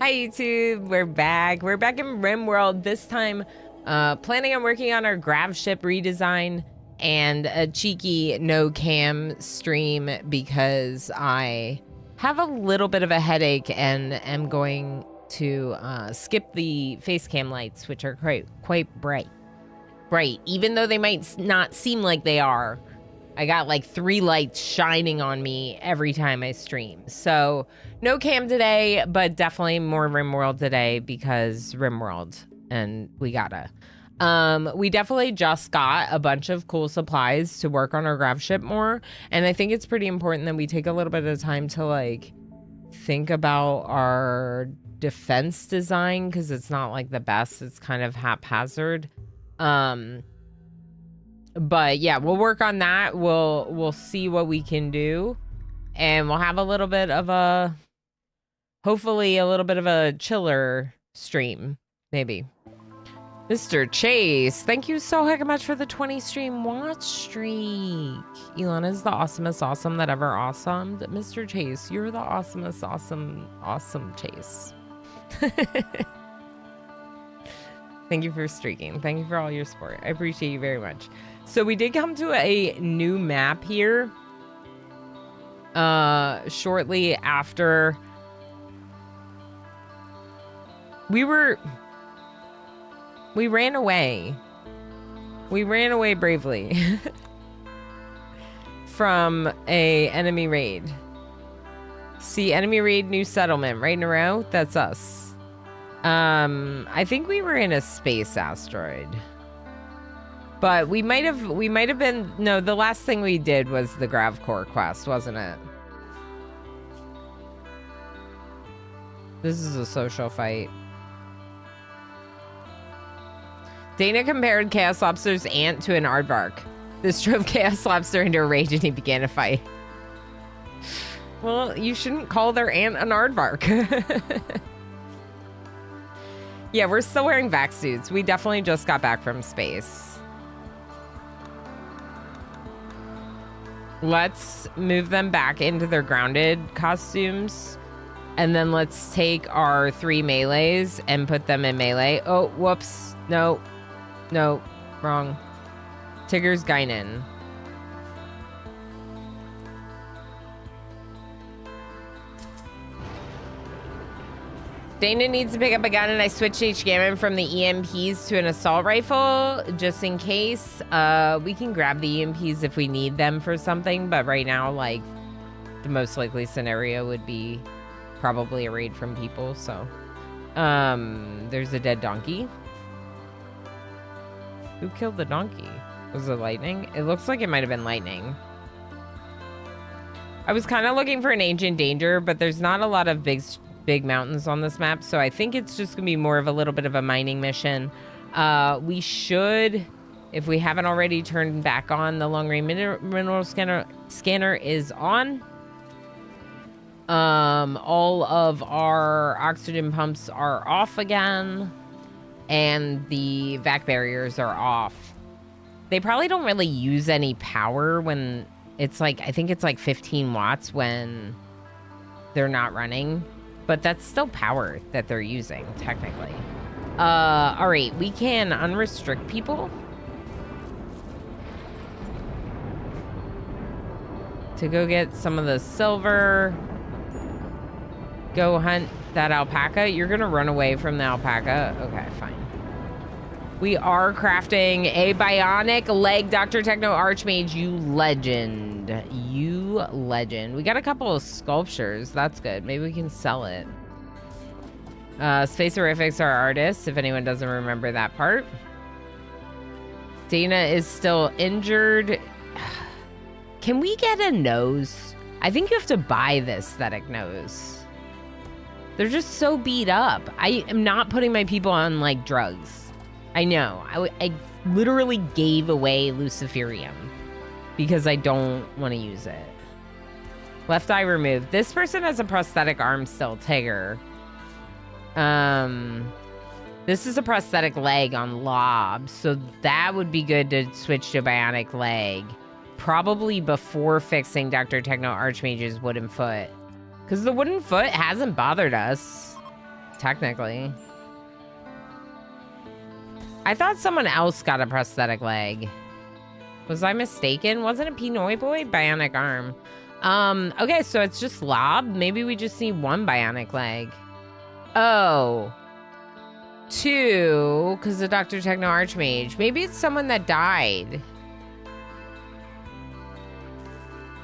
Hi YouTube, we're back. We're back in RimWorld, this time planning on working on our gravship redesign and a cheeky no cam stream because I have a little bit of a headache and am going to skip the face cam lights, which are quite bright, even though they might not seem like they are. I got like 3 lights shining on me every time I stream. So no cam today, but definitely more RimWorld today because RimWorld and we gotta. We definitely just got a bunch of cool supplies to work on our gravship more. And I think it's pretty important that we take a little bit of time to like think about our defense design because it's not like the best. It's kind of haphazard. But yeah, we'll work on that. We'll see what we can do. And we'll have a little bit of a, hopefully a little bit of a chiller stream, maybe. Mr. Chase, thank you so heck much for the 20 stream watch streak. Elon is the awesomest awesome that ever awesomed. Mr. Chase, you're the awesomest awesome Chase. Thank you for streaking. Thank you for all your support. I appreciate you very much. So we did come to a new map here shortly after we ran away. We ran away bravely from a enemy raid. See, enemy raid, new settlement, right in a row. That's us. I think we were in a space asteroid. But we might have been, no, the last thing we did was the Gravcore quest, wasn't it? This is a social fight. Dana compared Chaos Lobster's ant to an aardvark. This drove Chaos Lobster into a rage and he began a fight. Well, you shouldn't call their ant an aardvark. Yeah, we're still wearing vac suits. We definitely just got back from space. Let's move them back into their grounded costumes. And then let's take our 3 melees and put them in melee. Oh, whoops. No. No. Wrong. Tigger's Guinan. Dana needs to pick up a gun, and I switched H-Gammon from the EMPs to an assault rifle, just in case. We can grab the EMPs if we need them for something, but right now, like, the most likely scenario would be probably a raid from people, so. There's a dead donkey. Who killed the donkey? Was it lightning? It looks like it might have been lightning. I was kind of looking for an ancient danger, but there's not a lot of big mountains on this map, so I think it's just gonna be more of a little bit of a mining mission. We should, if we haven't already turned back on, the long range mineral scanner is on. All of our oxygen pumps are off again, and the vac barriers are off. They probably don't really use any power when it's like, I think it's like 15 watts when they're not running. But that's still power that they're using, technically. All right, we can unrestrict people to go get some of the silver. Go hunt that alpaca. You're gonna run away from the alpaca. Okay, fine. We are crafting a bionic leg, Dr. Techno Archmage, you legend. You legend. We got a couple of sculptures. That's good. Maybe we can sell it. Space Horrifics are artists, if anyone doesn't remember that part. Dana is still injured. Can we get a nose? I think you have to buy the aesthetic nose. They're just so beat up. I am not putting my people on, like, drugs. I know. I literally gave away Luciferium because I don't want to use it. Left eye removed. This person has a prosthetic arm still, Tigger. This is a prosthetic leg on Lob, so that would be good to switch to bionic leg. Probably before fixing Dr. Techno Archmage's wooden foot. Because the wooden foot hasn't bothered us, technically. I thought someone else got a prosthetic leg. Was I mistaken? Wasn't it Pinoy Boy? Bionic arm. Okay, so it's just Lob. Maybe we just need one bionic leg. Oh. Two, because the Dr. Techno Archmage. Maybe it's someone that died.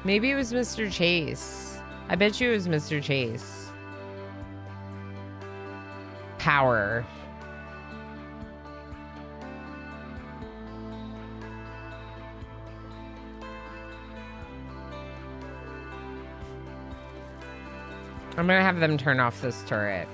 Maybe it was Mr. Chase. I bet you it was Mr. Chase. Power. I'm gonna have them turn off this turret.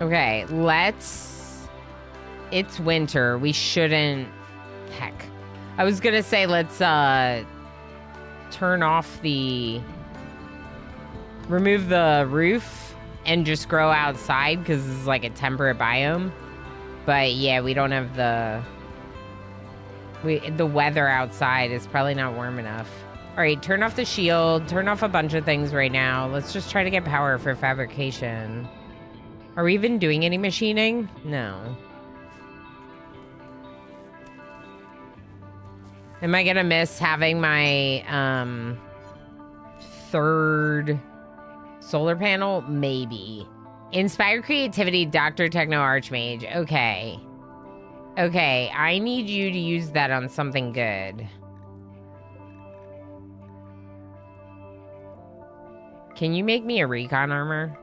Okay, let's... It's winter. We shouldn't... Heck. I was gonna say let's turn off the... Remove the roof and just grow outside because it's like a temperate biome. But yeah, we don't have the... The weather outside is probably not warm enough. All right, turn off the shield. Turn off a bunch of things right now. Let's just try to get power for fabrication. Are we even doing any machining? No. Am I gonna miss having my third solar panel? Maybe. Inspire creativity, Dr. Techno Archmage. Okay. Okay, I need you to use that on something good. Can you make me a recon armor?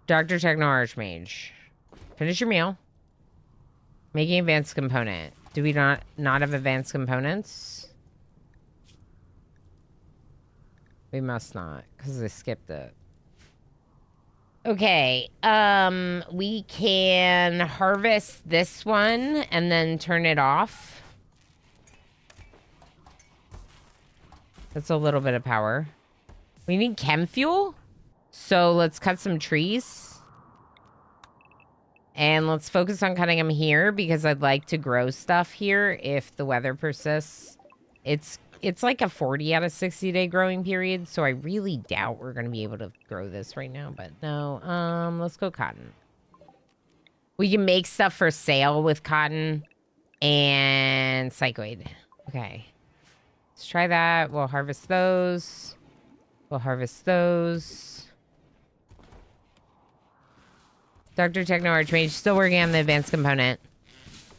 Dr. Techno Archmage. Finish your meal. Making advanced component. Do we not have advanced components? We must not, because I skipped it. Okay, we can harvest this one and then turn it off. That's a little bit of power. We need chem fuel, so let's cut some trees. And let's focus on cutting them here because I'd like to grow stuff here if the weather persists. It's like a 40 out of 60 day growing period, so I really doubt we're going to be able to grow this right now, but no. Let's go cotton. We can make stuff for sale with cotton and psychoid. Okay. Let's try that. We'll harvest those. We'll harvest those. Dr. Techno Archmage, still working on the advanced component.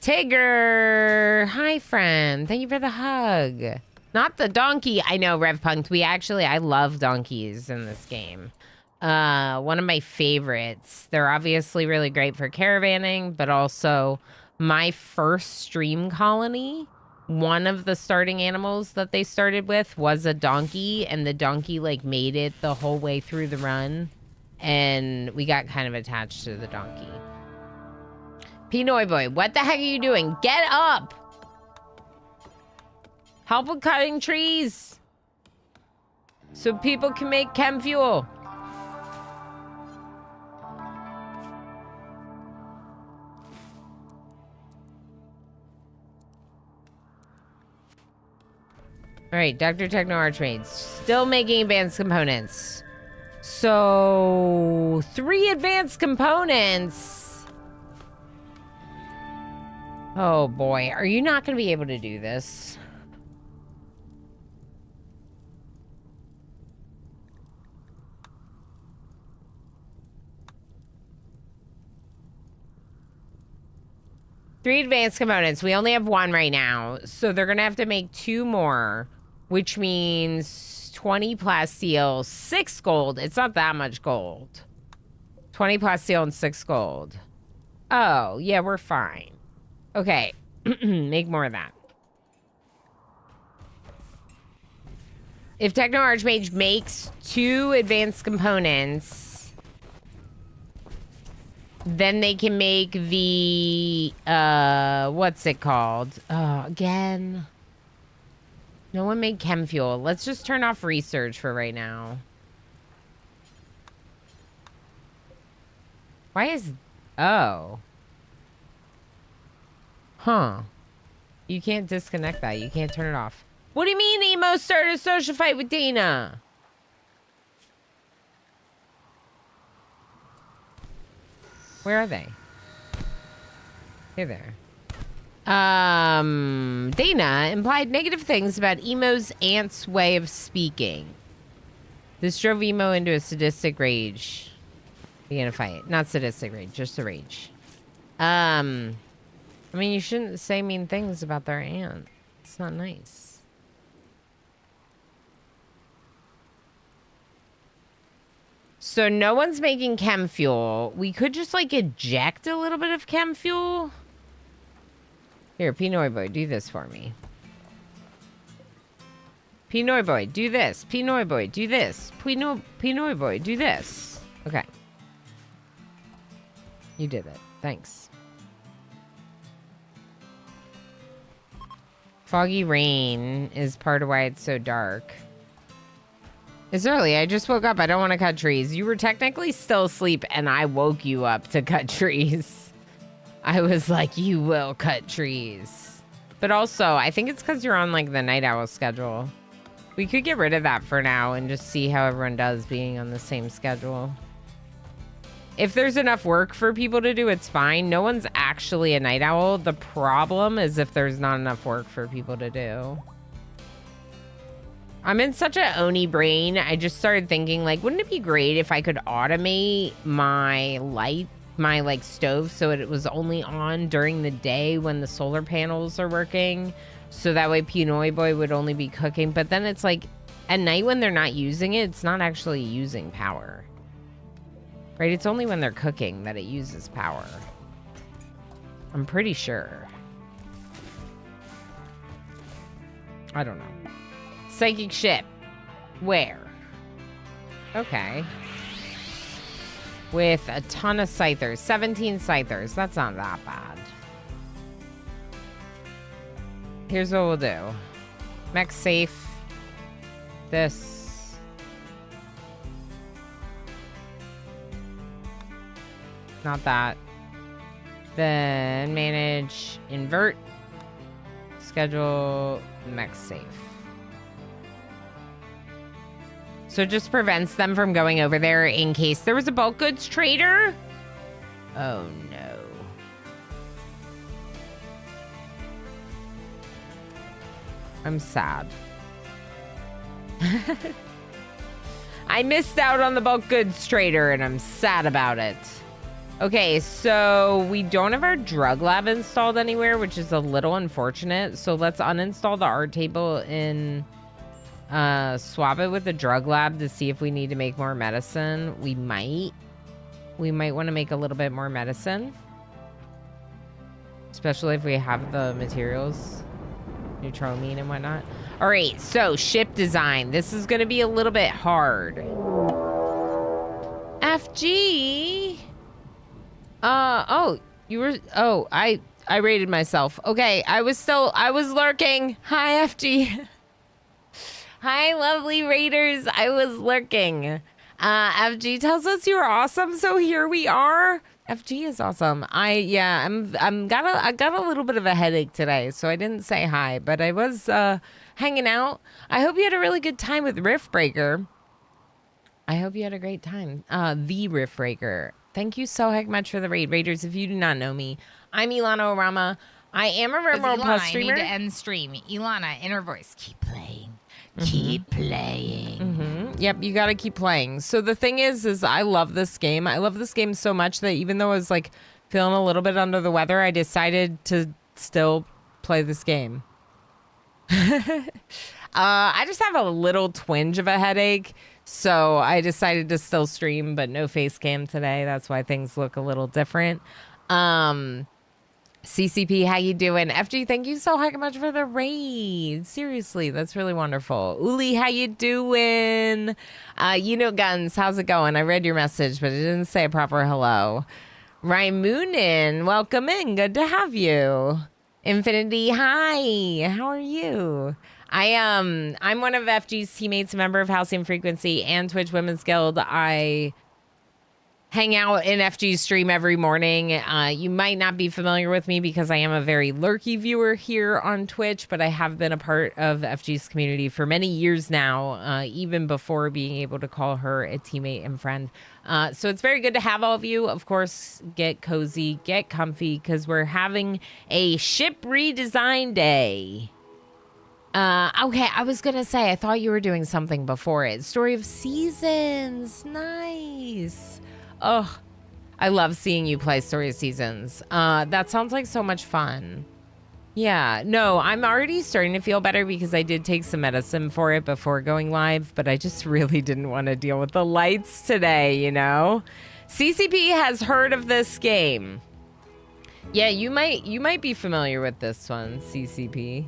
Tigger! Hi, friend. Thank you for the hug. Not the donkey. I know, RevPunked. I love donkeys in this game. One of my favorites. They're obviously really great for caravanning, but also my first stream colony, one of the starting animals that they started with was a donkey, and the donkey, like, made it the whole way through the run. And we got kind of attached to the donkey. Pinoy Boy, what the heck are you doing? Get up! Help with cutting trees! So people can make chem fuel. Alright, Dr. Techno Archmage. Still making advanced components. So, 3 advanced components. Oh boy, are you not going to be able to do this? Three advanced components. We only have 1 right now, so they're going to have to make 2 more, which means 20 plasteel, 6 gold. It's not that much gold. 20 plasteel and 6 gold. Oh, yeah, we're fine. Okay, make more of that. If Techno Archmage makes 2 advanced components, then they can make the, what's it called? Again. No one made chem fuel. Let's just turn off research for right now. Why is... Oh. Huh. You can't disconnect that. You can't turn it off. What do you mean Emo started a social fight with Dana? Where are they? Hey there. Dana implied negative things about Emo's aunt's way of speaking. This drove Emo into a sadistic rage. Began a fight. Not sadistic rage, just a rage. I mean, you shouldn't say mean things about their aunt. It's not nice. So no one's making chem fuel. We could just like eject a little bit of chem fuel. Here, Pinoy boy, do this for me. Pinoy boy, do this. Pinoy boy, do this. Pinoy boy, do this. Okay. You did it. Thanks. Foggy rain is part of why it's so dark. It's early. I just woke up. I don't want to cut trees. You were technically still asleep, and I woke you up to cut trees. I was like, you will cut trees. But also, I think it's because you're on, like, the night owl schedule. We could get rid of that for now and just see how everyone does being on the same schedule. If there's enough work for people to do, it's fine. No one's actually a night owl. The problem is if there's not enough work for people to do. I'm in such a Oni brain. I just started thinking, like, wouldn't it be great if I could automate my light, my, like, stove so it was only on during the day when the solar panels are working? So that way Pinoy Boy would only be cooking. But then it's like, at night when they're not using it, it's not actually using power. Right? It's only when they're cooking that it uses power. I'm pretty sure. I don't know. Psychic ship. Where? Okay. With a ton of scythers. 17 scythers. That's not that bad. Here's what we'll do. Mech safe. This. Not that. Then manage. Invert. Schedule. Mech safe. So it just prevents them from going over there in case there was a bulk goods trader. Oh, no. I'm sad. I missed out on the bulk goods trader, and I'm sad about it. Okay, so we don't have our drug lab installed anywhere, which is a little unfortunate. So let's uninstall the art table and swap it with the drug lab to see if we need to make more medicine. We might want to make a little bit more medicine, especially if we have the materials, neutroamine and whatnot. All right, so ship design. This is going to be a little bit hard. FG. I rated myself. Okay, I was lurking. Hi, FG. Hi, lovely raiders. I was lurking. FG tells us you're awesome, so here we are. FG is awesome. I got a little bit of a headache today, so I didn't say hi, but I was hanging out. I hope you had a really good time with Riftbreaker. I hope you had a great time. The Riftbreaker. Thank you so heck much for the raid, raiders. If you do not know me, I'm Ilana Orama. I am a RimWorld Plus streamer. I need to end stream. Ilana, inner voice, keep playing. Keep playing. Yep, you gotta keep playing. So the thing is I love this game. I love this game so much that even though I was like feeling a little bit under the weather, I decided to still play this game. I just have a little twinge of a headache, so I decided to still stream, but no face cam today. That's why things look a little different. CCP, how you doing? FG, thank you so heck much for the raid. Seriously, that's really wonderful. Uli, how you doing? Guns, how's it going? I read your message, but it didn't say a proper hello. Raimunin, welcome in. Good to have you. Infinity, hi. How are you? I'm one of FG's teammates, a member of Halcyon Frequency and Twitch Women's Guild. I hang out in FG's stream every morning. You might not be familiar with me because I am a very lurky viewer here on Twitch, but I have been a part of FG's community for many years now, even before being able to call her a teammate and friend. So it's very good to have all of you. Of course, get cozy, get comfy, because we're having a ship redesign day. Okay, I was gonna say, I thought you were doing something before it. Story of Seasons, nice. Oh, I love seeing you play Story of Seasons. That sounds like so much fun. Yeah, no, I'm already starting to feel better because I did take some medicine for it before going live, but I just really didn't want to deal with the lights today, you know? CCP has heard of this game. Yeah, you might be familiar with this one, CCP.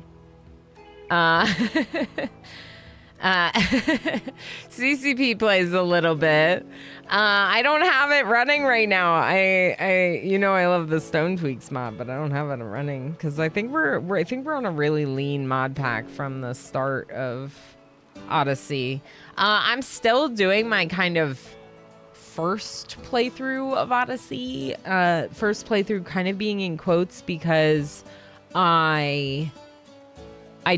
CCP plays a little bit. I don't have it running right now. I love the Stone Tweaks mod, but I don't have it running because I think we're on a really lean mod pack from the start of Odyssey. I'm still doing my kind of first playthrough of Odyssey. First playthrough kind of being in quotes because I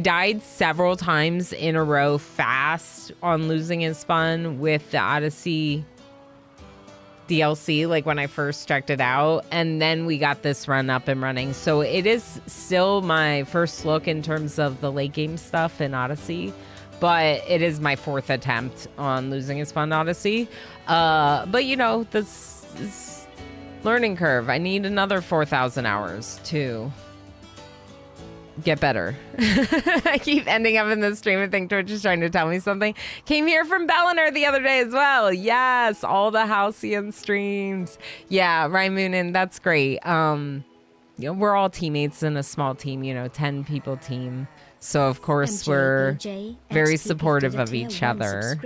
died several times in a row fast on Losing is Fun with the Odyssey DLC, like when I first checked it out, and then we got this run up and running. So it is still my first look in terms of the late game stuff in Odyssey, but it is my fourth attempt on Losing is Fun Odyssey. But you know, this is learning curve. I need another 4,000 hours to get better. I keep ending up in the stream and think Twitch is trying to tell me something. Came here from Belliner the other day as well. Yes, all the Halcyon streams. Yeah, Rymoonin, that's great. You know, we're all teammates in a small team, 10 people team. So of course we're very supportive of each other.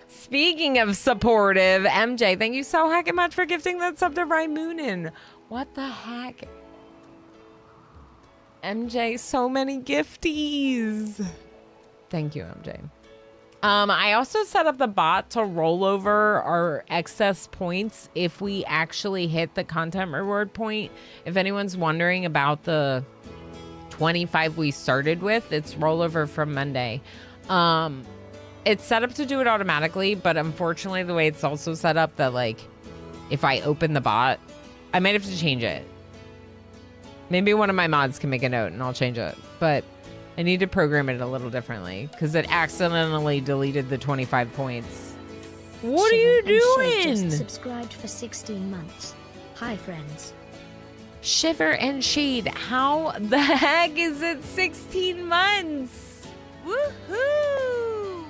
Speaking of supportive, MJ, thank you so heckin' much for gifting that sub to Rymoonin. What the heck? MJ, so many gifties. Thank you, MJ. I also set up the bot to roll over our excess points if we actually hit the content reward point. If anyone's wondering about the 25 we started with, it's rollover from Monday. It's set up to do it automatically, but unfortunately the way it's also set up that like, if I open the bot, I might have to change it. Maybe one of my mods can make a note and I'll change it. But I need to program it a little differently because it accidentally deleted the 25 points. What are you doing? Just subscribed for 16 months. Hi, friends. Shiver and Shade, how the heck is it 16 months? Woohoo!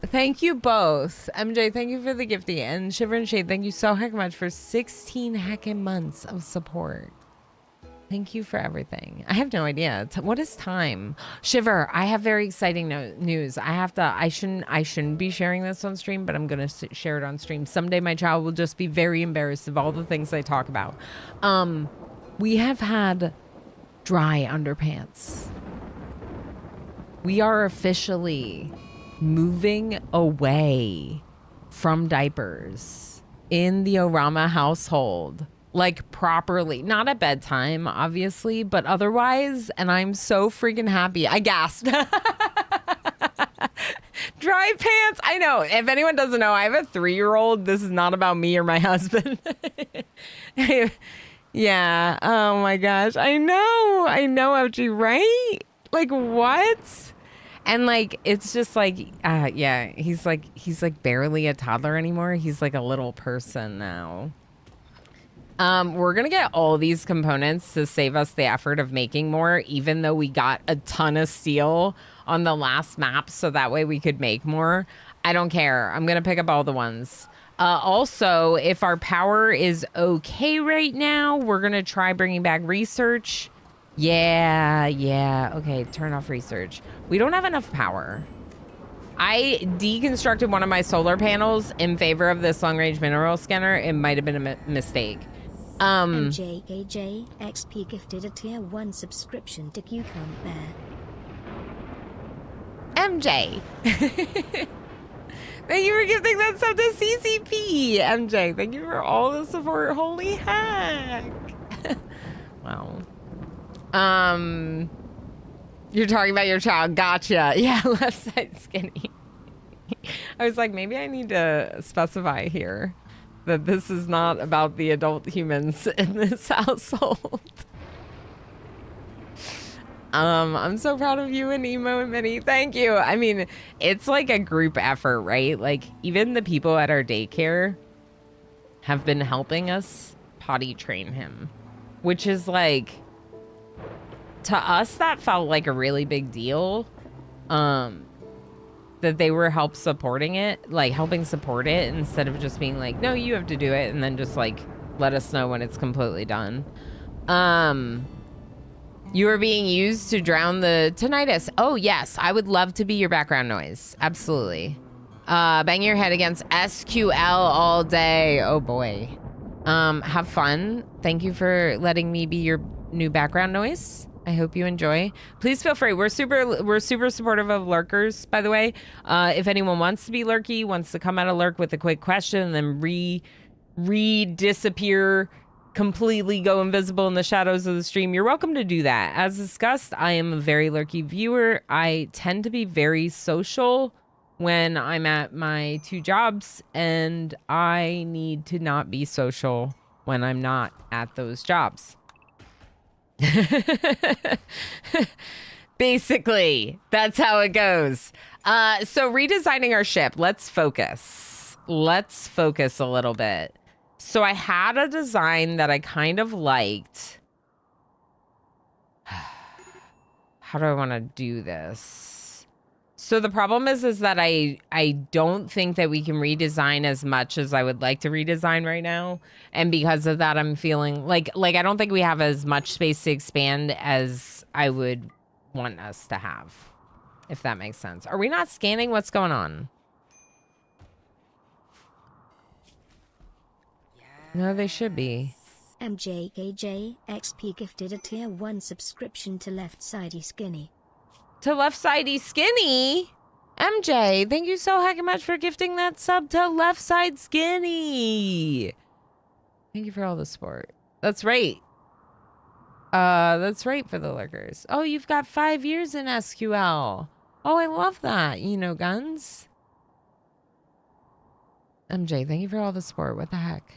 Thank you both. MJ, thank you for the gifty. And Shiver and Shade, thank you so heck much for 16 heckin' months of support. Thank you for everything. I have no idea. What is time? Shiver, I have very exciting news. I shouldn't be sharing this on stream, but I'm going to share it on stream. Someday my child will just be very embarrassed of all the things I talk about. We have had dry underpants. We are officially moving away from diapers in the Orama household, like properly, not at bedtime, obviously, but otherwise. And I'm so freaking happy. I gasped. Dry pants. I know. If anyone doesn't know, I have a 3-year-old. This is not about me or my husband. Yeah. Oh my gosh. I know, FG, right? Like what? And like, it's just like, yeah, he's like barely a toddler anymore. He's like a little person now. We're going to get all these components to save us the effort of making more, even though we got a ton of steel on the last map. So that way we could make more. I don't care. I'm going to pick up all the ones. Also, if our power is okay right now, we're going to try bringing back research. Yeah. Okay, turn off research. We don't have enough power. I deconstructed one of my solar panels in favor of this long-range mineral scanner. It might have been a mistake. MJKJ XP gifted a tier 1 subscription to Cucumber Bear. MJ. Thank you for gifting that sub to CCP. MJ, thank you for all the support. Holy heck. Wow. You're talking about your child. Gotcha. Yeah, left side skinny. I was like, maybe I need to specify here that this is not about the adult humans in this household. I'm so proud of you and Emo and Minnie. Thank you. I mean, it's like a group effort, right? Like, even the people at our daycare have been helping us potty train him, which is like, to us, that felt like a really big deal. That they were helping support it instead of just being like, no, you have to do it, and then just like let us know when it's completely done. You are being used to drown the tinnitus. Oh yes, I would love to be your background noise. Absolutely. Bang your head against SQL all day. Oh boy. Have fun. Thank you for letting me be your new background noise. I hope you enjoy. Please feel free. We're super supportive of lurkers, by the way. If anyone wants to be lurky, wants to come out of lurk with a quick question and then disappear, completely go invisible in the shadows of the stream, you're welcome to do that. As discussed, I am a very lurky viewer. I tend to be very social when I'm at my 2 jobs, and I need to not be social when I'm not at those jobs. Basically, that's how it goes. So redesigning our ship. Let's focus a little bit. So I had a design that I kind of liked. How do I want to do this? So the problem is that I don't think that we can redesign as much as I would like to redesign right now. And because of that, I'm feeling like I don't think we have as much space to expand as I would want us to have, if that makes sense. Are we not scanning? What's going on? No, they should be. MJKJ XP gifted a tier 1 subscription to Left Sidey Skinny. To Left Sidey Skinny? MJ, thank you so heckin' much for gifting that sub to Left Side Skinny. Thank you for all the support. That's right. That's right for the lurkers. Oh, you've got 5 years in SQL. Oh, I love that. You know, guns. MJ, thank you for all the support. What the heck?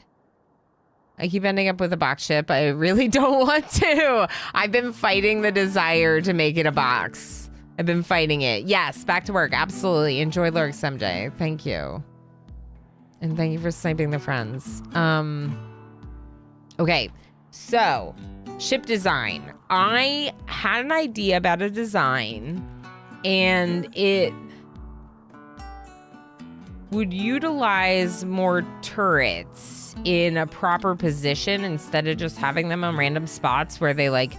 I keep ending up with a box ship. I really don't want to. I've been fighting the desire to make it a box. I've been fighting it. Yes, back to work. Absolutely. Enjoy lurks, MJ. Thank you. And thank you for sniping the friends. Okay, so ship design. I had an idea about a design, and it would utilize more turrets in a proper position instead of just having them on random spots where they like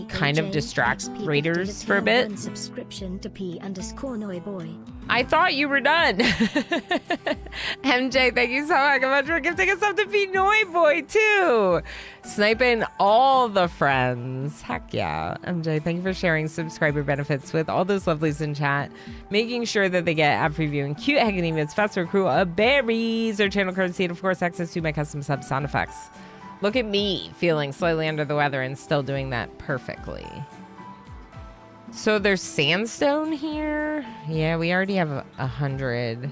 kind of distract raiders for a bit. Subscription to P_Noiboy. I thought you were done. MJ, thank you so much for gifting us up to P_Noiboy too. Sniping all the friends. Heck yeah. MJ, thank you for sharing subscriber benefits with all those lovelies in chat. Making sure that they get ad-free viewing, cute academias, faster crew of berries, or channel currency, and of course access to my custom sub sound effects. Look at me feeling slightly under the weather and still doing that perfectly. So there's sandstone here. Yeah, we already have 100.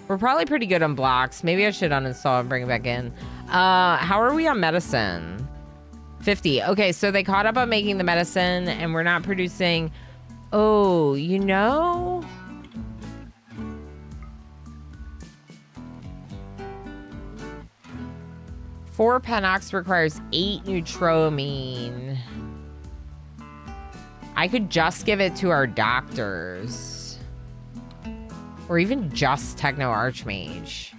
We're probably pretty good on blocks. Maybe I should uninstall and bring it back in. How are we on medicine? 50. Okay, so they caught up on making the medicine and we're not producing. Oh, you know? Four Panox requires 8 Neutramine. I could just give it to our doctors. Or even just Techno Archmage.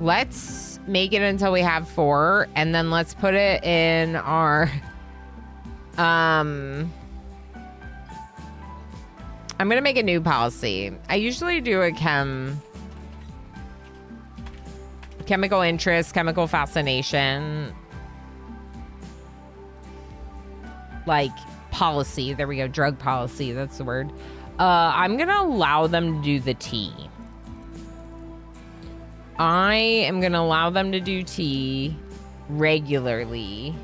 Let's make it until we have 4, and then let's put it in our I'm gonna make a new policy. I usually do a chemical interest, chemical fascination, like policy. There we go. Drug policy. That's the word. I'm gonna allow them to do the tea. I am gonna allow them to do tea regularly.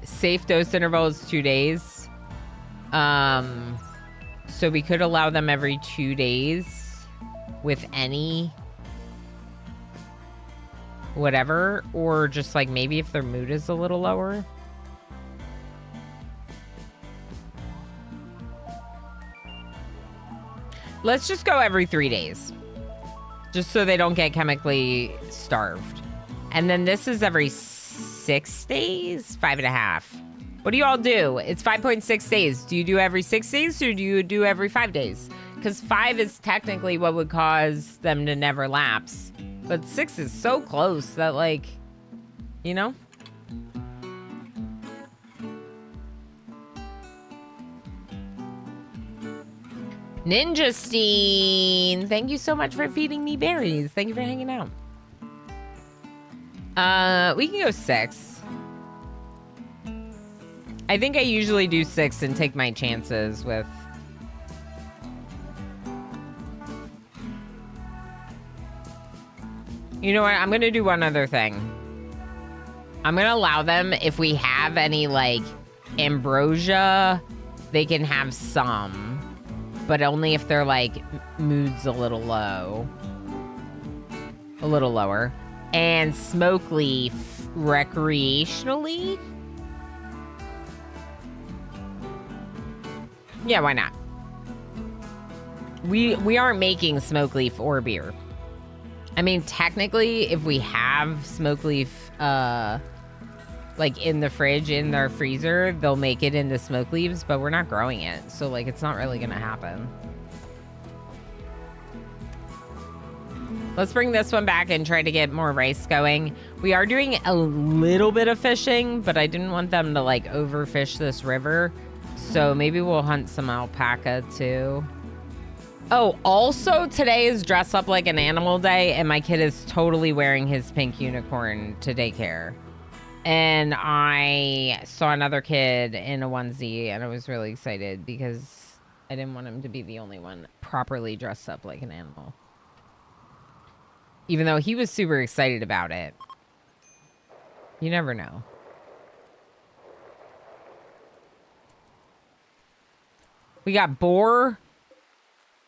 Safe dose interval is 2 days. So we could allow them every 2 days with any whatever, or just like maybe if their mood is a little lower. Let's just go every 3 days, just so they don't get chemically starved. And then this is every 6 days, 5.5. What do you all do? It's 5.6 days. Do you do every 6 days or do you do every 5 days? Because 5 is technically what would cause them to never lapse. But 6 is so close that, like, you know? Ninja Steen, thank you so much for feeding me berries. Thank you for hanging out. We can go 6. I think I usually do 6 and take my chances with... You know what? I'm going to do one other thing. I'm going to allow them, if we have any, like, ambrosia, they can have some. But only if they're, like, mood's a little low. A little lower. And smoke leaf recreationally? Yeah, why not? We aren't making smoke leaf or beer. I mean, technically, if we have smoke leaf, like, in the fridge, in their freezer, they'll make it into smoke leaves, but we're not growing it. So, like, it's not really gonna happen. Let's bring this one back and try to get more rice going. We are doing a little bit of fishing, but I didn't want them to, like, overfish this river. So maybe we'll hunt some alpaca, too. Oh, also, today is dress up like an animal day, and my kid is totally wearing his pink unicorn to daycare. And I saw another kid in a onesie, and I was really excited because I didn't want him to be the only one properly dressed up like an animal. Even though he was super excited about it. You never know. We got Boar,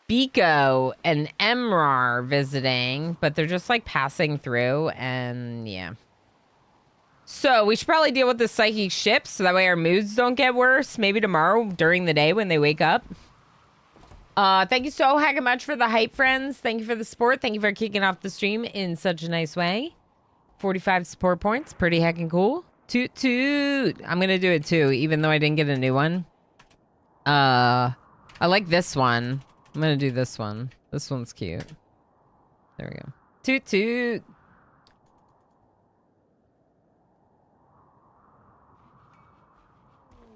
Biko, and Emrar visiting, but they're just like passing through, and yeah. So we should probably deal with the psychic ship so that way our moods don't get worse. Maybe tomorrow during the day when they wake up. Thank you so heckin' much for the hype, friends. Thank you for the support. Thank you for kicking off the stream in such a nice way. 45 support points. Pretty heckin' cool. Toot toot. I'm gonna do it too, even though I didn't get a new one. I like this one. I'm gonna do this one. This one's cute. There we go. Toot toot.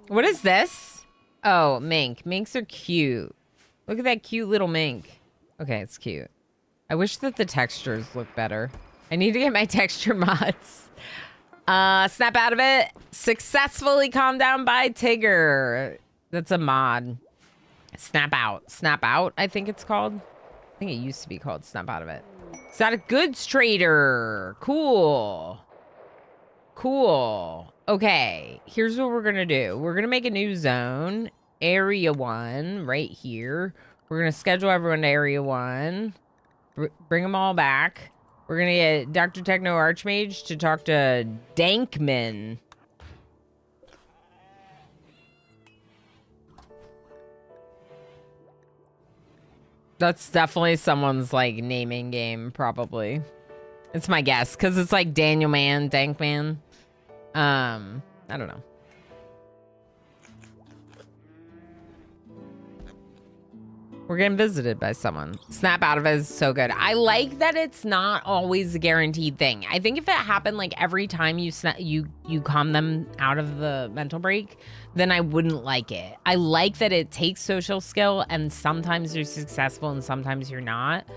What is this? Oh, mink. Minks are cute. Look at that cute little mink. Okay, it's cute. I wish that the textures look better. I need to get my texture mods. Snap out of it. Successfully calmed down by Tigger. That's a mod. Snap out. Snap out, I think it's called. I think it used to be called Snap out of it. It's not a goods trader. Cool. Cool. Okay, here's what we're gonna do. We're gonna make a new zone. Area 1, right here. We're gonna schedule everyone to Area 1. Bring them all back. We're gonna get Dr. Techno Archmage to talk to Dankman. That's definitely someone's, like, naming game, probably. It's my guess, because it's like Daniel Man, Dankman. I don't know. We're getting visited by someone. Snap out of it is so good. I like that it's not always a guaranteed thing. I think if it happened like every time you calm them out of the mental break, then I wouldn't like it. I like that it takes social skill and sometimes you're successful and sometimes you're not.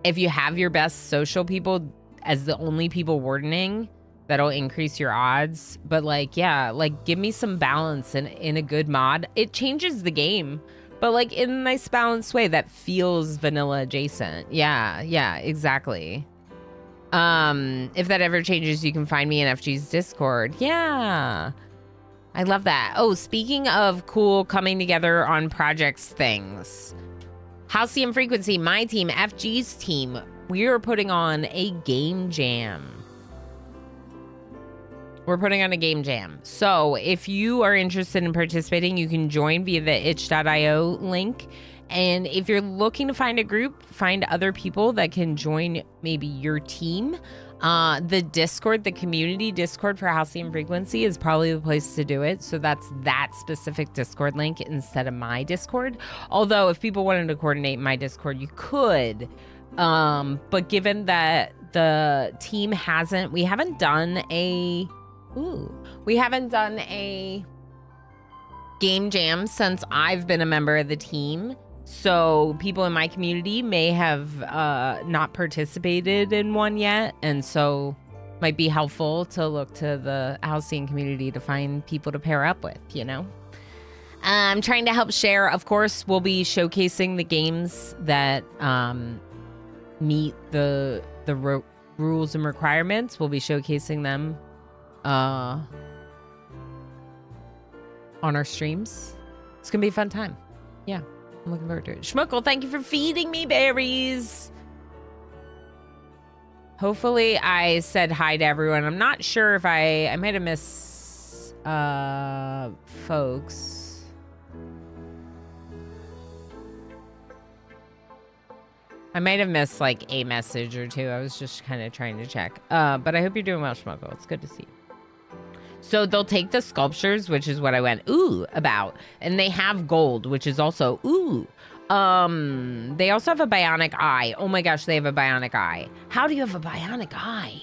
If you have your best social people as the only people wardening, that'll increase your odds. But like, yeah, like give me some balance in a good mod. It changes the game, but like in a nice balanced way that feels vanilla adjacent. Yeah, exactly. If that ever changes, you can find me in FG's Discord. Yeah. I love that. Oh, speaking of cool coming together on projects things. Halcyon Frequency, my team, FG's team, we are putting on a game jam. We're putting on a game jam. So if you are interested in participating, you can join via the itch.io link. And if you're looking to find a group, find other people that can join maybe your team. The Discord, the community Discord for Halcyon Frequency is probably the place to do it. So that's that specific Discord link instead of my Discord. Although if people wanted to coordinate my Discord, you could. But given that the team we haven't done a game jam since I've been a member of the team. So people in my community may have not participated in one yet. And so might be helpful to look to the Halcyon community to find people to pair up with, you know? I'm trying to help share. Of course, we'll be showcasing the games that meet the rules and requirements. We'll be showcasing them on our streams. It's gonna be a fun time. Yeah, I'm looking forward to it. Schmuckle, thank you for feeding me berries. Hopefully I said hi to everyone. I'm not sure if I might have missed folks. I might have missed like a message or two. I was just kind of trying to check. But I hope you're doing well, Schmuckle. It's good to see you. So they'll take the sculptures, which is what I went ooh about, and they have gold, which is also ooh. They also have a bionic eye. Oh my gosh, they have a bionic eye. How do you have a bionic eye?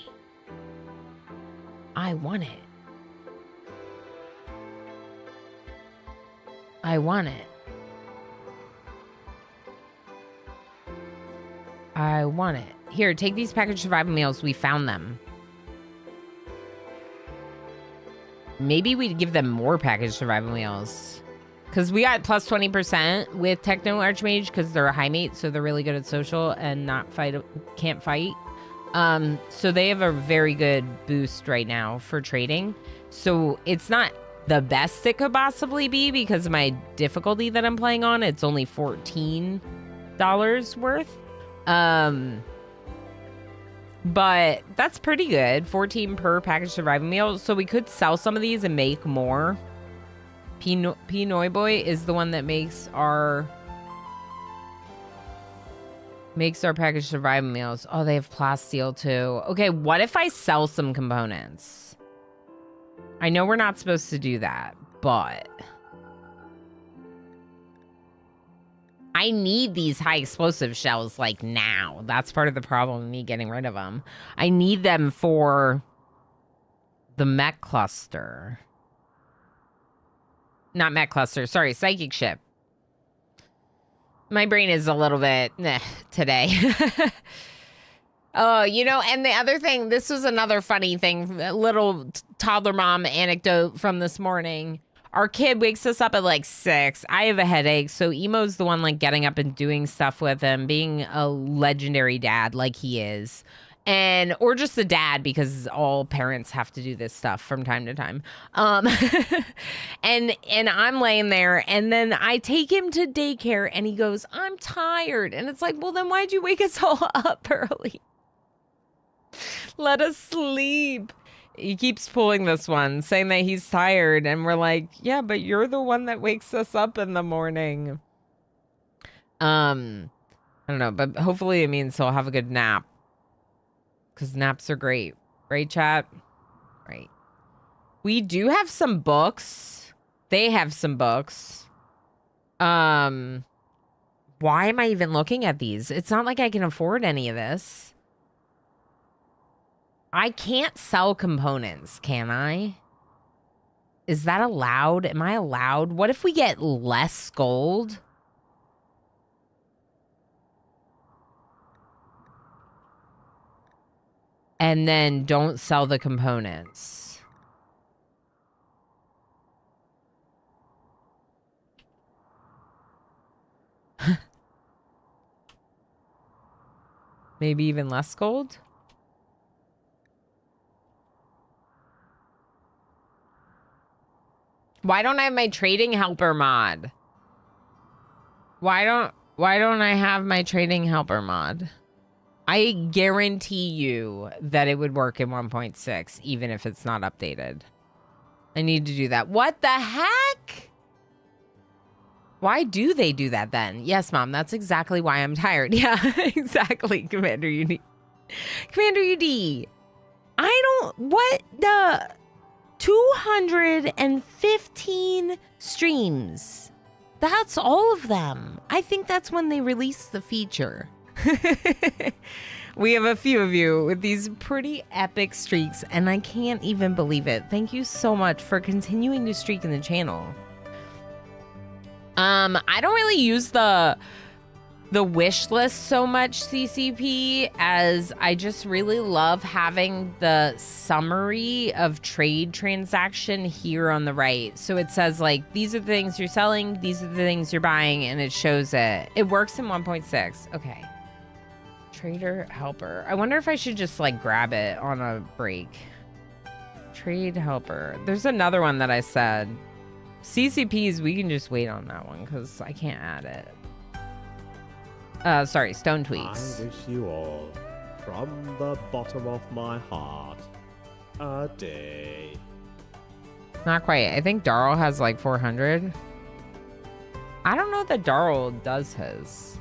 I want it. I want it. I want it. Here, take these packaged survival meals. We found them. Maybe we'd give them more packaged survival meals. Because we got plus 20% with Techno Archmage because they're a high mate, so they're really good at social and can't fight. So they have a very good boost right now for trading. So it's not the best it could possibly be because of my difficulty that I'm playing on. It's only $14 worth. But that's pretty good. 14 per package survival meal. So we could sell some of these and make more. Pinoy Boy is the one that makes our package survival meals. Oh, they have plasteel too. Okay, what if I sell some components? I know we're not supposed to do that, but I need these high explosive shells like now. That's part of the problem with me getting rid of them. I need them for the mech cluster. Not mech cluster, sorry, psychic ship. My brain is a little bit today. Oh, you know, and the other thing, this was another funny thing, a little toddler mom anecdote from this morning. Our kid wakes us up at like 6. I have a headache, so Emo's the one like getting up and doing stuff with him, being a legendary dad like he is. Or just a dad, because all parents have to do this stuff from time to time. And I'm laying there, and then I take him to daycare, and he goes, "I'm tired." And it's like, well, then why'd you wake us all up early? Let us sleep. He keeps pulling this one, saying that he's tired, and we're like, yeah, but you're the one that wakes us up in the morning. I don't know, but hopefully it means he'll have a good nap. Because naps are great. Right, chat? Right. We do have some books. They have some books. Why am I even looking at these? It's not like I can afford any of this. I can't sell components, can I? Is that allowed? Am I allowed? What if we get less gold? And then don't sell the components. Maybe even less gold? Why don't I have my trading helper mod? Why don't I have my trading helper mod? I guarantee you that it would work in 1.6, even if it's not updated. I need to do that. What the heck? Why do they do that then? Yes, Mom, that's exactly why I'm tired. Yeah, exactly, Commander UD. Commander UD, I don't... What the... 215 streams. That's all of them. I think that's when they released the feature. We have a few of you with these pretty epic streaks, and I can't even believe it. Thank you so much for continuing to streak in the channel. I don't really use the wish list so much, CCP, as I just really love having the summary of trade transaction here on the right. So it says like, these are the things you're selling, these are the things you're buying, and it shows it. It works in 1.6. Okay. Trader helper. I wonder if I should just like grab it on a break. Trade helper. There's another one that I said. CCPs, we can just wait on that one because I can't add it. Sorry, stone tweaks. I wish you all, from the bottom of my heart, a day. Not quite. I think Darl has like 400. I don't know that Darl does his.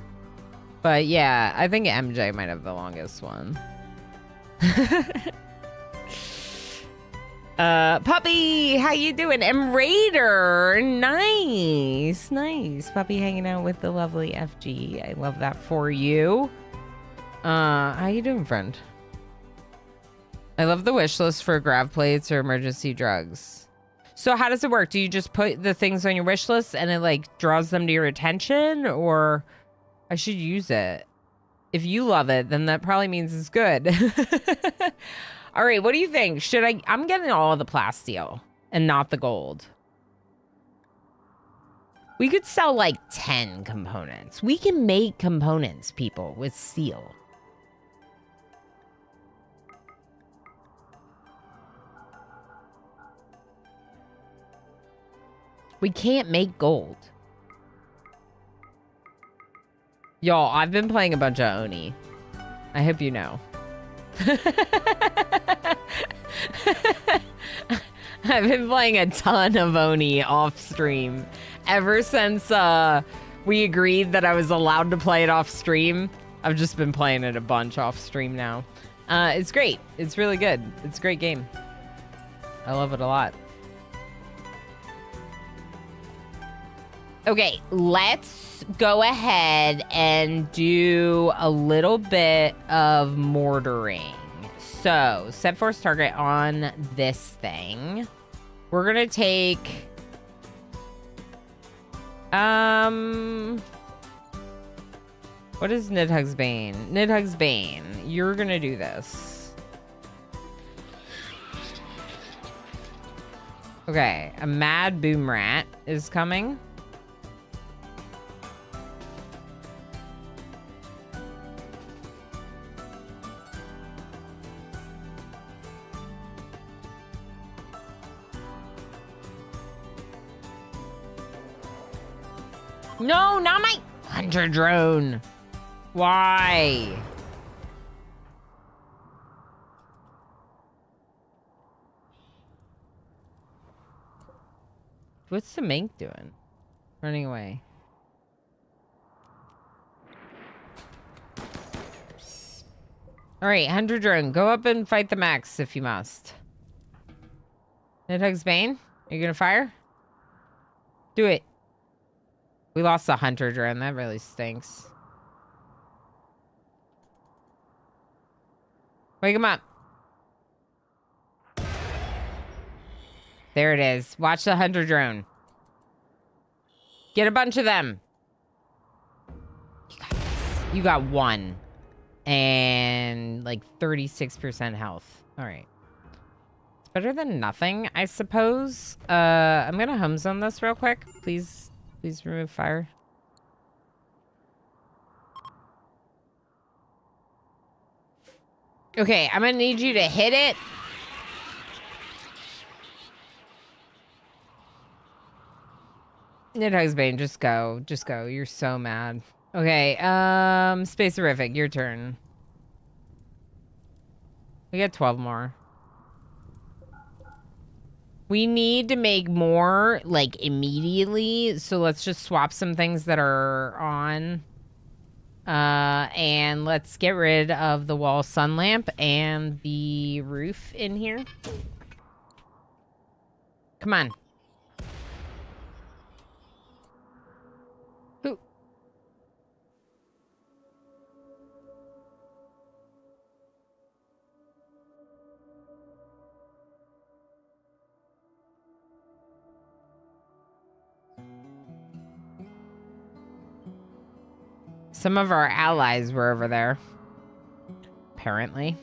But yeah, I think MJ might have the longest one. Puppy, how you doing? And Raider, nice, nice. Puppy hanging out with the lovely FG. I love that for you. How you doing, friend? I love the wish list for grav plates or emergency drugs. So how does it work? Do you just put the things on your wish list and it like draws them to your attention, or I should use it? If you love it, then that probably means it's good. All right, what do you think? Should I'm getting all of the plasteel and not the gold. We could sell like 10 components. We can make components, people, with steel. We can't make gold. Y'all, I've been playing a bunch of Oni. I hope you know. I've been playing a ton of Oni off stream ever since we agreed that I was allowed to play it off stream. I've just been playing it a bunch off stream now. It's great. It's really good. It's a great game. I love it a lot. Okay, let's go ahead and do a little bit of mortaring. So, set force target on this thing. We're gonna take... What is Nidhugg's Bane? Nidhugg's Bane, you're gonna do this. Okay, a mad boom rat is coming. No, not my hunter drone. Why? What's the mink doing? Running away. All right, hunter drone, go up and fight the max if you must. Nidhugg's Bane, are you gonna fire? Do it. We lost the hunter drone. That really stinks. Wake him up. There it is. Watch the hunter drone. Get a bunch of them. You got this. You got one. And like 36% health. All right. It's better than nothing, I suppose. I'm going to home zone this real quick. Please remove fire. Okay, I'm going to need you to hit it. Nidhugsbane, just go. Just go. You're so mad. Okay, Spacerific, your turn. We got 12 more. We need to make more, like, immediately. So let's just swap some things that are on. And let's get rid of the wall sun lamp and the roof in here. Come on. Who? Some of our allies were over there. Apparently.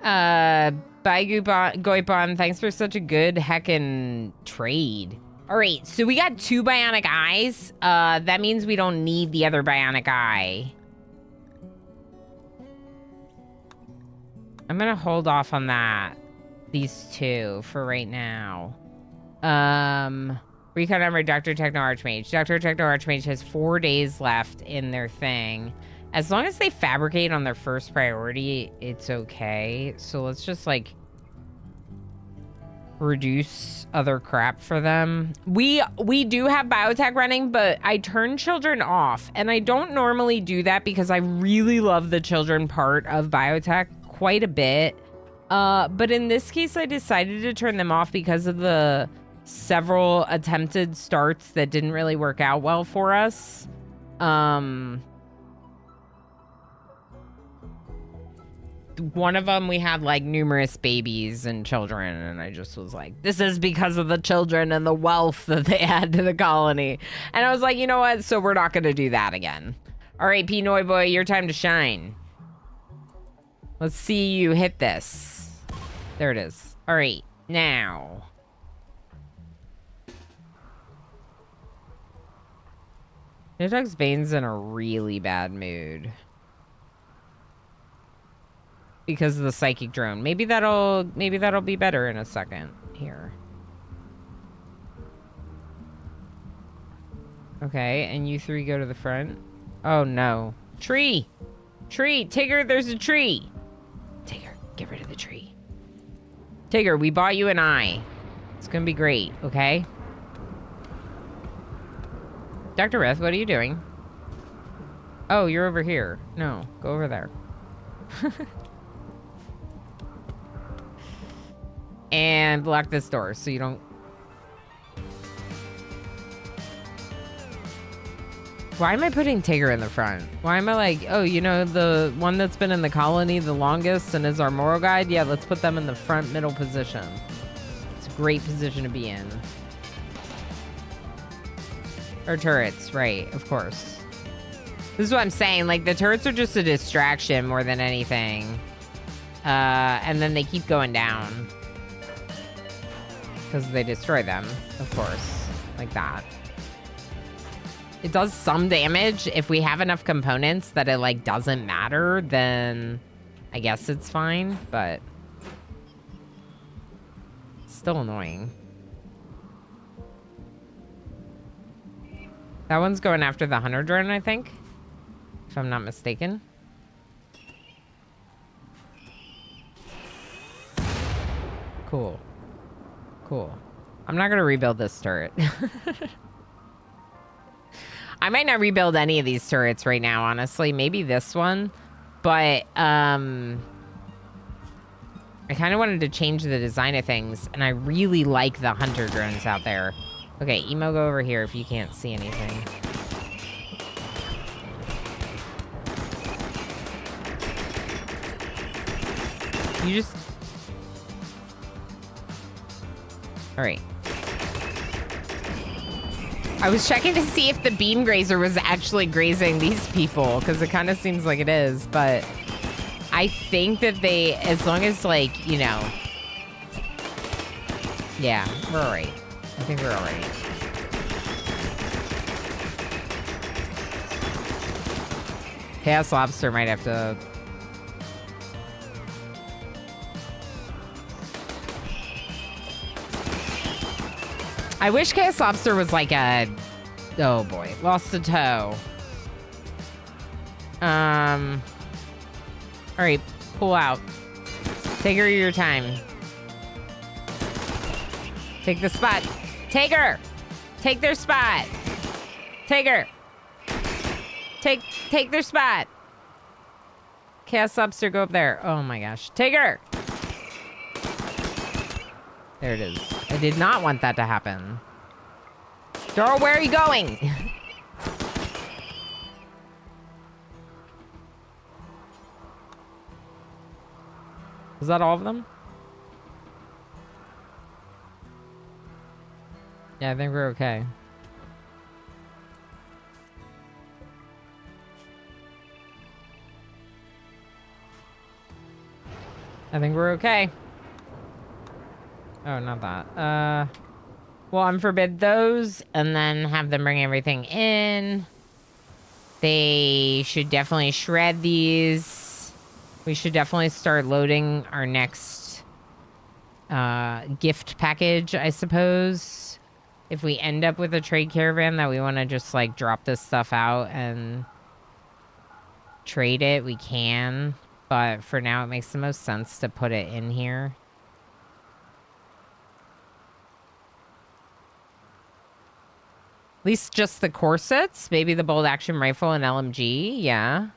Bye, Goipon. Thanks for such a good heckin' trade. All right, so we got 2 bionic eyes. That means we don't need the other bionic eye. I'm gonna hold off on that. These 2 for right now. Recon number Dr. Techno Archmage. Dr. Techno Archmage has 4 days left in their thing. As long as they fabricate on their first priority, it's okay. So let's just, like, reduce other crap for them. We do have biotech running, but I turn children off. And I don't normally do that because I really love the children part of biotech quite a bit. But in this case, I decided to turn them off because of the several attempted starts that didn't really work out well for us. One of them, we had like numerous babies and children, and I just was like, this is because of the children and the wealth that they add to the colony. And I was like, you know what? So we're not going to do that again. All right, Pinoy boy, your time to shine. Let's see you hit this. There it is. All right, now. Nidhugsbane's in a really bad mood. Because of the psychic drone. Maybe that'll be better in a second here. Okay, and you 3 go to the front. Oh no. Tree! Tree! Tigger, there's a tree! Tigger, get rid of the tree. Tigger, we bought you an eye. It's gonna be great, okay? Dr. Rith, what are you doing? Oh, you're over here. No, go over there. And lock this door so you don't... Why am I putting Tigger in the front? Why am I like, oh, you know, the one that's been in the colony the longest and is our moral guide? Yeah, let's put them in the front middle position. It's a great position to be in. Or turrets, right, of course. This is what I'm saying, like, the turrets are just a distraction more than anything. And then they keep going down. Because they destroy them, of course. Like that. It does some damage. If we have enough components that it, like, doesn't matter, then I guess it's fine, but... it's still annoying. That one's going after the hunter drone, I think. If I'm not mistaken. Cool. Cool. I'm not gonna rebuild this turret. I might not rebuild any of these turrets right now, honestly. Maybe this one. But, I kind of wanted to change the design of things. And I really like the hunter drones out there. Okay, Emo, go over here if you can't see anything. You just... Alright. I was checking to see if the beam grazer was actually grazing these people, because it kind of seems like it is, but I think that they, as long as, like, you know... Yeah, we're alright. I think we're alright. Chaos Lobster might have to... I wish Chaos Lobster was like a... Oh boy, lost a toe. Alright, pull out. Take her your time. Take the spot. Take her! Take their spot. Take her. Take their spot. Chaos Lobster, go up there. Oh my gosh. Take her! There it is. I did not want that to happen. Dora, where are you going? Was that all of them? Yeah, I think we're okay. I think we're okay. Oh, not that. Well, unforbid those and then have them bring everything in. They should definitely shred these. We should definitely start loading our next gift package, I suppose. If we end up with a trade caravan that we want to just like drop this stuff out and trade it, we can. But for now, it makes the most sense to put it in here. At least just the corsets. Maybe the bolt action rifle and LMG. Yeah.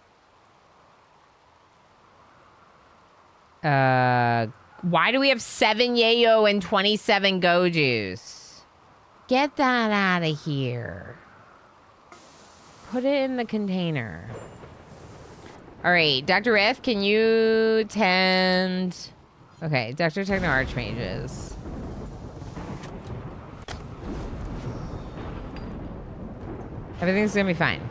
Why do we have 7 Yayo and 27 Gojus? Get that out of here. Put it in the container. All right, Dr. Riff, can you tend... Okay, Dr. Techno Archmages. Everything's gonna be fine.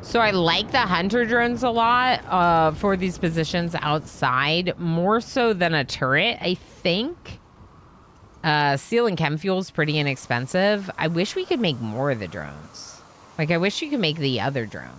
So I like the hunter drones a lot for these positions outside, more so than a turret, I think. Steel and chem fuel is pretty inexpensive. I wish we could make more of the drones. Like, I wish you could make the other drone.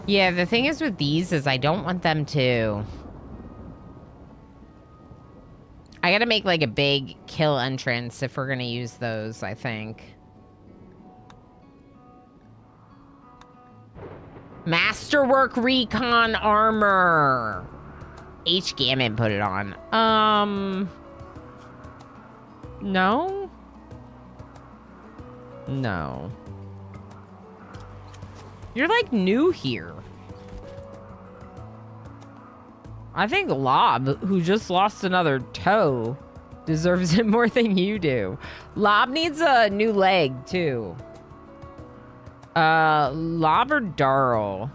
Yeah, the thing is with these is I don't want them to... I gotta make like a big kill entrance if we're gonna use those, I think. Masterwork Recon Armor. H. Gammon put it on. No? No. You're like new here. I think Lob, who just lost another toe, deserves it more than you do. Lob needs a new leg, too. Lob or Darl?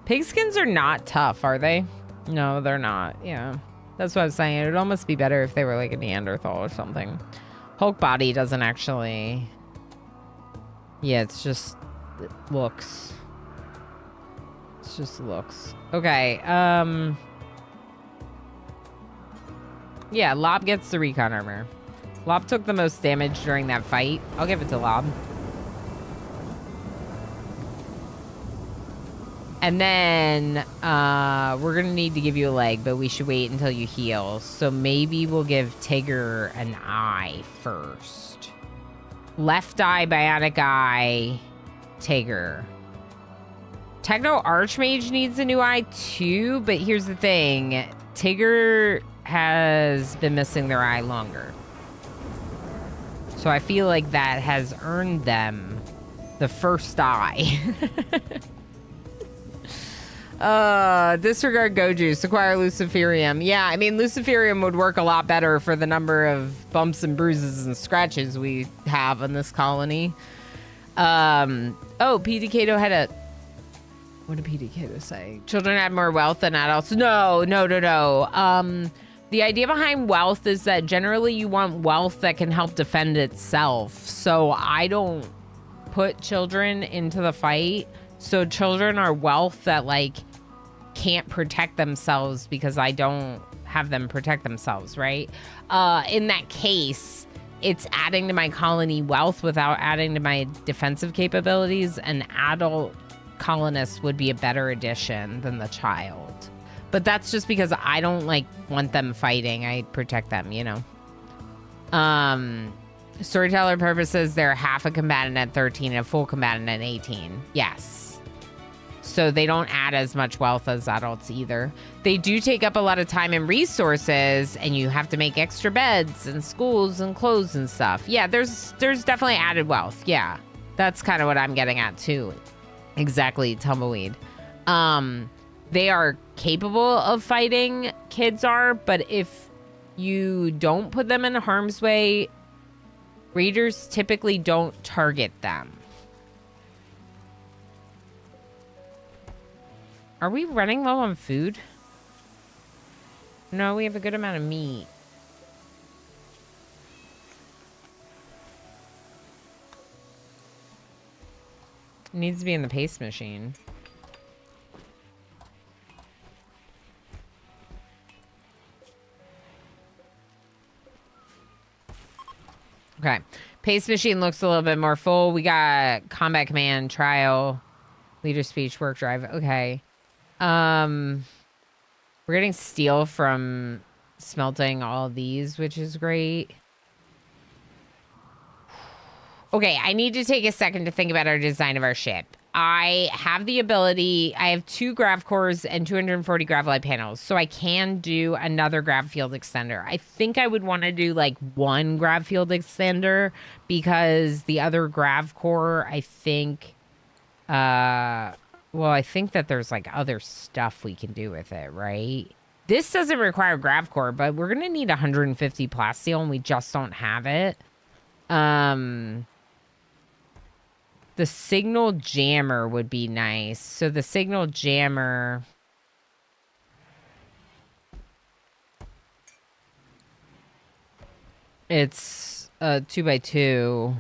Pigskins are not tough, are they? No, they're not. Yeah. That's what I was saying. It would almost be better if they were like a Neanderthal or something. Hulk body doesn't actually... Yeah, it's just... It looks. It's just looks. Okay, yeah, Lob gets the recon armor. Lob took the most damage during that fight. I'll give it to Lob. And then, we're gonna need to give you a leg, but we should wait until you heal. So maybe we'll give Tigger an eye first. Left eye, bionic eye. Tigger. Techno Archmage needs a new eye too, but here's the thing. Tigger has been missing their eye longer. So I feel like that has earned them the first eye. Disregard Gojuice, acquire Luciferium. Yeah, I mean, Luciferium would work a lot better for the number of bumps and bruises and scratches we have in this colony. Oh, P. Cato had a... What did P. Cato say? Children have more wealth than adults. No. The idea behind wealth is that generally you want wealth that can help defend itself. So I don't put children into the fight. So children are wealth that, like, can't protect themselves because I don't have them protect themselves, right? In that case, it's adding to my colony wealth without adding to my defensive capabilities. An adult colonist would be a better addition than the child. But that's just because I don't, like, want them fighting. I protect them, you know? Storyteller purposes, they're half a combatant at 13 and a full combatant at 18. Yes. So they don't add as much wealth as adults either. They do take up a lot of time and resources, and you have to make extra beds and schools and clothes and stuff. Yeah, there's definitely added wealth. Yeah, that's kind of what I'm getting at too. Exactly, Tumbleweed. They are capable of fighting, kids are, but if you don't put them in harm's way, raiders typically don't target them. Are we running low on food? No, we have a good amount of meat. It needs to be in the paste machine. Okay. Paste machine looks a little bit more full. We got combat command, trial, leader speech, work drive. Okay. We're getting steel from smelting all of these, which is great. Okay, I need to take a second to think about our design of our ship. I have the ability, I have 2 grav cores and 240 grav light panels, so I can do another grav field extender. I think I would want to do like 1 grav field extender because the other grav core, I think, well, I think that there's like other stuff we can do with it, right? This doesn't require grav core, but we're going to need 150 plasteel and we just don't have it. The signal jammer would be nice. So the signal jammer... It's 2x2.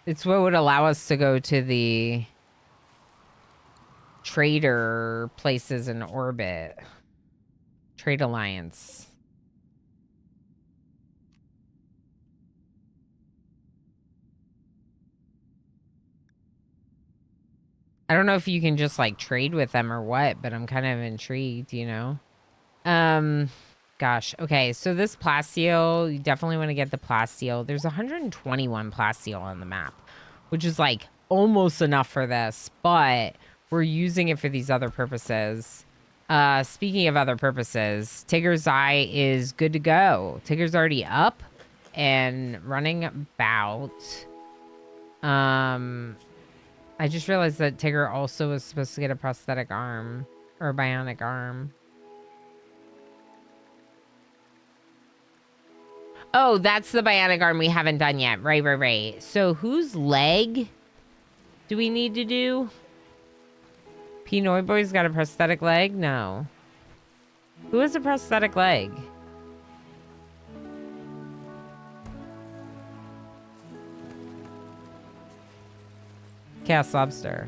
It's what would allow us to go to the trader places in orbit. Trade Alliance. I don't know if you can just like trade with them or what, but I'm kind of intrigued, you know? Gosh. Okay. So this plasteel, you definitely want to get the plasteel. There's 121 plasteel on the map, which is like almost enough for this, but we're using it for these other purposes. Speaking of other purposes, Tigger's Eye is good to go. Tigger's already up and running about. I just realized that Tigger also was supposed to get a prosthetic arm or a bionic arm. Oh, that's the bionic arm we haven't done yet. Right. So whose leg do we need to do? Pinoy Boy's got a prosthetic leg? No. Who has a prosthetic leg? Chaos Lobster.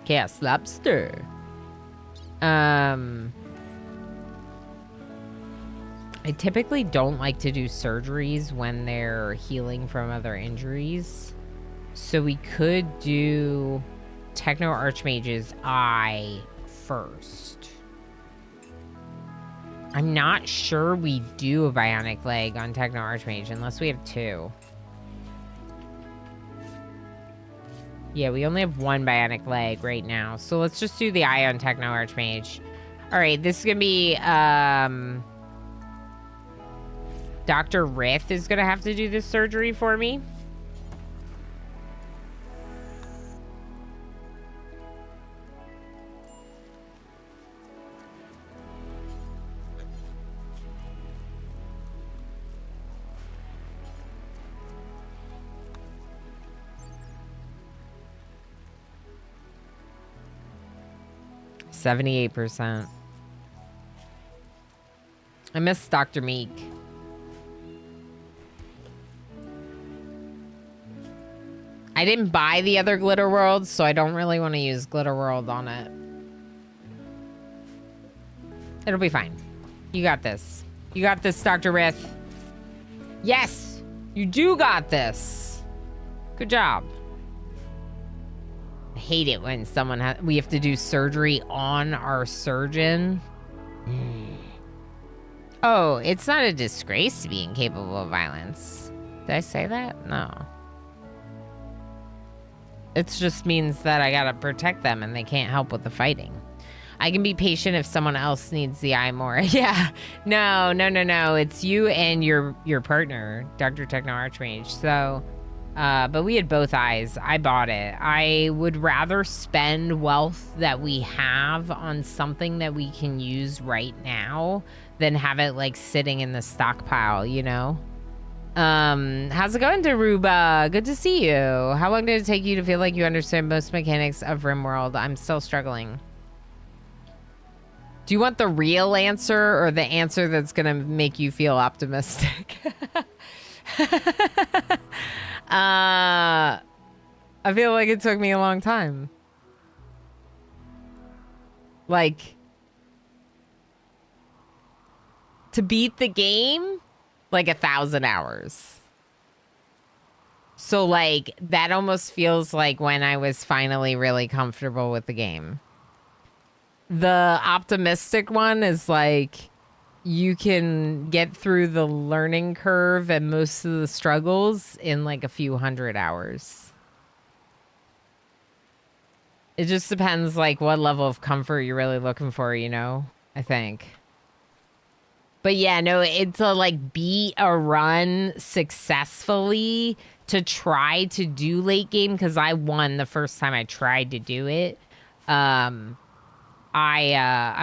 Chaos Lobster. I typically don't like to do surgeries when they're healing from other injuries. So we could do Techno Archmage's eye first. I'm not sure we do a bionic leg on Techno Archmage unless we have 2. Yeah, we only have one bionic leg right now. So let's just do the eye on Techno Archmage. All right, this is going to be... Dr. Rith is going to have to do this surgery for me. %78%. I miss Dr. Meek. I didn't buy the other Glitter World, so I don't really want to use Glitter World on it. It'll be fine. You got this. You got this, Dr. Rith. Yes! You do got this. Good job. I hate it when we have to do surgery on our surgeon. Oh, it's not a disgrace to be incapable of violence. Did I say that? No. It just means that I gotta protect them and they can't help with the fighting. I can be patient if someone else needs the eye more. Yeah. No. It's you and your partner, Dr. Techno Archmage. So, but we had both eyes. I bought it. I would rather spend wealth that we have on something that we can use right now than have it like sitting in the stockpile, you know? How's it going, Daruba? Good to see you. How long did it take you to feel like you understand most mechanics of RimWorld? I'm still struggling. Do you want the real answer or the answer that's gonna make you feel optimistic? I feel like it took me a long time. Like, to beat the game, like 1,000 hours. So like, that almost feels like when I was finally really comfortable with the game. The optimistic one is like, you can get through the learning curve and most of the struggles in like a few 100 hours. It just depends like what level of comfort you're really looking for, you know, I think. But yeah, no, it's a like beat a run successfully to try to do late game because I won the first time I tried to do it. I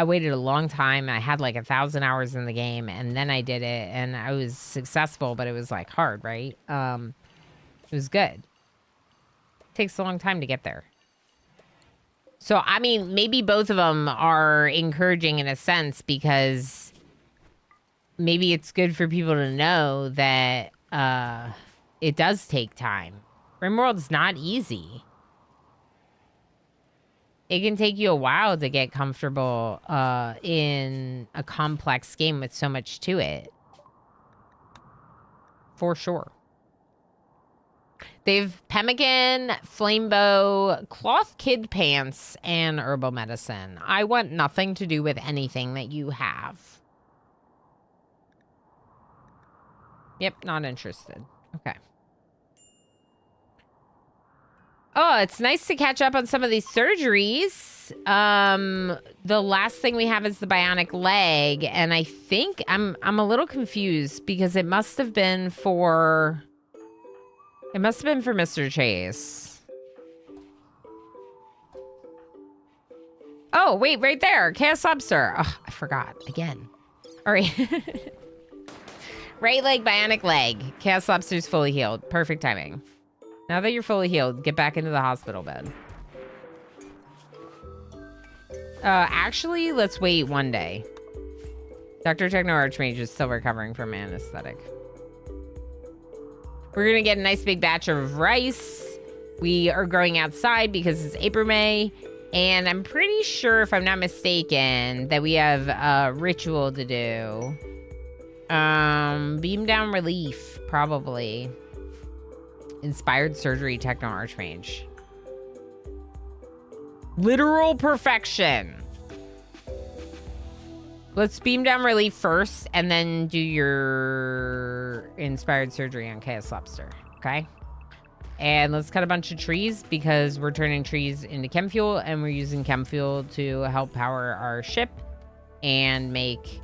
waited a long time. I had like 1,000 hours in the game and then I did it and I was successful, but it was like hard, right? It was good. It takes a long time to get there. So, I mean, maybe both of them are encouraging in a sense because maybe it's good for people to know that it does take time. RimWorld's not easy. It can take you a while to get comfortable in a complex game with so much to it. For sure. They've pemmican, flamebow, cloth kid pants, and herbal medicine. I want nothing to do with anything that you have. Yep, not interested. Okay. Oh, it's nice to catch up on some of these surgeries. The last thing we have is the bionic leg, and I think I'm a little confused because it must have been for Mr. Chase. Oh, wait, right there. Chaos Lobster. Oh, I forgot again. All right. Right leg, bionic leg. Chaos Lobster's fully healed. Perfect timing. Now that you're fully healed, get back into the hospital bed. Actually, let's wait one day. Dr. Techno Archmage is still recovering from anesthetic. We're gonna get a nice big batch of rice. We are growing outside because it's April, May. And I'm pretty sure, if I'm not mistaken, that we have a ritual to do. Beam down relief, probably. Inspired surgery, Techno Archmage. Literal perfection. Let's beam down relief first and then do your inspired surgery on Chaos Lobster. Okay? And let's cut a bunch of trees because we're turning trees into chem fuel, and we're using chem fuel to help power our ship and make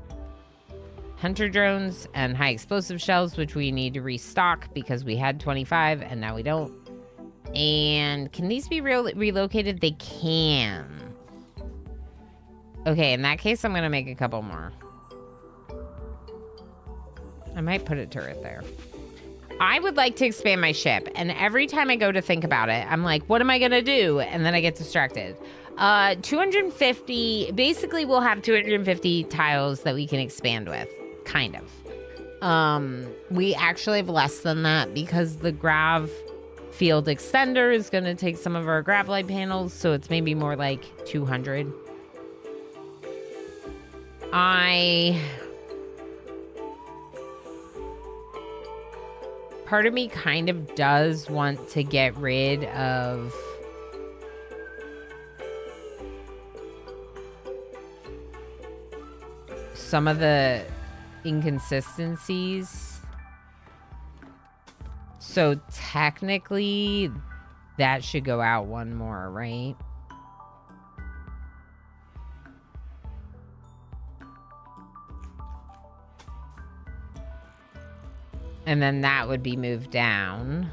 hunter drones and high explosive shells, which we need to restock because we had 25 and now we don't. And can these be relocated? They can. Okay, in that case, I'm going to make a couple more. I might put a turret there. I would like to expand my ship, and every time I go to think about it, I'm like, what am I going to do? And then I get distracted. 250, basically we'll have 250 tiles that we can expand with, kind of. We actually have less than that because the grav field extender is going to take some of our grav light panels, so it's maybe more like 200. Part of me kind of does want to get rid of some of the inconsistencies. So technically, that should go out one more, right? And then that would be moved down.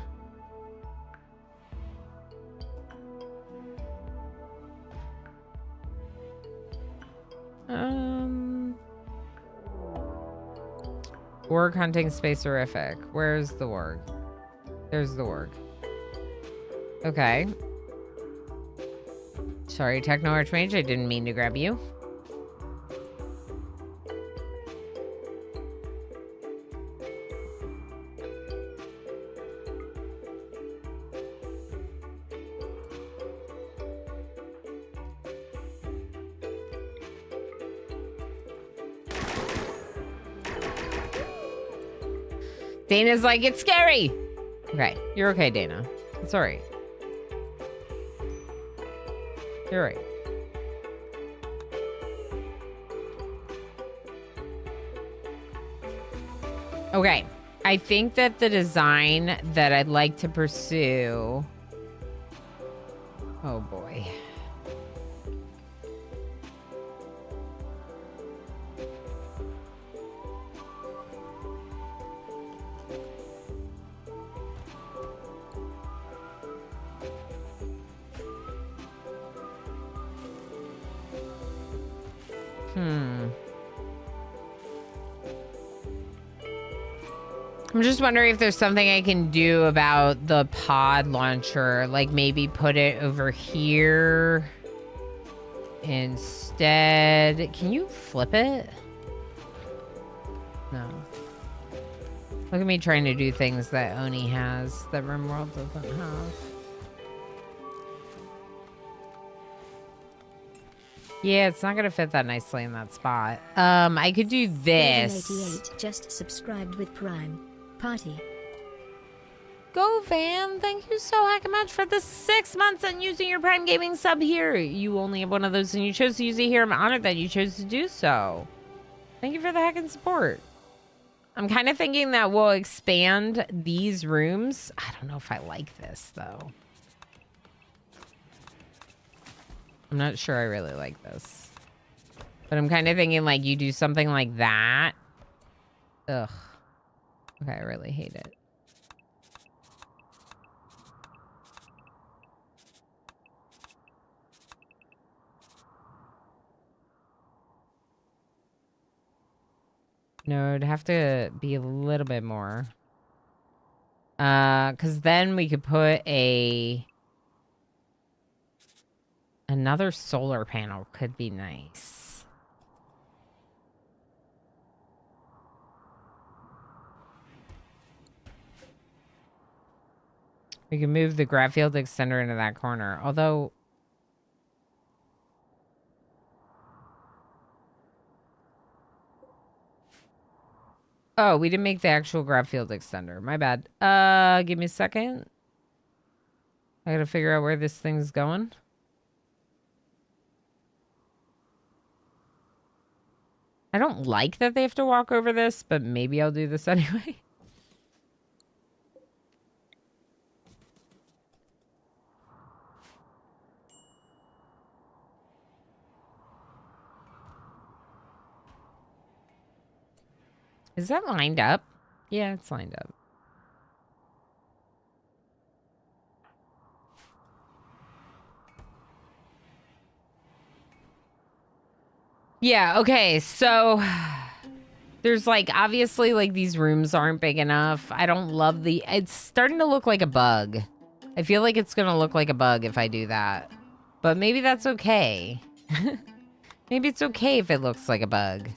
Org hunting space horrific. Where's the org? There's the org. Okay. Sorry, Techno Archmage, I didn't mean to grab you. Dana's like, it's scary. Okay, you're okay, Dana. It's all right. You're right. Okay, I think that the design that I'd like to pursue... Oh, boy. I'm just wondering if there's something I can do about the pod launcher. Like maybe put it over here instead. Can you flip it? No. Look at me trying to do things that Oni has that RimWorld doesn't have. Yeah, it's not gonna fit that nicely in that spot. I could do this. 88 just subscribed with Prime. Party. Go, Van. Thank you so heck much for the 6 months and using your Prime Gaming sub here. You only have one of those and you chose to use it here. I'm honored that you chose to do so. Thank you for the heckin' support. I'm kind of thinking that we'll expand these rooms. I don't know if I like this, though. I'm not sure I really like this. But I'm kind of thinking, like, you do something like that. Ugh. Okay, I really hate it. No, it'd have to be a little bit more. Because then we could put another solar panel could be nice. We can move the grav field extender into that corner. Although... Oh, we didn't make the actual grav field extender. My bad. Give me a second. I gotta figure out where this thing's going. I don't like that they have to walk over this, but maybe I'll do this anyway. Is that lined up? Yeah, it's lined up. Yeah, okay, so there's like, obviously, like these rooms aren't big enough. I don't love it's starting to look like a bug. I feel like it's gonna look like a bug if I do that. But maybe that's okay. Maybe it's okay if it looks like a bug.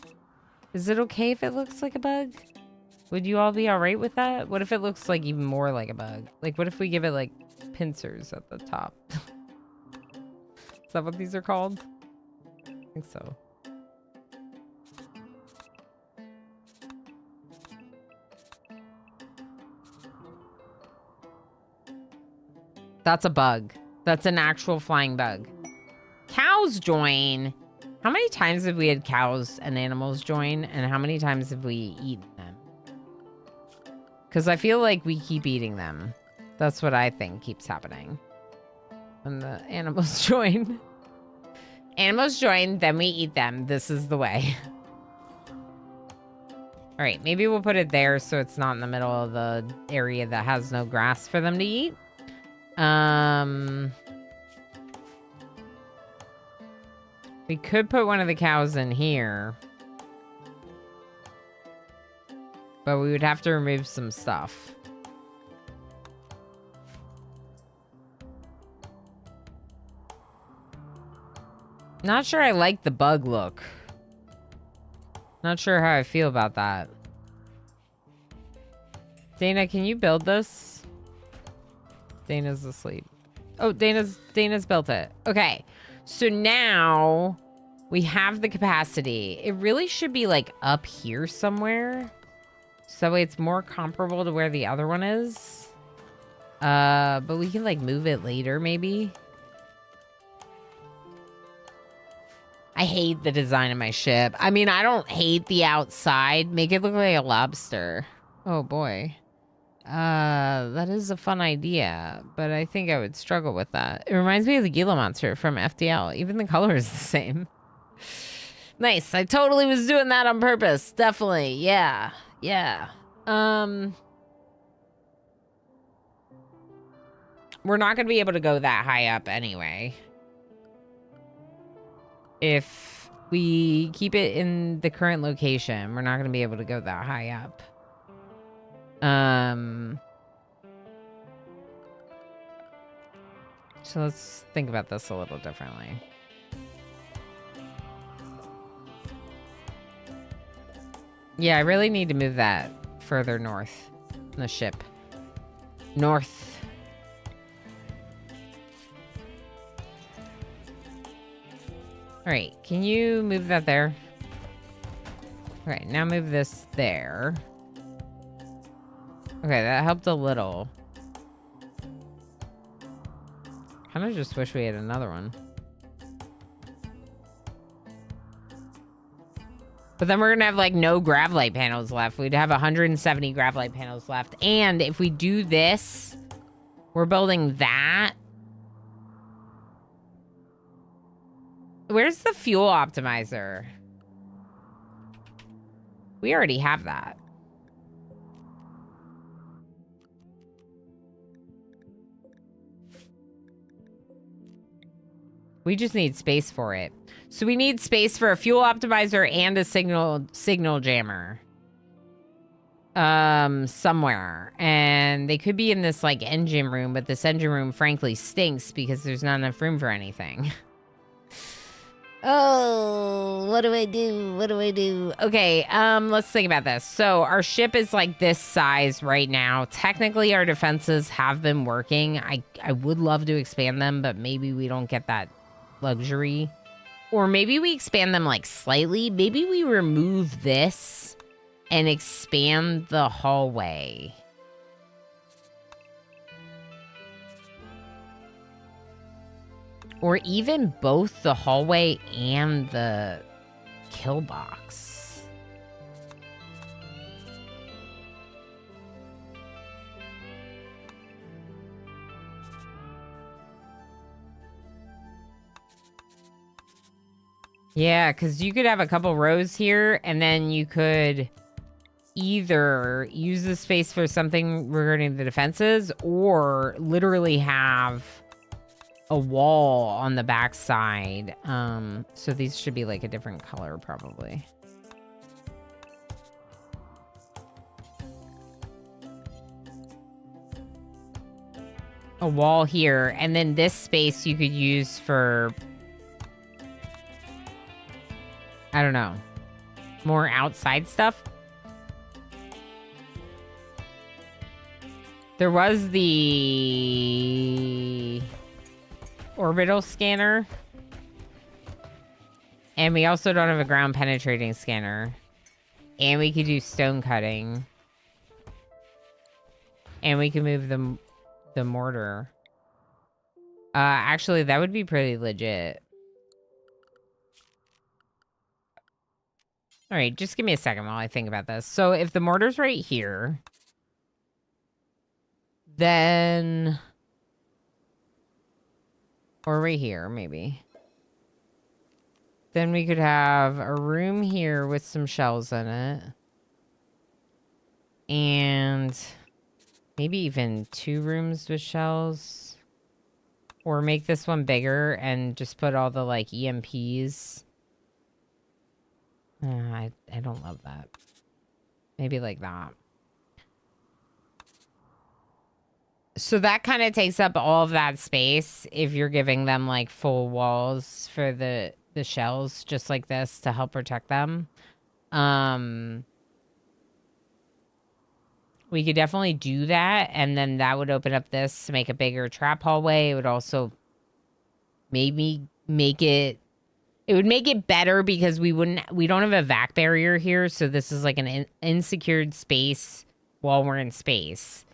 Is it okay if it looks like a bug? Would you all be all right with that? What if it looks like even more like a bug? Like, what if we give it like pincers at the top? Is that what these are called? I think so. That's a bug. That's an actual flying bug. Cows join. How many times have we had cows and animals join? And how many times have we eaten them? Because I feel like we keep eating them. That's what I think keeps happening. When the animals join. Animals join, then we eat them. This is the way. All right, maybe we'll put it there so it's not in the middle of the area that has no grass for them to eat. We could put one of the cows in here. But we would have to remove some stuff. Not sure I like the bug look. Not sure how I feel about that. Dana, can you build this? Dana's asleep. Oh, Dana's built it. Okay. So now we have the capacity. It really should be like up here somewhere. So it's more comparable to where the other one is. But we can like move it later maybe. I hate the design of my ship. I mean, I don't hate the outside. Make it look like a lobster. Oh boy. That is a fun idea, but I think I would struggle with that. It reminds me of the Gila monster from FTL. Even the color is the same. Nice. I totally was doing that on purpose. Definitely. Yeah. Yeah. We're not going to be able to go that high up anyway. If we keep it in the current location, we're not going to be able to go that high up. So let's think about this a little differently. Yeah, I really need to move that further north in the ship. North. All right, can you move that there? All right, now move this there. Okay, that helped a little. Kind of just wish we had another one. But then we're gonna have like no grav light panels left. We'd have 170 grav light panels left. And if we do this, we're building that. Where's the fuel optimizer? We already have that. We just need space for it. So we need space for a fuel optimizer and a signal jammer. Somewhere. And they could be in this like engine room, but this engine room frankly stinks because there's not enough room for anything. Oh, what do I do? What do I do? Okay, let's think about this. So our ship is like this size right now. Technically our defenses have been working. I would love to expand them, but maybe we don't get that luxury. Or maybe we expand them like slightly. Maybe we remove this and expand the hallway. Or even both the hallway and the kill box. Yeah, because you could have a couple rows here, and then you could either use the space for something regarding the defenses or literally have a wall on the back side. So these should be like a different color probably. A wall here, and then this space you could use for, I don't know, more outside stuff. There was the orbital scanner, and we also don't have a ground penetrating scanner, and we could do stone cutting, and we can move the mortar. Actually, that would be pretty legit. All right, just give me a second while I think about this. So if the mortar's right here, then, or right here, maybe. Then we could have a room here with some shells in it. And maybe even 2 rooms with shells. Or make this one bigger and just put all the, like, EMPs. I don't love that. Maybe like that. So that kind of takes up all of that space if you're giving them, like, full walls for the shells, just like this, to help protect them. We could definitely do that, and then that would open up this to make a bigger trap hallway. It would also maybe make it... It would make it better because we don't have a vac barrier here, so this is like an unsecured space while we're in space.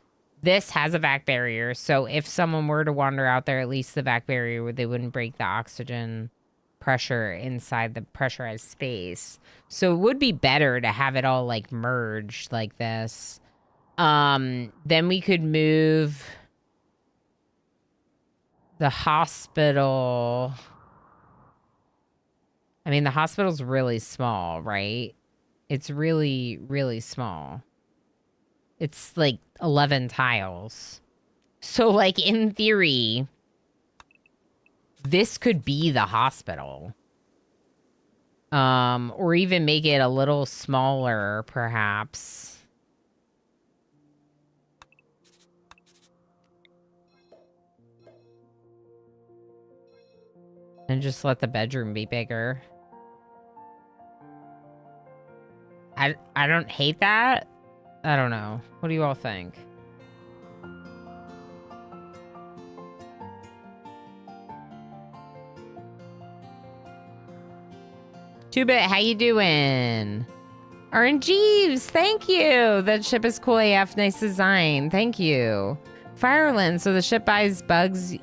This has a vac barrier, so if someone were to wander out there, at least the vac barrier, they wouldn't break the oxygen pressure inside the pressurized space. So it would be better to have it all, like, merged like this. Then we could move the hospital. I mean, the hospital's really small, right? It's really, really small. It's like 11 tiles. So, like, in theory, this could be the hospital. Or even make it a little smaller, perhaps. And just let the bedroom be bigger. I don't hate that. I don't know. What do you all think? Two-Bit, how you doing? RNGeeves, thank you. That ship is cool AF. Nice design. Thank you. Fireland, so the ship buys bugs.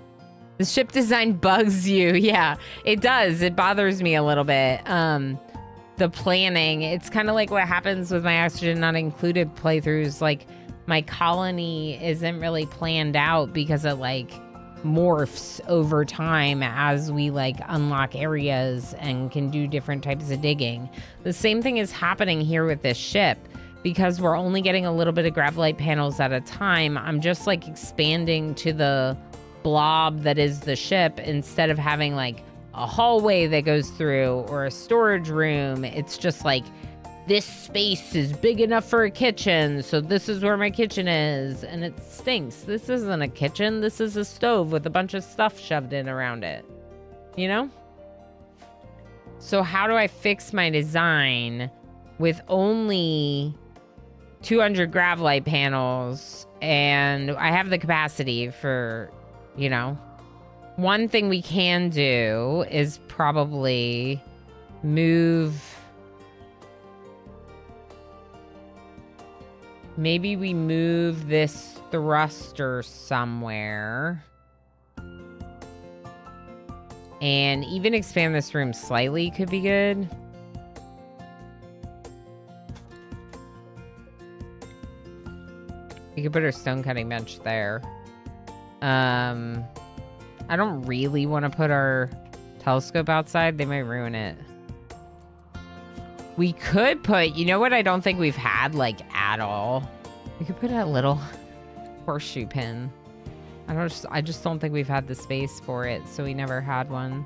The ship design bugs you. Yeah, it does. It bothers me a little bit. The planning, it's kind of like what happens with my Oxygen Not Included playthroughs. Like, my colony isn't really planned out because it, like, morphs over time as we, like, unlock areas and can do different types of digging. The same thing is happening here with this ship. Because we're only getting a little bit of gravelite panels at a time, I'm just, like, expanding to the blob that is the ship instead of having, like, a hallway that goes through or a storage room. It's just like, this space is big enough for a kitchen, so this is where my kitchen is, and it stinks. This isn't a kitchen. This is a stove with a bunch of stuff shoved in around it, you know? So how do I fix my design with only 200 gravelite panels, and I have the capacity for, you know? One thing we can do is probably move... Maybe we move this thruster somewhere. And even expand this room slightly could be good. We could put our stone cutting bench there. I don't really want to put our telescope outside. They might ruin it. We could put, you know what I don't think we've had, like, at all? We could put a little horseshoe pin. I just don't think we've had the space for it, so we never had one.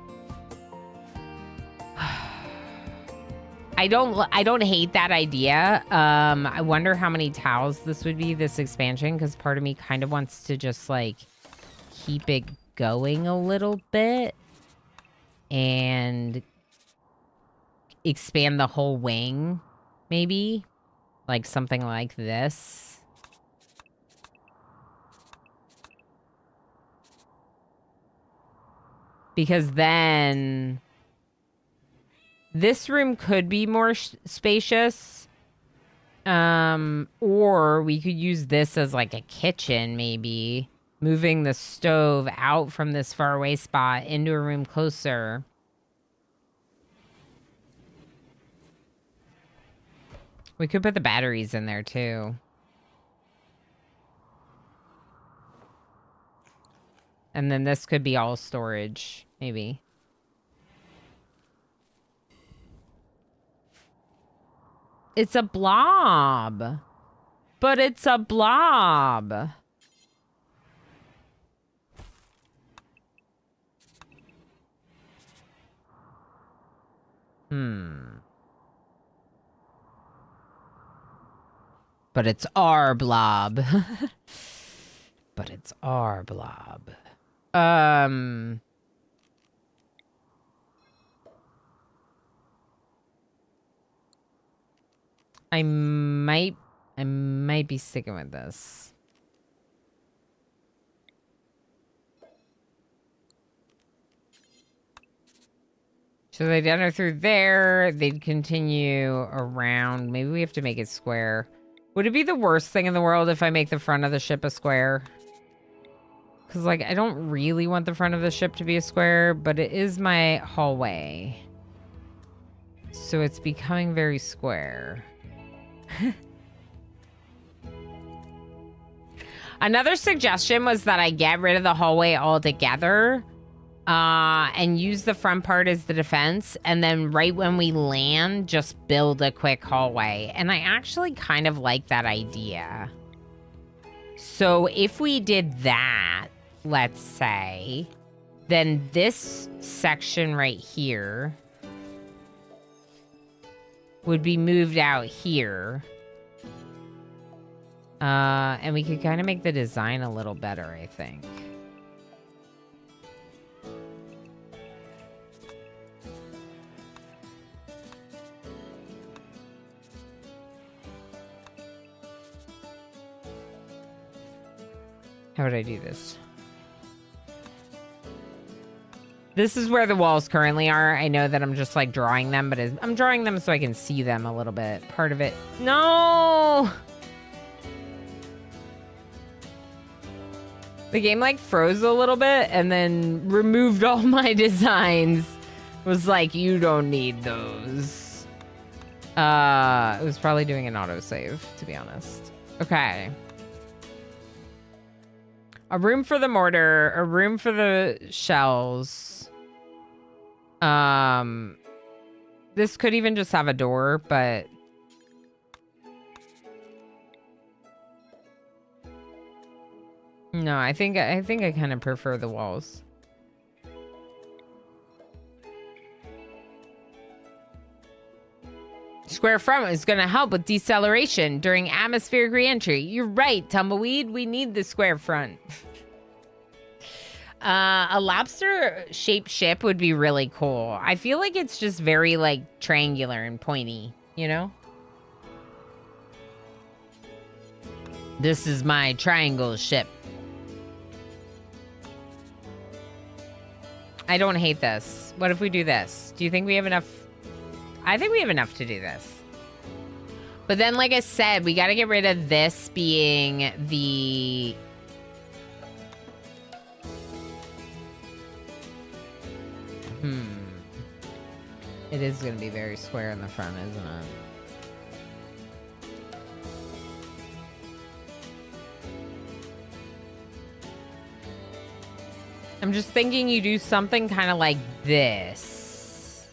I don't hate that idea. I wonder how many tiles this would be, this expansion, because part of me kind of wants to just, like, keep it going a little bit and expand the whole wing, maybe, like something like this. Because then this room could be more spacious, or we could use this as like a kitchen, maybe moving the stove out from this faraway spot into a room closer. We could put the batteries in there, too. And then this could be all storage, maybe. It's a blob. But it's a blob. But it's our blob. But it's our blob. I might be sticking with this. So they'd enter through there. They'd continue around. Maybe we have to make it square. Would it be the worst thing in the world if I make the front of the ship a square? Because, like, I don't really want the front of the ship to be a square, but it is my hallway. So it's becoming very square. Another suggestion was that I get rid of the hallway altogether and use the front part as the defense, and then right when we land, just build a quick hallway. And I actually kind of like that idea. So if we did that, let's say, then this section right here would be moved out here. And we could kind of make the design a little better, I think. How would I do this? This is where the walls currently are. I know that I'm just like drawing them, but I'm drawing them so I can see them a little bit. Part of it. No! The game like froze a little bit and then removed all my designs. Was like, you don't need those. It was probably doing an autosave, to be honest. Okay. A room for the mortar, a room for the shells. This could even just have a door, but no, I think I kind of prefer the walls. Square front is going to help with deceleration during atmospheric reentry. You're right, Tumbleweed. We need the square front. A lobster-shaped ship would be really cool. I feel like it's just very, like, triangular and pointy, you know? This is my triangle ship. I don't hate this. What if we do this? Do you think we have enough? I think we have enough to do this. But then, like I said, we got to get rid of this being the... It is going to be very square in the front, isn't it? I'm just thinking you do something kind of like this.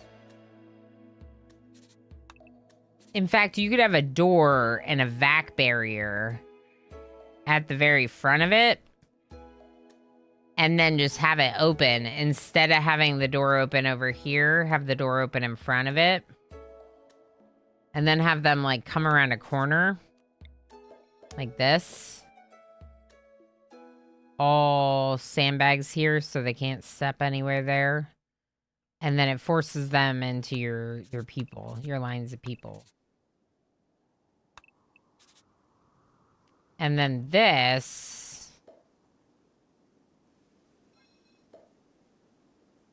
In fact, you could have a door and a vac barrier at the very front of it. And then just have it open. Instead of having the door open over here, have the door open in front of it. And then have them, like, come around a corner. Like this. All sandbags here so they can't step anywhere there. And then it forces them into your people, your lines of people. And then this.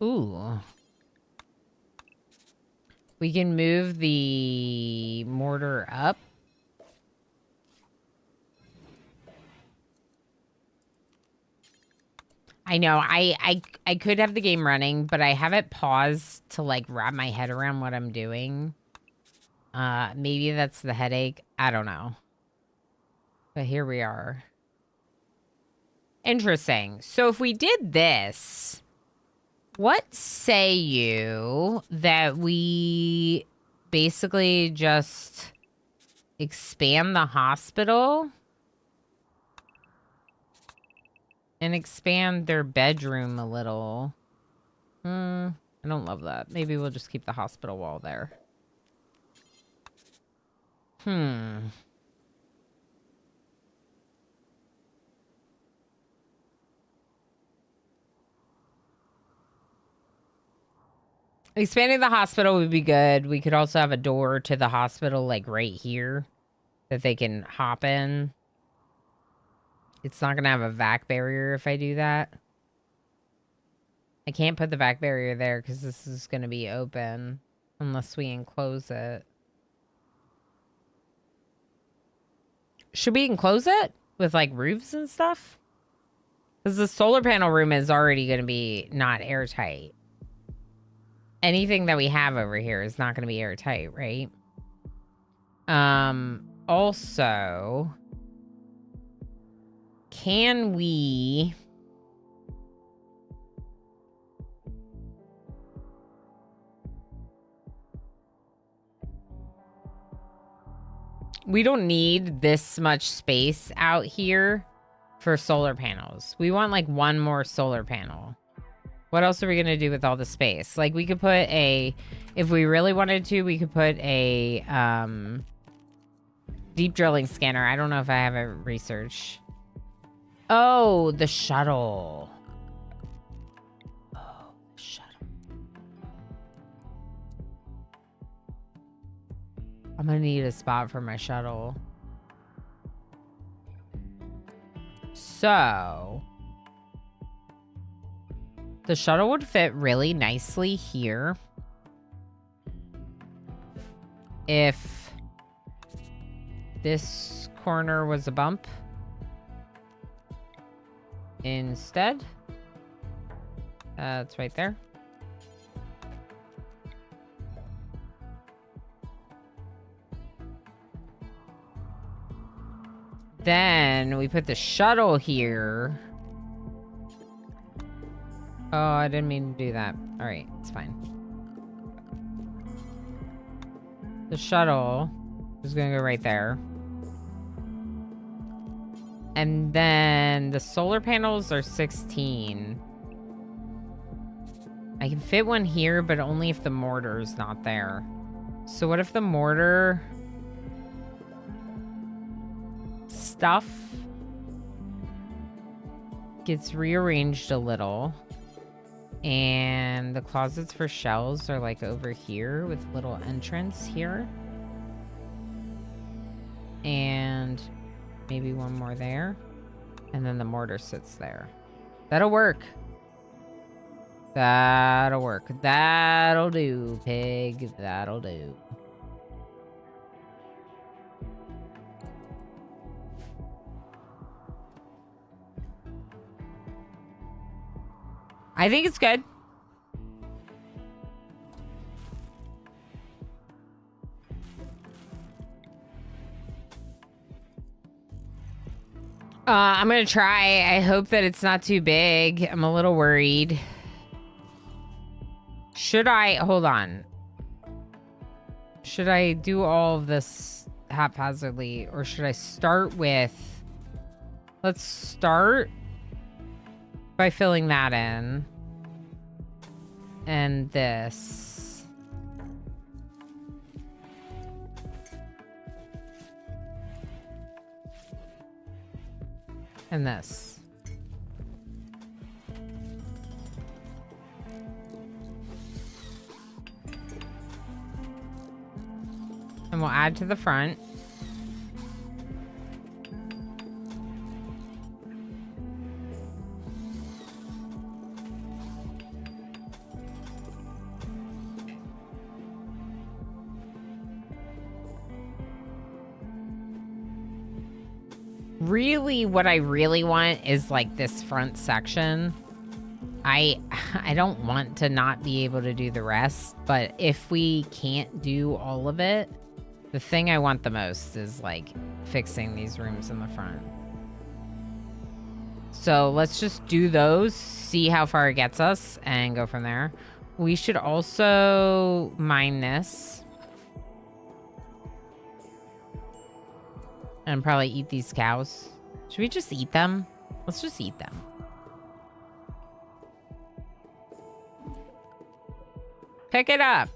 Ooh. We can move the mortar up. I know, I could have the game running, but I have it paused to, like, wrap my head around what I'm doing. Maybe that's the headache. I don't know. But here we are. Interesting. So if we did this, what say you that we basically just expand the hospital and expand their bedroom a little? I don't love that. Maybe we'll just keep the hospital wall there. Expanding the hospital would be good. We could also have a door to the hospital, like, right here that they can hop in. It's not going to have a vac barrier if I do that. I can't put the vac barrier there because this is going to be open unless we enclose it. Should we enclose it with, like, roofs and stuff? Because the solar panel room is already going to be not airtight. Anything that we have over here is not going to be airtight, right? Also, can we... We don't need this much space out here for solar panels. We want, like, one more solar panel. What else are we going to do with all the space? Like, we could put a... If we really wanted to, we could put a deep drilling scanner. I don't know if I have it researched. Oh, the shuttle. Oh, the shuttle. I'm going to need a spot for my shuttle. So... the shuttle would fit really nicely here. If this corner was a bump instead. It's right there. Then we put the shuttle here. Oh, I didn't mean to do that. All right, it's fine. The shuttle is going to go right there. And then the solar panels are 16. I can fit one here, but only if the mortar is not there. So what if the mortar stuff gets rearranged a little? And the closets for shells are, like, over here with little entrance here. And maybe one more there. And then the mortar sits there. That'll work. That'll work. That'll do, pig. That'll do. I think it's good. I'm gonna try. I hope that it's not too big. I'm a little worried. Should I... Hold on. Should I do all of this haphazardly, or should I start with... Let's start by filling that in. And this. And this. And we'll add to the front. Really, what I really want is like this front section. I don't want to not be able to do the rest, but if we can't do all of it, the thing I want the most is like fixing these rooms in the front. So let's just do those, see how far it gets us, and go from there. We should also mine this. And probably eat these cows. Should we just eat them? Let's just eat them. Pick it up.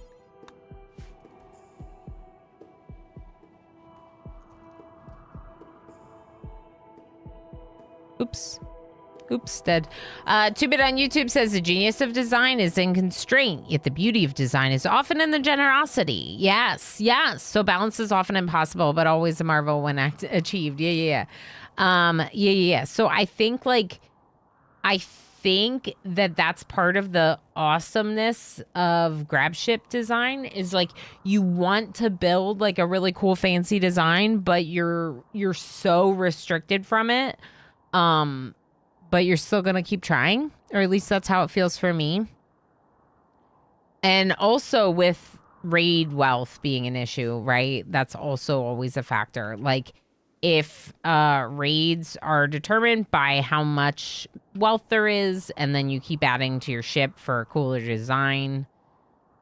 Oops. Oops, dead. 2-Bit on YouTube says the genius of design is in constraint, yet the beauty of design is often in the generosity. Yes, yes. So balance is often impossible, but always a marvel when achieved. Yeah. So I think that that's part of the awesomeness of gravship design is like you want to build like a really cool fancy design, but you're so restricted from it. But you're still going to keep trying, or at least that's how it feels for me. And also with raid wealth being an issue, right? That's also always a factor. Like if raids are determined by how much wealth there is, and then you keep adding to your ship for a cooler design.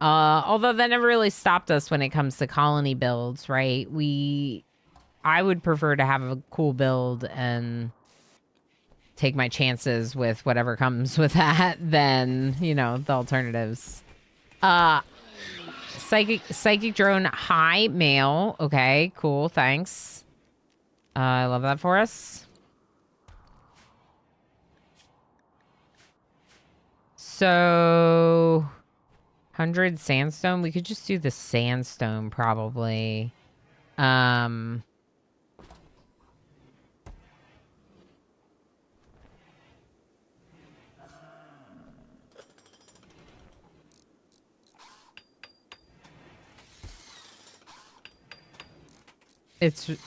Although that never really stopped us when it comes to colony builds, right? I would prefer to have a cool build and take my chances with whatever comes with that than, you know, the alternatives. Psychic drone, high male. Okay, cool, thanks. I love that for us. So 100 sandstone. We could just do the sandstone probably.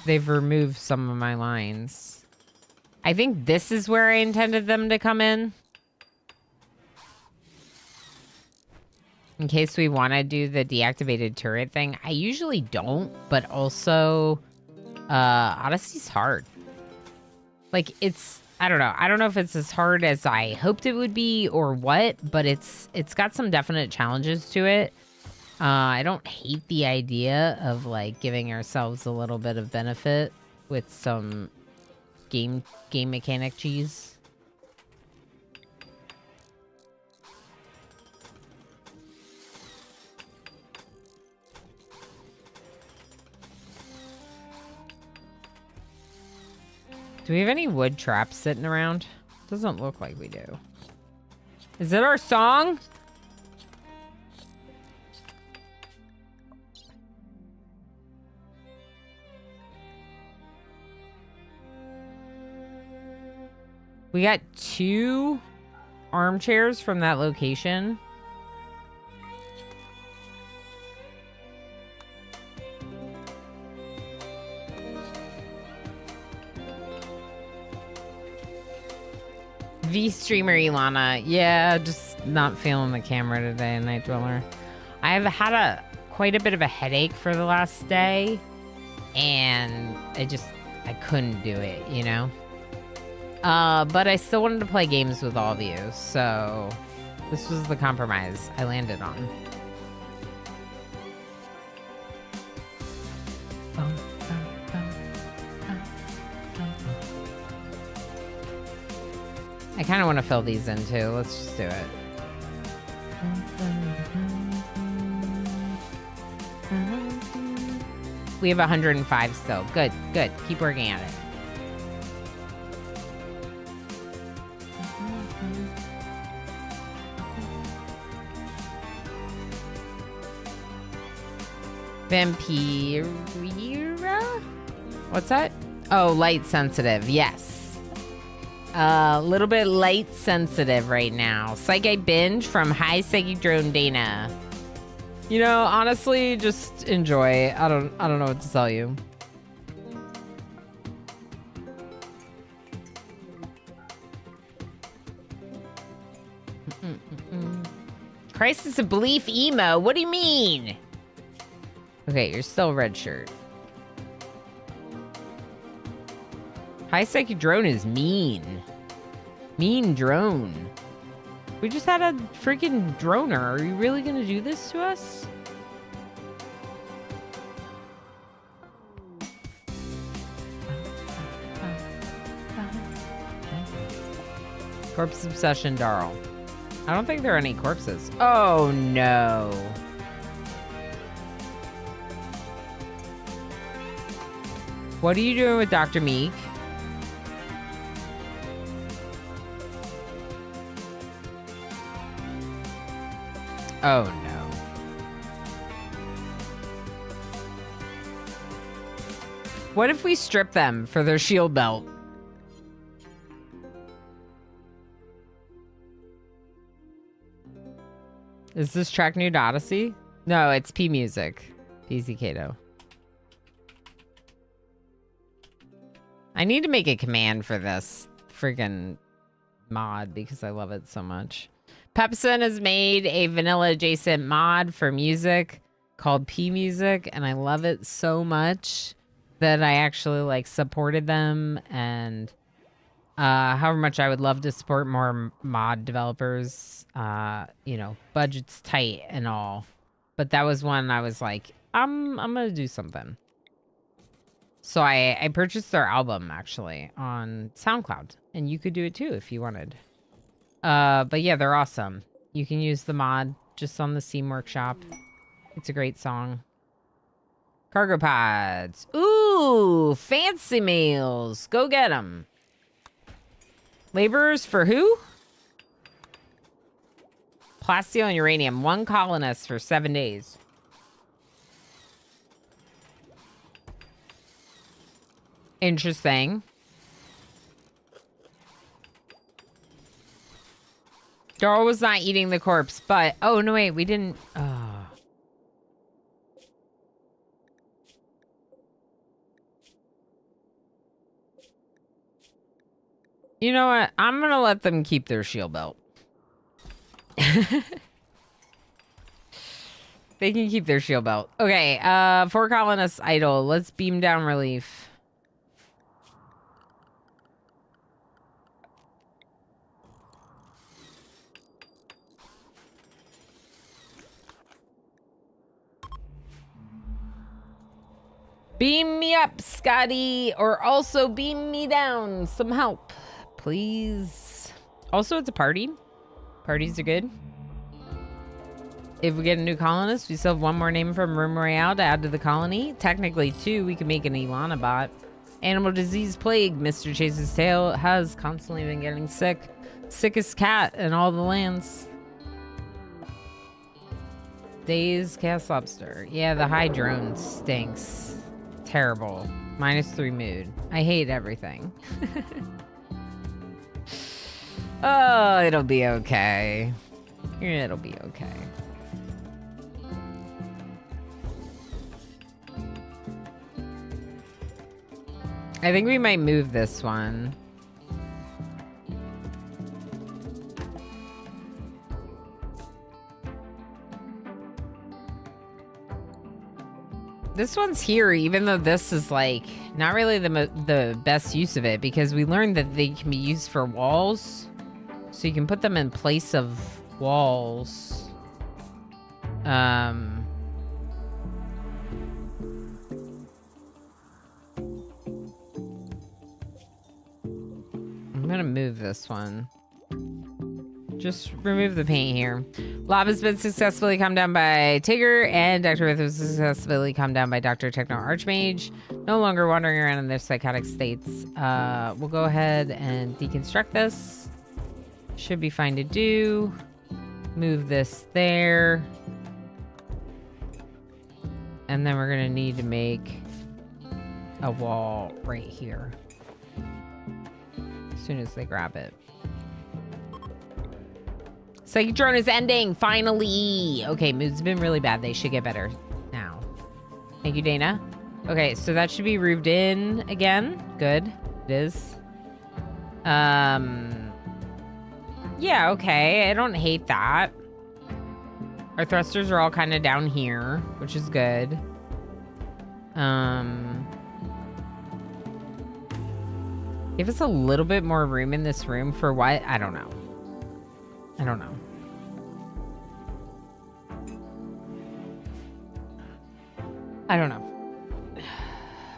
They've removed some of my lines. I think this is where I intended them to come in case we want to do the deactivated turret thing. I usually don't, but also Odyssey's hard. Like I don't know. I don't know if it's as hard as I hoped it would be or what, but it's got some definite challenges to it. I don't hate the idea of like giving ourselves a little bit of benefit with some game mechanic cheese. Do we have any wood traps sitting around? Doesn't look like we do. Is it our song? We got 2 armchairs from that location. V-Streamer Ilana. Yeah, just not feeling the camera today, Night Dweller. I have had quite a bit of a headache for the last day. And I couldn't do it, you know? But I still wanted to play games with all of you, so this was the compromise I landed on. I kind of want to fill these in too. Let's just do it. We have 105 still. Good, good. Keep working at it. Vampira? What's that? Oh, light sensitive. Yes. A little bit light sensitive right now. Psychic binge from High Psychic Drone Dana. You know, honestly, just enjoy. I don't know what to tell you. Crisis of Belief emo. What do you mean? Okay, you're still red shirt. High Psychic Drone is mean. Mean drone. We just had a freaking droner. Are you really gonna do this to us? Corpse Obsession Darl. I don't think there are any corpses. Oh no. What are you doing with Dr. Meek? Oh no. What if we strip them for their shield belt? Is this track new to Odyssey? No, it's P Music. PZ Kato. I need to make a command for this friggin' mod because I love it so much. Pepsin has made a vanilla adjacent mod for music called P Music, and I love it so much that I actually like supported them. And however much I would love to support more mod developers, you know, budget's tight and all, but that was one I was like, I'm gonna do something. So I purchased their album actually on SoundCloud, and you could do it too if you wanted. But yeah, they're awesome. You can use the mod just on the Steam Workshop. It's a great song. Cargo pods. Ooh, fancy meals. Go get them. Laborers for who? Plasteel and uranium. 1 colonist for 7 days. Interesting. Darl was not eating the corpse, but... Oh, no, wait. We didn't... Oh. You know what? I'm going to let them keep their shield belt. They can keep their shield belt. Okay, 4 colonists idle. Let's beam down relief. Beam me up, Scotty, or also beam me down. Some help, please. Also, it's a party. Parties are good. If we get a new colonist, we still have 1 more name from Room Royale to add to the colony. Technically 2, we can make an Ilana bot. Animal disease plague. Mr. Chase's tail has constantly been getting sick. Sickest cat in all the lands. Days cast lobster. Yeah, the high drone stinks. Terrible. -3 mood. I hate everything. Oh, it'll be okay. It'll be okay. I think we might move this one. This one's here, even though this is like not really the best use of it, because we learned that they can be used for walls, so you can put them in place of walls. I'm gonna move this one. Just remove the paint here. Lava's been successfully calmed down by Tigger, and Dr. Myth was successfully calmed down by Dr. Techno Archmage. No longer wandering around in their psychotic states. We'll go ahead and deconstruct this. Should be fine to do. Move this there. And then we're gonna need to make a wall right here. As soon as they grab it. Psychic drone is ending, finally. Okay, mood's been really bad. They should get better now. Thank you, Dana. Okay, so that should be roofed in again. Good, it is. Yeah, okay, I don't hate that. Our thrusters are all kind of down here, which is good. Give us a little bit more room in this room for what? I don't know. I don't know. I don't know.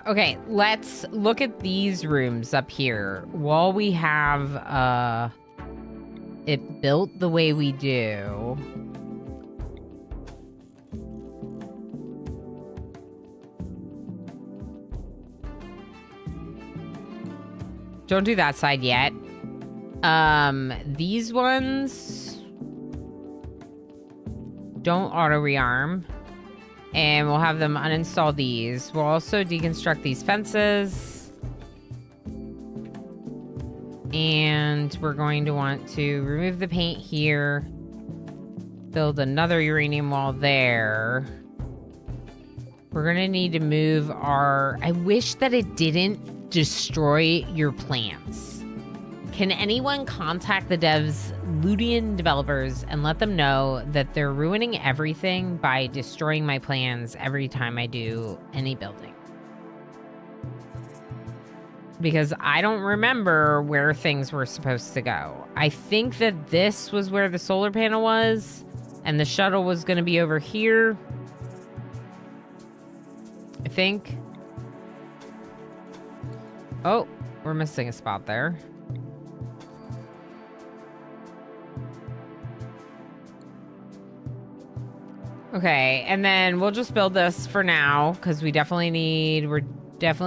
Okay, let's look at these rooms up here. While we have it built the way we do. Don't do that side yet. These ones don't auto rearm, and we'll have them uninstall these. We'll also deconstruct these fences, and we're going to want to remove the paint here, build another uranium wall there. We're gonna need to move our... I wish that it didn't destroy your plans. Can anyone contact the devs, Ludian developers, and let them know that they're ruining everything by destroying my plans every time I do any building? Because I don't remember where things were supposed to go. I think that this was where the solar panel was, and the shuttle was going to be over here. I think. Oh, we're missing a spot there. Okay, and then we'll just build this for now, because we're definitely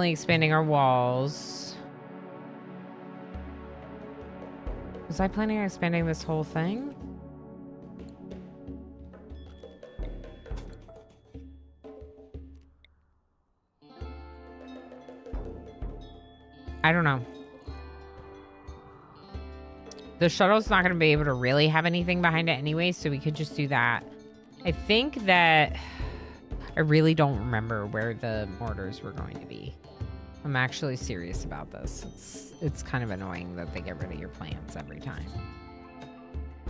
expanding our walls. Was I planning on expanding this whole thing? I don't know. The shuttle's not going to be able to really have anything behind it anyway, so we could just do that. I think that... I really don't remember where the mortars were going to be. I'm actually serious about this. It's kind of annoying that they get rid of your plans every time.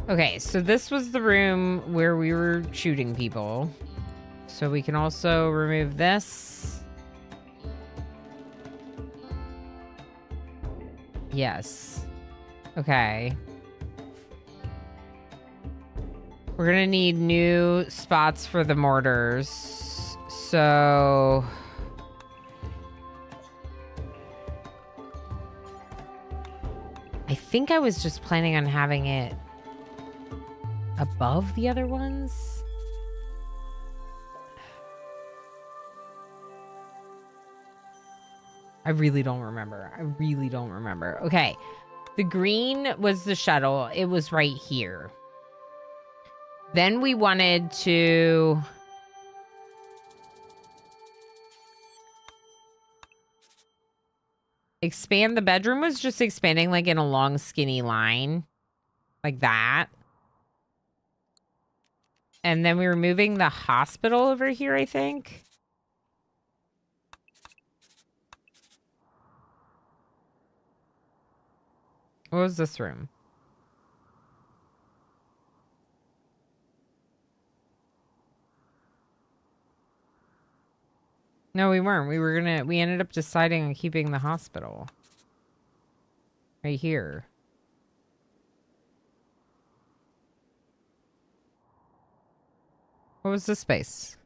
Okay, so this was the room where we were shooting people. So we can also remove this. Yes. Okay. We're gonna need new spots for the mortars. So... I think I was just planning on having it above the other ones. I really don't remember. I really don't remember. Okay. The green was the shuttle. It was right here. Then we wanted to... expand. The bedroom was just expanding like in a long skinny line. Like that. And then we were moving the hospital over here, I think. What was this room? No, we weren't. We ended up deciding on keeping the hospital. Right here. What was this space?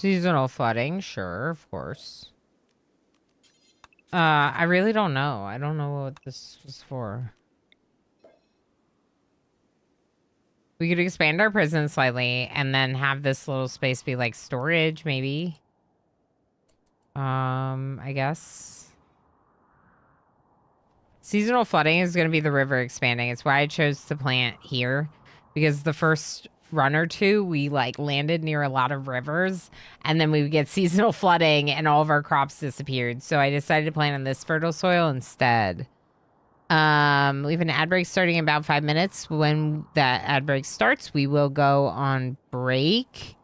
Seasonal flooding, sure, of course. I really don't know. I don't know what this was for. We could expand our prison slightly and then have this little space be like storage, maybe. I guess. Seasonal flooding is going to be the river expanding. It's why I chose to plant here, because the first run or two, we like landed near a lot of rivers, and then we would get seasonal flooding and all of our crops disappeared. So I decided to plant on this fertile soil instead. We have an ad break starting in about 5 minutes. When that ad break starts, we will go on break.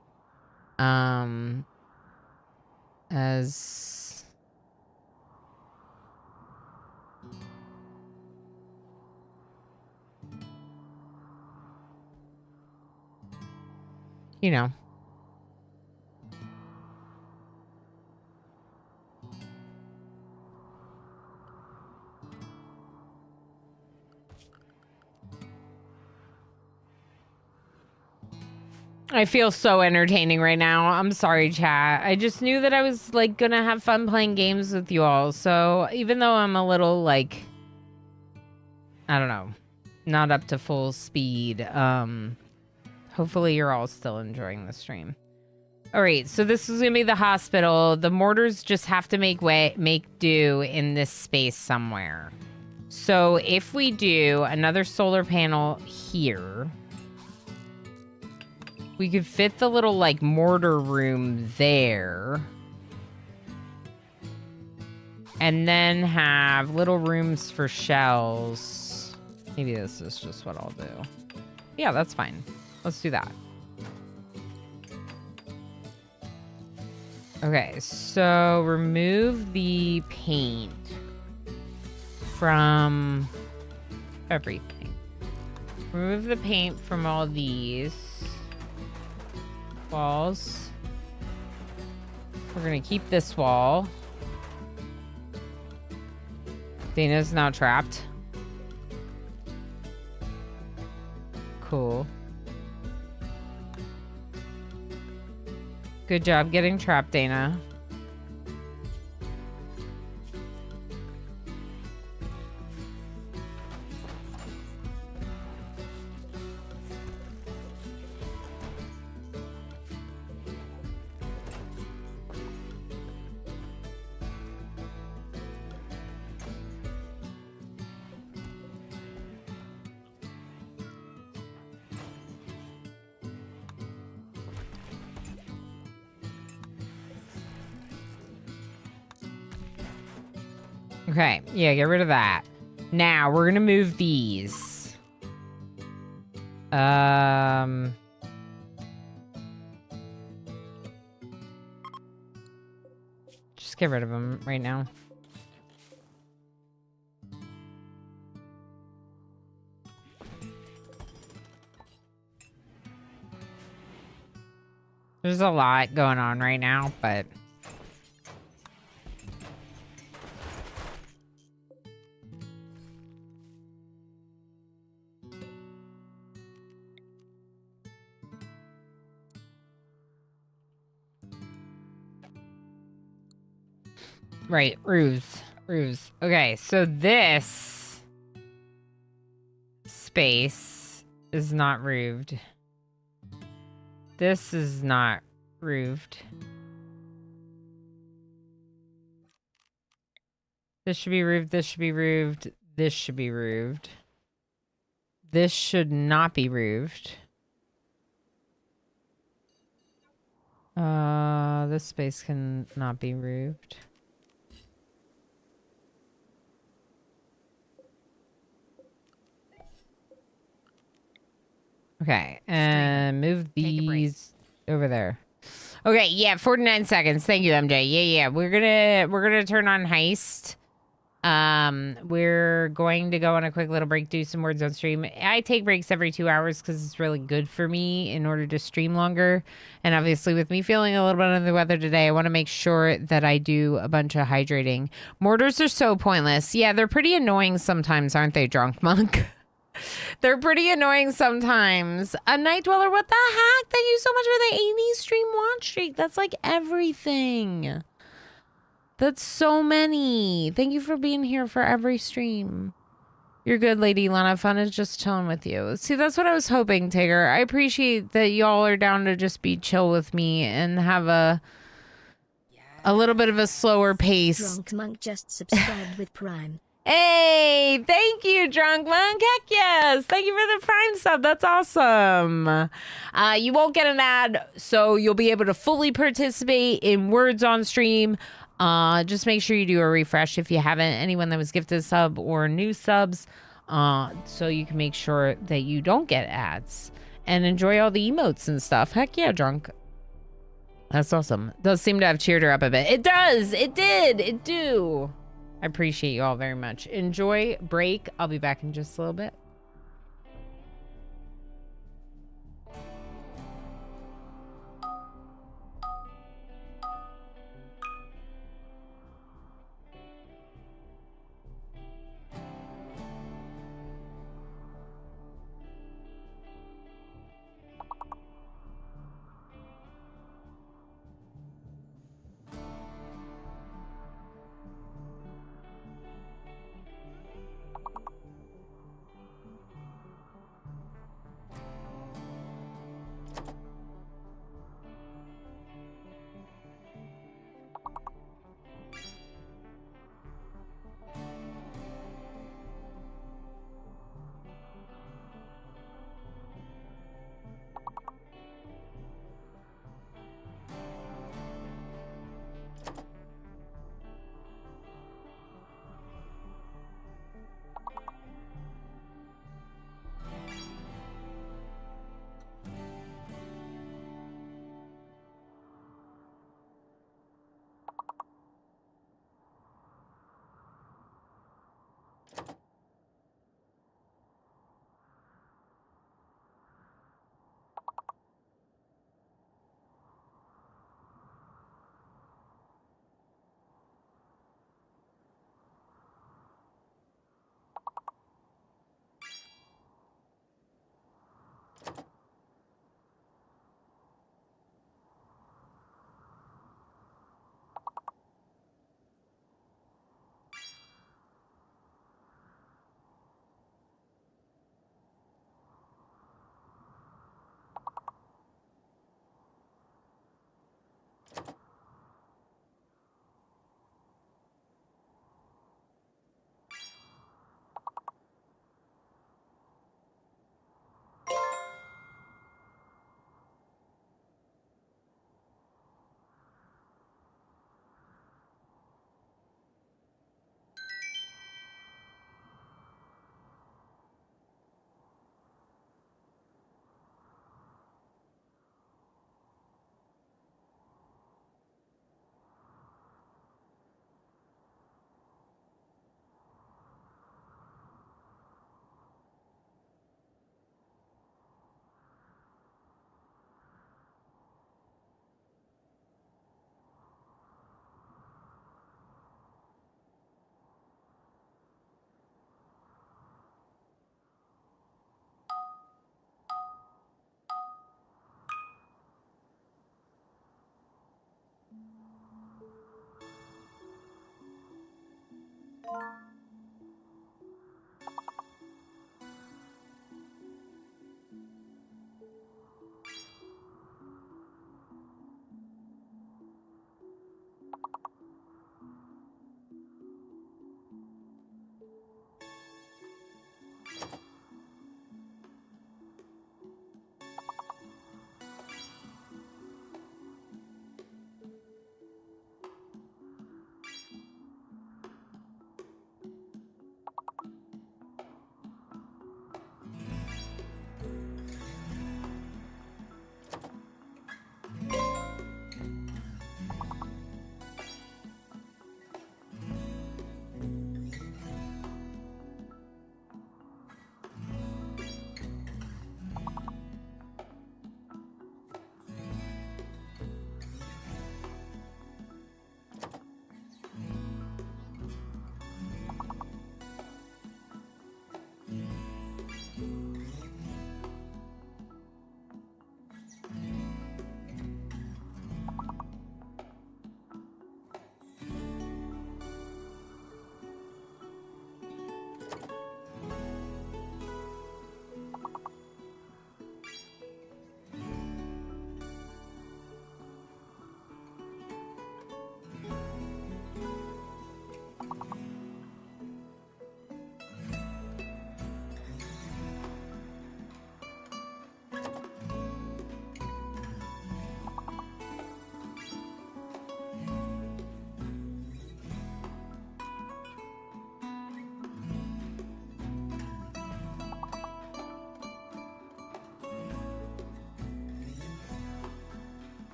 As you know. I feel so entertaining right now. I'm sorry, chat. I just knew that I was like gonna have fun playing games with you all. So even though I'm a little like, I don't know, not up to full speed, hopefully you're all still enjoying the stream. All right, so this is gonna be the hospital. The mortars just have to make do in this space somewhere. So if we do another solar panel here, we could fit the little, like, mortar room there. And then have little rooms for shells. Maybe this is just what I'll do. Yeah, that's fine. Let's do that. Okay, so remove the paint from everything. Remove the paint from all these walls. We're gonna keep this wall. Dana's now trapped. Cool. Good job getting trapped, Dana. Okay, yeah, get rid of that. Now, we're gonna move these. Just get rid of them right now. There's a lot going on right now, but... Right, roofs. Roofs. Okay, so this space is not roofed. This is not roofed. This should be roofed, this should be roofed, this should be roofed. This should not be roofed. This space can not be roofed. Okay, and move these over there. Okay, yeah, 49 seconds. Thank you, MJ. Yeah. We're gonna turn on heist. We're going to go on a quick little break, do some words on stream. I take breaks every 2 hours because it's really good for me in order to stream longer. And obviously, with me feeling a little bit under the weather today, I want to make sure that I do a bunch of hydrating. Mortars are so pointless. Yeah, they're pretty annoying sometimes, aren't they, Drunk Monk? They're pretty annoying sometimes. A Night Dweller, what the heck? Thank you so much for the 80 stream watch streak. That's like everything. That's so many. Thank you for being here for every stream. You're good, Lady Lana. Fun is just chilling with you. See, that's what I was hoping, Tigger. I appreciate that y'all are down to just be chill with me and have a little bit of a slower pace. Drunk Monk just subscribed with Prime. Hey, thank you, Drunk Monk. Heck yes. Thank you for the Prime sub. That's awesome. You won't get an ad, so you'll be able to fully participate in words on stream. Just make sure you do a refresh if you haven't. Anyone that was gifted a sub or new subs, so you can make sure that you don't get ads and enjoy all the emotes and stuff. Heck yeah, Drunk. That's awesome. Does seem to have cheered her up a bit. It does. It did. It do. I appreciate you all very much. Enjoy break. I'll be back in just a little bit.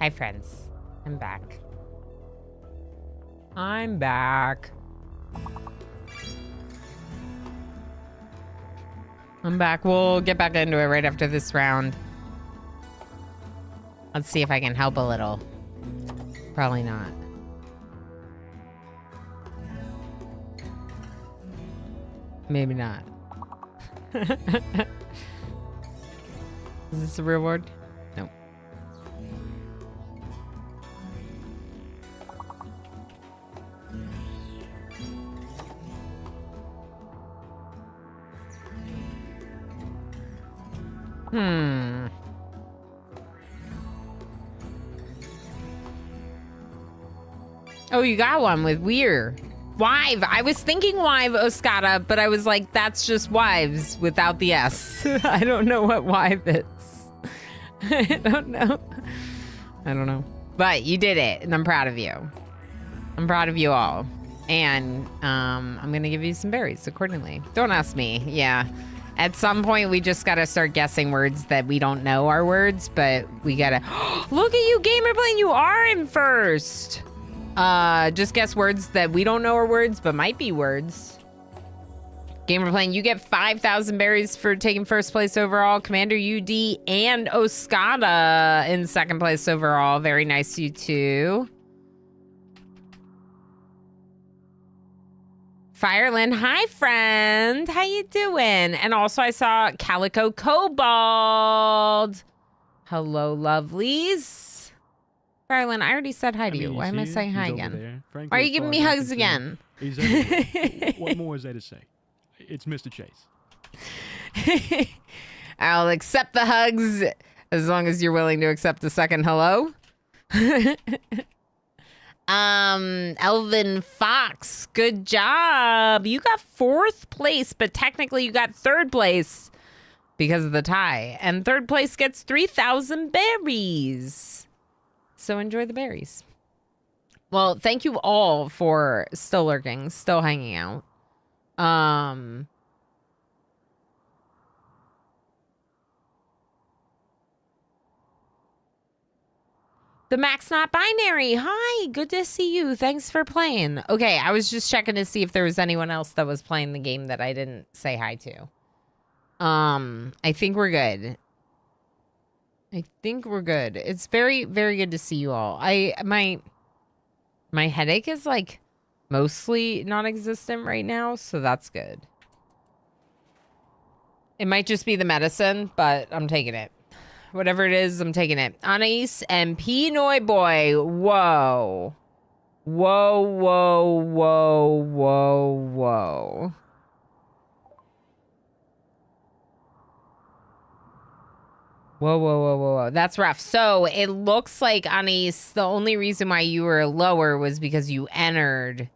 Hi, friends. I'm back. I'm back. I'm back. We'll get back into it right after this round. Let's see if I can help a little. Probably not. Maybe not. Is this a reward? Nope. Oh, you got one with Weir. Wive. I was thinking Wive Oscata, but I was like, that's just wives without the S. I don't know what wive is. I don't know. I don't know. But you did it, and I'm proud of you. I'm proud of you all. And I'm going to give you some berries accordingly. Don't ask me. Yeah. At some point, we just got to start guessing words that we don't know are words, but we got to... Look at you, Gamer Plane. You are in first. Just guess words that we don't know are words, but might be words. Gamer Plane, you get 5,000 berries for taking first place overall. Commander UD and Oscata in second place overall. Very nice, you two. Fireland, hi friend. How you doing? And also I saw Calico Cobalt. Hello, lovelies. Fireland, I already said hi to you. Why am I saying hi again? Why are you giving me hugs again? What more is there to say? It's Mr. Chase. I'll accept the hugs as long as you're willing to accept a second hello. Elvin Fox, good job. You got 4th place, but technically you got 3rd place because of the tie. And 3rd place gets 3,000 berries. So enjoy the berries. Well, thank you all for still lurking, still hanging out. The Max Not Binary. Hi, good to see you. Thanks for playing. Okay, I was just checking to see if there was anyone else that was playing the game that I didn't say hi to. I think we're good. I think we're good. It's very, very good to see you all. My headache is like mostly non-existent right now, so that's good. It might just be the medicine, but I'm taking it. Whatever it is, I'm taking it. Anais and Pinoy Boy. Whoa. Whoa, whoa, whoa, whoa, whoa. Whoa, whoa, whoa, whoa, whoa. That's rough. So it looks like, Anais, the only reason why you were lower was because you entered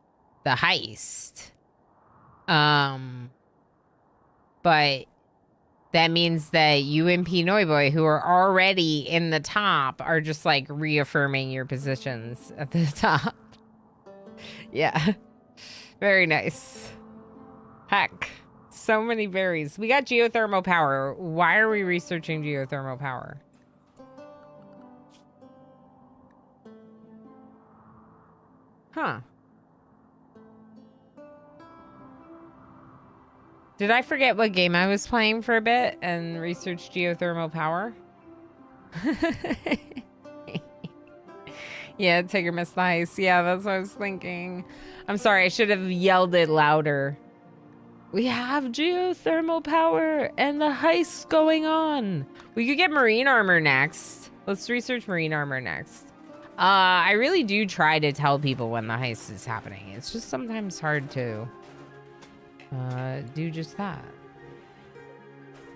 the heist. But that means that you and Pinoy Boy, who are already in the top, are just like reaffirming your positions at the top. Yeah. Very nice. Heck. So many berries. We got geothermal power. Why are we researching geothermal power? Huh. Did I forget what game I was playing for a bit and research geothermal power? Yeah, Tigger missed the heist. Yeah, that's what I was thinking. I'm sorry, I should have yelled it louder. We have geothermal power and the heist's going on. We could get marine armor next. Let's research marine armor next. I really do try to tell people when the heist is happening. It's just sometimes hard to do just that.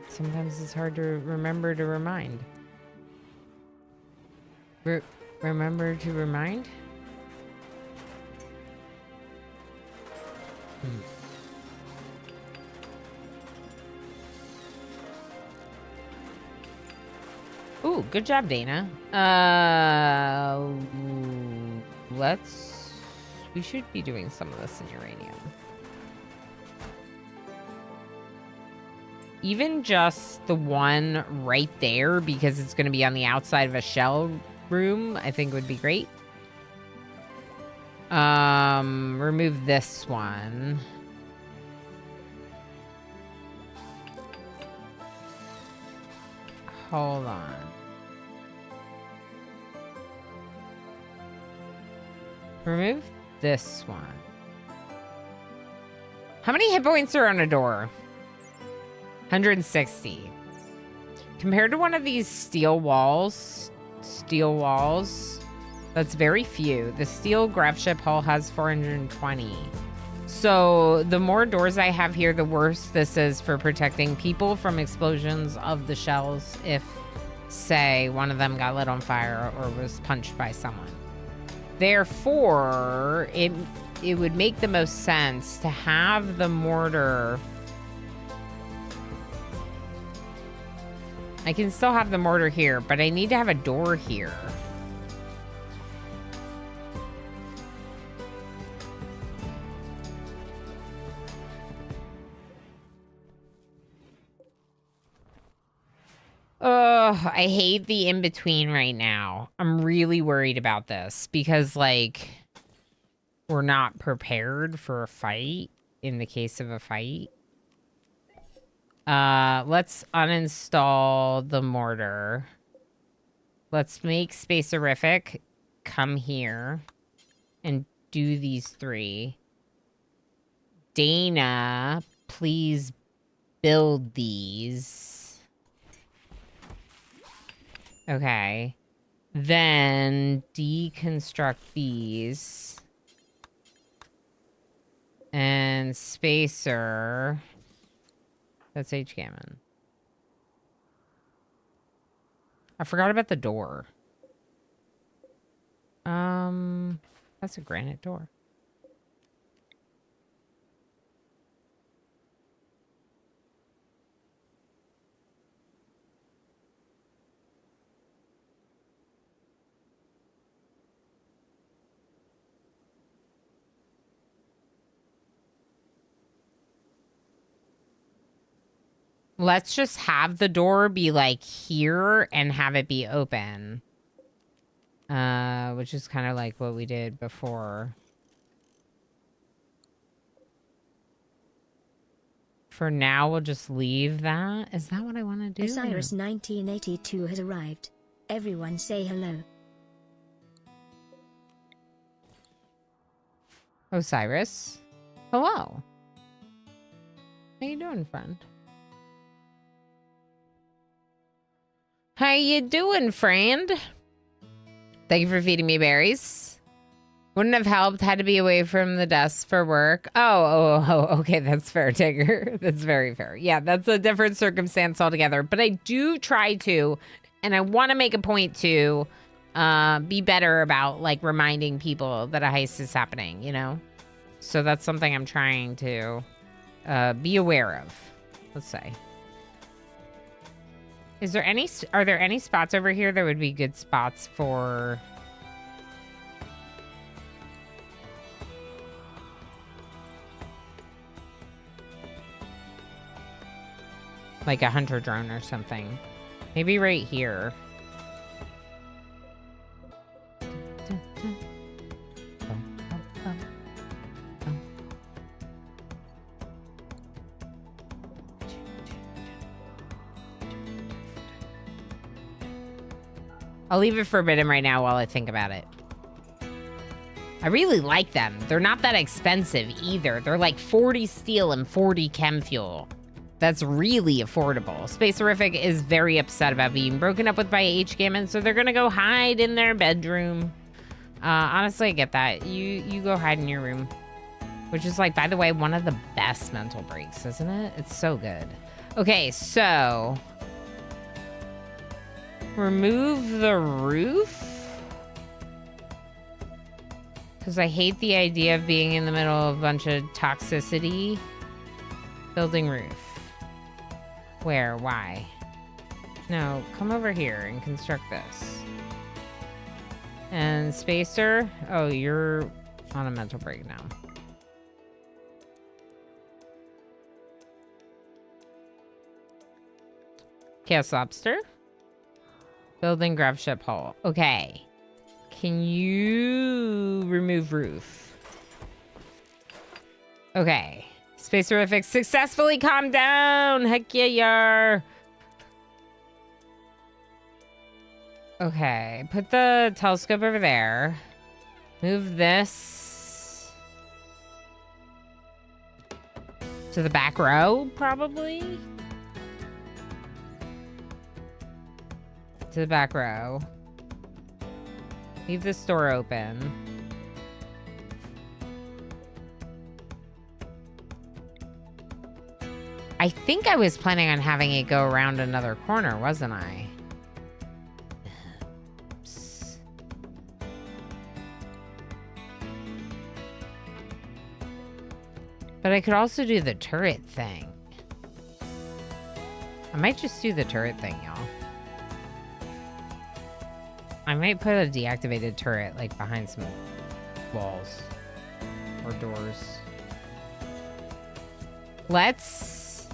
Sometimes it's hard to remember to remind. Remember to remind? Ooh, good job, Dana. We should be doing some of this in uranium. Even just the one right there, because it's going to be on the outside of a shell, room, I think would be great. Remove this one. Hold on. Remove this one. How many hit points are on a door? 160. Compared to one of these steel walls, that's very few. The steel gravship hull has 420. So the more doors I have here, the worse this is for protecting people from explosions of the shells if, say, one of them got lit on fire or was punched by someone. Therefore, it would make the most sense to have the mortar. I can still have the mortar here, but I need to have a door here. Ugh, I hate the in-between right now. I'm really worried about this because, like, we're not prepared for a fight in the case of a fight. Let's uninstall the mortar. Let's make Spacerific come here and do these 3. Dana, please build these. Okay. Then deconstruct these. And Spacer. That's H-Gammon. I forgot about the door. That's a granite door. Let's just have the door be like here and have it be open. Which is kind of like what we did before. For now, we'll just leave that. Is that what I want to do? Osiris 1982 has arrived. Everyone say hello. Osiris. Hello. How you doing, friend? How you doing, friend? Thank you for feeding me berries. Wouldn't have helped. Had to be away from the desk for work. Oh, okay. That's fair, Tigger. That's very fair. Yeah, that's a different circumstance altogether. But I do try to, and I want to make a point to be better about, like, reminding people that a heist is happening, you know? So that's something I'm trying to be aware of, let's say. Are there any spots over here that would be good spots for... like a hunter drone or something? Maybe right here. I'll leave it forbidden right now while I think about it. I really like them. They're not that expensive either. They're like 40 steel and 40 chem fuel. That's really affordable. Spacerific is very upset about being broken up with by H-Gammon, so they're gonna go hide in their bedroom. Honestly, I get that. You go hide in your room. Which is, like, by the way, one of the best mental breaks, isn't it? It's so good. Okay, so... remove the roof. Because I hate the idea of being in the middle of a bunch of toxicity. Building roof. Where? Why? No, come over here and construct this. And Spacer. Oh, you're on a mental break now. Chaos Lobster. Building gravship hull. Okay. Can you remove roof? Okay. Space horrific successfully calmed down. Heck yeah, yar. Okay. Put the telescope over there. Move this to the back row, probably. To the back row. Leave this door open. I think I was planning on having it go around another corner, wasn't I? Oops. But I could also do the turret thing. I might just do the turret thing, y'all. I might put a deactivated turret, like, behind some walls or doors. Let's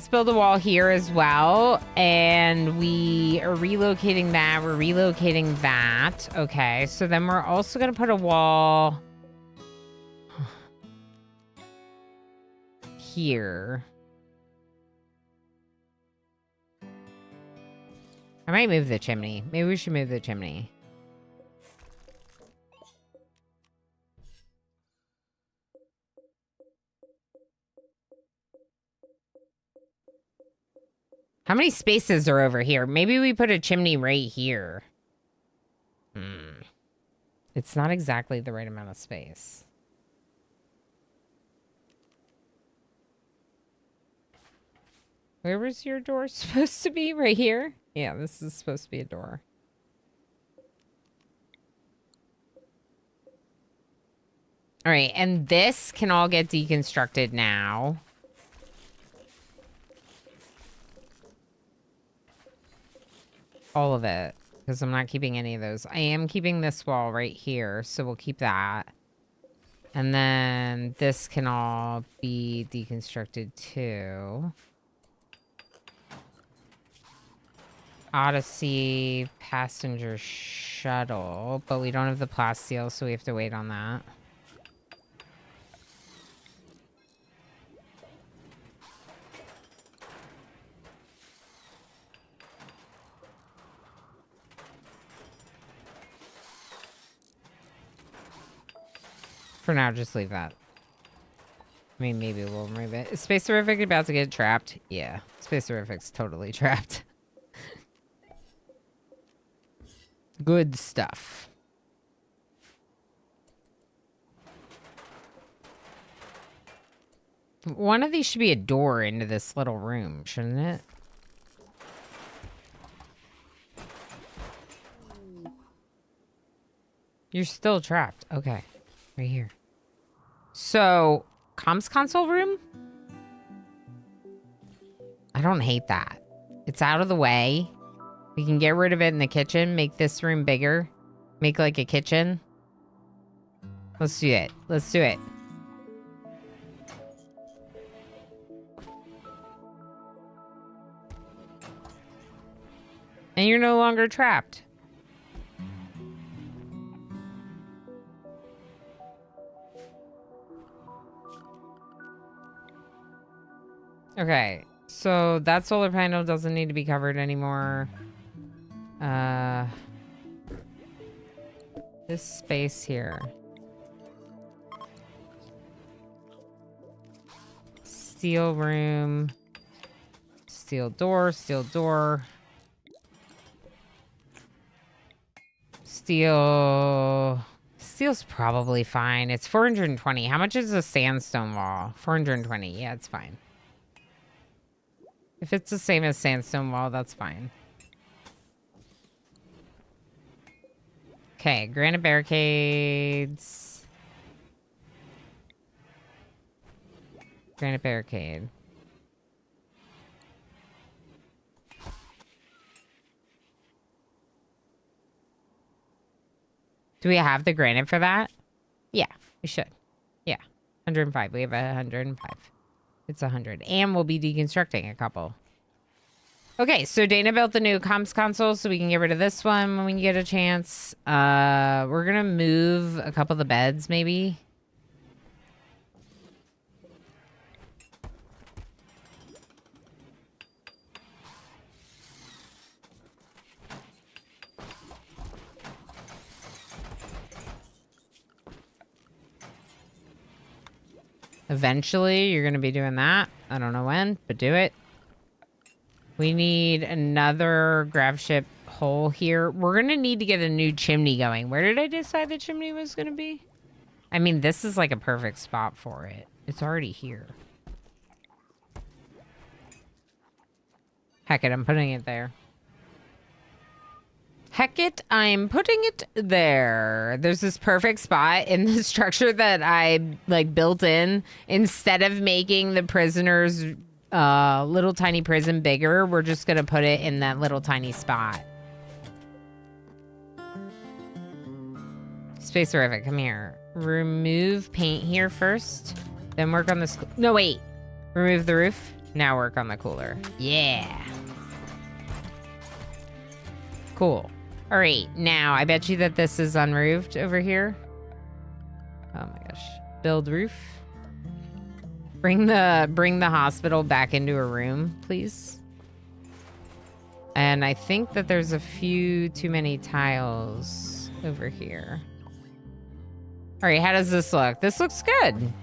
build a wall here as well. And we are relocating that. We're relocating that. Okay, so then we're also going to put a wall here. I might move the chimney. Maybe we should move the chimney. How many spaces are over here? Maybe we put a chimney right here. It's not exactly the right amount of space. Where was your door supposed to be? Right here? Yeah, this is supposed to be a door. All right, and this can all get deconstructed now. All of it, because I'm not keeping any of those. I am keeping this wall right here, so we'll keep that. And then this can all be deconstructed too. Odyssey passenger shuttle, but we don't have the plasteel, so we have to wait on that. For now, just leave that. I mean, maybe we'll remove it. Is Space Horrific about to get trapped? Yeah, Space Horrific's totally trapped. Good stuff. One of these should be a door into this little room, shouldn't it? You're still trapped. Okay. Right here. So, comms console room? I don't hate that. It's out of the way. We can get rid of it in the kitchen. Make this room bigger. Make like a kitchen. Let's do it. Let's do it. And you're no longer trapped. Okay, so that solar panel doesn't need to be covered anymore. This space here. Steel room. Steel door, steel door. Steel... Steel's probably fine. It's 420. How much is a sandstone wall? 420. Yeah, it's fine. If it's the same as sandstone wall, that's fine. Okay, granite barricades. Granite barricade. Do we have the granite for that? Yeah, we should. Yeah, 105. We have 105. It's 100. And we'll be deconstructing a couple. Okay, so Dana built the new comms console, so we can get rid of this one when we get a chance. We're gonna move a couple of the beds, maybe. Eventually, you're gonna be doing that. I don't know when, but do it. We need another gravship hole here. We're going to need to get a new chimney going. Where did I decide the chimney was going to be? I mean, this is like a perfect spot for it. It's already here. Heck it, I'm putting it there. Heck it, I'm putting it there. There's this perfect spot in the structure that I like built in. Instead of making the prisoners... little tiny prison bigger, we're just gonna put it in that little tiny spot. Space Horrific, come here. Remove paint here first, then work on this. No, wait. Remove the roof. Now work on the cooler. Yeah. Cool. All right, now I bet you that this is unroofed over here. Oh my gosh. Build roof. Bring the hospital back into a room, please. And I think that there's a few too many tiles over here. All right, how does this look? This looks good.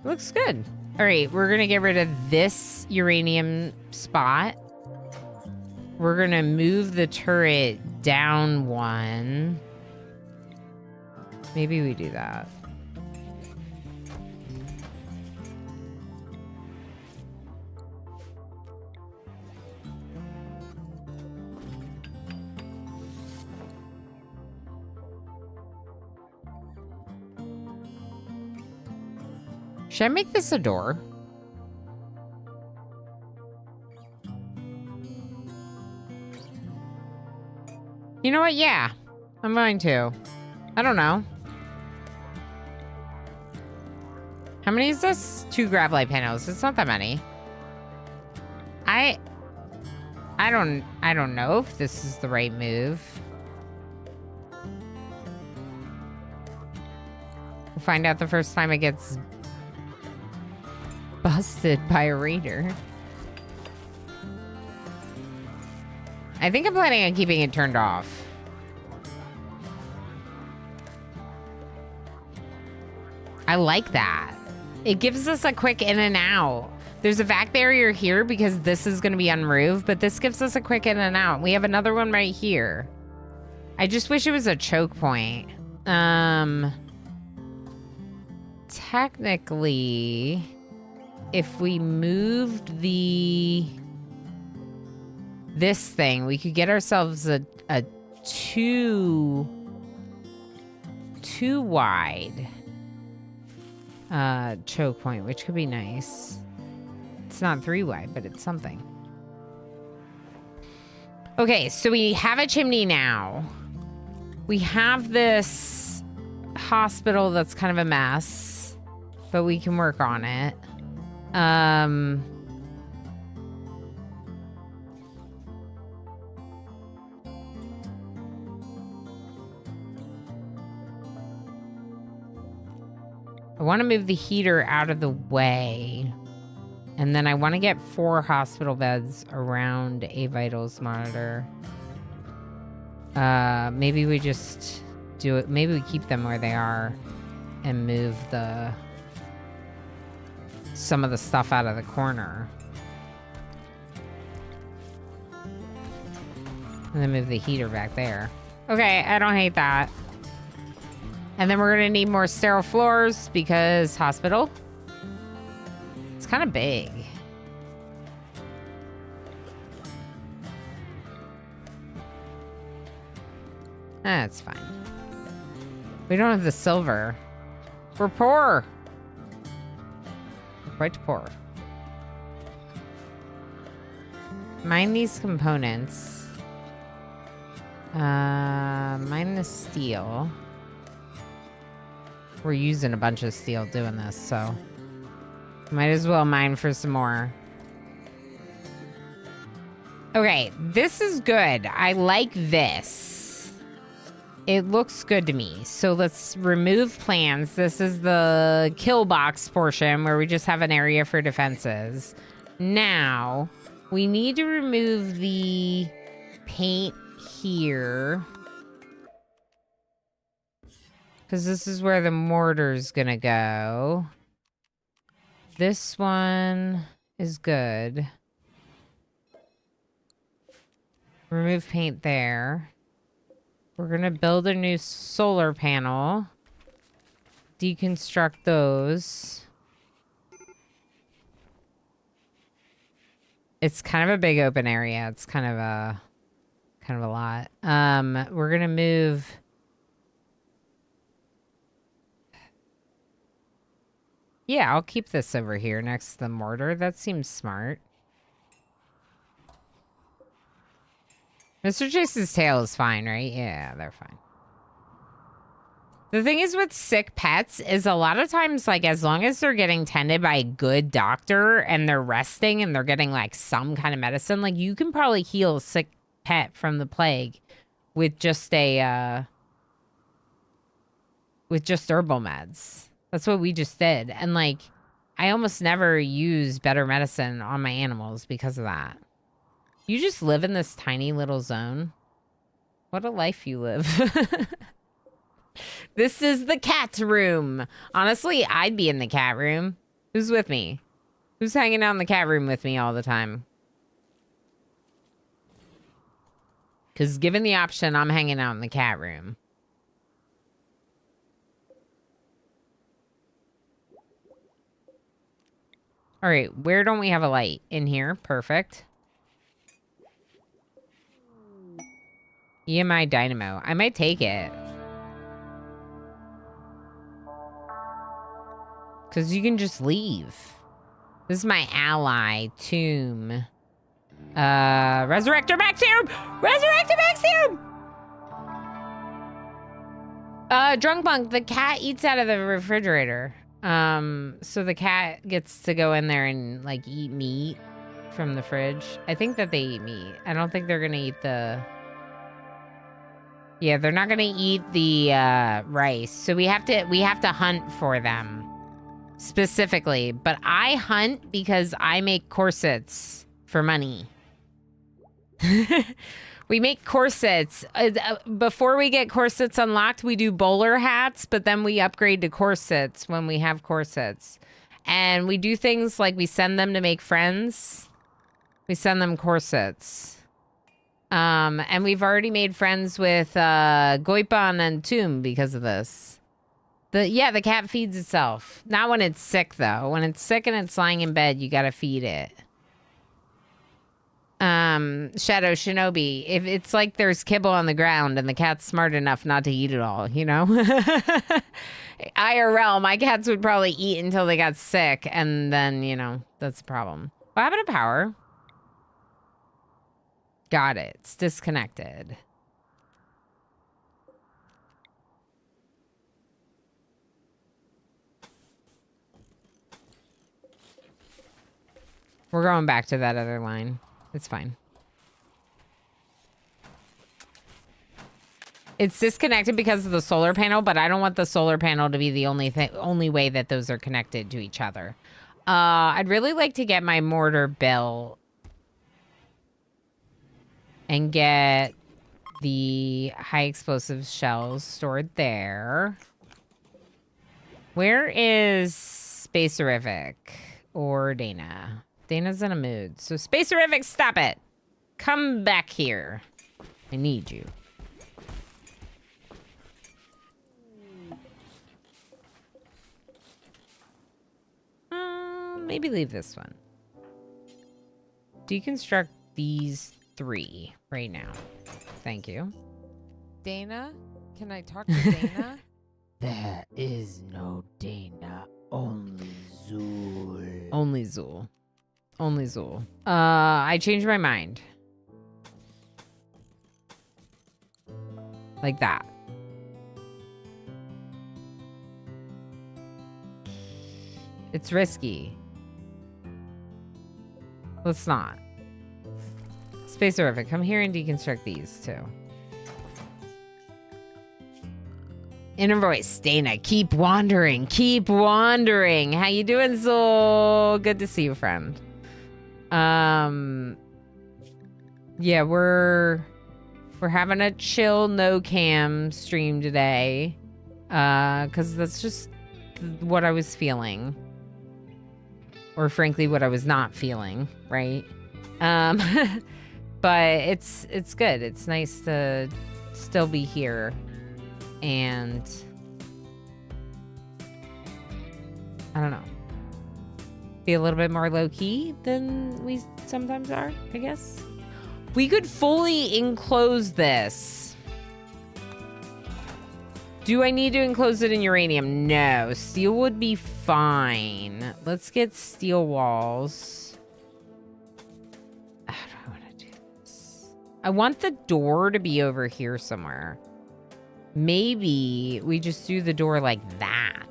Looks good. All right, we're gonna get rid of this uranium spot. We're gonna move the turret down one. Maybe we do that. Should I make this a door? You know what? Yeah, I'm going to. I don't know. How many is this? 2 grav light panels. It's not that many. I don't know if this is the right move. We'll find out the first time it gets busted by a raider. I think I'm planning on keeping it turned off. I like that. It gives us a quick in and out. There's a vac barrier here because this is going to be unroofed, but this gives us a quick in and out. We have another one right here. I just wish it was a choke point. Technically, if we moved this thing, we could get ourselves a too wide choke point, which could be nice. It's not 3 wide, but it's something. Okay, so we have a chimney now. We have this hospital that's kind of a mess, but we can work on it. I want to move the heater out of the way. And then I want to get 4 hospital beds around a vitals monitor. Maybe we just do it. Maybe we keep them where they are and move some of the stuff out of the corner. And then move the heater back there. Okay, I don't hate that. And then we're gonna need more sterile floors because hospital. It's kind of big. That's fine. We don't have the silver. We're poor. We're quite poor. Mine these components. Mine the steel. We're using a bunch of steel doing this, so might as well mine for some more. Okay, this is good. I like this. It looks good to me. So let's remove plans. This is the kill box portion where we just have an area for defenses. Now, we need to remove the paint here. Because this is where the mortar's gonna go. This one is good. Remove paint there. We're gonna build a new solar panel. Deconstruct those. It's kind of a big open area. It's kind of a lot. We're gonna move. Yeah, I'll keep this over here next to the mortar. That seems smart. Mr. Chase's tail is fine, right? Yeah, they're fine. The thing is with sick pets is a lot of times, like, as long as they're getting tended by a good doctor and they're resting and they're getting, like, some kind of medicine, like, you can probably heal a sick pet from the plague with just a, with just herbal meds. That's what we just did. And, like, I almost never use better medicine on my animals because of that. You just live in this tiny little zone. What a life you live. This is the cat room. Honestly, I'd be in the cat room. Who's with me? Who's hanging out in the cat room with me all the time? Because given the option, I'm hanging out in the cat room. All right, where don't we have a light? In here, perfect. EMI Dynamo. I might take it. Because you can just leave. This is my ally, Tomb. Resurrector Maxium! Resurrector Maxium! Drunk Monk, the cat eats out of the refrigerator. So the cat gets to go in there and, like, eat meat from the fridge. I think that they eat meat. I don't think they're gonna eat the... Yeah, they're not gonna eat the, rice. So we have to hunt for them. Specifically. But I hunt because I make corsets for money. We make corsets. Before we get corsets unlocked, we do bowler hats, but then we upgrade to corsets when we have corsets. And we do things like we send them to make friends. We send them corsets. And we've already made friends with Goipan and Tomb because of this. The cat feeds itself. Not when it's sick, though. When it's sick and it's lying in bed, you gotta feed it. Shadow Shinobi, if it's like there's kibble on the ground and the cat's smart enough not to eat it all, you know? IRL, my cats would probably eat until they got sick, and then, you know, that's the problem. What happened to power? Got it. It's disconnected. We're going back to that other line. It's fine. It's disconnected because of the solar panel, but I don't want the solar panel to be the only way that those are connected to each other. I'd really like to get my mortar built and get the high explosive shells stored there. Where is Spacerific or Dana? Dana's in a mood. So Spacerific, stop it. Come back here. I need you. Maybe leave this one. Deconstruct these 3 right now. Thank you. Dana? Can I talk to Dana? There is no Dana, only Zool. Only Zool. Only Zool. I changed my mind. Like that. It's risky. Let's not. Space Horrific, come here and deconstruct these too. Inner voice, Dana, keep wandering, keep wandering. How you doing, Zul? Good to see you, friend. Yeah, we're having a chill no cam stream today. Cause that's just what I was feeling. Or frankly, what I was not feeling, right? But it's good. It's nice to still be here and I don't know. Be a little bit more low-key than we sometimes are, I guess. We could fully enclose this. Do I need to enclose it in uranium? No. Steel would be fine. Let's get steel walls. How do I want to do this? I want the door to be over here somewhere. Maybe we just do the door like that.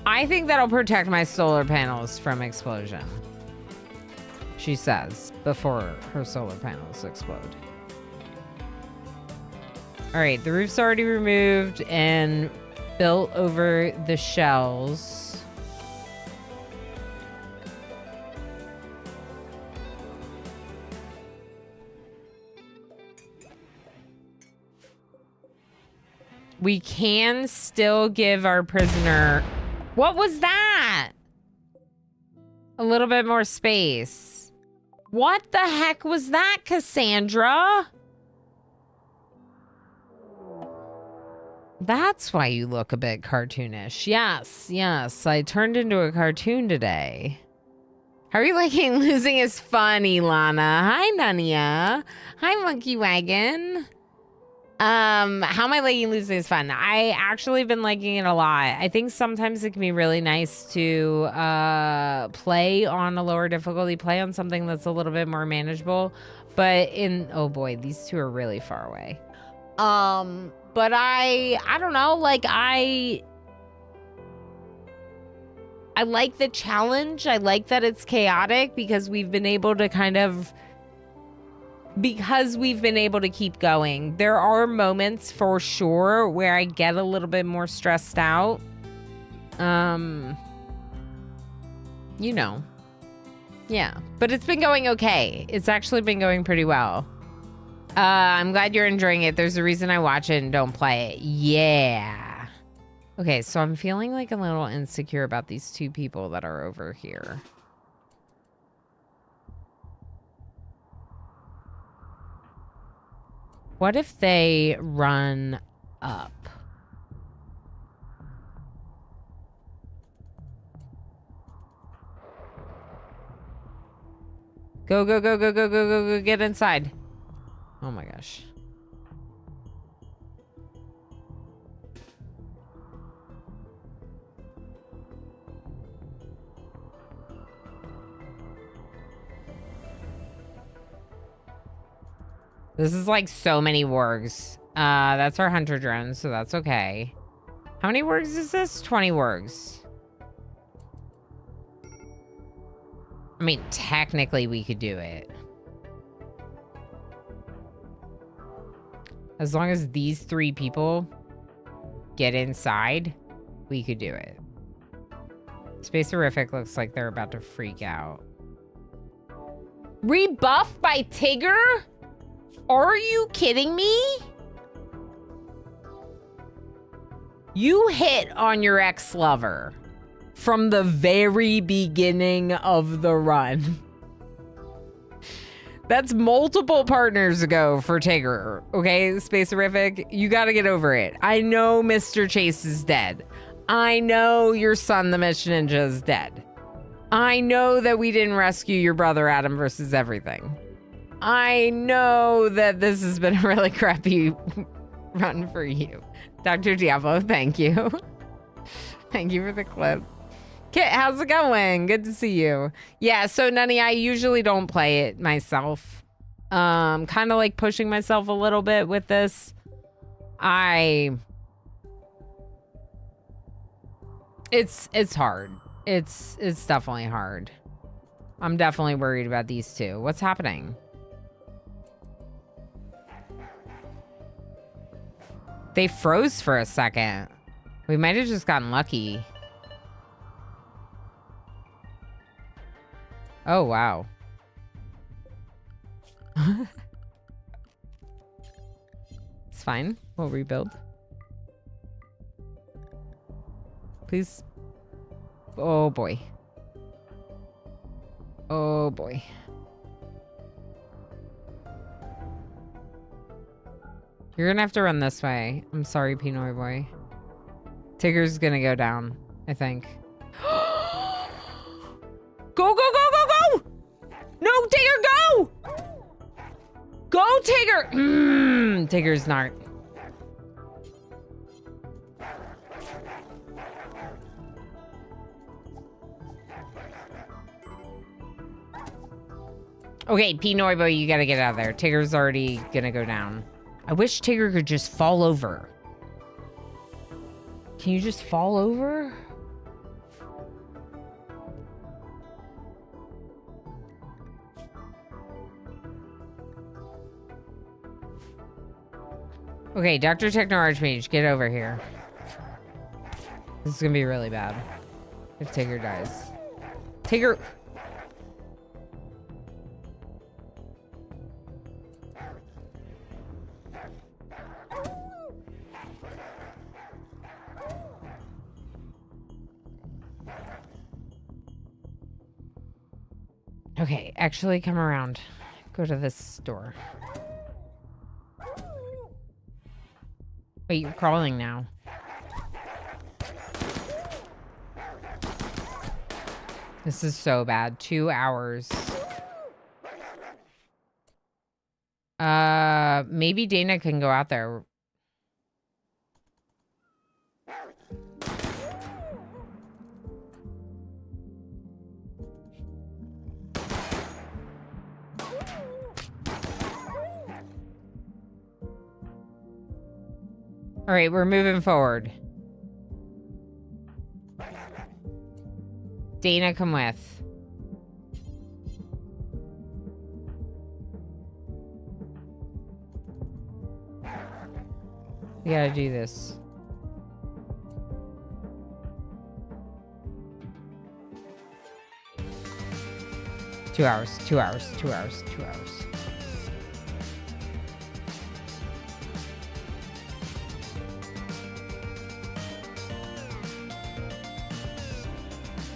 I think that'll protect my solar panels from explosion. She says, before her solar panels explode. All right, the roof's already removed and built over the shells. We can still give our prisoner... What was that? A little bit more space. What the heck was that, Cassandra? That's why you look a bit cartoonish. Yes, yes. I turned into a cartoon today. How are you liking losing is fun, Ilana? Hi, Nania. Hi, Monkey Wagon. How am I liking losing is fun? I actually been liking it a lot. I think sometimes it can be really nice to play on a lower difficulty, play on something that's a little bit more manageable. But oh boy, these two are really far away. But I don't know, like I like the challenge. I like that it's chaotic because we've been able to keep going. There are moments for sure where I get a little bit more stressed out. You know. Yeah, but it's been going okay. It's actually been going pretty well. I'm glad you're enjoying it. There's a reason I watch it and don't play it. Yeah. Okay, so I'm feeling like a little insecure about these two people that are over here. What if they run up? Go, go, go, go, go, go, go, go, get inside. Oh my gosh. This is like so many wargs. That's our hunter drone, so that's okay. How many wargs is this? 20 wargs. I mean, technically we could do it. As long as these three people get inside, we could do it. Space Horrific looks like they're about to freak out. Rebuffed by Tigger? Are you kidding me? You hit on your ex-lover from the very beginning of the run. That's multiple partners ago for Tigger, okay? Space Horrific, you gotta get over it. I know Mr. Chase is dead. I know your son, the Mission Ninja, is dead. I know that we didn't rescue your brother, Adam versus everything. I know that this has been a really crappy run for you. Dr. Diablo, thank you. Thank you for the clip. Kit, how's it going? Good to see you. Yeah, so Nunny, I usually don't play it myself. Kind of like pushing myself a little bit with this. It's hard. It's definitely hard. I'm definitely worried about these two. What's happening? They froze for a second. We might have just gotten lucky. Oh, wow. It's fine. We'll rebuild. Please. Oh, boy. Oh, boy. You're gonna have to run this way. I'm sorry, Pinoy boy. Tigger's gonna go down, I think. Go, go, go, go, go! No, Tigger, go! Go, Tigger! Tigger's not. Okay, Pinoy boy, you gotta get out of there. Tigger's already gonna go down. I wish Tigger could just fall over. Can you just fall over? Okay, Dr. Techno Archmage, get over here. This is gonna be really bad if Tigger dies. Tigger! Okay, actually come around. Go to this door. Wait, you're crawling now. This is so bad. 2 hours. Maybe Dana can go out there. All right, we're moving forward. Dana, come with. We gotta do this. Two hours, 2 hours, 2 hours, 2 hours.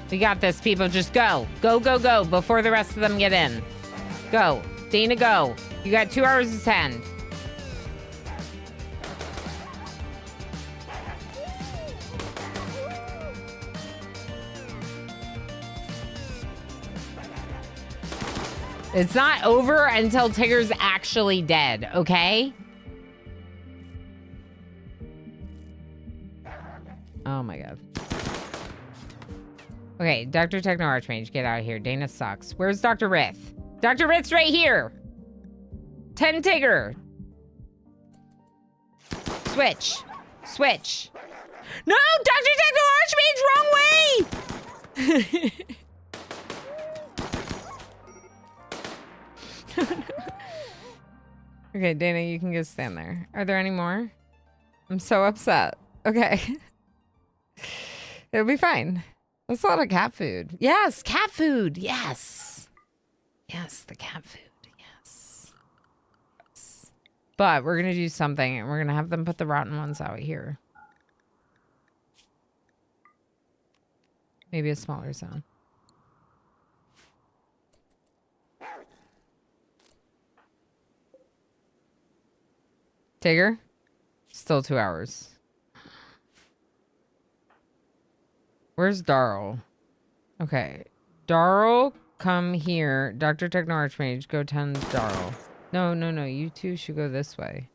We got this, people. Just go. Go, go, go before the rest of them get in. Go. Dana, go. You got 2 hours to send. It's not over until Tigger's actually dead, okay? Oh my god. Okay, Dr. Techno Archmage, get out of here. Dana sucks. Where's Dr. Rith? Dr. Rith's right here! 10 Tigger! Switch. Switch. No! Dr. Techno Archmage, wrong way! Okay, Dana, you can go stand there. Are there any more? I'm so upset. Okay. It'll be fine. That's a lot of cat food. Yes, cat food. Yes. Yes, the cat food. Yes. Yes. But we're going to do something, and we're going to have them put the rotten ones out here. Maybe a smaller zone. Tigger? Still 2 hours. Where's Darl? Okay. Darl, come here. Dr. Techno Archmage, go tend Darl. No, no, no. You two should go this way.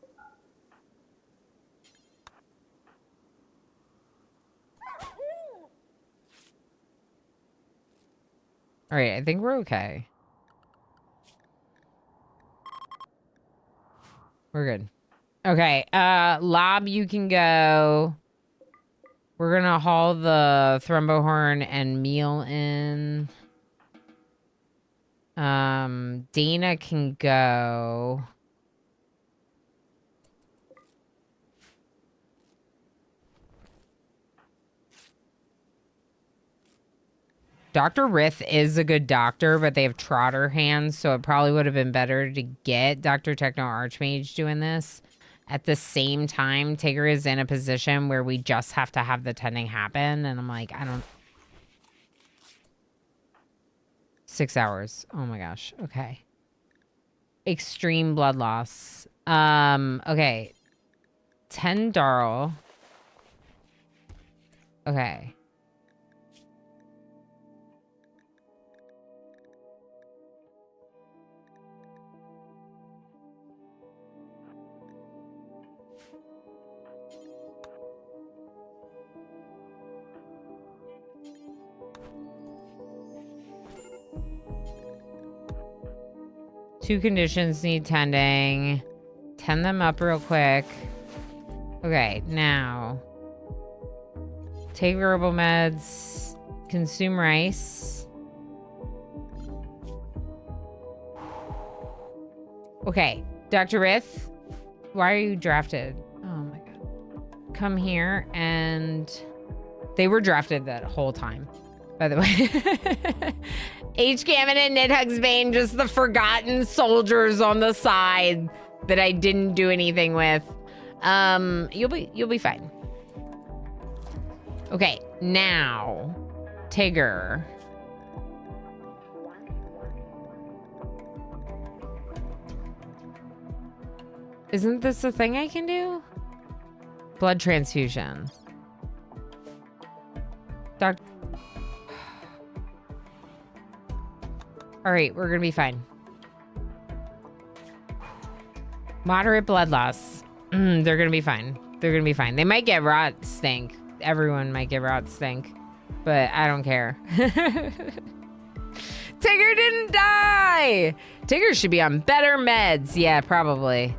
Alright, I think we're okay. We're good. Okay, Lob, you can go. We're gonna haul the thrombohorn and meal in. Dana can go. Dr. Rith is a good doctor, but they have trotter hands, so it probably would have been better to get Dr. Techno Archmage doing this. At the same time, Tigger is in a position where we just have to have the tending happen, and I'm like, I don't... 6 hours. Oh my gosh. Okay. Extreme blood loss. Okay. 10 Darl. Okay. Two conditions need tending. Tend them up real quick. Okay, now. Take herbal meds. Consume rice. Okay, Dr. Rith, why are you drafted? Oh my god. Come here and... They were drafted that whole time, by the way. H-Gammon and Nidhugs Bane, just the forgotten soldiers on the side that I didn't do anything with. You'll be fine. Okay, now Tigger. Isn't this a thing I can do? Blood transfusion. All right, we're gonna be fine. Moderate blood loss. They're gonna be fine. They're gonna be fine. They might get rot stink. Everyone might get rot stink, but I don't care. Tigger didn't die. Tigger should be on better meds. Yeah, probably.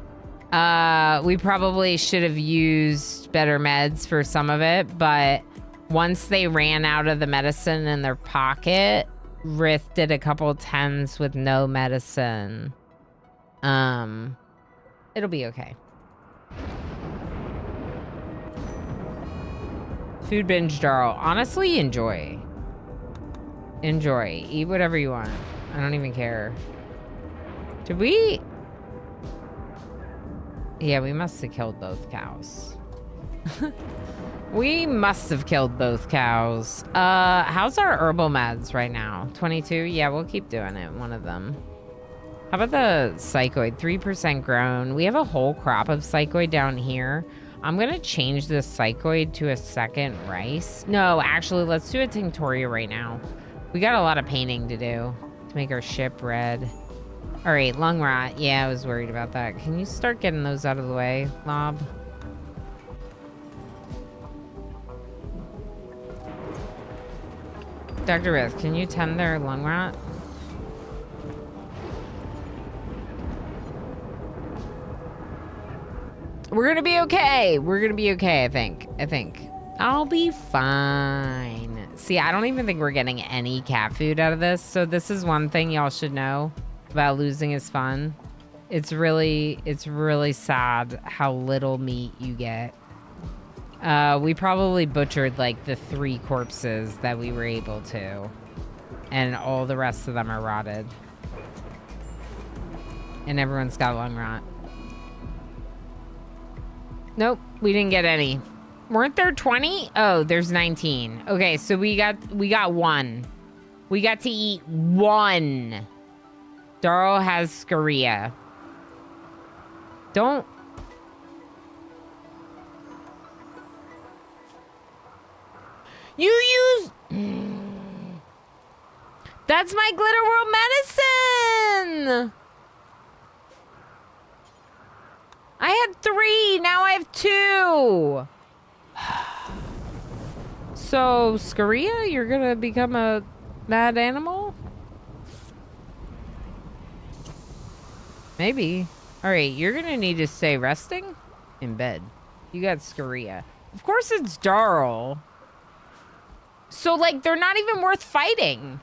We probably should have used better meds for some of it, but once they ran out of the medicine in their pocket, Rith did a couple 10s with no medicine. It'll be okay. Food binge, Darl. Honestly, enjoy. Enjoy. Eat whatever you want. I don't even care. Did we? Yeah, we must have killed both cows. We must have killed both cows. How's our herbal meds right now? 22? Yeah, we'll keep doing it. One of them. How about the psychoid? 3% grown. We have a whole crop of psychoid down here. I'm going to change this psychoid to a second rice. No, actually, let's do a tinctoria right now. We got a lot of painting to do to make our ship red. All right, lung rot. Yeah, I was worried about that. Can you start getting those out of the way, Lob? Dr. Rith, can you tend their lung rot? We're gonna be okay. We're gonna be okay, I think. I'll be fine. See, I don't even think we're getting any cat food out of this. So this is one thing y'all should know about losing is fun. It's really sad how little meat you get. We probably butchered like the 3 corpses that we were able to. And all the rest of them are rotted. And everyone's got lung rot. Nope, we didn't get any. Weren't there 20? Oh, there's 19. Okay, so we got 1. We got to eat 1. Darl has scoria. Don't. You use. That's my Glitter World medicine. I had 3, now I have 2. So, Scoria, you're gonna become a mad animal? Maybe. All right, you're gonna need to stay resting in bed. You got Scaria. Of course it's Darl. So, like, they're not even worth fighting,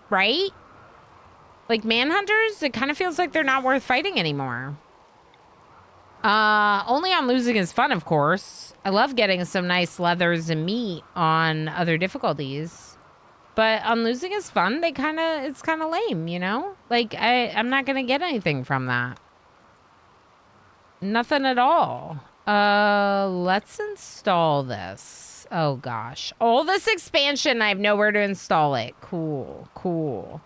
right? Like, Manhunters, it kind of feels like they're not worth fighting anymore. Only on Losing is fun, of course. I love getting some nice leathers and meat on other difficulties. But on Losing is fun, it's kind of lame, you know? Like, I'm not gonna get anything from that. Nothing at all. Let's install this. Oh, gosh. All this expansion, I have nowhere to install it. Cool, cool.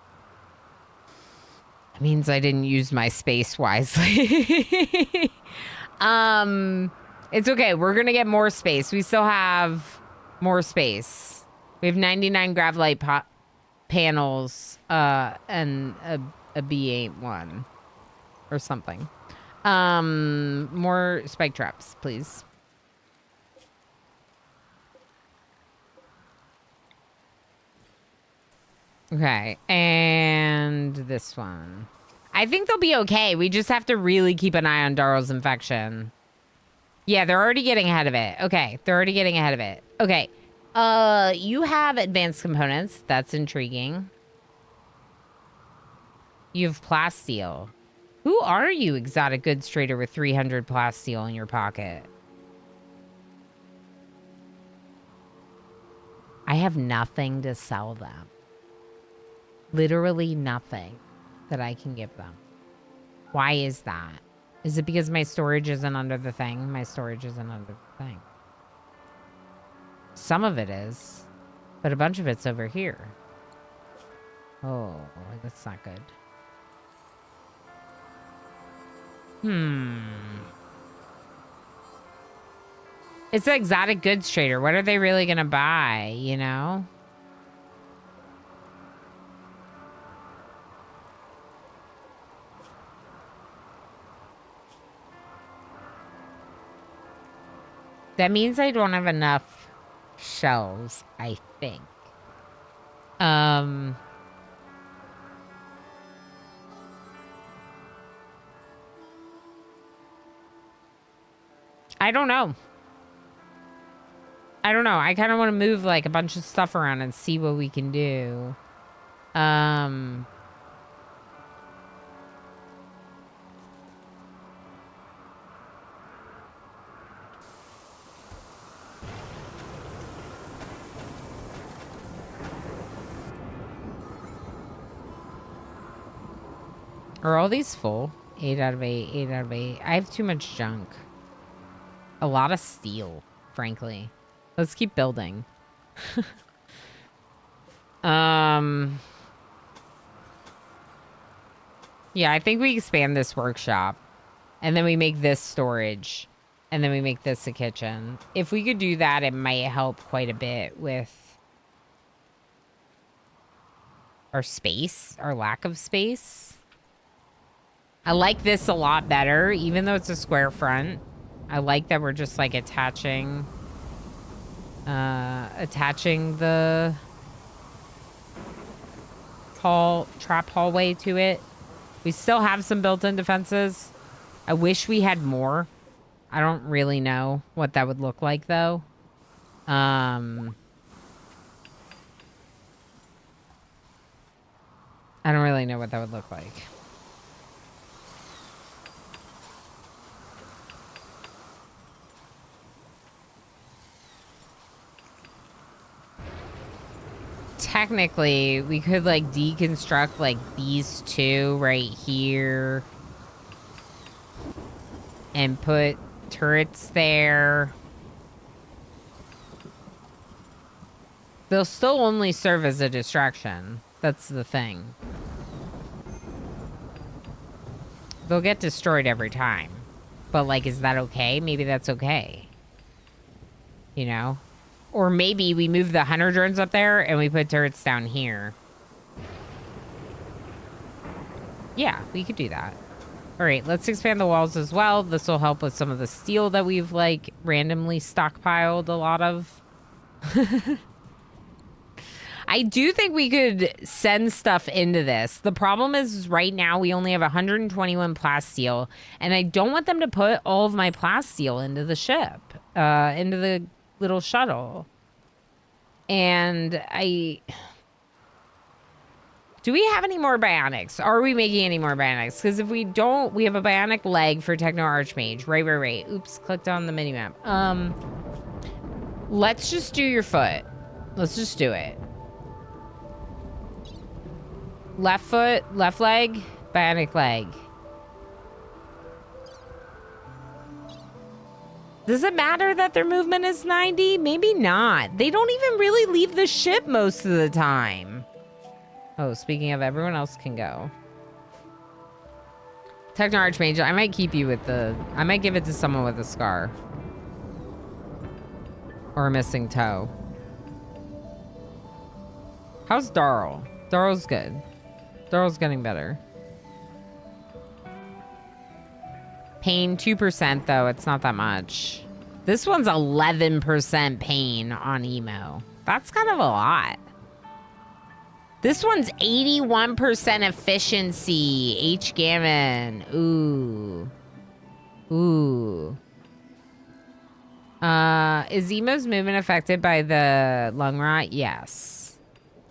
That means I didn't use my space wisely. It's okay. We're going to get more space. We still have more space. We have 99 Gravlight panels, and a B8 one or something. More spike traps, please. Okay, and this one. I think they'll be okay. We just have to really keep an eye on Darl's infection. Yeah, they're already getting ahead of it. Okay, they're already getting ahead of it. Okay, you have advanced components. That's intriguing. You have plasteel. Who are you, exotic goods trader with 300 plasteel in your pocket? I have nothing to sell them. Literally nothing that I can give them. Why is that? Is it because my storage isn't under the thing? My storage isn't under the thing. Some of it is, but a bunch of it's over here. Oh, that's not good. It's an exotic goods trader. What are they really gonna buy, you know? That means I don't have enough shelves, I think. I don't know. I don't know. I kind of want to move like a bunch of stuff around and see what we can do. Are all these full? 8 out of 8, 8 out of 8. I have too much junk. A lot of steel, frankly. Let's keep building. Yeah, I think we expand this workshop. And then we make this storage. And then we make this a kitchen. If we could do that, it might help quite a bit with our space, our lack of space. I like this a lot better, even though it's a square front. I like that we're just like attaching the trap hallway to it. We still have some built-in defenses. I wish we had more. I don't really know what that would look like though. I don't really know what that would look like. Technically, we could like deconstruct like these two right here and put turrets there. They'll still only serve as a distraction. That's the thing. They'll get destroyed every time. But like, is that okay? Maybe that's okay. You know? Or maybe we move the hunter drones up there and we put turrets down here. Yeah, we could do that. All right, let's expand the walls as well. This will help with some of the steel that we've like randomly stockpiled a lot of. I I do think we could send stuff into this. The problem is right now we only have 121 plasteel, and I don't want them to put all of my plasteel into the ship, into the little shuttle. And do we have any more bionics? Are we making any more bionics? Because if we don't, we have a bionic leg for Techno Archmage. Right. Oops, clicked on the minimap. Let's just do your foot. Let's just do it. Left foot, left leg, bionic leg. Does it matter that their movement is 90? Maybe not. They don't even really leave the ship most of the time. Oh, speaking of, everyone else can go. Techno Archmage, I might keep you with the... I might give it to someone with a scar. Or a missing toe. How's Darl? Darl's good. Darl's getting better. Pain 2% though, it's not that much. This one's 11% pain on emo. That's kind of a lot. This one's 81% efficiency. H Gammon. Ooh. Ooh. Is emo's movement affected by the lung rot? Yes.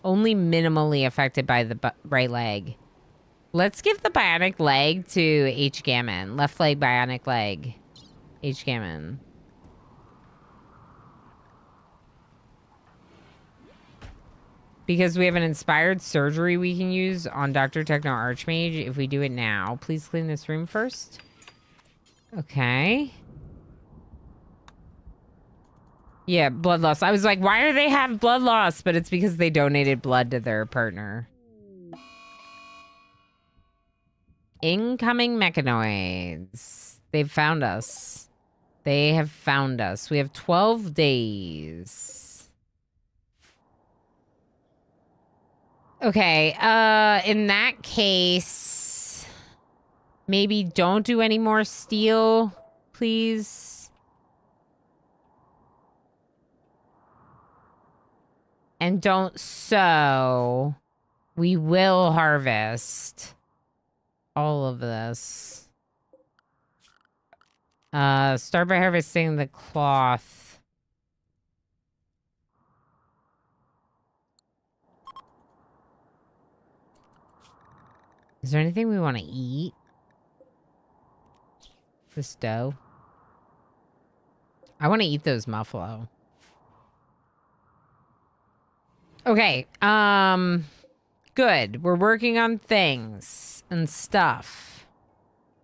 Only minimally affected by the right leg. Let's give the bionic leg to H Gammon. Left leg, bionic leg. H Gammon. Because we have an inspired surgery we can use on Dr. Techno Archmage if we do it now. Please clean this room first. Okay. Yeah, blood loss. I was like, why do they have blood loss? But it's because they donated blood to their partner. Incoming mechanoids. They've found us. They have found us. We have 12 days. Okay, in that case, maybe don't do any more steel, please. And don't sow. We will harvest all of this. Start by harvesting the cloth. Is there anything we want to eat? This dough. I want to eat those muffalo. Okay, good. We're working on things and stuff.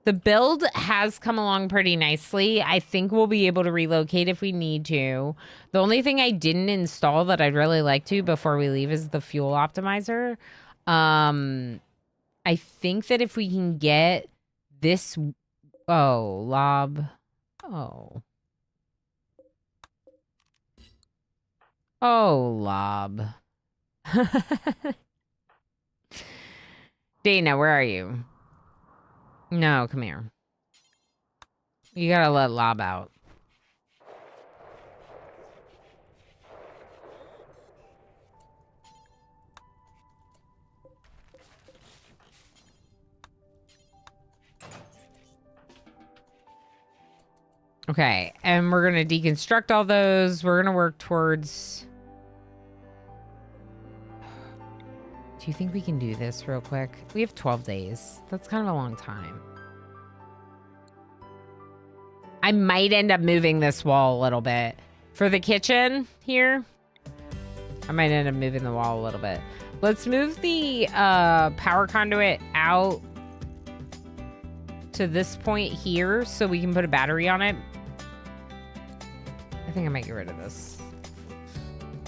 The build has come along pretty nicely. I think we'll be able to relocate if we need to. The only thing I didn't install that I'd really like to before we leave is the fuel optimizer. I think that if we can get this... Oh, lob. Oh. Oh, lob. Dana, where are you? No, come here. You gotta let Lob out. Okay, and we're gonna deconstruct all those. We're gonna work towards... Do you think we can do this real quick? We have 12 days. That's kind of a long time. I might end up moving this wall a little bit. For the kitchen here, I might end up moving the wall a little bit. Let's move the power conduit out to this point here so we can put a battery on it. I think I might get rid of this.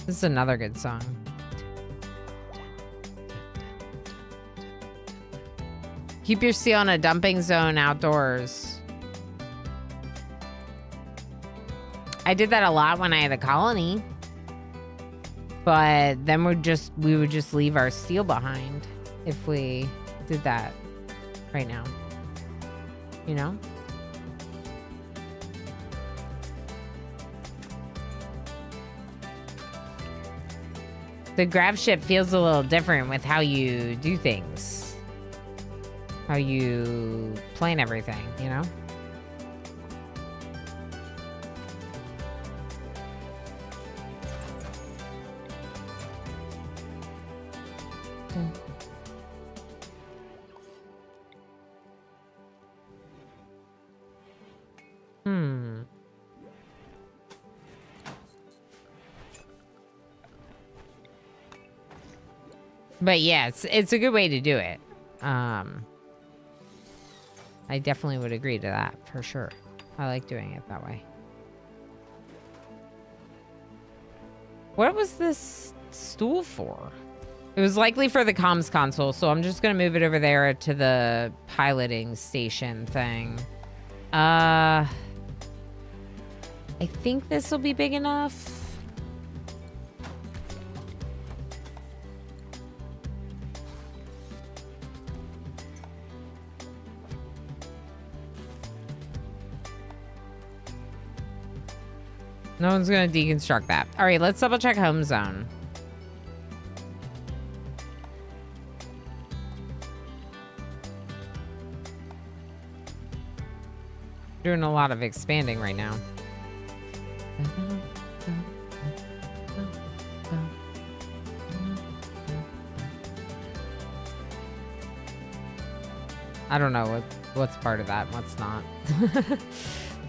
This is another good song. Keep your steel in a dumping zone outdoors. I did that a lot when I had a colony. But then we would just leave our steel behind if we did that right now. You know? The grav ship feels a little different with how you do things. How you plan everything, you know? But yeah, it's a good way to do it. I definitely would agree to that for sure. I like doing it that way. What was this stool for? It was likely for the comms console, so I'm just gonna move it over there to the piloting station thing. I think this will be big enough. No one's gonna deconstruct that. All right, let's double check home zone. Doing a lot of expanding right now. I don't know what's part of that and what's not.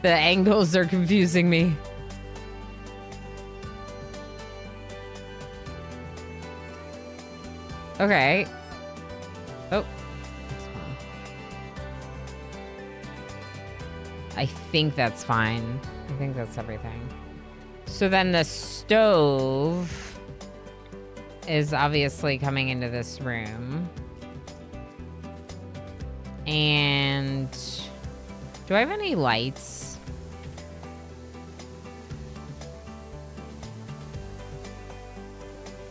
The angles are confusing me. Okay. Oh. I think that's fine. I think that's everything. So then the stove is obviously coming into this room. And do I have any lights?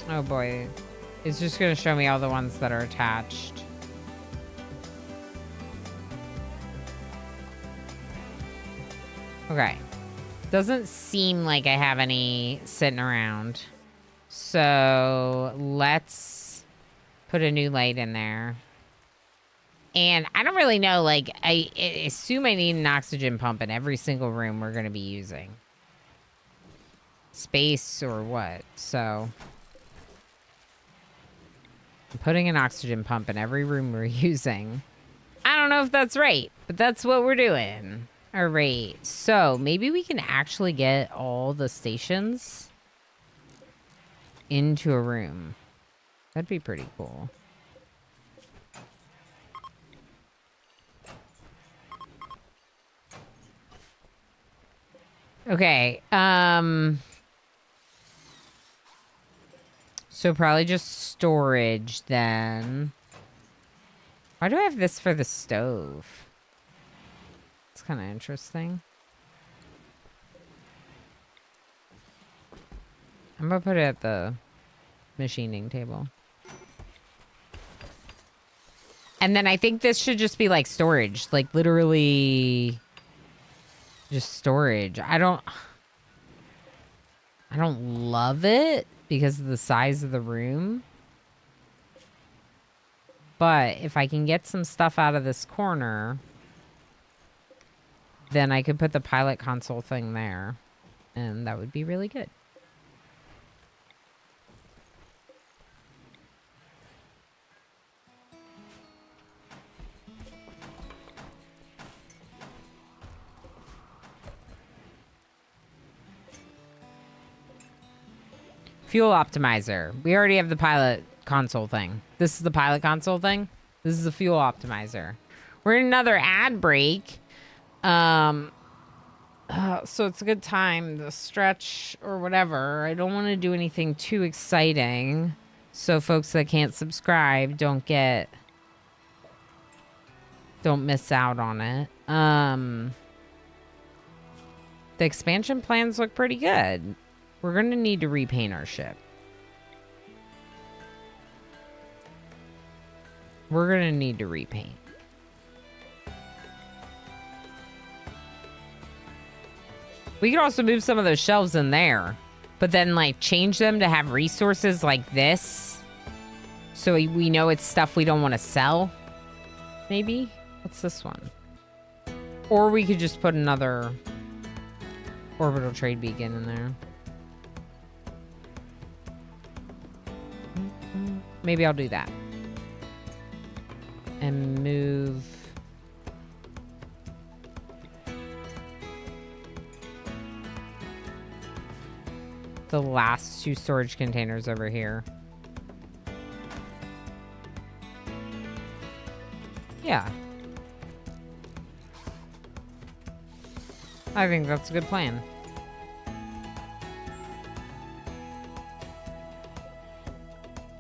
Oh boy. It's just going to show me all the ones that are attached. Okay. Doesn't seem like I have any sitting around. So let's put a new light in there. And I don't really know, like, I assume I need an oxygen pump in every single room we're going to be using. Space or what, so... I'm putting an oxygen pump in every room we're using. I don't know if that's right, but that's what we're doing. All right, so maybe we can actually get all the stations into a room. That'd be pretty cool. Okay, so probably just storage then. Why do I have this for the stove? It's kind of interesting. I'm gonna put it at the machining table. And then I think this should just be like storage, like literally just storage. I don't love it because of the size of the room. But if I can get some stuff out of this corner, then I could put the pilot console thing there. And that would be really good. Fuel optimizer. We already have the pilot console thing. This is the pilot console thing. This is the fuel optimizer. We're in another ad break. So it's a good time to stretch or whatever. I don't want to do anything too exciting. So folks that can't subscribe don't miss out on it. The expansion plans look pretty good. We're going to need to repaint our ship. We're going to need to repaint. We could also move some of those shelves in there. but then like change them to have resources like this. So we know it's stuff we don't want to sell. Maybe? What's this one? Or we could just put another orbital trade beacon in there. Maybe I'll do that. And move... the last 2 storage containers over here. Yeah. I think that's a good plan.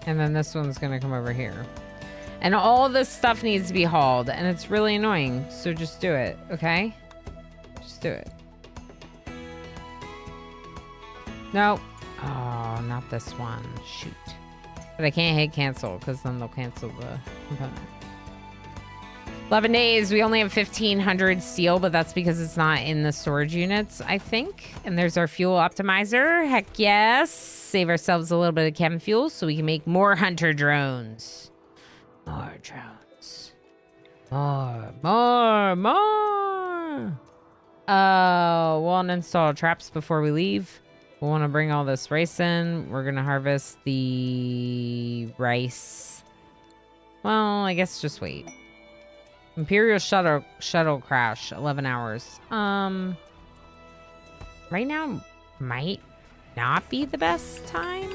And then this one's gonna come over here. And all this stuff needs to be hauled, and it's really annoying, so just do it, okay? Just do it. Nope. Oh, not this one. Shoot. But I can't hit cancel, because then they'll cancel the component. 11 days. We only have 1,500 steel, but that's because it's not in the storage units, I think. And there's our fuel optimizer. Heck yes. Save ourselves a little bit of chem fuel so we can make more hunter drones. More drones. More. We'll uninstall traps before we leave. We'll want to bring all this rice in. We're going to harvest the rice. Well, I guess just wait. Imperial shuttle crash, 11 hours. Right now might not be the best time.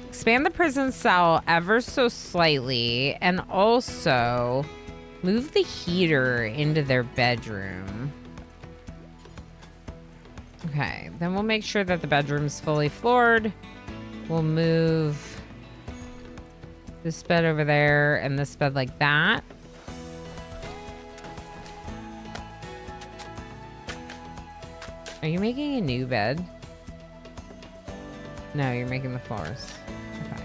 Expand the prison cell ever so slightly, and also move the heater into their bedroom. Okay, then we'll make sure that the bedroom's fully floored. We'll move this bed over there and this bed like that. Are you making a new bed? No, you're making the floors. Okay.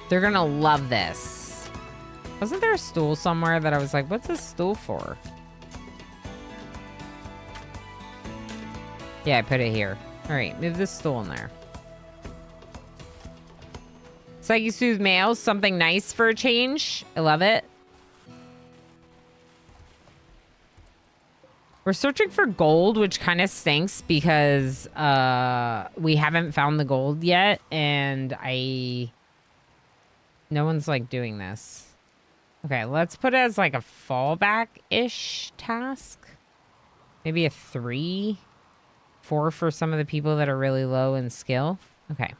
They're gonna love this. Wasn't there a stool somewhere that I was like, what's this stool for? Yeah, I put it here. All right, move this stool in there. Psyche Soothe Males, something nice for a change. I love it. We're searching for gold, which kind of stinks because we haven't found the gold yet. And no one's like doing this. Okay, let's put it as like a fallback-ish task. Maybe a 3, 4 for some of the people that are really low in skill. Okay.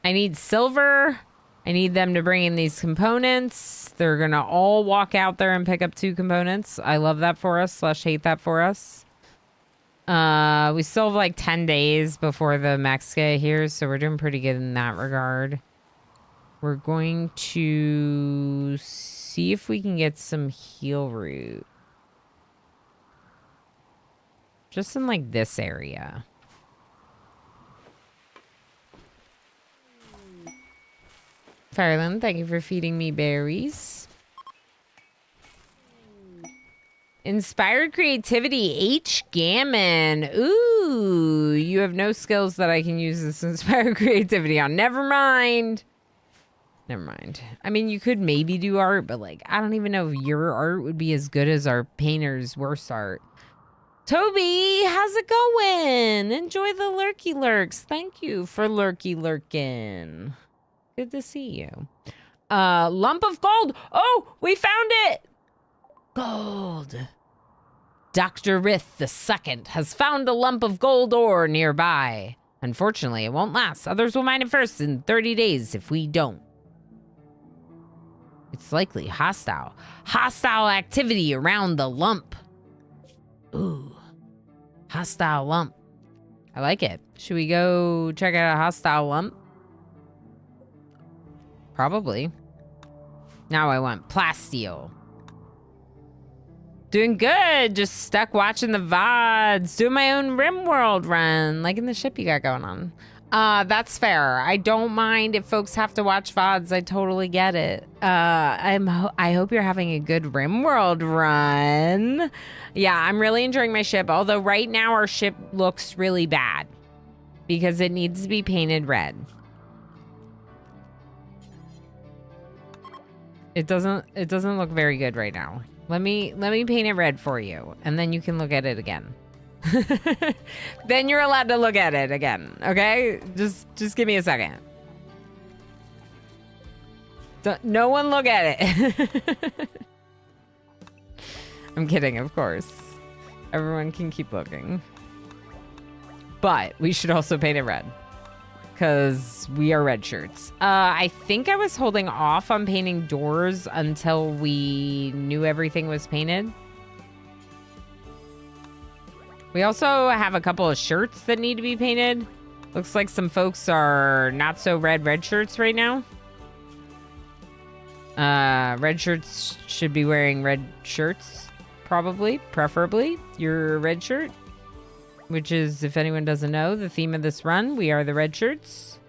I need silver. I need them to bring in these components. They're going to all walk out there and pick up 2 components. I love that for us, / hate that for us. We still have like 10 days before the max get here, so we're doing pretty good in that regard. We're going to see if we can get some heal root. Just in like this area. Fireland, thank you for feeding me berries. Inspired creativity, H. Gammon. Ooh, you have no skills that I can use this inspired creativity on. Never mind. Never mind. I mean, you could maybe do art, but like, I don't even know if your art would be as good as our painter's worst art. Toby, how's it going? Enjoy the lurky lurks. Thank you for lurky lurkin'. Good to see you. Lump of gold. Oh, we found it. Gold. Dr. Rith II has found a lump of gold ore nearby. Unfortunately, it won't last. Others will mine it first in 30 days if we don't. It's likely hostile. Hostile activity around the lump. Ooh. Hostile lump. I like it. Should we go check out a hostile lump? Probably. Now I want plasteel. Doing good. Just stuck watching the VODs. Doing my own RimWorld run. Liking the ship you got going on. That's fair. I don't mind if folks have to watch VODs. I totally get it. I hope you're having a good RimWorld run. Yeah, I'm really enjoying my ship. Although right now our ship looks really bad because it needs to be painted red. It doesn't look very good right now. Let me paint it red for you, and then you can look at it again. Then you're allowed to look at it again, okay? Just give me a second. No one look at it. I'm kidding, of course. Everyone can keep looking. But we should also paint it red. Because we are red shirts. I think I was holding off on painting doors until we knew everything was painted. We also have a couple of shirts that need to be painted. Looks like some folks are not so red shirts right now. Red shirts should be wearing red shirts, probably, preferably. Your red shirt. Which is, if anyone doesn't know, the theme of this run. We are the red shirts.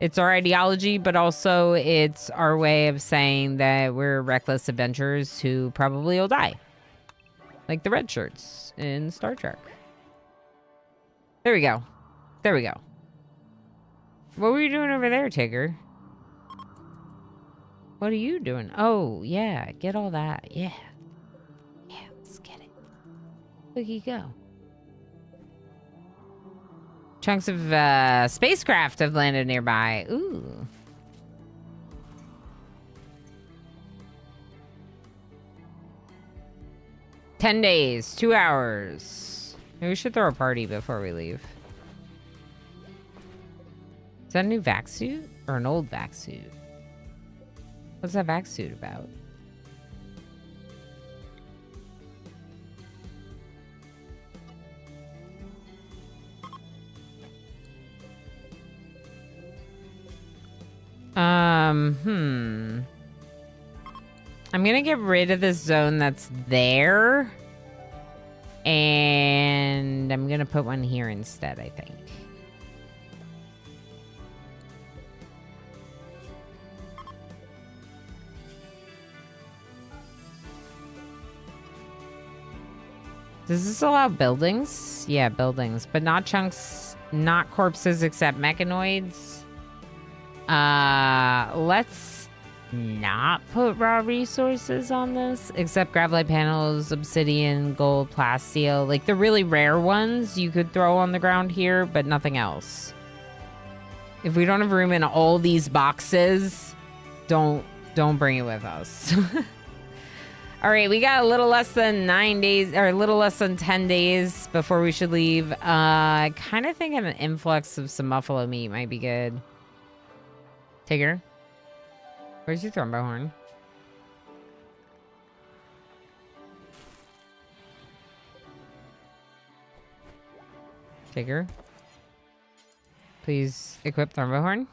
It's our ideology, but also it's our way of saying that we're reckless adventurers who probably will die. Like the red shirts in Star Trek. There we go. There we go. What were you doing over there, Tigger? What are you doing? Oh, yeah. Get all that. Yeah. Yeah, let's get it. Look you go. Chunks of spacecraft have landed nearby. Ooh. $10 days, 2 hours. Maybe we should throw a party before we leave. Is that a new vac suit or an old vac suit? What's that vac suit about? I'm gonna get rid of this zone that's there. And I'm gonna put one here instead, I think. Does this allow buildings? Yeah, buildings, but not chunks, not corpses except mechanoids. Let's not put raw resources on this, except gravelite panels, obsidian, gold, plasteel. Like the really rare ones you could throw on the ground here, but nothing else. If we don't have room in all these boxes, don't bring it with us. All right, we got a little less than 9 days, or a little less than 10 days before we should leave. I kind of think an influx of some buffalo meat might be good. Tigger, where's your thrumbo horn? Tigger, please equip thrumbo horn.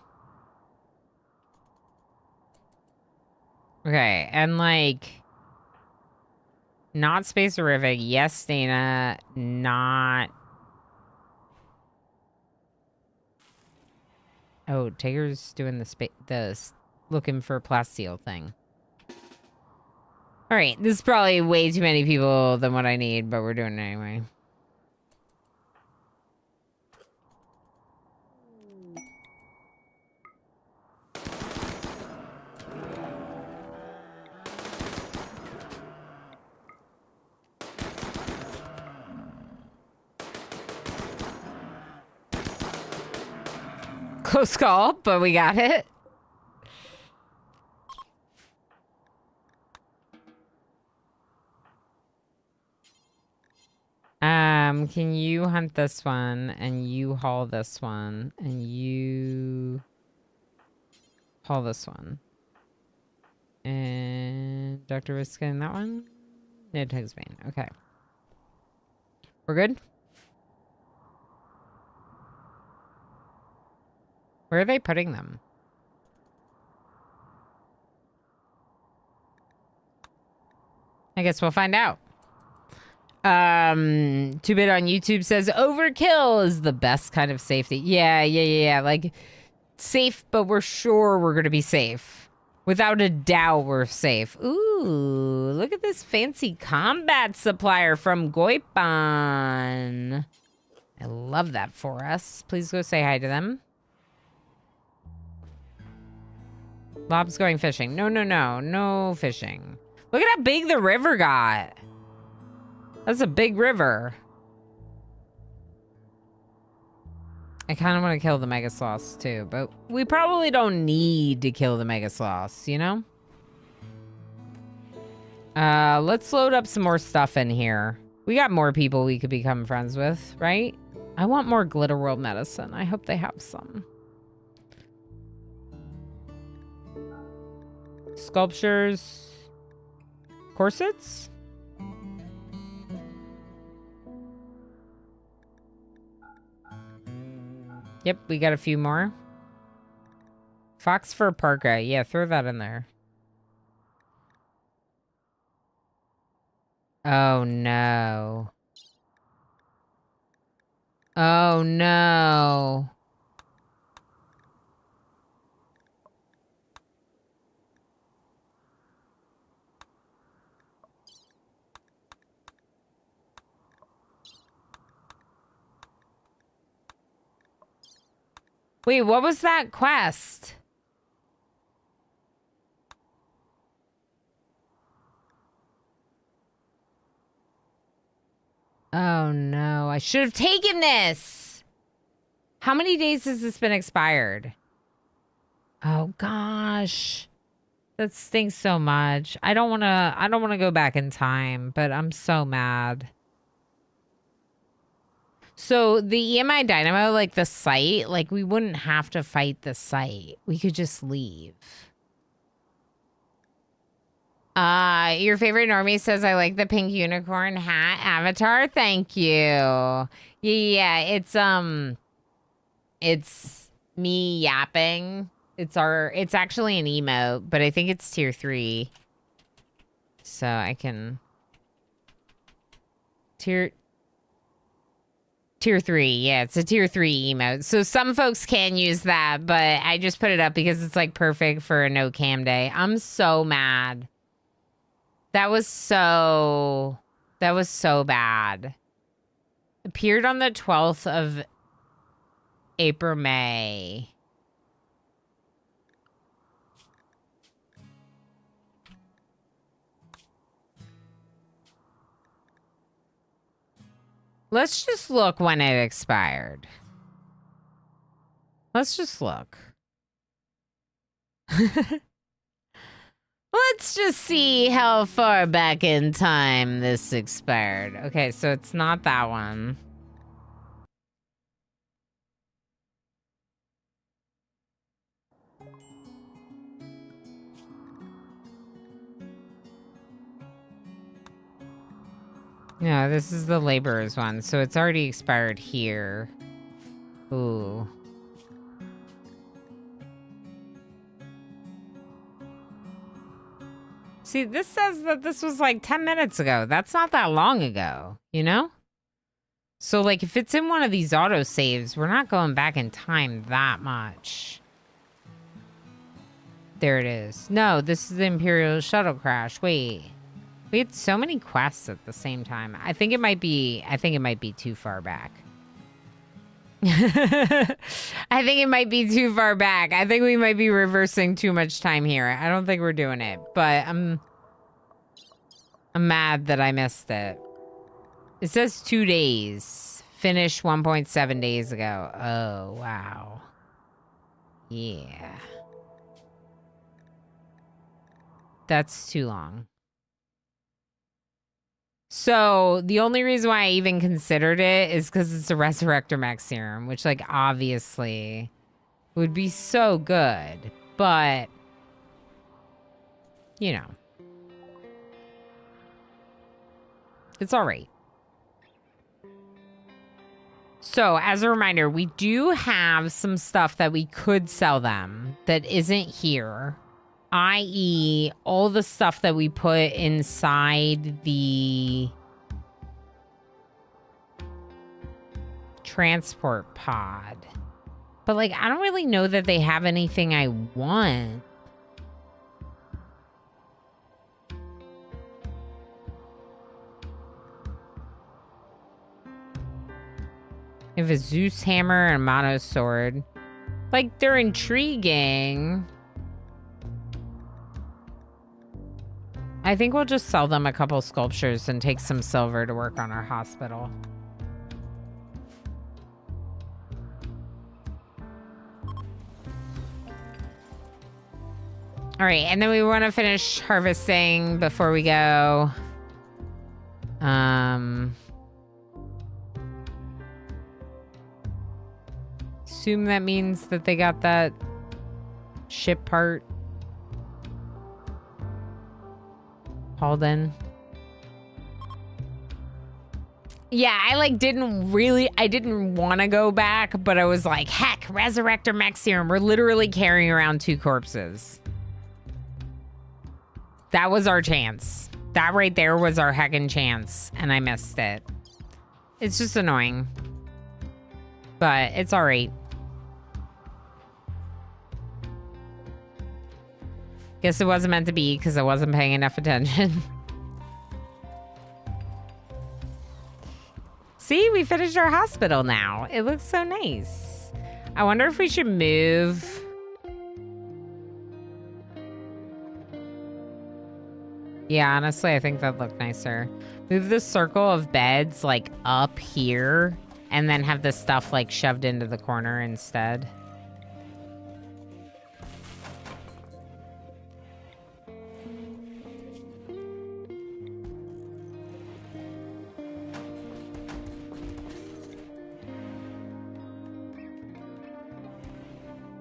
Okay, and like, not space horrific. Yes, Dana. Not. Oh, Tigger's doing the looking for plasteel thing. All right, this is probably way too many people than what I need, but we're doing it anyway. Close call, but we got it. Can you hunt this one, and you haul this one, and you haul this one? And Dr. Riskin, that one? No, Tugsbane. Okay. We're good? Where are they putting them? I guess we'll find out. 2-Bit on YouTube says overkill is the best kind of safety. Yeah. Like safe, but we're sure we're gonna be safe. Without a doubt, we're safe. Ooh, look at this fancy combat supplier from Goipan. I love that for us. Please go say hi to them. Lob's going fishing. No fishing. Look at how big the river got. That's a big river. I kind of want to kill the Mega Sloths too, but we probably don't need to kill the Mega Sloths, you know? Let's load up some more stuff in here. We got more people we could become friends with, right? I want more Glitter World medicine. I hope they have some. Sculptures. Corsets? Yep, we got a few more. Fox fur parka. Yeah, throw that in there. Oh, no. Oh, no. Wait, what was that quest? Oh no, I should have taken this. How many days has this been expired? Oh gosh. That stinks so much. I don't want to go back in time, but I'm so mad. So the EMI Dynamo, like the site, like we wouldn't have to fight the site. We could just leave. Your favorite normie says, I like the pink unicorn hat avatar. Thank you. Yeah, it's me yapping. It's actually an emote, but I think it's tier 3. So I can tier 3. Yeah, it's a tier 3 emote. So some folks can use that, but I just put it up because it's like perfect for a no cam day. I'm so mad. That was so bad. Appeared on the 12th of April, May. Let's just look when it expired. Let's just look. Let's just see how far back in time this expired. Okay, so it's not that one. No, this is the laborers one, so it's already expired here. Ooh. See, this says that this was like 10 minutes ago. That's not that long ago, you know? So, like, if it's in one of these autosaves, we're not going back in time that much. There it is. No, this is the Imperial Shuttle crash. Wait. We had so many quests at the same time. I think it might be too far back. I think it might be too far back. I think we might be reversing too much time here. I don't think we're doing it, but I'm mad that I missed it. It says 2 days. Finished 1.7 days ago. Oh, wow. Yeah. That's too long. So the only reason why I even considered it is because it's a Resurrector Max serum, which, like, obviously would be so good, but, you know, it's all right. So as a reminder, we do have some stuff that we could sell them that isn't here, i.e. all the stuff that we put inside the transport pod. But, like, I don't really know that they have anything I want. They have a Zeus hammer and a mono sword. Like, they're intriguing. I think we'll just sell them a couple sculptures and take some silver to work on our hospital. All right, and then we want to finish harvesting before we go. Assume that means that they got that ship part hauled in. Yeah, I didn't want to go back, but I was like, heck, Resurrector Mech Serum. We're literally carrying around 2 corpses. That was our chance. That right there was our heckin' chance, and I missed it. It's just annoying. But it's all right. Guess it wasn't meant to be because I wasn't paying enough attention. See, we finished our hospital now. It looks so nice. I wonder if we should move. Yeah, honestly, I think that'd look nicer. Move the circle of beds like up here and then have the stuff like shoved into the corner instead.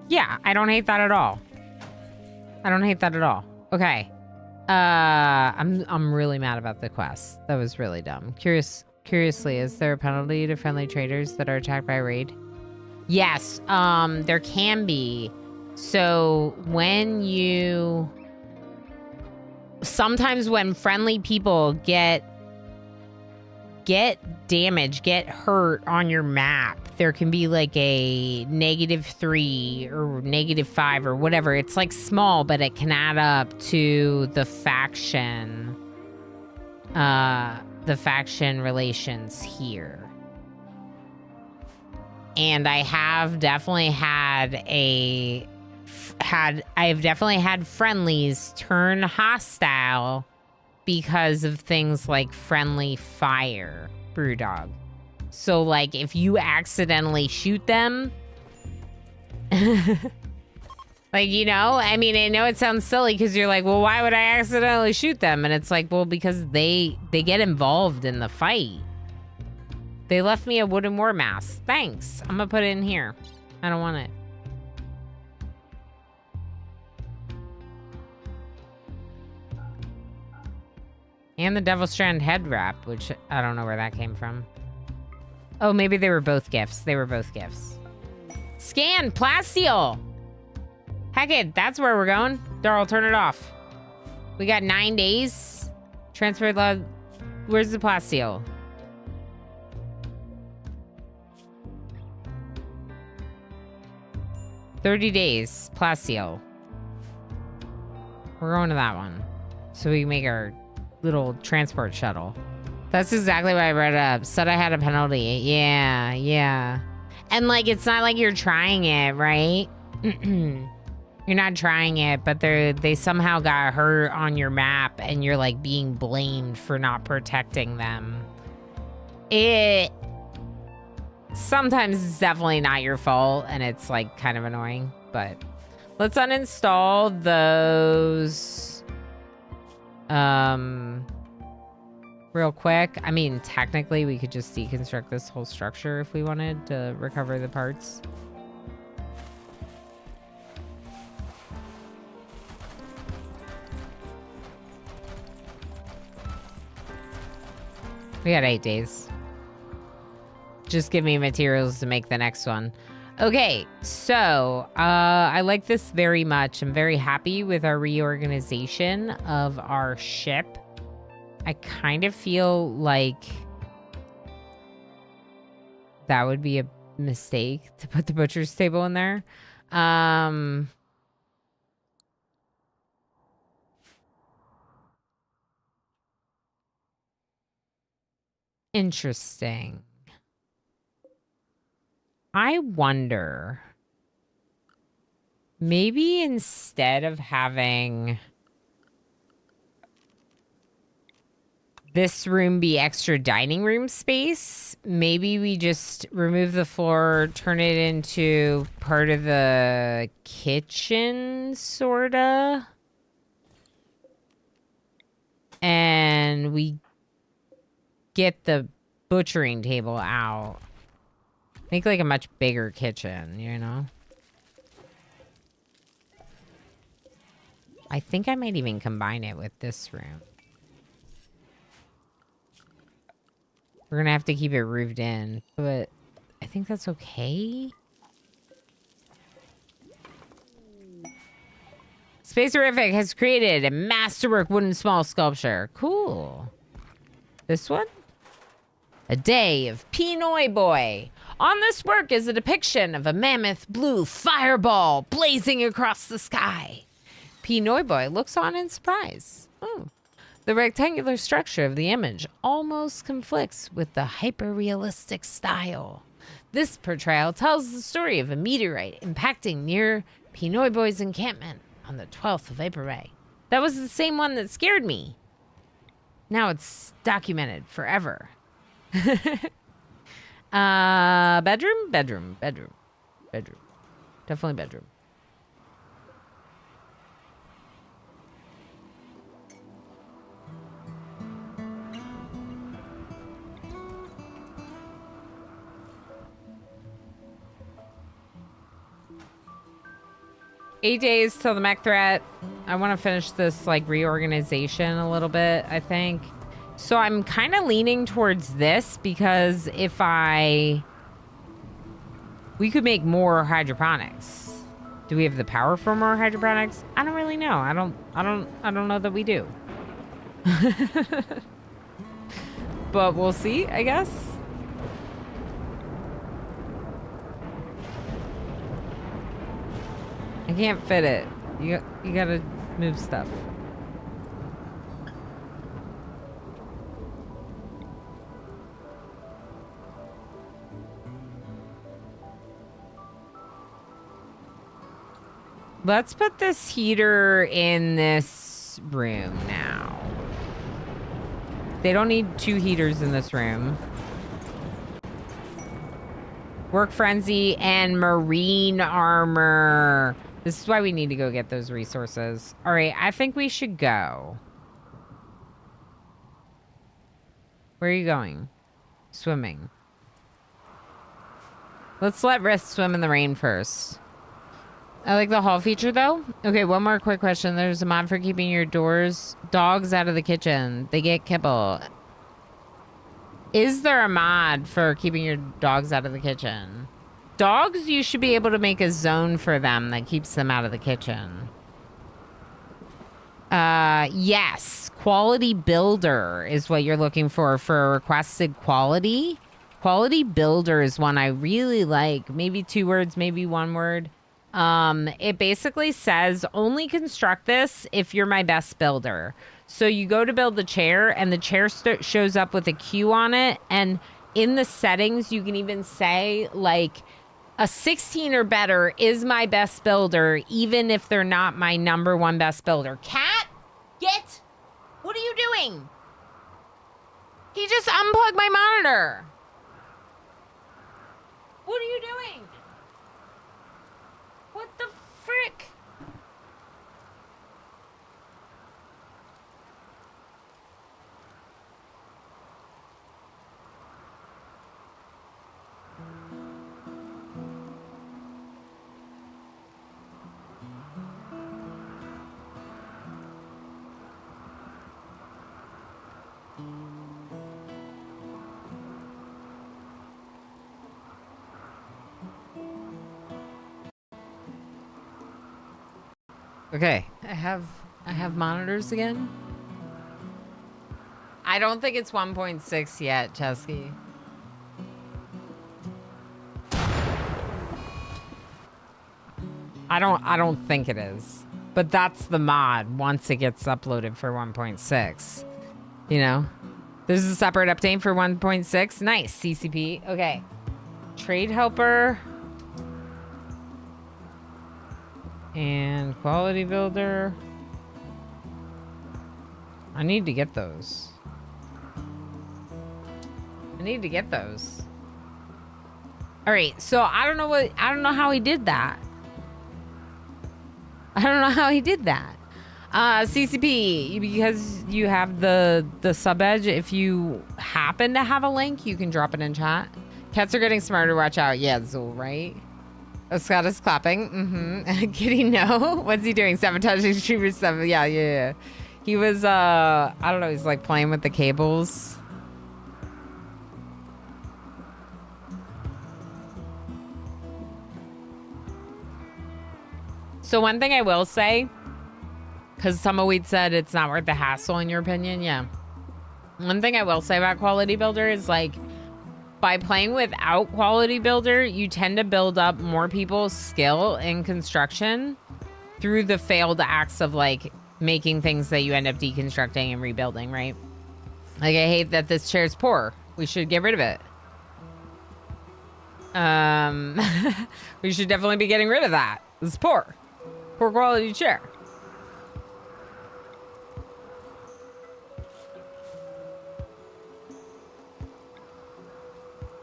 Yeah, I don't hate that at all. I don't hate that at all. Okay. I'm really mad about the quest. That was really dumb. Curiously, is there a penalty to friendly traders that are attacked by a raid? Yes, there can be. So sometimes when friendly people get damaged, get hurt on your map, there can be like a -3 or -5 or whatever. It's like small, but it can add up to the faction relations here. And I have definitely had friendlies turn hostile because of things like friendly fire, Brewdog. So, like, if you accidentally shoot them, like, you know, I mean, I know it sounds silly because you're like, well, why would I accidentally shoot them? And it's like, well, because they get involved in the fight. They left me a wooden war mask. Thanks. I'm gonna put it in here. I don't want it. And the Devil Strand head wrap, which I don't know where that came from. Oh, maybe they were both gifts. They were both gifts. Scan! Plasteel! Heck it, that's where we're going. Darl, turn it off. We got 9 days. Transfer log. Where's the plasteel? $30 days. Plasteel. We're going to that one. So we can make our little transport shuttle. That's exactly what I read up. Said I had a penalty. Yeah. And, like, it's not like you're trying it, right? You're not trying it, but they somehow got hurt on your map and you're, like, being blamed for not protecting them. It sometimes it's definitely not your fault and it's, like, kind of annoying. But let's uninstall those real quick. I mean, technically we could just deconstruct this whole structure if we wanted to recover the parts. We got 8 days. Just give me materials to make the next one. Okay, so I like this very much. I'm very happy with our reorganization of our ship. I kind of feel like that would be a mistake to put the butcher's table in there. Interesting. I wonder, maybe instead of having this room be extra dining room space, maybe we just remove the floor, turn it into part of the kitchen, sorta. And we get the butchering table out. Make like a much bigger kitchen, you know? I think I might even combine it with this room. We're gonna have to keep it roofed in, but I think that's okay. Spacerific has created a masterwork wooden small sculpture. Cool. This one? A day of Pinoy Boy. On this work is a depiction of a mammoth blue fireball blazing across the sky. Pinoy Boy looks on in surprise. Oh. The rectangular structure of the image almost conflicts with the hyper-realistic style. This portrayal tells the story of a meteorite impacting near Pinoy Boy's encampment on the 12th of April. That was the same one that scared me. Now it's documented forever. Bedroom? Bedroom. Definitely bedroom. Eight days till the mech threat. I want to finish this like reorganization a little bit, I think. So I'm kind of leaning towards this because we could make more hydroponics. Do we have the power for more hydroponics? I don't really know. I don't know that we do. But we'll see, I guess. I can't fit it. You gotta move stuff. Let's put this heater in this room now. They don't need two heaters in this room. Work frenzy and marine armor. This is why we need to go get those resources. All right, I think we should go. Where are you going? Swimming. Let's let Risk swim in the rain first. I like the hall feature though. Okay, one more quick question. There's a mod for keeping your dogs out of the kitchen. They get kibble. Is there a mod for keeping your dogs out of the kitchen? Dogs, you should be able to make a zone for them that keeps them out of the kitchen. Yes. Quality builder is what you're looking for requested quality. Quality builder is one I really like. Maybe 2 words, maybe 1 word. It basically says only construct this if you're my best builder. So you go to build the chair and the chair shows up with a Q on it. And in the settings, you can even say like a 16 or better is my best builder, even if they're not my #1 best builder. Cat, get, what are you doing? He just unplugged my monitor. What are you doing? What the frick? Okay, I have monitors again. I don't think it's 1.6 yet, Chesky. I don't think it is. But that's the mod once it gets uploaded for 1.6. You know? There's a separate update for 1.6. Nice, CCP. Okay. Trade helper. And quality builder. I need to get those. All right, so I don't know how he did that. CCP, because you have the sub edge, if you happen to have a link, you can drop it in chat. Cats are getting smarter, watch out. Yeah, Zool, right? Scott is clapping. Kitty, no. What's he doing? Sabotaging streamer stuff. Yeah. He was, I don't know, he's like playing with the cables. So one thing I will say, because Tumbleweed said it's not worth the hassle in your opinion. Yeah. One thing I will say about Quality Builder is like, by playing without Quality Builder, you tend to build up more people's skill in construction through the failed acts of like making things that you end up deconstructing and rebuilding, right? Like, I hate that this chair's poor. We should get rid of it. We should definitely be getting rid of that. It's poor. Poor quality chair.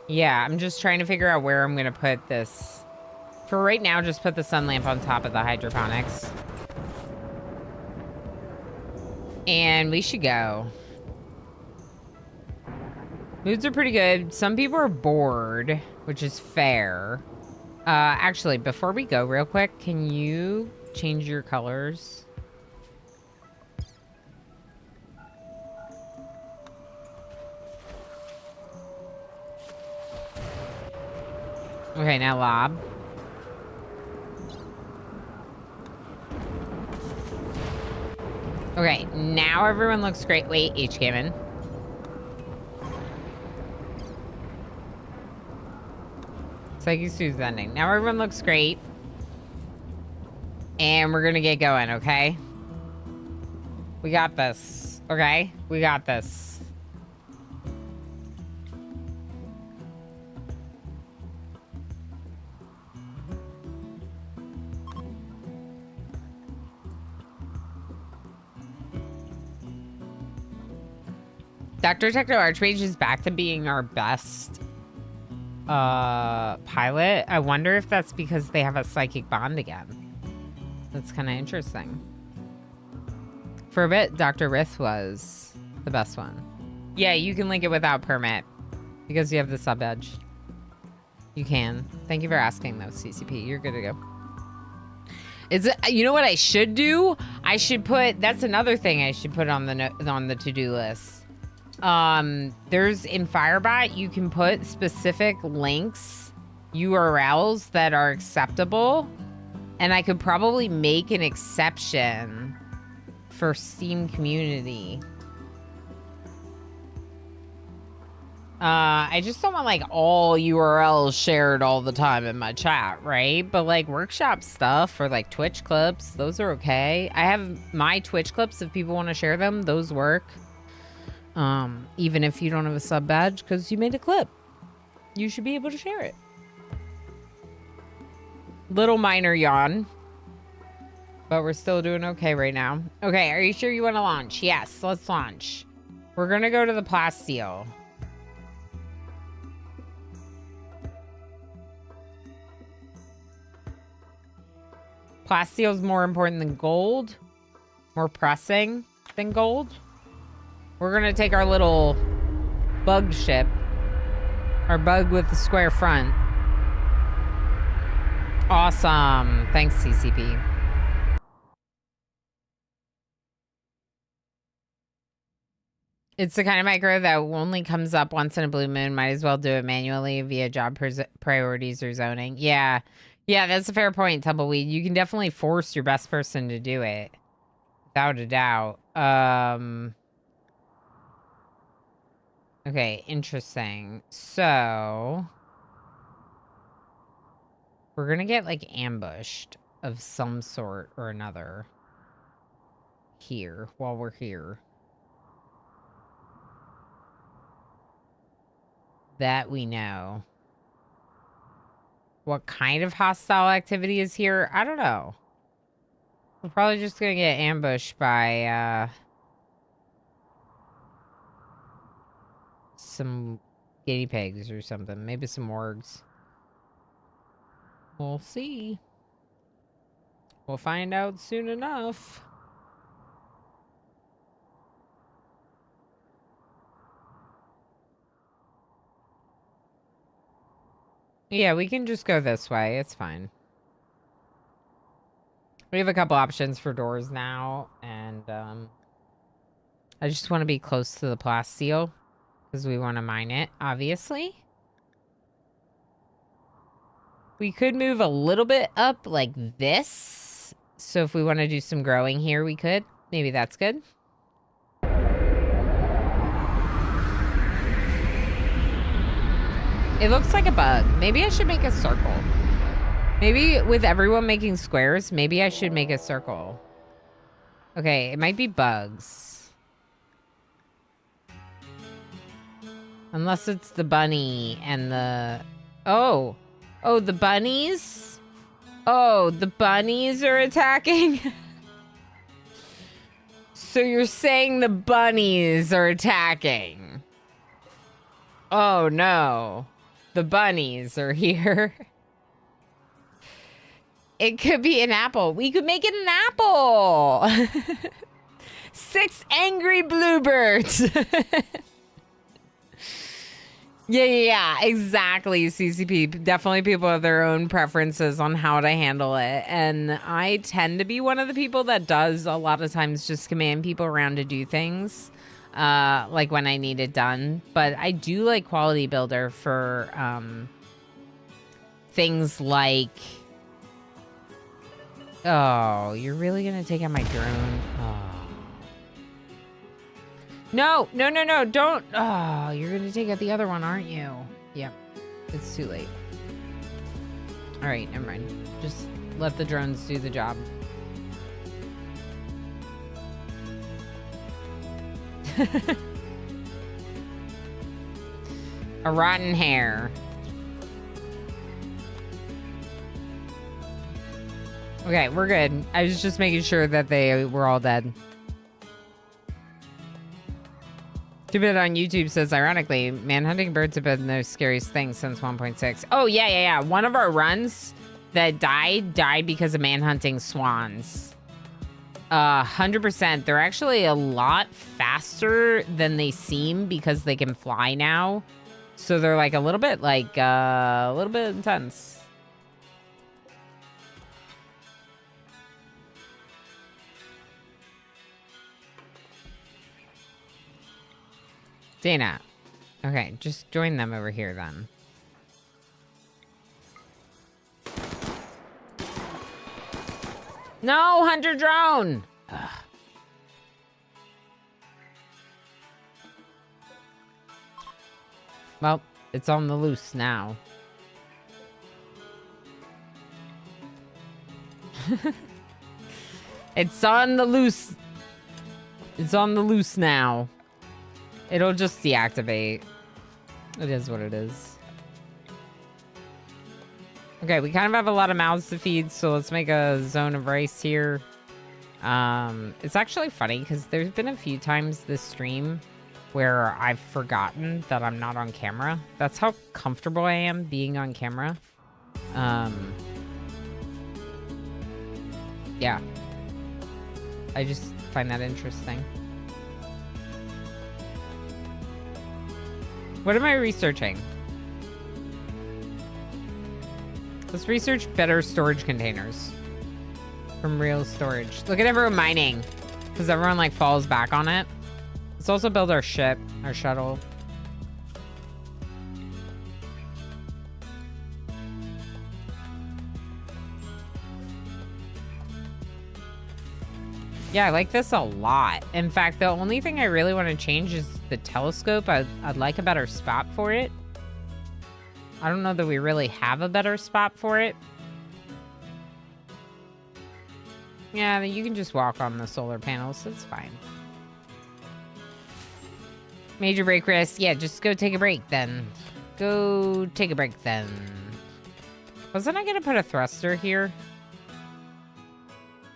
Yeah, I'm just trying to figure out where I'm going to put this. For right now, just put the sun lamp on top of the hydroponics. And we should go. Moods are pretty good. Some people are bored, which is fair. Actually, before we go real quick, can you change your colors? Okay, now lob. Okay, now everyone looks great. Wait, H came in. Psyche Sue's ending. Now everyone looks great. And we're gonna get going, okay? We got this, okay? We got this. Dr. Techno Archmage is back to being our best pilot. I wonder if that's because they have a psychic bond again. That's kind of interesting. For a bit, Dr. Rith was the best one. Yeah, you can link it without permit because you have the sub edge. You can. Thank you for asking though, CCP. You're good to go. You know what I should do? I should put, that's another thing I should put on the to-do list. There's in Firebot, you can put specific links, URLs that are acceptable, and I could probably make an exception for Steam community. I just don't want like all URLs shared all the time in my chat, right? But like workshop stuff or like Twitch clips, those are okay. I have my Twitch clips if people want to share them, those work. Even if you don't have a sub badge because you made a clip, you should be able to share it. Little minor yawn, but we're still doing okay right now. Okay, are you sure you want to launch? Yes, let's launch. We're gonna go to the plasteel. Plasteel is more important than gold, more pressing than gold. We're gonna take our little bug ship, our bug with the square front. Awesome. Thanks, CCP. It's the kind of micro that only comes up once in a blue moon. Might as well do it manually via job priorities or zoning. Yeah. Yeah, that's a fair point, Tumbleweed. You can definitely force your best person to do it. Without a doubt. Okay, interesting. So we're gonna get like ambushed. of some sort or another here while we're here. That we know. What kind of hostile activity is here? I don't know. We're probably just gonna get ambushed by, some guinea pigs or something. Maybe some wargs. We'll see. We'll find out soon enough. Yeah, we can just go this way. It's fine. We have a couple options for doors now, and I just want to be close to the plasteel because we want to mine it, obviously. We could move a little bit up like this. So if we want to do some growing here, we could. Maybe that's good. It looks like a bug. Maybe I should make a circle. Maybe with everyone making squares, maybe I should make a circle. Okay, it might be bugs. Unless it's the bunny and the... Oh, the bunnies? Oh, the bunnies are attacking? So you're saying the bunnies are attacking? Oh, no. The bunnies are here. It could be an apple. We could make it an apple. 6 angry bluebirds. Yeah, exactly, CCP. Definitely people have their own preferences on how to handle it. And I tend to be one of the people that does a lot of times just command people around to do things. Like when I need it done. But I do like Quality Builder for things like... Oh, you're really gonna take out my drone? Oh. No, don't. Oh, you're gonna take out the other one, aren't you? Yep, it's too late. All right, never mind. Just let the drones do the job. A rotten hair. Okay, we're good. I was just making sure that they were all dead. Stupid on YouTube says, ironically, manhunting birds have been the scariest thing since 1.6. Oh, yeah. One of our runs that died because of manhunting swans. 100%. They're actually a lot faster than they seem because they can fly now. So they're like a little bit intense. Dana. Okay, just join them over here then. No, Hunter drone! Ugh. Well, it's on the loose now. It's on the loose. It's on the loose now. It'll just deactivate. It is what it is. Okay, we kind of have a lot of mouths to feed, so let's make a zone of rice here. It's actually funny because there's been a few times this stream where I've forgotten that I'm not on camera. That's how comfortable I am being on camera. Yeah. I just find that interesting. What am I researching? Let's research better storage containers from real storage. Look at everyone mining because everyone like falls back on it. Let's also build our ship, our shuttle. Yeah, I like this a lot. In fact, the only thing I really want to change is the telescope. I'd like a better spot for it. I don't know that we really have a better spot for it. Yeah, you can just walk on the solar panels. It's fine. Major break risk. Yeah, just go take a break then. Go take a break then. Wasn't I going to put a thruster here?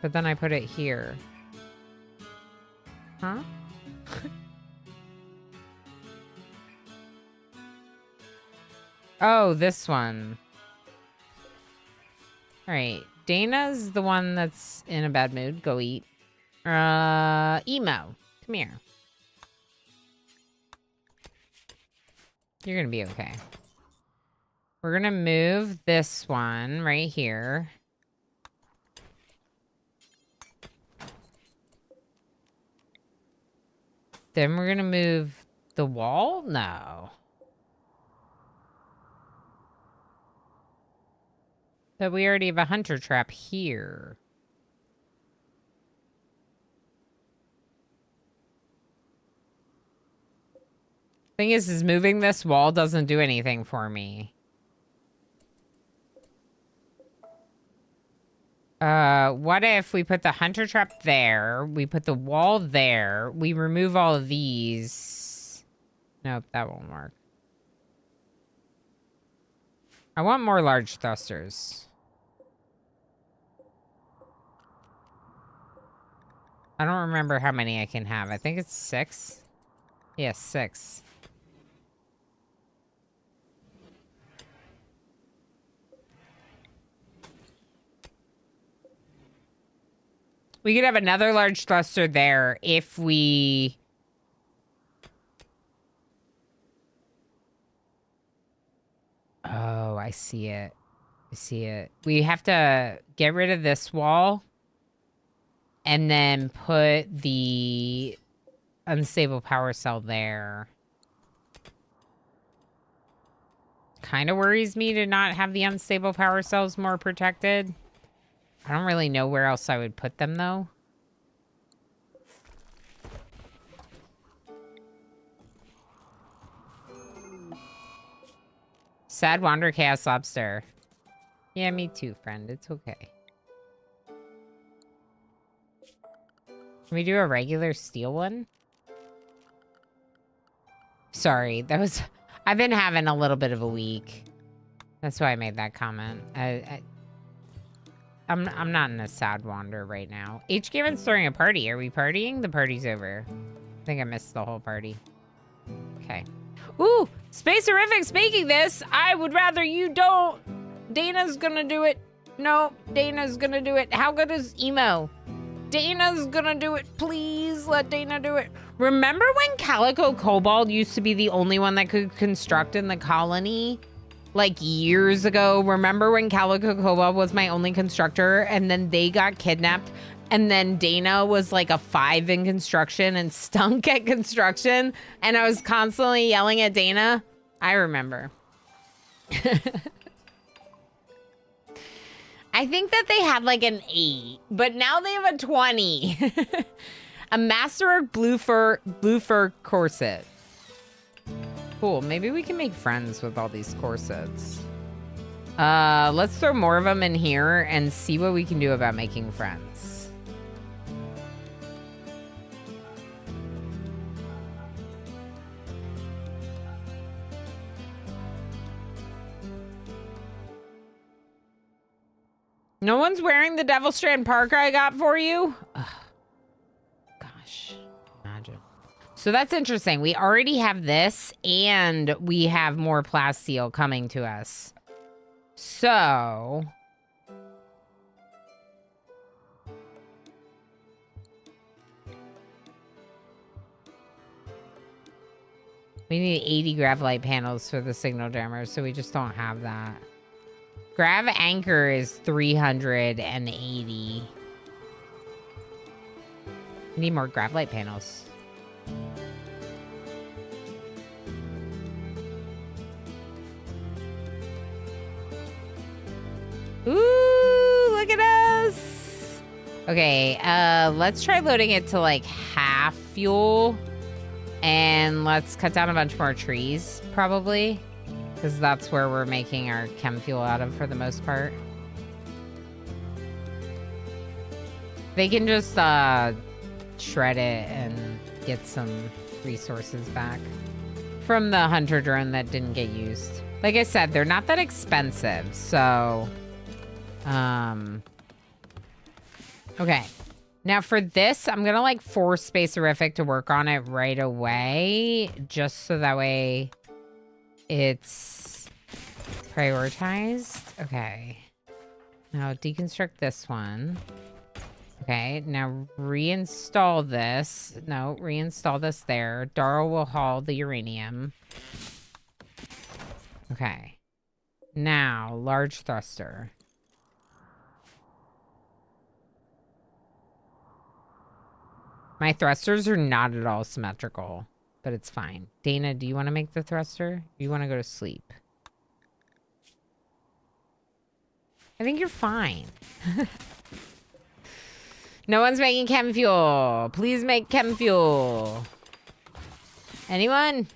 But then I put it here. Huh? Oh, this one. All right. Dana's the one that's in a bad mood. Go eat. Emo. Come here. You're going to be okay. We're going to move this one right here. Then we're going to move the wall? No. But we already have a hunter trap here. Thing is moving this wall doesn't do anything for me. What if we put the hunter trap there? We put the wall there. We remove all of these. Nope, that won't work. I want more large thrusters. I don't remember how many I can have. I think it's 6. Yes, 6. We could have another large thruster there if we... Oh, I see it. I see it. We have to get rid of this wall and then put the unstable power cell there. Kind of worries me to not have the unstable power cells more protected. I don't really know where else I would put them, though. Sad Wander Chaos Lobster. Yeah, me too, friend. It's okay. Can we do a regular steel one? Sorry, that was... I've been having a little bit of a week. That's why I made that comment. I'm not in a sad wander right now. H Gavin's throwing a party. Are we partying? The party's over. I think I missed the whole party. Okay. Ooh! Space Horrific making this! I would rather you don't! Dana's gonna do it. No, Dana's gonna do it. How good is Emo? Dana's gonna do it. Please let Dana do it. Remember when Calico Cobalt used to be the only one that could construct in the colony? Like years ago. Remember when Calico Cobalt was my only constructor and then they got kidnapped and then Dana was like a 5 in construction and stunk at construction and I was constantly yelling at Dana? I remember. I think that they had like an 8, but now they have a 20. A Masterwork blue fur corset. Cool. Maybe we can make friends with all these corsets. Let's throw more of them in here and see what we can do about making friends. No one's wearing the Devil Strand parka I got for you? Ugh. Gosh, imagine. So that's interesting. We already have this, and we have more plasteel coming to us. So... we need 80 graphite panels for the signal jammer, so we just don't have that. Grav anchor is 380. We need more graphite panels. Ooh, look at us. Okay, let's try loading it to like half fuel. And let's cut down a bunch more trees, probably. Because that's where we're making our chem fuel out of for the most part. They can just shred it and get some resources back from the hunter drone that didn't get used. Like I said, they're not that expensive, so okay. Now for this, I'm gonna like force Spacerific to work on it right away, just so that way it's prioritized. Okay. Now deconstruct this one. Okay, now reinstall this. No, reinstall this there. Darl will haul the uranium. Okay. Now, large thruster. My thrusters are not at all symmetrical, but it's fine. Dana, do you want to make the thruster? You want to go to sleep? I think you're fine. No one's making chem fuel. Please make chem fuel. Anyone?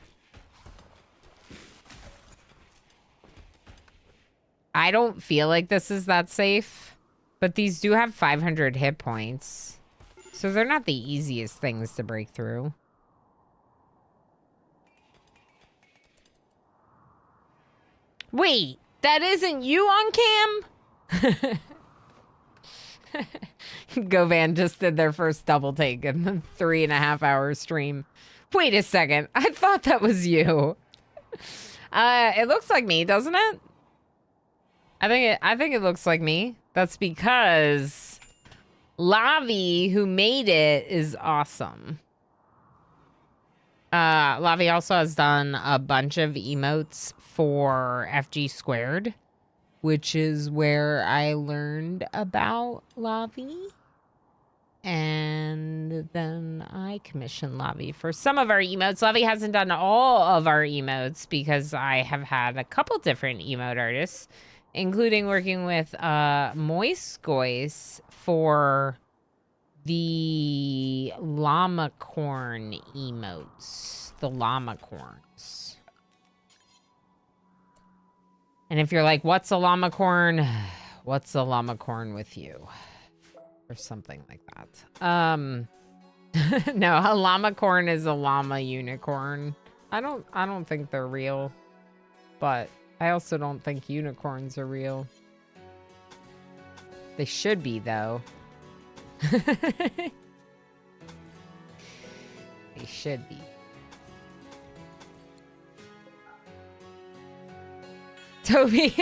I don't feel like this is that safe, but these do have 500 hit points. So they're not the easiest things to break through. Wait, that isn't you on cam? Govan just did their first double take in the 3.5 hour stream. Wait a second. I thought that was you. It looks like me, doesn't it? I think it looks like me. That's because Lavi, who made it, is awesome. Lavi also has done a bunch of emotes for FG Squared, which is where I learned about Lavi. And then I commissioned Lavi for some of our emotes. Lavi hasn't done all of our emotes because I have had a couple different emote artists, including working with Moiskois for the llama corn emotes. The llama corns. And if you're like, what's a llama corn? What's a llama corn with you? Or something like that. No, a llama corn is a llama unicorn. I don't think they're real. But I also don't think unicorns are real. They should be, though. They should be. Toby.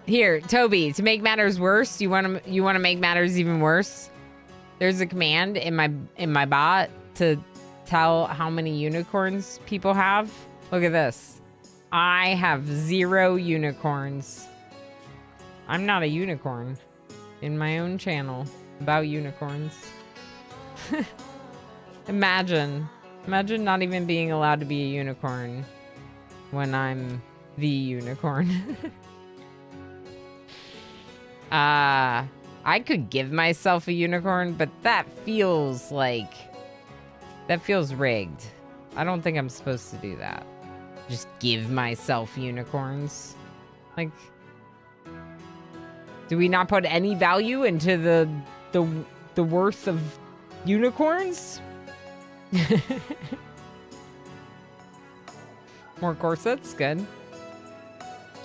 Here, Toby, to make matters worse, you want to make matters even worse? There's a command in my bot to tell how many unicorns people have. Look at this. I have 0 unicorns. I'm not a unicorn in my own channel about unicorns. Imagine not even being allowed to be a unicorn when I'm the unicorn. I could give myself a unicorn, but that feels rigged. I don't think I'm supposed to do that. Just give myself unicorns. Like, do we not put any value into the worth of unicorns? More corsets, good.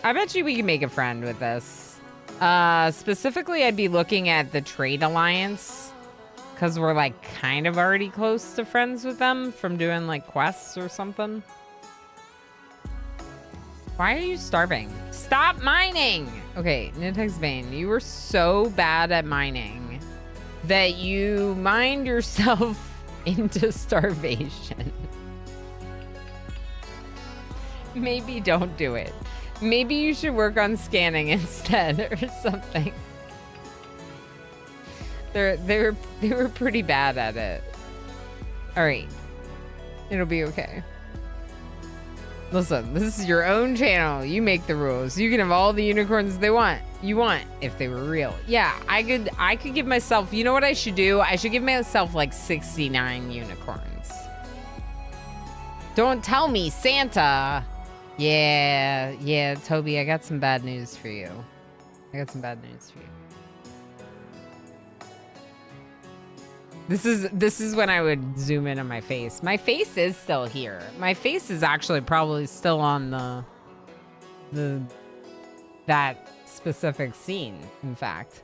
I bet you we can make a friend with this. Specifically, I'd be looking at the trade alliance, because we're like kind of already close to friends with them from doing like quests or something. Why are you starving? Stop mining! Okay, Nitex Bane, you were so bad at mining that you mined yourself into starvation. Maybe don't do it. Maybe you should work on scanning instead or something. They were pretty bad at it. All right. It'll be okay. Listen, this is your own channel. You make the rules. You can have all the unicorns you want if they were real. Yeah, I could give myself, you know what I should do? I should give myself like 69 unicorns. Don't tell me, Santa. Yeah, Toby, I got some bad news for you. This is when I would zoom in on my face. My face is still here. My face is actually probably still on that specific scene, in fact.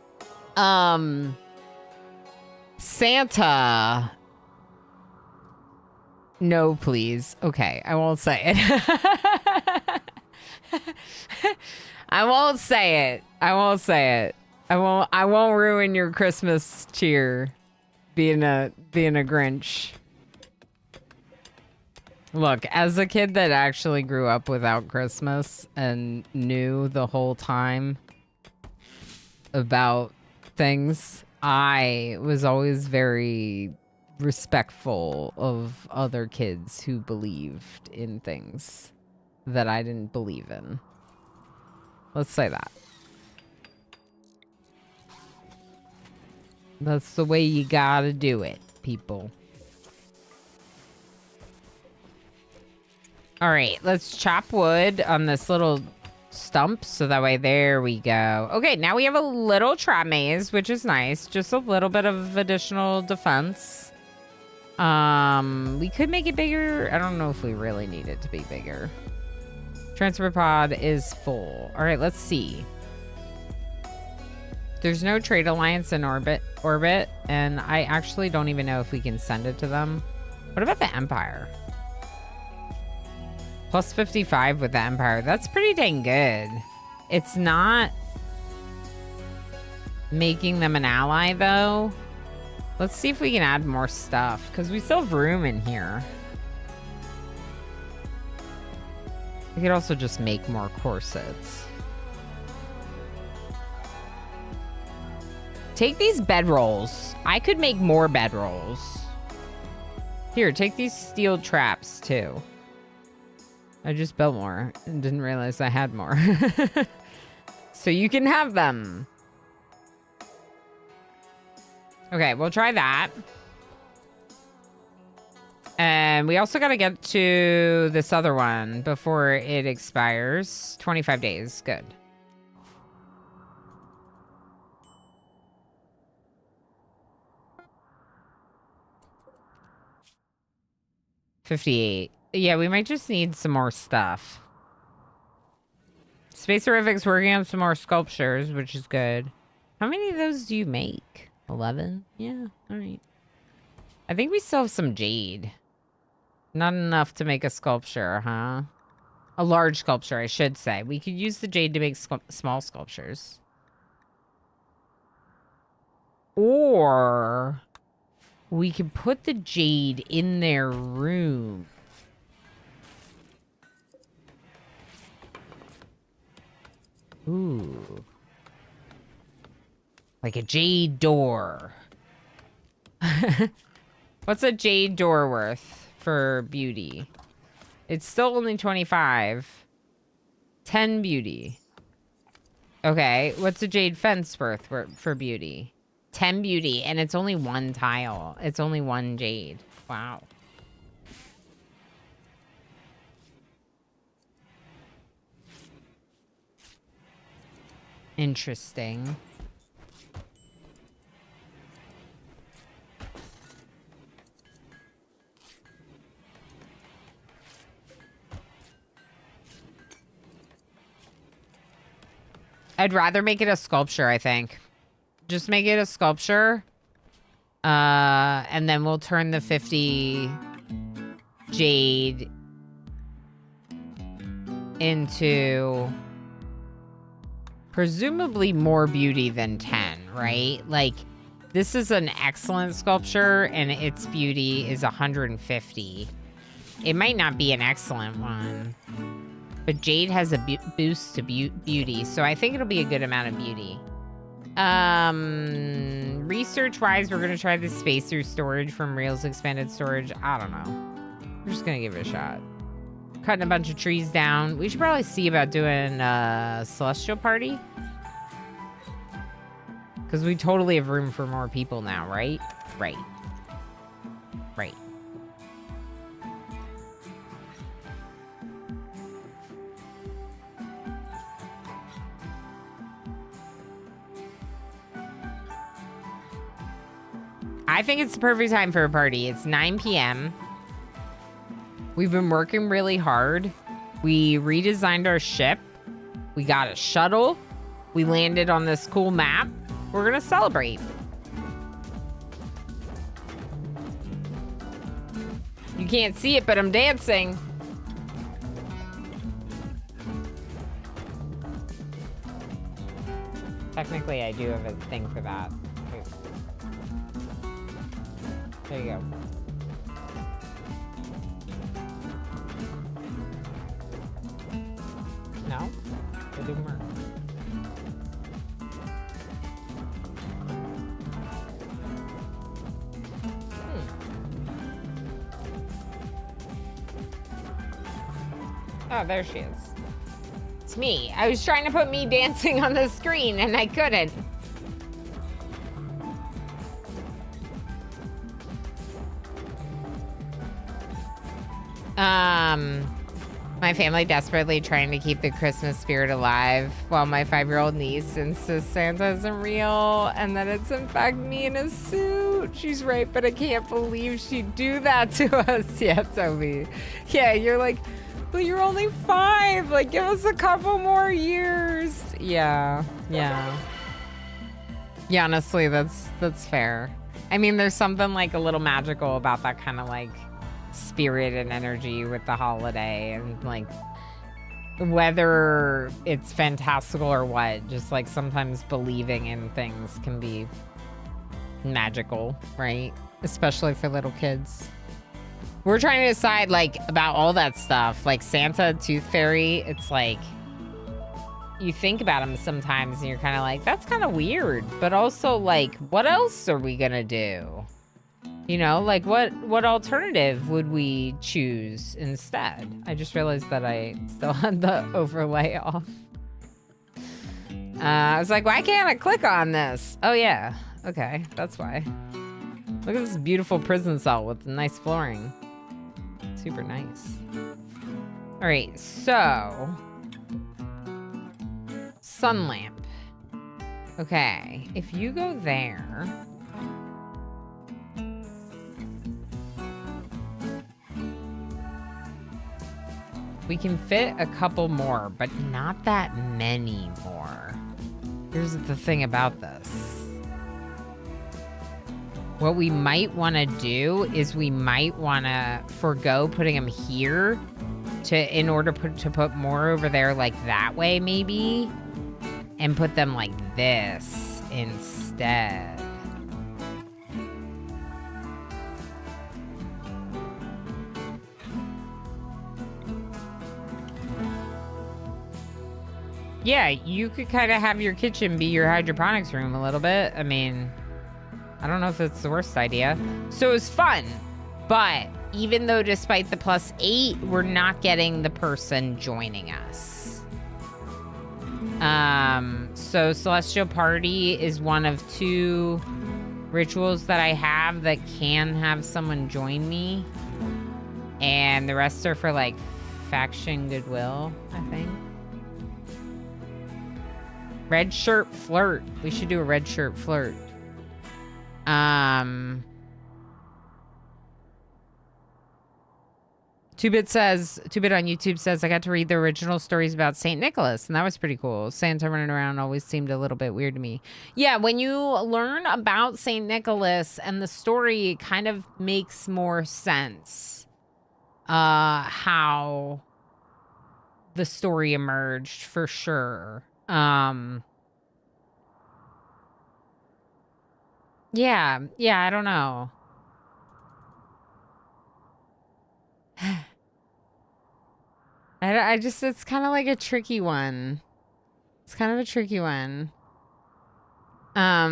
Santa. No, please. Okay, I won't say it. I won't say it. I won't say it. I won't ruin your Christmas cheer being a Grinch. Look, as a kid that actually grew up without Christmas and knew the whole time about things, I was always very respectful of other kids who believed in things that I didn't believe in. Let's say that. That's the way you gotta do it, people. All right, let's chop wood on this little stump so that way, there we go. Okay, now we have a little trap maze, which is nice. Just a little bit of additional defense. We could make it bigger. I don't know if we really need it to be bigger. Transfer pod is full. All right, let's see. There's no trade alliance in orbit, and I actually don't even know if we can send it to them. What about the Empire? Plus 55 with the Empire. That's pretty dang good. It's not making them an ally, though. Let's see if we can add more stuff, because we still have room in here. We could also just make more corsets. Take these bedrolls. I could make more bedrolls. Here, take these steel traps, too. I just built more and didn't realize I had more. So you can have them. Okay, we'll try that. And we also got to get to this other one before it expires. 25 days. Good. $58. Yeah, we might just need some more stuff. Space Horrific's working on some more sculptures, which is good. How many of those do you make? 11? Yeah, all right. I think we still have some jade. Not enough to make a sculpture, huh? A large sculpture, I should say. We could use the jade to make small sculptures. Or we could put the jade in their room. Ooh. Like a jade door. What's a jade door worth for beauty? It's still only 25. 10 beauty. Okay, what's a jade fence worth for beauty? 10 beauty, and it's only one tile. It's only one jade. Wow. Interesting. I'd rather make it a sculpture, I think. Just make it a sculpture. And then we'll turn the 50 jade into presumably more beauty than 10, right? Like, this is an excellent sculpture and its beauty is 150. It might not be an excellent one, but jade has a boost to beauty, so I think it'll be a good amount of beauty. Research-wise, we're gonna try the space through storage from Real's expanded storage. I don't know. We're just gonna give it a shot. Cutting a bunch of trees down. We should probably see about doing a celestial party. Because we totally have room for more people now, right? Right. Right. I think it's the perfect time for a party. It's 9 p.m. We've been working really hard. We redesigned our ship. We got a shuttle. We landed on this cool map. We're gonna celebrate. You can't see it, but I'm dancing. Technically, I do have a thing for that. There you go. No? It didn't work. Oh, there she is. It's me. I was trying to put me dancing on the screen and I couldn't. My family desperately trying to keep the Christmas spirit alive while my 5-year-old niece insists Santa isn't real and that it's in fact me in a suit. She's right, but I can't believe she'd do that to us. Yeah, Toby. Yeah, you're like, but you're only 5. Like, give us a couple more years. Yeah, yeah. Yeah, honestly, that's fair. I mean, there's something like a little magical about that kind of like spirit and energy with the holiday, and like whether it's fantastical or what, just like sometimes believing in things can be magical, right? Especially for little kids. We're trying to decide like about all that stuff, like Santa, Tooth Fairy. It's like you think about them sometimes and you're kind of like, that's kind of weird, but also like, what else are we gonna do? You know, like what alternative would we choose instead? I just realized that I still had the overlay off. I was like, why can't I click on this? Oh yeah, okay, that's why. Look at this beautiful prison cell with nice flooring. Super nice. All right, so sun lamp. Okay, if you go there. We can fit a couple more, but not that many more. Here's the thing about this. What we might want to do is we might want to forgo putting them here in order to put more over there like that way maybe, and put them like this instead. Yeah, you could kind of have your kitchen be your hydroponics room a little bit. I mean, I don't know if it's the worst idea. So it was fun, but even though despite the +8, we're not getting the person joining us. So Celestial Party is one of 2 rituals that I have that can have someone join me. And the rest are for like faction goodwill, I think. Red shirt flirt. We should do a red shirt flirt. Two-Bit on YouTube says, I got to read the original stories about St. Nicholas, and that was pretty cool. Santa running around always seemed a little bit weird to me. Yeah, when you learn about St. Nicholas and the story, it kind of makes more sense. How the story emerged, for sure. Yeah, I don't know. I just, it's kind of like a tricky one. It's kind of a tricky one. I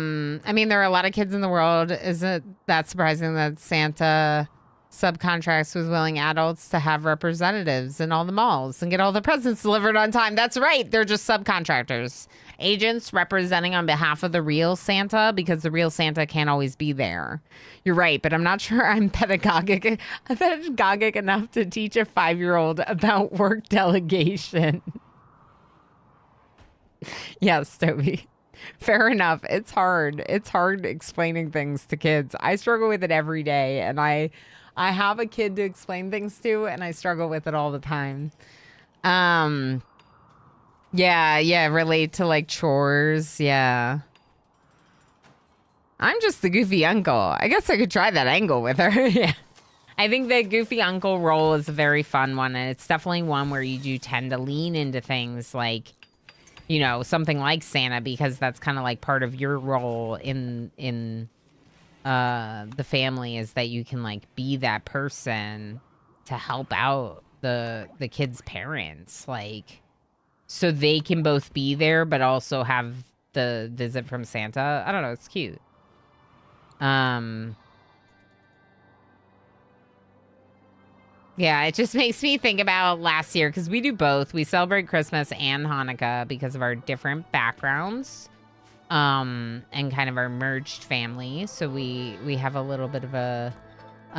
mean, there are a lot of kids in the world. Isn't that surprising that Santa subcontracts with willing adults to have representatives in all the malls and get all the presents delivered on time? That's right. They're just subcontractors. Agents representing on behalf of the real Santa, because the real Santa can't always be there. You're right, but I'm not sure I'm pedagogic enough to teach a 5-year-old about work delegation. Yes, Toby. Fair enough. It's hard. It's hard explaining things to kids. I struggle with it every day, and I have a kid to explain things to, and I struggle with it all the time. Yeah, relate to like chores. Yeah. I'm just the goofy uncle. I guess I could try that angle with her. Yeah. I think the goofy uncle role is a very fun one, and it's definitely one where you do tend to lean into things like, you know, something like Santa, because that's kind of like part of your role in the family, is that you can like be that person to help out the kids' parents, like, so they can both be there but also have the visit from Santa. I don't know, it's cute. Yeah, it just makes me think about last year, because we do both. We celebrate Christmas and Hanukkah because of our different backgrounds, and kind of our merged family. So we have a little bit of a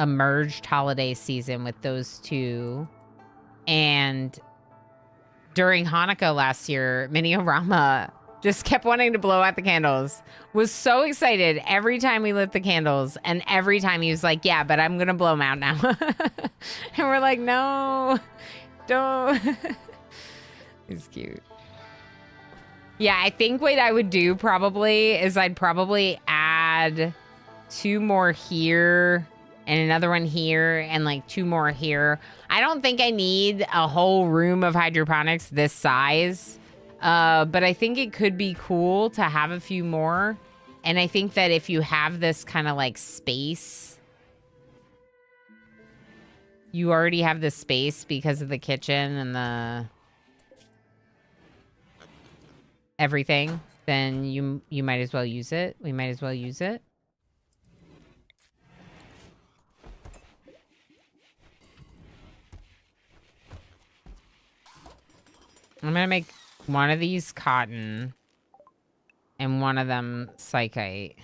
merged holiday season with those two. And during Hanukkah last year, Mini-O-Rama just kept wanting to blow out the candles. Was so excited every time we lit the candles. And every time he was like, yeah, but I'm going to blow them out now. And we're like, no, don't. He's cute. Yeah, I think what I would do probably is I'd probably add 2 more here and another one here and like 2 more here. I don't think I need a whole room of hydroponics this size. But I think it could be cool to have a few more. And I think that if you have this kind of like space, you already have the space because of the kitchen and the everything, then you might as well use it. We might as well use it. I'm gonna make one of these cotton and one of them psychite.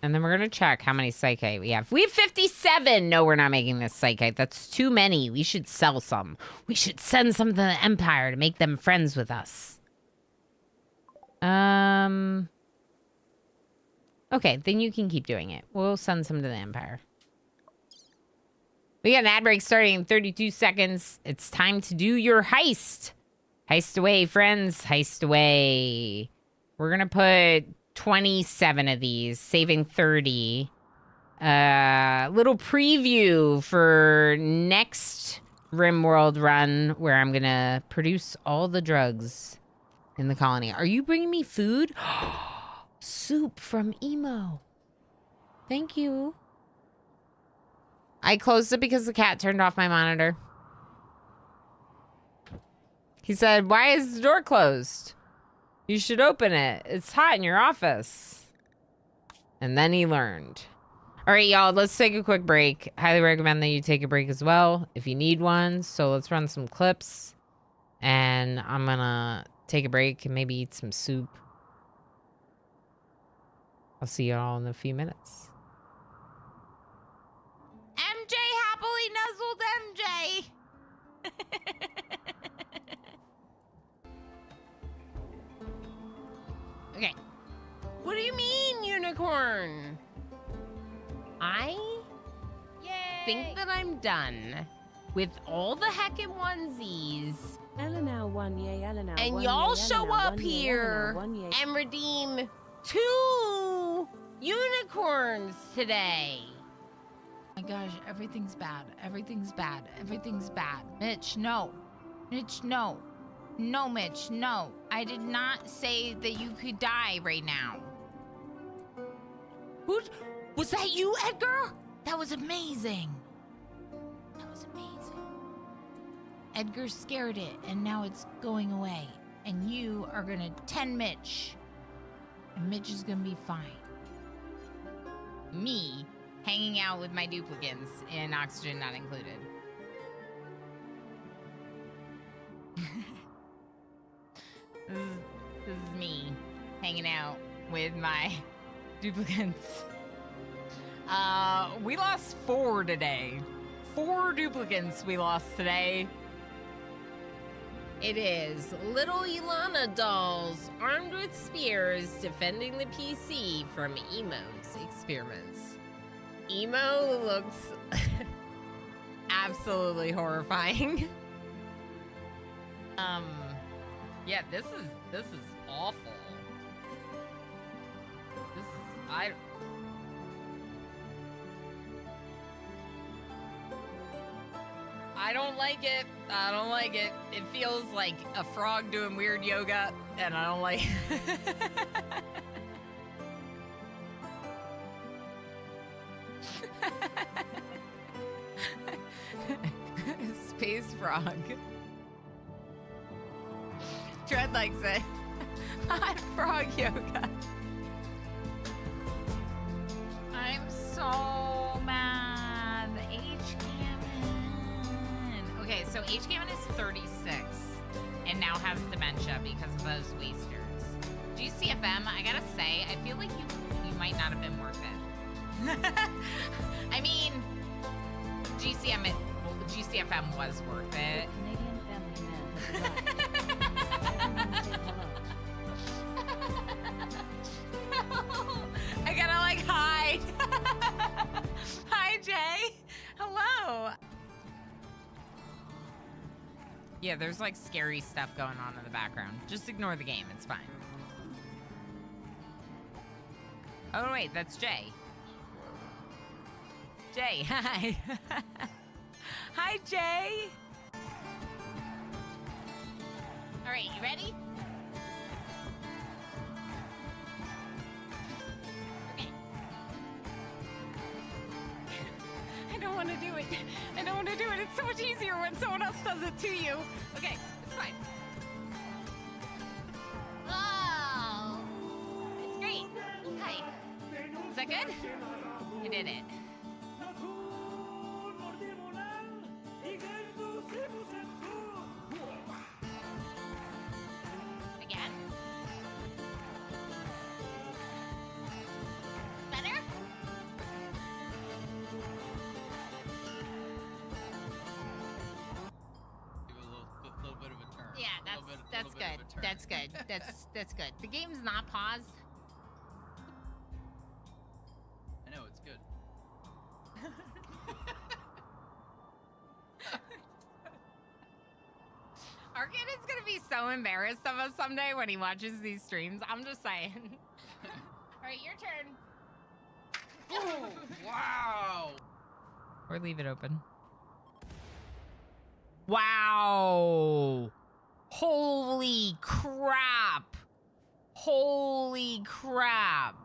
And then we're gonna check how many psychite we have. We have 57! No, we're not making this psychite. That's too many. We should sell some. We should send some to the Empire to make them friends with us. Okay, then you can keep doing it. We'll send some to the Empire. We got an ad break starting in 32 seconds. It's time to do your heist. Heist away, friends. Heist away. We're going to put 27 of these, saving 30. Little preview for next RimWorld run, where I'm going to produce all the drugs in the colony. Are you bringing me food? Soup from Emo. Thank you. I closed it because the cat turned off my monitor. He said, why is the door closed? You should open it. It's hot in your office. And then he learned. All right, y'all, let's take a quick break. Highly recommend that you take a break as well if you need one. So let's run some clips. And I'm going to take a break and maybe eat some soup. I'll see you all in a few minutes. MJ happily nuzzled MJ. Okay. What do you mean, unicorn? I think that I'm done with all the heckin' onesies. And y'all show up here and redeem 2 unicorns today. Oh my gosh, everything's bad. Everything's bad. Everything's bad. Mitch, no. Mitch, no. No, Mitch, no. I did not say that you could die right now. Who? Was that you, Edgar? That was amazing. That was amazing. Edgar scared it, and now it's going away. And you are gonna tend Mitch. And Mitch is gonna be fine. Me hanging out with my duplicants and oxygen not included. This is me hanging out with my duplicants. We lost 4 today. 4 duplicants we lost today. It is little Ilana dolls armed with spears defending the PC from Emo's experiments. Emo looks absolutely horrifying. Yeah, this is awful. This is I don't like it. I don't like it. It feels like a frog doing weird yoga, and I don't like Space frog. Dread likes it. Hot frog yoga. I'm so mad. H-Gammon. Okay, so H-Gammon is 36 and now has dementia because of those wasters. GCFM, I gotta say, I feel like you might not have been worth it. I mean, GCFM was worth it. Canadian family man. I gotta like hide. Hi, Jay. Hello. Yeah, there's like scary stuff going on in the background. Just ignore the game. It's fine. Oh, wait, that's Jay. Jay, hi. Hi, Jay. All right, you ready? Okay. I don't want to do it. I don't want to do it. It's so much easier when someone else does it to you. Okay, it's fine. Oh, it's great. Hi. Is that good? I did it. Again. Better? Give it a little bit of a turn. Yeah, that's good. That's good. That's good. The game's not paused. I know, it's good. Arkin is gonna be so embarrassed of us someday when he watches these streams. I'm just saying. All right, your turn. Oh, wow! Or leave it open. Wow. Holy crap. Holy crap.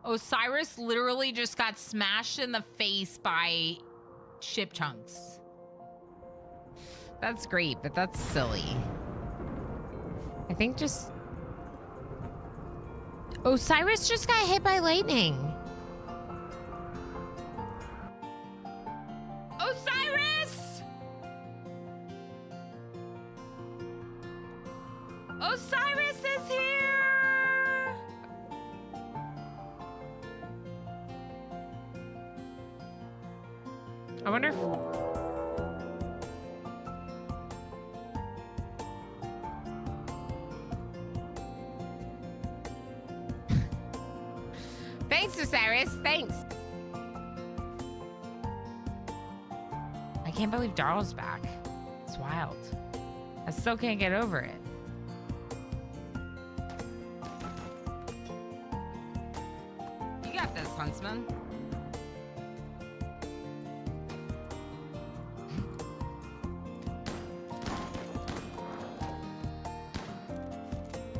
Osiris literally just got smashed in the face by ship chunks. That's great, but that's silly. I think just... Osiris just got hit by lightning. Osiris! Osiris is here! I wonder if... Thanks, Osiris. Thanks. I can't believe Darl's back. It's wild. I still can't get over it. You got this, Huntsman.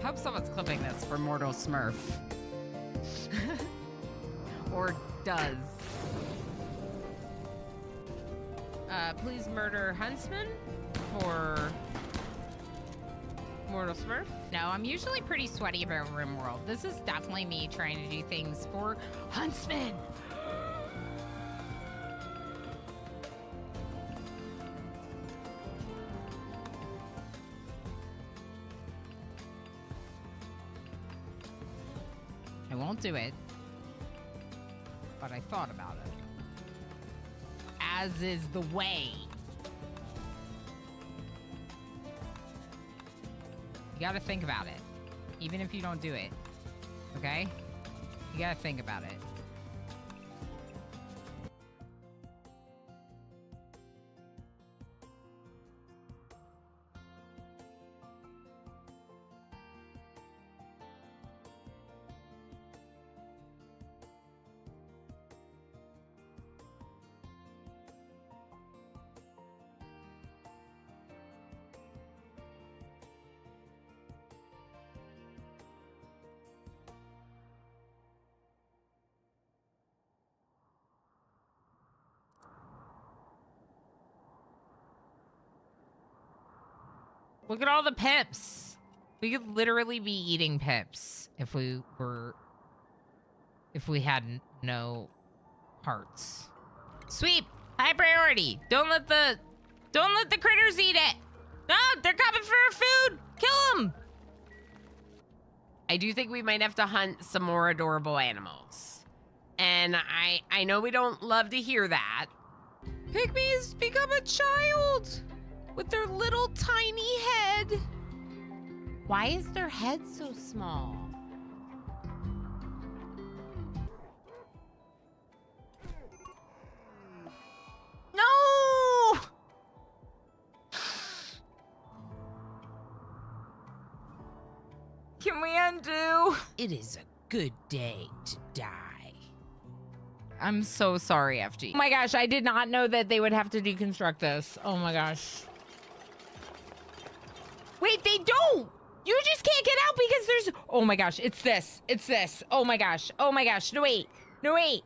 Hope someone's clipping this for Mortal Smurf. Or does. Please murder Huntsman for Mortal Smurf. No, I'm usually pretty sweaty about RimWorld. This is definitely me trying to do things for Huntsman. I won't do it, but I thought about it. As is the way. You gotta think about it. Even if you don't do it. Okay? You gotta think about it. Look at all the pips. We could literally be eating pips if we had no hearts. Sweep, high priority. Don't let the critters eat it. No, they're coming for our food. Kill them. I do think we might have to hunt some more adorable animals. And I know we don't love to hear that. Pygmies become a child. With their little tiny head. Why is their head so small? No! Can we undo? It is a good day to die. I'm so sorry, FG. Oh my gosh, I did not know that they would have to deconstruct this. Oh my gosh. Wait, they don't! You just can't get out because there's... Oh my gosh, it's this. It's this. Oh my gosh. Oh my gosh. No, wait. No, wait.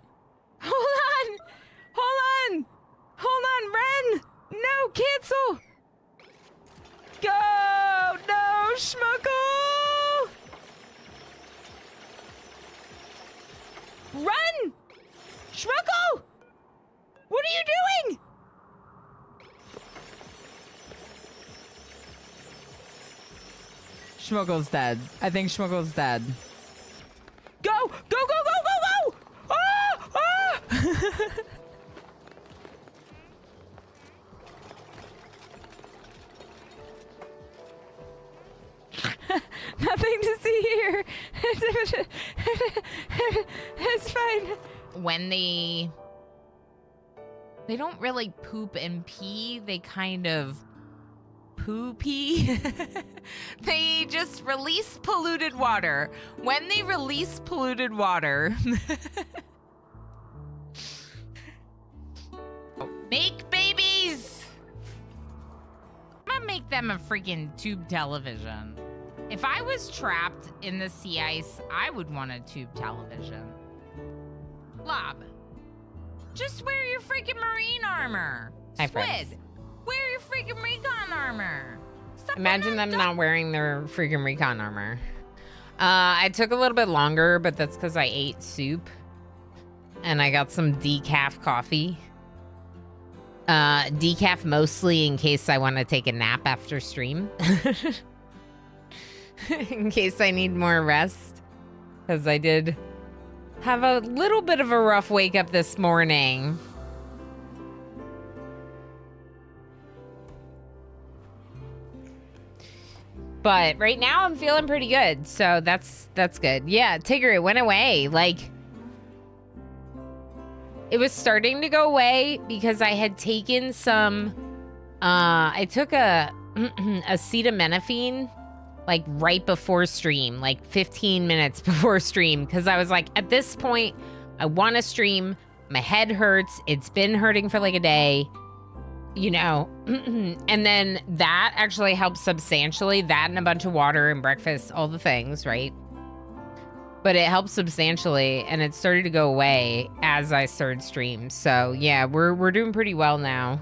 Hold on. Hold on. Hold on, Ren. No, cancel. Go. No, Schmuckle. Run. Schmuckle. What are you doing? Schmuggle's dead. I think Schmuggle's dead. Go! Go, go, go, go, go! Ah! Ah! Nothing to see here. It's fine. When they don't really poop and pee, they kind of poopy. They just release polluted water. When they release polluted water, make babies. I'm gonna make them a freaking tube television. If I was trapped in the sea ice, I would want a tube television. Lob, just wear your freaking marine armor. Hi, Squid, friends. wear your freaking recon armor. Stop Imagine them wearing not wearing their freaking recon armor. I took a little bit longer, but that's because I ate soup. And I got some decaf coffee. Decaf mostly in case I want to take a nap after stream. In case I need more rest. Because I did have a little bit of a rough wake up this morning. But right now I'm feeling pretty good. So that's good. Yeah, Tigger, it went away. Like, it was starting to go away because I had taken some, I took a acetaminophen like right before stream, like 15 minutes before stream. Cause I was like, at this point, I want to stream. My head hurts. It's been hurting for like a day. You know, and then that actually helps substantially. That and a bunch of water and breakfast, all the things, right? But it helps substantially, and it started to go away as I started stream. So yeah, we're doing pretty well now.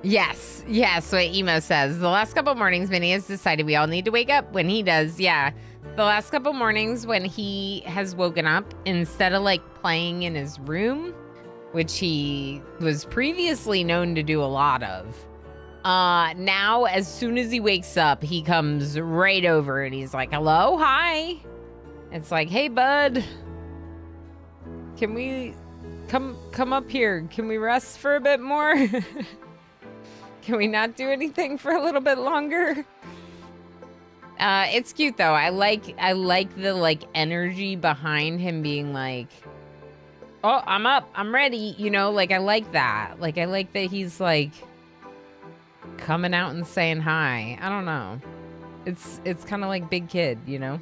Yes, what Emo says. The last couple mornings, Minnie has decided we all need to wake up when he does. Yeah. The last couple mornings when he has woken up, instead of like playing in his room, which he was previously known to do a lot of, now as soon as he wakes up, he comes right over and he's like, hello, hi. It's like, hey, bud, can we come up here. Can we rest for a bit more? Can we not do anything for a little bit longer? It's cute though. I like the like energy behind him being like, oh, I'm up, I'm ready. You know, like I like that. Like I like that he's like coming out and saying hi. I don't know. It's kind of like big kid, you know?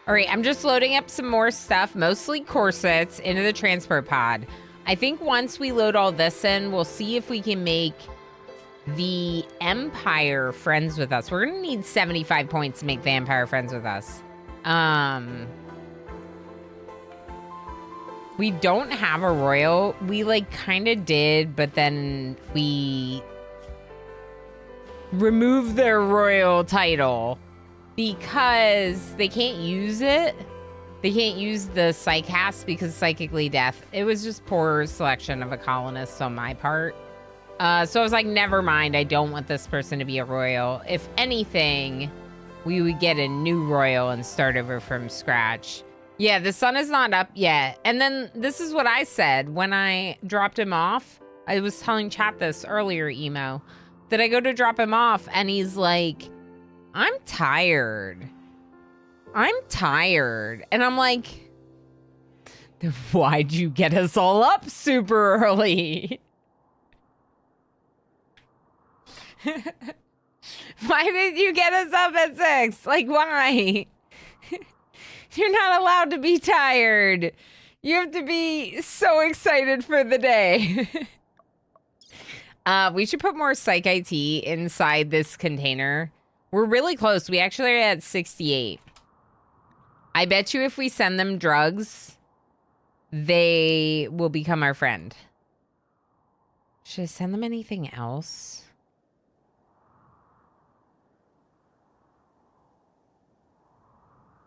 All right, I'm just loading up some more stuff, mostly corsets, into the transport pod. I think once we load all this in, we'll see if we can make the Empire friends with us. We're gonna need 75 points to make the Empire friends with us. We don't have a royal. We like kind of did, but then we removed their royal title because they can't use it. They can't use the psychcast because psychically deaf. It was just poor selection of a colonist on my part. So I was like, never mind. I don't want this person to be a royal. If anything, we would get a new royal and start over from scratch. Yeah, the sun is not up yet. And then this is what I said when I dropped him off. I was telling chat this earlier, Emo, that I go to drop him off and he's like, I'm tired. I'm tired. And I'm like, then why'd you get us all up super early? Why did you get us up at 6? Like, why? You're not allowed to be tired. You have to be so excited for the day. We should put more Psych IT inside this container. We're really close. We actually are at 68. I bet you if we send them drugs, they will become our friend. Should I send them anything else?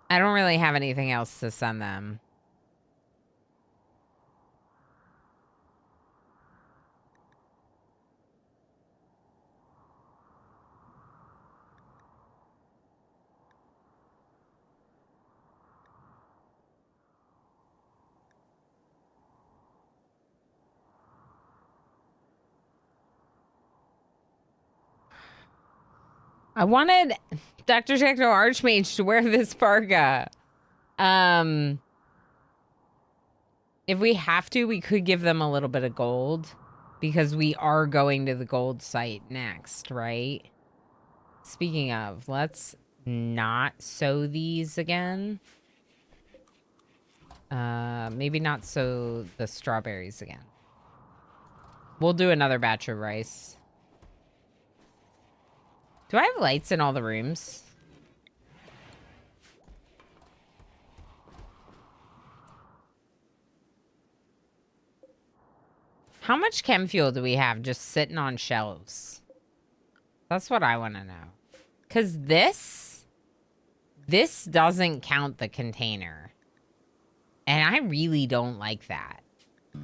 I don't really have anything else to send them. I wanted Dr. Techno Archmage to wear this parka. If we have to, we could give them a little bit of gold because we are going to the gold site next, right? Speaking of, let's not sow these again. Maybe not sow the strawberries again. We'll do another batch of rice. Do I have lights in all the rooms? How much chem fuel do we have just sitting on shelves? That's what I want to know. Because this doesn't count the container. And I really don't like that.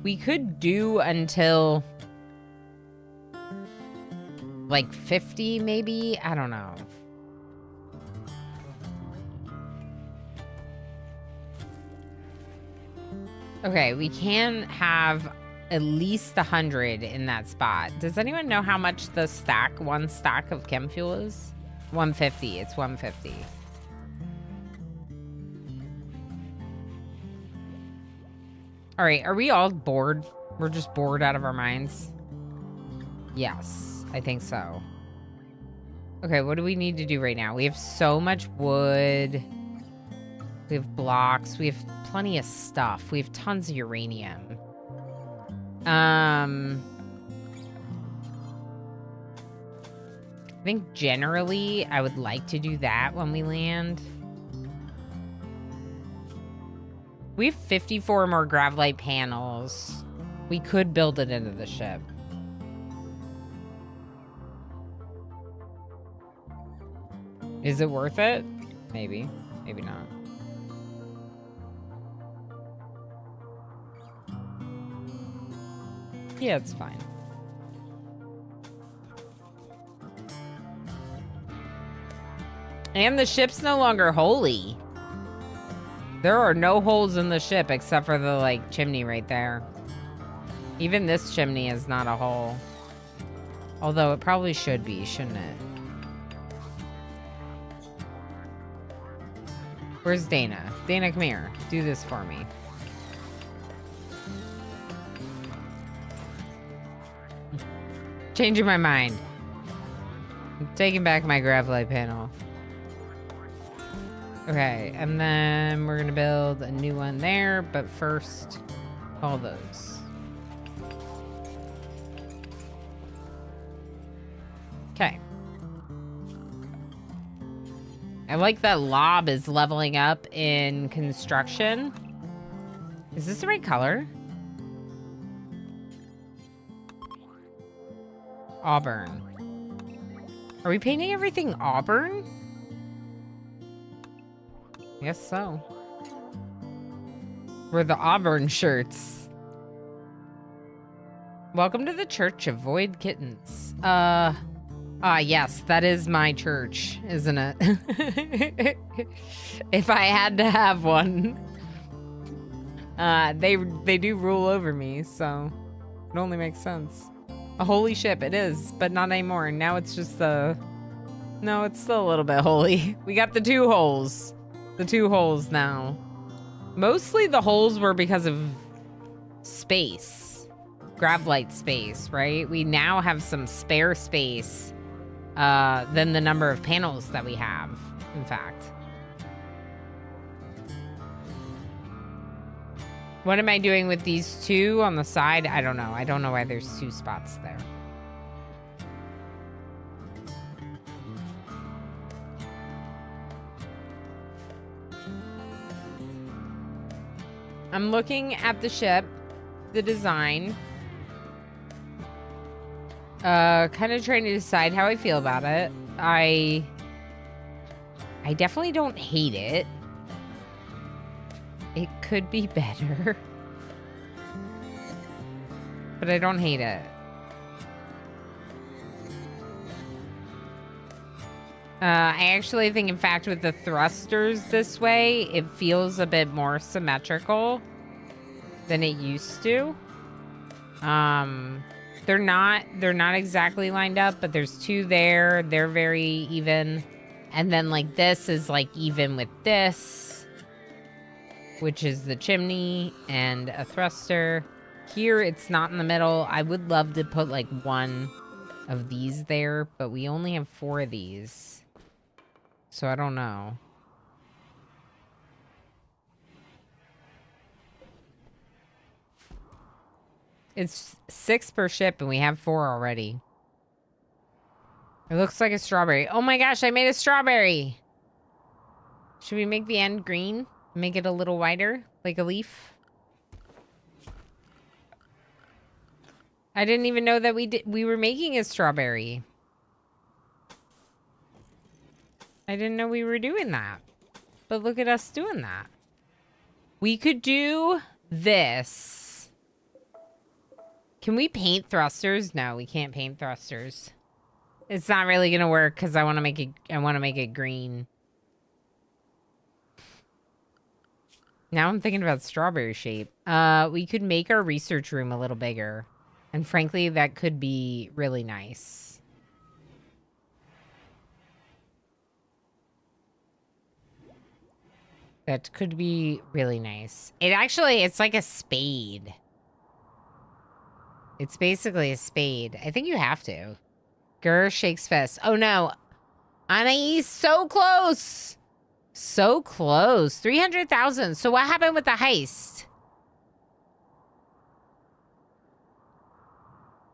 We could do until like 50 maybe? I don't know. Okay, we can have at least 100 in that spot. Does anyone know how much the stack, one stack of chem fuel is? 150. It's 150. All right, are we all bored? We're just bored out of our minds? Yes, I think so. Okay, what do we need to do right now? We have so much wood. We have blocks. We have plenty of stuff. We have tons of uranium. I think generally I would like to do that when we land. We have 54 more gravlite panels. We could build it into the ship. Is it worth it? Maybe. Maybe not. Yeah, it's fine. And the ship's no longer holy. There are no holes in the ship except for the, like, chimney right there. Even this chimney is not a hole. Although it probably should be, shouldn't it? Where's Dana? Dana, come here. Do this for me. Changing my mind. I'm taking back my gravlight panel. Okay, and then we're gonna build a new one there, but first, all those. Okay. I like that Lob is leveling up in construction. Is this the right color? Auburn. Are we painting everything auburn? I guess so. We're the Auburn shirts. Welcome to the Church of Void Kittens. Yes, that is my church, isn't it? If I had to have one. They do rule over me, so it only makes sense. A holy ship, it is, but not anymore. Now it's just no, it's still a little bit holy. We got the 2 holes. The 2 holes now. Mostly the holes were because of space. Gravlight space, right? We now have some spare space than the number of panels that we have, in fact. What am I doing with these 2 on the side? I don't know. I don't know why there's 2 spots there. I'm looking at the ship, the design. Kind of trying to decide how I feel about it. I definitely don't hate it. It could be better. But I don't hate it. I actually think, in fact, with the thrusters this way, it feels a bit more symmetrical than it used to. They're not exactly lined up, but there's 2 there. They're very even. And then, like, this is, like, even with this, which is the chimney and a thruster. Here, it's not in the middle. I would love to put, like, 1 of these there, but we only have 4 of these. So I don't know. It's 6 per ship, and we have 4 already. It looks like a strawberry. Oh my gosh, I made a strawberry! Should we make the end green? Make it a little wider, like a leaf? I didn't even know that we were making a strawberry. I didn't know we were doing that. But look at us doing that. We could do this. Can we paint thrusters? No, we can't paint thrusters. It's not really gonna work because I want to make it green. Now I'm thinking about strawberry shape. We could make our research room a little bigger. And frankly, that could be really nice. That could be really nice. It's like a spade. It's basically a spade. I think you have to. Grr shakes fist. Oh no. Anais, so close. So close. 300,000. So what happened with the heist?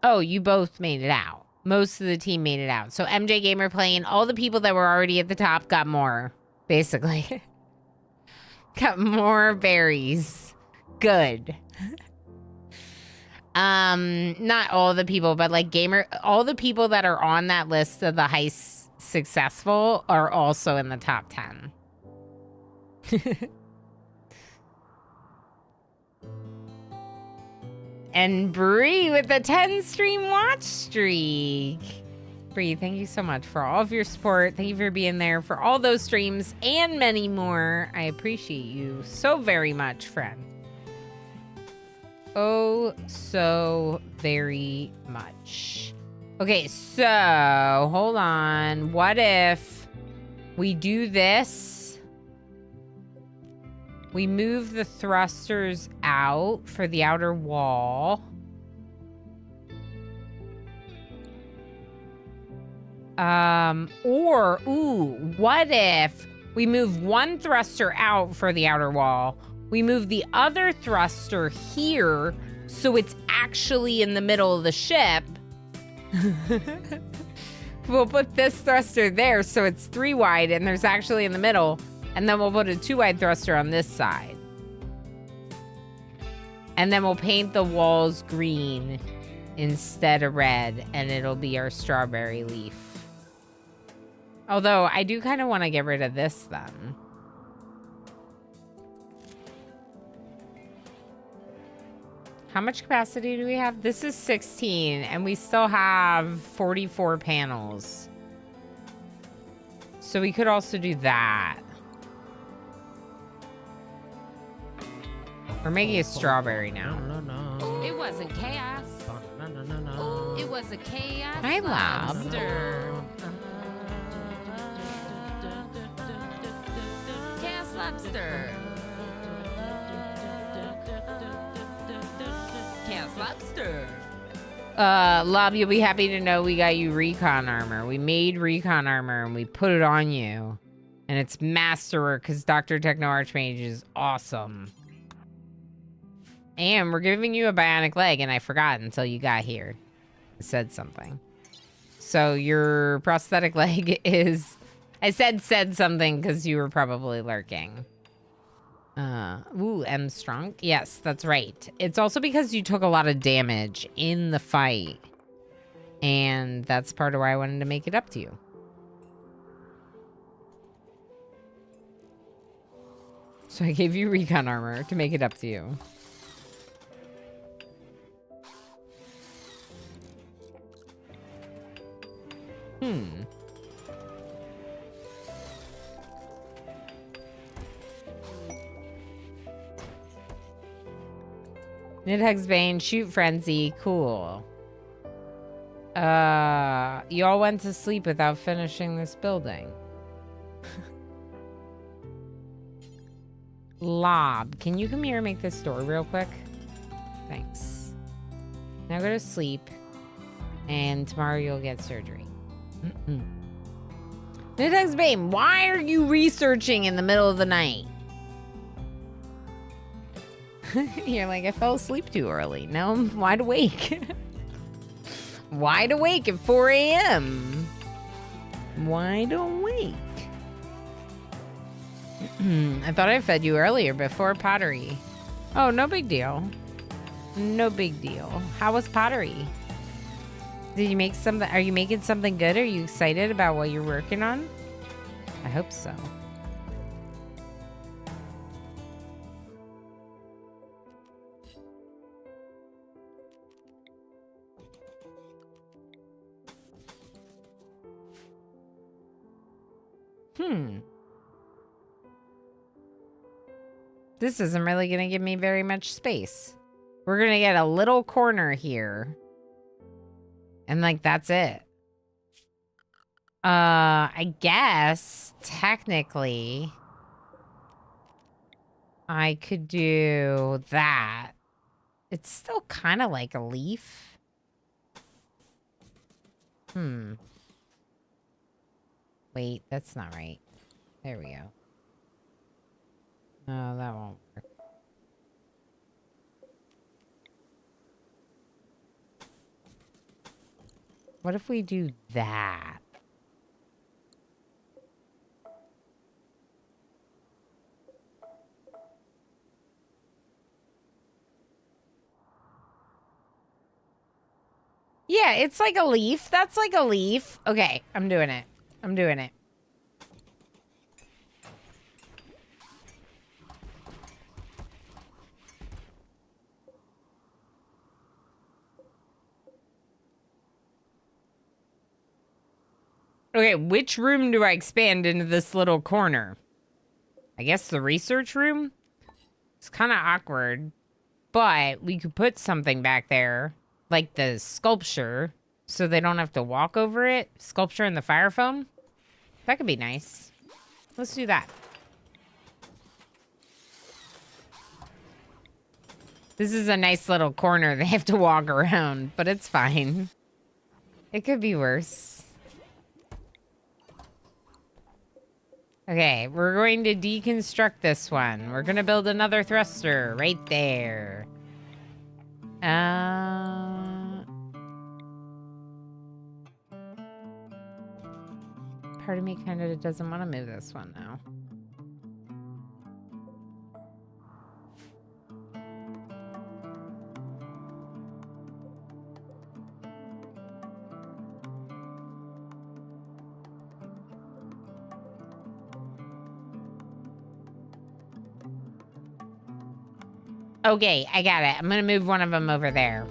Oh, you both made it out. Most of the team made it out. So MJ Gamer playing, all the people that were already at the top got more, basically. Got more berries. Good. Not all the people, but like all the people that are on that list of the heist successful are also in the top 10. And Bree with the 10 stream watch streak. Bree, thank you so much for all of your support. Thank you for being there for all those streams and many more. I appreciate you so very much, friend. Oh, so very much. Okay, so hold on. What if we do this? We move the thrusters out for the outer wall. What if we move one thruster out for the outer wall? We move the other thruster here so it's actually in the middle of the ship. We'll put this thruster there so it's 3 wide and there's actually in the middle. And then we'll put a 2 wide thruster on this side. And then we'll paint the walls green instead of red, and it'll be our strawberry leaf. Although I do kind of want to get rid of this then. How much capacity do we have? This is 16, and we still have 44 panels. So we could also do that. We're making a strawberry now. It wasn't chaos. It was a chaos Hi, Lob. lobster. Chaos lobster. Chaos lobster. Lob, you'll be happy to know we got you recon armor. We made recon armor and we put it on you. And it's masterwork because Dr. Techno Archmage is awesome. And we're giving you a bionic leg, and I forgot until you got here. I said something. So your prosthetic leg is... I said something because you were probably lurking. M strong? Yes, that's right. It's also because you took a lot of damage in the fight. And that's part of why I wanted to make it up to you. So I gave you recon armor to make it up to you. Nidhugs Bane, shoot frenzy, cool. You all went to sleep without finishing this building. Lob, can you come here and make this door real quick? Thanks. Now go to sleep, and tomorrow you'll get surgery. Nidhugs Bane, why are you researching in the middle of the night? You're like, I fell asleep too early. Now I'm wide awake. Wide awake at 4 a.m. Wide awake. I thought I fed you earlier before pottery. Oh, no big deal. No big deal. How was pottery? Did you make something? Are you making something good? Are you excited about what you're working on? I hope so. This isn't really going to give me very much space. We're going to get a little corner here. And, like, that's it. I guess, technically, I could do that. It's still kind of like a leaf. Wait, that's not right. There we go. No, that won't work. What if we do that? Yeah, it's like a leaf. That's like a leaf. Okay, I'm doing it. I'm doing it. Okay, which room do I expand into this little corner? I guess the research room? It's kind of awkward, but we could put something back there, like the sculpture, so they don't have to walk over it. Sculpture in the fire foam? That could be nice. Let's do that. This is a nice little corner they have to walk around, but it's fine. It could be worse. Okay, we're going to deconstruct this one. We're going to build another thruster right there. Part of me kind of doesn't want to move this one now. Okay, I got it. I'm gonna move one of them over there.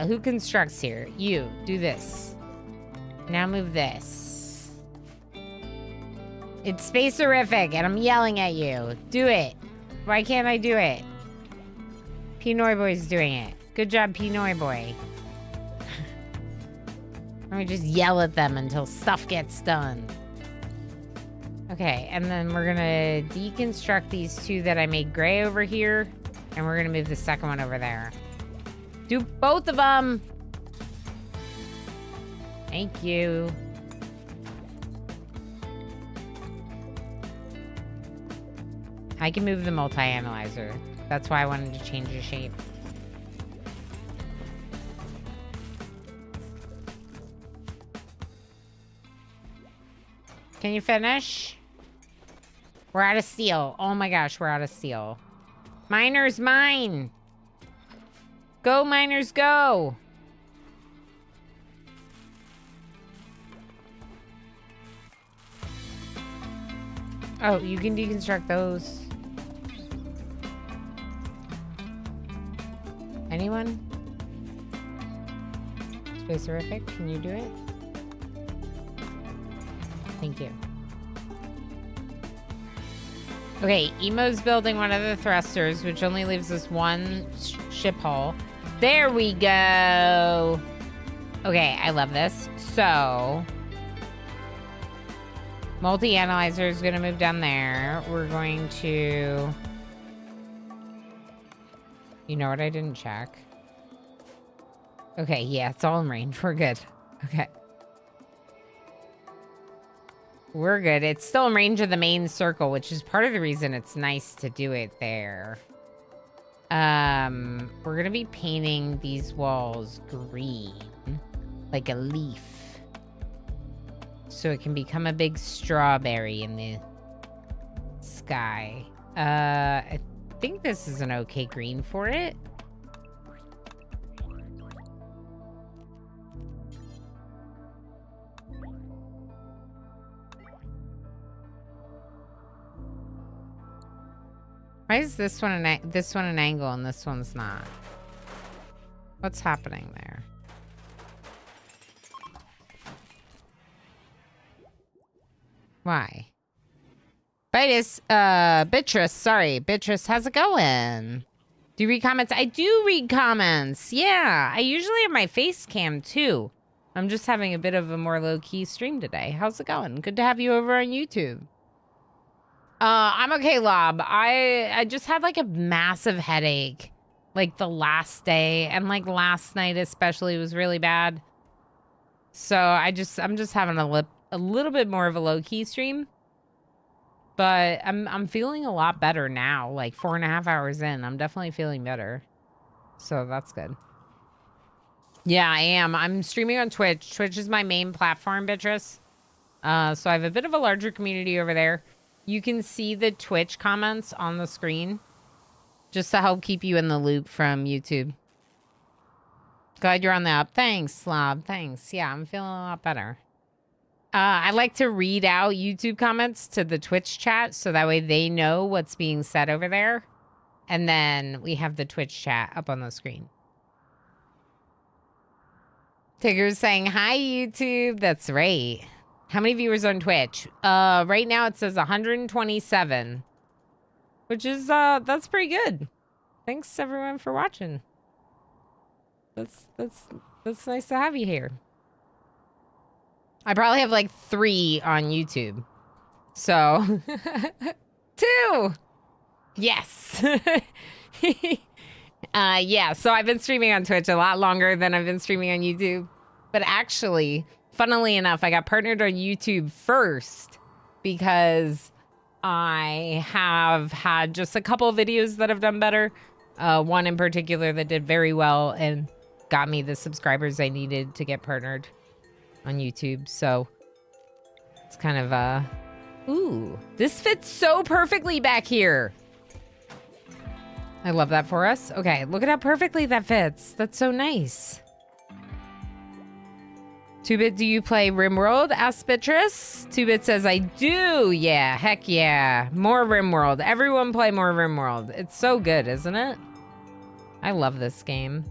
Who constructs here? You. Do this. Now move this. It's space-orific, and I'm yelling at you. Do it. Why can't I do it? Pinoy Boy's doing it. Good job, Pinoy Boy. Let me just yell at them until stuff gets done. Okay, and then we're gonna deconstruct these two that I made gray over here, and we're gonna move the second one over there. Do both of them! Thank you. I can move the multi-analyzer. That's why I wanted to change the shape. Can you finish? We're out of steel. Oh my gosh, we're out of steel. Miners, mine! Go, miners, go! Oh, you can deconstruct those. Anyone? Space-orific, can you do it? Thank you. Okay, Emo's building one of the thrusters, which only leaves us one ship hull. There we go! Okay, I love this. So, multi-analyzer is going to move down there. We're going to... You know what I didn't check? Okay, yeah, it's all in range. We're good. Okay. We're good. It's still in range of the main circle, which is part of the reason it's nice to do it there. We're gonna be painting these walls green, like a leaf, so it can become a big strawberry in the sky. I think this is an okay green for it. Why is this one an angle and this one's not? What's happening there? Why? Beatrice, sorry. Beatrice, how's it going? Do you read comments? I do read comments. Yeah, I usually have my face cam too. I'm just having a bit of a more low-key stream today. How's it going? Good to have you over on YouTube. I'm okay, Lob. I just had like a massive headache like the last day, and like last night especially was really bad. So I'm just having a little bit more of a low-key stream. But I'm feeling a lot better now, like 4.5 hours in. I'm definitely feeling better. So that's good. Yeah, I am. I'm streaming on Twitch. Twitch is my main platform, Beatrice. So I have a bit of a larger community over there. You can see the Twitch comments on the screen just to help keep you in the loop from YouTube. Glad you're on the up. Thanks, Slob. Thanks. Yeah, I'm feeling a lot better. I like to read out YouTube comments to the Twitch chat so that way they know what's being said over there. And then we have the Twitch chat up on the screen. Tigger's saying, hi, YouTube. That's right. How many viewers on Twitch? Right now it says 127. Which is, that's pretty good. Thanks, everyone, for watching. That's nice to have you here. I probably have like 3 on YouTube. So, 2! Yes! Yeah, so I've been streaming on Twitch a lot longer than I've been streaming on YouTube. But actually, funnily enough, I got partnered on YouTube first because I have had just a couple of videos that have done better. One in particular that did very well and got me the subscribers I needed to get partnered on YouTube. So it's kind of, ooh, this fits so perfectly back here. I love that for us. Okay, look at how perfectly that fits. That's so nice. 2-Bit, do you play RimWorld? Asks Beatrice. 2-Bit says, I do. Yeah, heck yeah. More RimWorld. Everyone play more RimWorld. It's so good, isn't it? I love this game.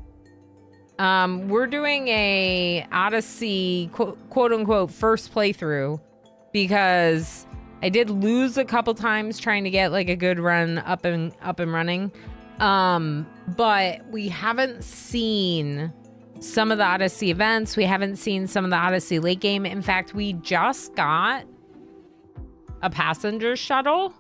We're doing a Odyssey quote unquote first playthrough because I did lose a couple times trying to get like a good run up and running. But we haven't seen some of the Odyssey events. We haven't seen some of the Odyssey late game. In fact, we just got a passenger shuttle.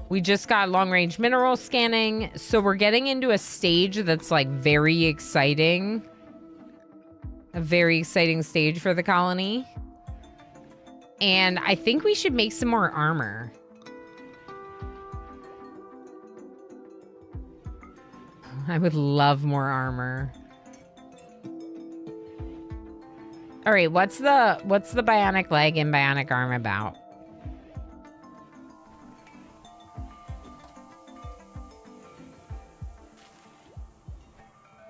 We just got long-range mineral scanning. So we're getting into a stage that's like very exciting. A very exciting stage for the colony. And I think we should make some more armor. I would love more armor. All right, what's the bionic leg and bionic arm about?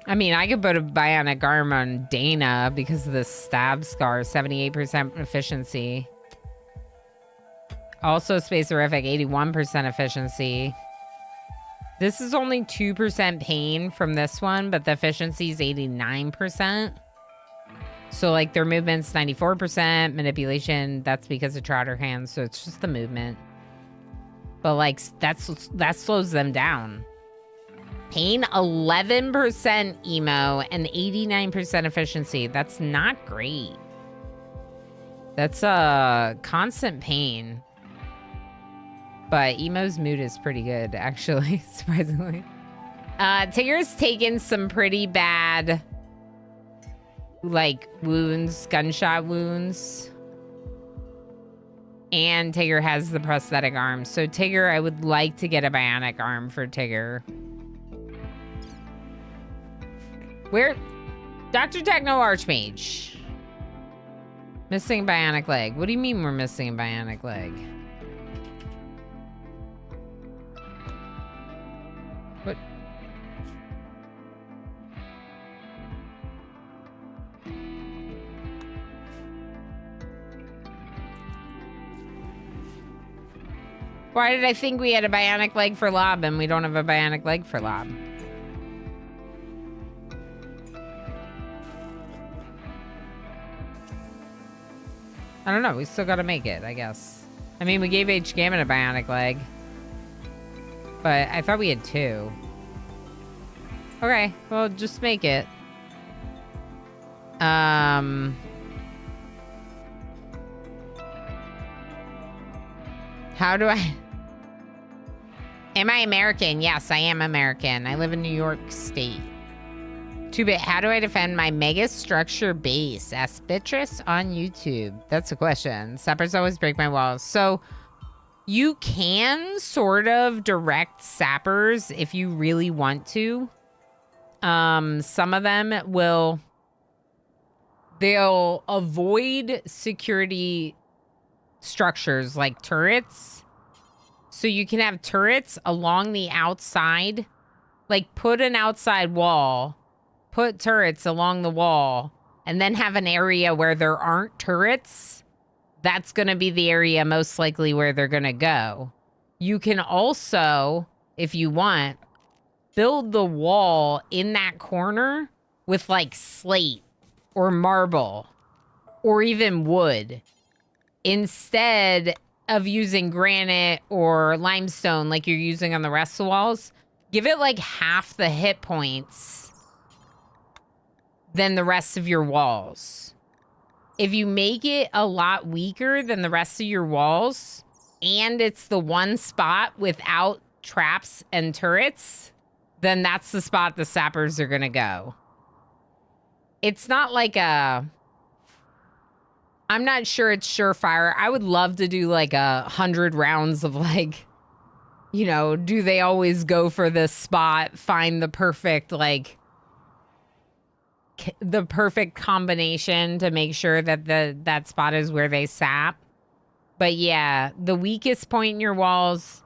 I mean, I could put a bionic arm on Dana because of the stab scar, 78% efficiency. Also Spacerific, 81% efficiency. This is only 2% pain from this one, but the efficiency is 89%. So, like, their movement's 94%. Manipulation, that's because of Trotter hands, so it's just the movement. But, like, that slows them down. Pain, 11% emo and 89% efficiency. That's not great. That's a constant pain. But emo's mood is pretty good, actually, surprisingly. Tigger's taken some pretty bad, like, wounds, gunshot wounds. And Tigger has the prosthetic arm. So, Tigger, I would like to get a bionic arm for Tigger. Where? Dr. Techno Archmage. Missing bionic leg. What do you mean we're missing a bionic leg? What? Why did I think we had a bionic leg for Lob and we don't have a bionic leg for Lob? I don't know. We still gotta make it, I guess. I mean, we gave H. Gammon a bionic leg. But I thought we had 2. Okay, well, just make it. How do I... Am I American? Yes, I am American. I live in New York State. 2-Bit, how do I defend my mega structure base? Ask Beatrice on YouTube. That's a question. Sappers always break my walls. So you can sort of direct sappers if you really want to. Some of them they'll avoid security structures like turrets. So you can have turrets along the outside, like put an outside wall, put turrets along the wall, and then have an area where there aren't turrets. That's going to be the area most likely where they're going to go. You can also, if you want, build the wall in that corner with like slate or marble or even wood instead of using granite or limestone like you're using on the rest of the walls. Give it like half the hit points than the rest of your walls. If you make it a lot weaker than the rest of your walls, and it's the one spot without traps and turrets, then that's the spot the sappers are gonna go. It's not like a... I'm not sure it's surefire. I would love to do like 100 rounds of like, you know, do they always go for this spot, find the perfect, like, the perfect combination to make sure that that spot is where they sap. But yeah, the weakest point in your walls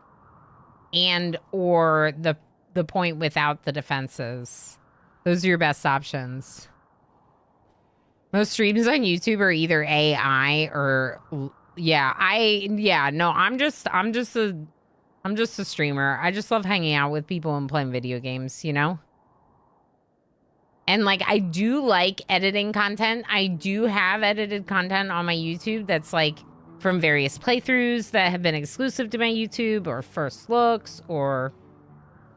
and or the point without the defenses. Those are your best options. Most streams on YouTube are either AI or I'm just a streamer. I just love hanging out with people and playing video games, you know? And like, I do like editing content. I do have edited content on my YouTube that's like from various playthroughs that have been exclusive to my YouTube, or first looks, or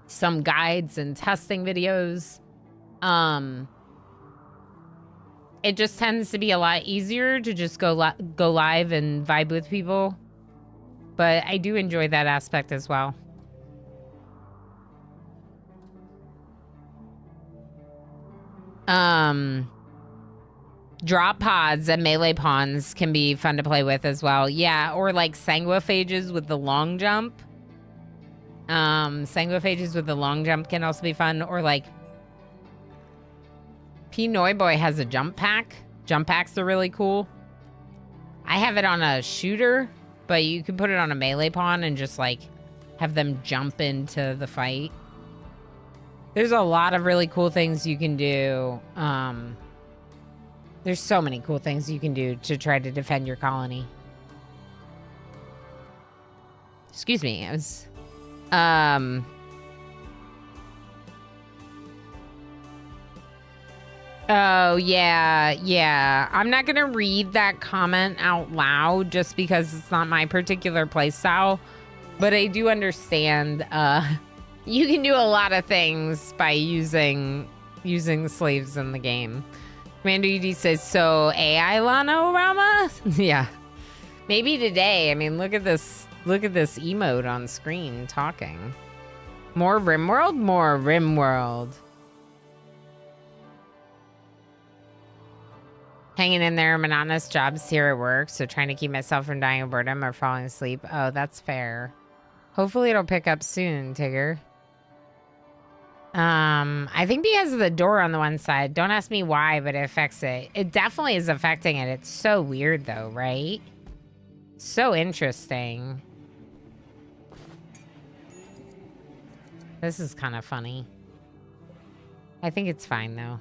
some guides and testing videos. It just tends to be a lot easier to just go live and vibe with people. But I do enjoy that aspect as well. Drop pods and melee pawns can be fun to play with as well. Yeah, or like sanguiphages with the long jump. Sanguiphages with the long jump can also be fun. Or like P Noiboy has a jump pack. Jump packs are really cool. I have it on a shooter, but you can put it on a melee pawn and just like have them jump into the fight. There's a lot of really cool things you can do. There's so many cool things you can do to try to defend your colony. Excuse me. I was... Oh, yeah. I'm not going to read that comment out loud just because it's not my particular playstyle. But I do understand you can do a lot of things by using slaves in the game. Commander UD says, so AI Lano Rama? Yeah. Maybe today. I mean, look at this emote on screen talking. More RimWorld? More RimWorld. Hanging in there, monotonous jobs here at work, so trying to keep myself from dying of boredom or falling asleep. Oh, that's fair. Hopefully it'll pick up soon, Tigger. I think because of the door on the one side. Don't ask me why, but it affects it. It definitely is affecting it. It's so weird though, right? So interesting. This is kind of funny. I think it's fine though.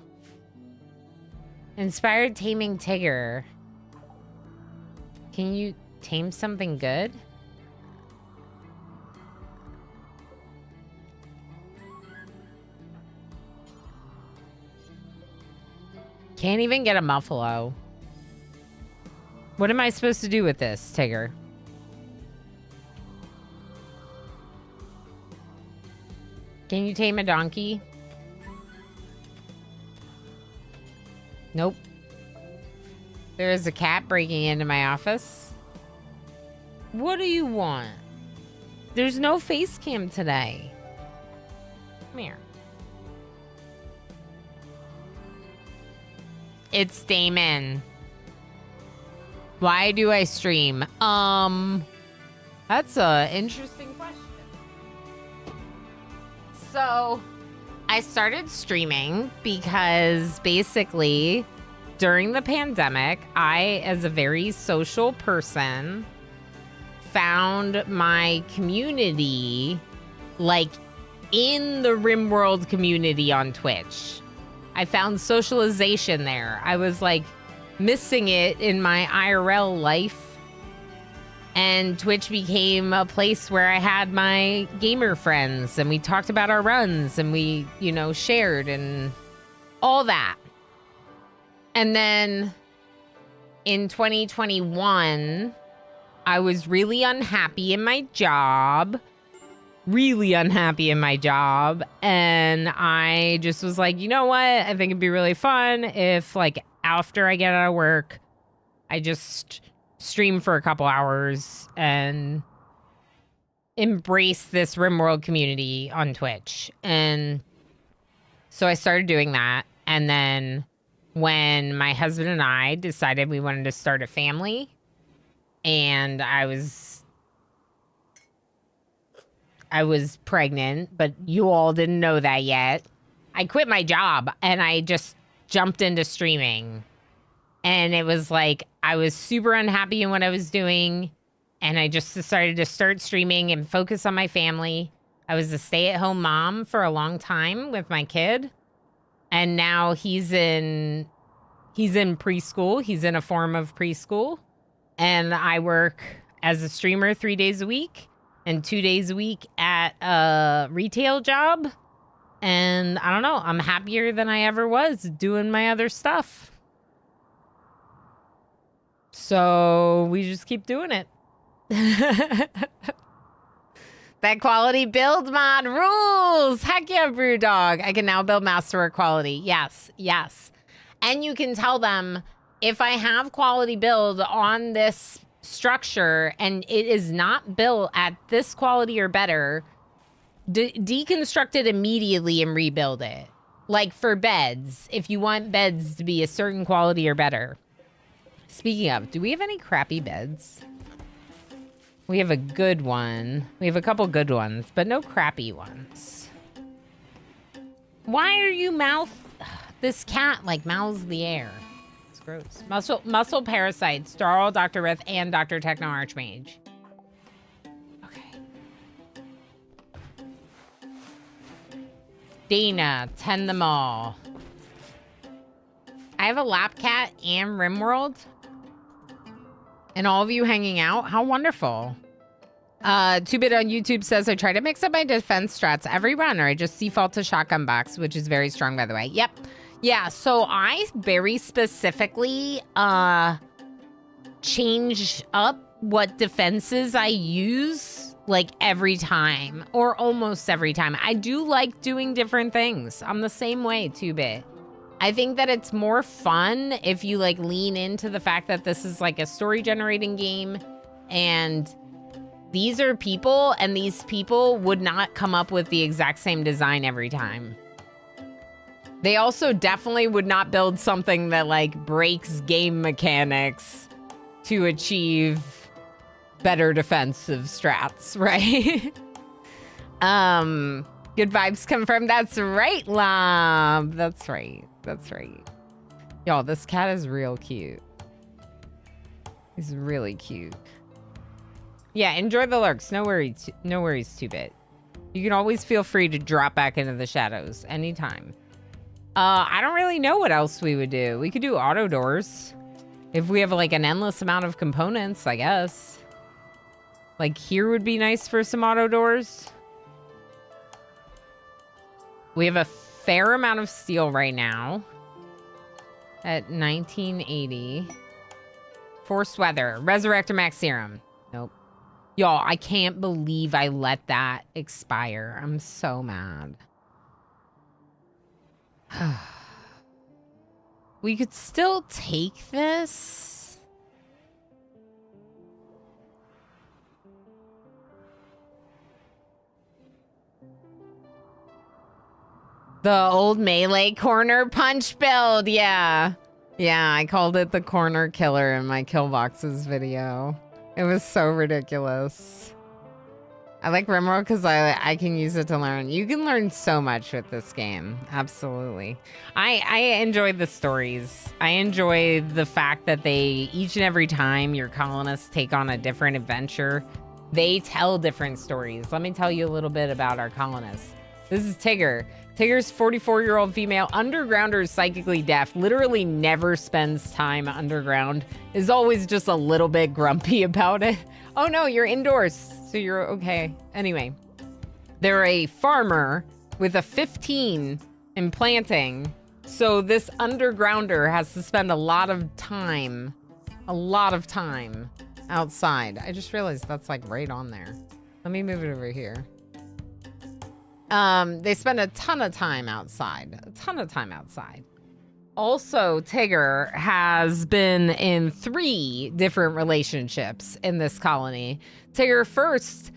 Inspired taming Tigger. Can you tame something good? Can't even get a Muffalo. What am I supposed to do with this, Tigger? Can you tame a donkey? Nope. There is a cat breaking into my office. What do you want? There's no face cam today. Come here. It's Damon. Why do I stream? That's a interesting question. So, I started streaming because basically during the pandemic, I, as a very social person, found my community like in the RimWorld community on Twitch. I found socialization there. I was like missing it in my IRL life. And Twitch became a place where I had my gamer friends and we talked about our runs and we, you know, shared and all that. And then in 2021, I was really unhappy in my job. And I just was like, you know what? I think it'd be really fun if, like, after I get out of work, I just stream for a couple hours and embrace this RimWorld community on Twitch. And so I started doing that. And then when my husband and I decided we wanted to start a family, and I was pregnant, but you all didn't know that yet. I quit my job and I just jumped into streaming. And it was like, I was super unhappy in what I was doing. And I just decided to start streaming and focus on my family. I was a stay-at-home mom for a long time with my kid. And now he's in preschool. He's in a form of preschool. And I work as a streamer 3 days a week and 2 days a week at a retail job. And I don't know, I'm happier than I ever was doing my other stuff. So we just keep doing it. That quality build mod rules. Heck yeah, Brewdog. I can now build masterwork quality. Yes, yes. And you can tell them, if I have quality build on this structure and it is not built at this quality or better, deconstruct it immediately and rebuild it. Like for beds, if you want beds to be a certain quality or better. Speaking of, do we have any crappy beds? We have a good one. We have a couple good ones, but no crappy ones. Why are you this cat like mouths the air. It's gross. Muscle parasites, Starl, Dr. Rith, and Dr. Techno Archmage. Okay. Dana, tend them all. I have a lap cat and RimWorld. And all of you hanging out? How wonderful. 2-Bit on YouTube says, I try to mix up my defense strats every run, or I just default to shotgun box, which is very strong, by the way. Yep. Yeah, so I very specifically change up what defenses I use, like, every time, or almost every time. I do like doing different things. I'm the same way, 2-Bit. I think that it's more fun if you, like, lean into the fact that this is, like, a story-generating game, and these are people, and these people would not come up with the exact same design every time. They also definitely would not build something that, like, breaks game mechanics to achieve better defensive strats, right? Good vibes confirmed. That's right, Lob. That's right. That's right. Y'all, this cat is real cute. He's really cute. Yeah, enjoy the lurks. No worries, 2-Bit. You can always feel free to drop back into the shadows anytime. I don't really know what else we would do. We could do auto doors. If we have, like, an endless amount of components, I guess. Like, here would be nice for some auto doors. We have a fair amount of steel right now. At 1980. Forced weather. Resurrector max serum. Nope. Y'all, I can't believe I let that expire. I'm so mad. We could still take this. The old melee corner punch build, yeah. Yeah, I called it the corner killer in my kill boxes video. It was so ridiculous. I like RimWorld because I can use it to learn. You can learn so much with this game. Absolutely. I enjoy the stories. I enjoy the fact that they, each and every time your colonists take on a different adventure, they tell different stories. Let me tell you a little bit about our colonists. This is Tigger. Tigger's 44-year-old female, undergrounder, is psychically deaf, literally never spends time underground, is always just a little bit grumpy about it. Oh no, you're indoors, so you're okay. Anyway, they're a farmer with a 15 in planting, So this undergrounder has to spend a lot of time outside. I just realized that's like right on there. Let me move it over here. They spend a ton of time outside. Also, Tigger has been in 3 different relationships in this colony. Tigger first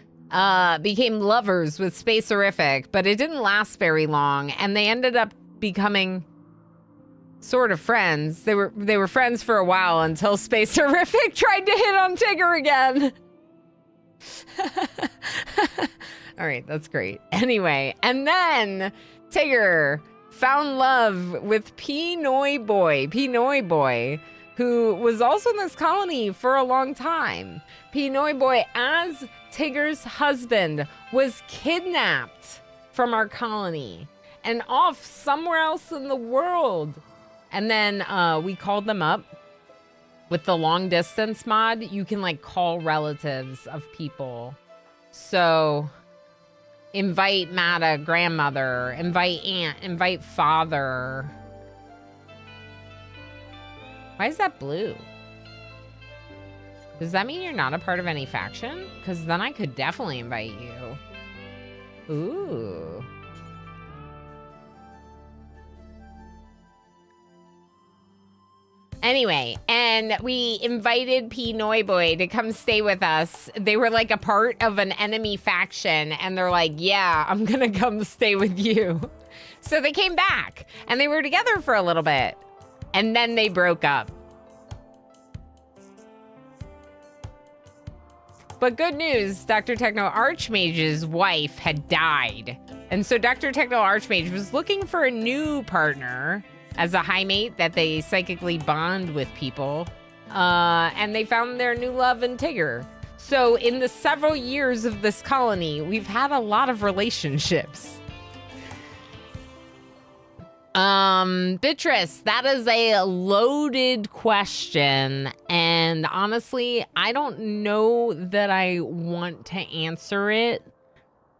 became lovers with Spacerific, but it didn't last very long, and they ended up becoming sort of friends. They were friends for a while until Spacerific tried to hit on Tigger again. All right, that's great. Anyway, and then Tigger found love with Pinoy Boy, who was also in this colony for a long time. Pinoy Boy, as Tigger's husband, was kidnapped from our colony and off somewhere else in the world. And then we called them up. With the long distance mod, you can like call relatives of people. So invite Mata, grandmother, invite aunt, invite father. Why is that blue? Does that mean you're not a part of any faction? Because then I could definitely invite you. Ooh. Anyway, and we invited Pinoy Boy to come stay with us. They were like a part of an enemy faction, and they're like, yeah, I'm gonna come stay with you. So they came back, and they were together for a little bit, and then they broke up. But good news, Dr. Techno Archmage's wife had died. And so Dr. Techno Archmage was looking for a new partner as a high mate that they psychically bond with people. And they found their new love in Tigger. So in the several years of this colony, we've had a lot of relationships. Beatrice, that is a loaded question. And honestly, I don't know that I want to answer it.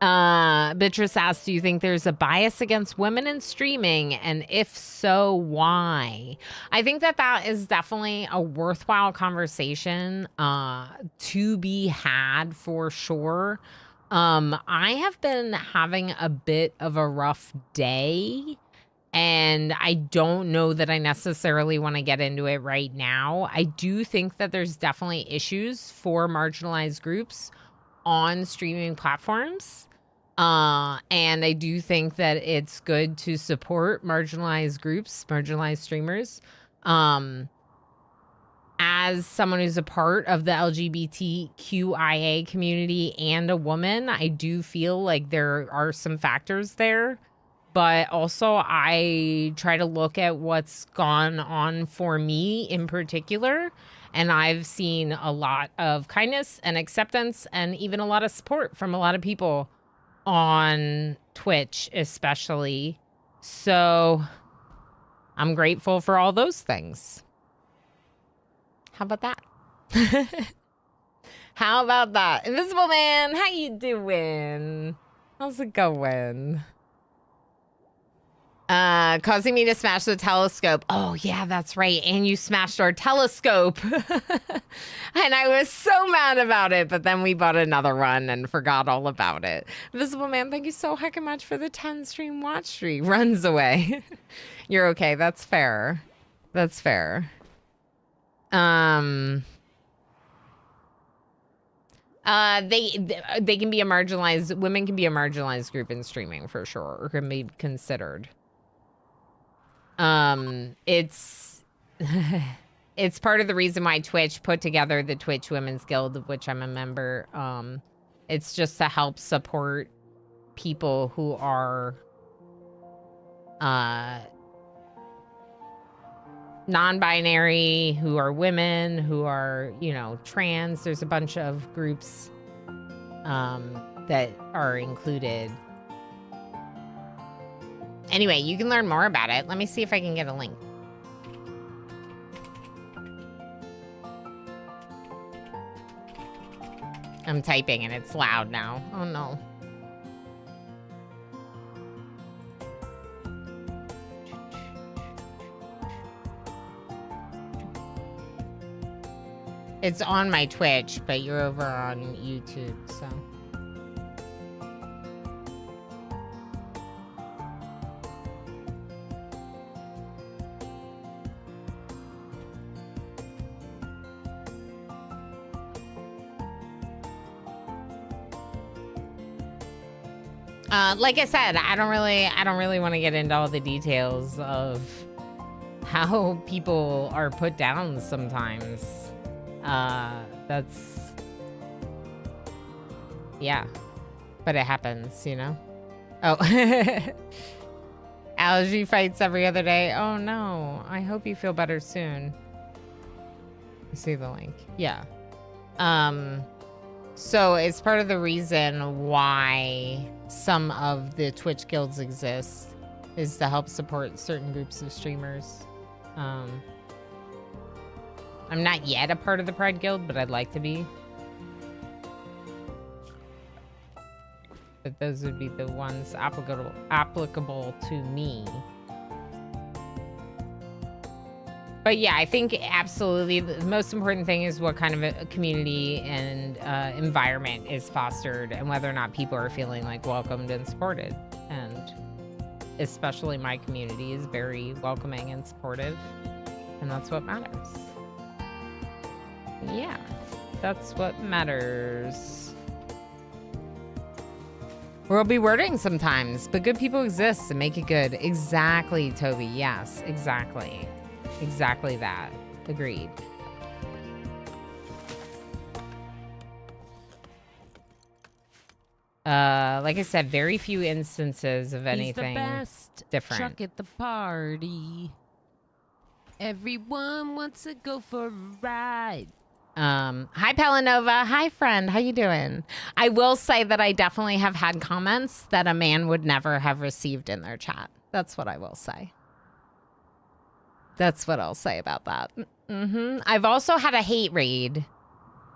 Beatrice asks, do you think there's a bias against women in streaming? And if so, why? I think that is definitely a worthwhile conversation to be had for sure. I have been having a bit of a rough day, and I don't know that I necessarily want to get into it right now. I do think that there's definitely issues for marginalized groups on streaming platforms. And I do think that it's good to support marginalized groups, marginalized streamers. As someone who's a part of the LGBTQIA community and a woman, I do feel like there are some factors there. But also, I try to look at what's gone on for me in particular. And I've seen a lot of kindness and acceptance and even a lot of support from a lot of people on Twitch, especially. So I'm grateful for all those things. How about that? How about that? Invisible Man, how you doing? How's it going? Causing me to smash the telescope. Oh, yeah, that's right. And you smashed our telescope. And I was so mad about it. But then we bought another one and forgot all about it. Visible Man, thank you so heckin' much for the 10 stream watch streak. Runs away. You're okay. That's fair. That's fair. They can be a marginalized, women can be a marginalized group in streaming for sure, or can be considered. It's it's part of the reason why Twitch put together the Twitch Women's Guild, of which I'm a member. It's just to help support people who are non-binary, who are women, who are, you know, trans. There's a bunch of groups that are included. Anyway, you can learn more about it. Let me see if I can get a link. I'm typing and it's loud now. Oh no. It's on my Twitch, but you're over on YouTube, so. Like I said, I don't really want to get into all the details of how people are put down sometimes. Yeah, but it happens, you know? Oh, allergy fights every other day. Oh no, I hope you feel better soon. You see the link. Yeah. So it's part of the reason why some of the Twitch guilds exist is to help support certain groups of streamers. I'm not yet a part of the Pride Guild, but I'd like to be. But those would be the ones applicable to me. But yeah, I think absolutely the most important thing is what kind of a community and environment is fostered and whether or not people are feeling like welcomed and supported. And especially my community is very welcoming and supportive. And that's what matters. Yeah, that's what matters. We'll be wording sometimes, but good people exist and make it good. Exactly, Toby. Yes, exactly. Exactly that. Agreed. Like I said, very few instances of anything different. Truck at the party. Everyone wants to go for a ride. Hi Pelanova. Hi friend. How you doing? I will say that I definitely have had comments that a man would never have received in their chat. That's what I will say. That's what I'll say about that. I've also had a hate raid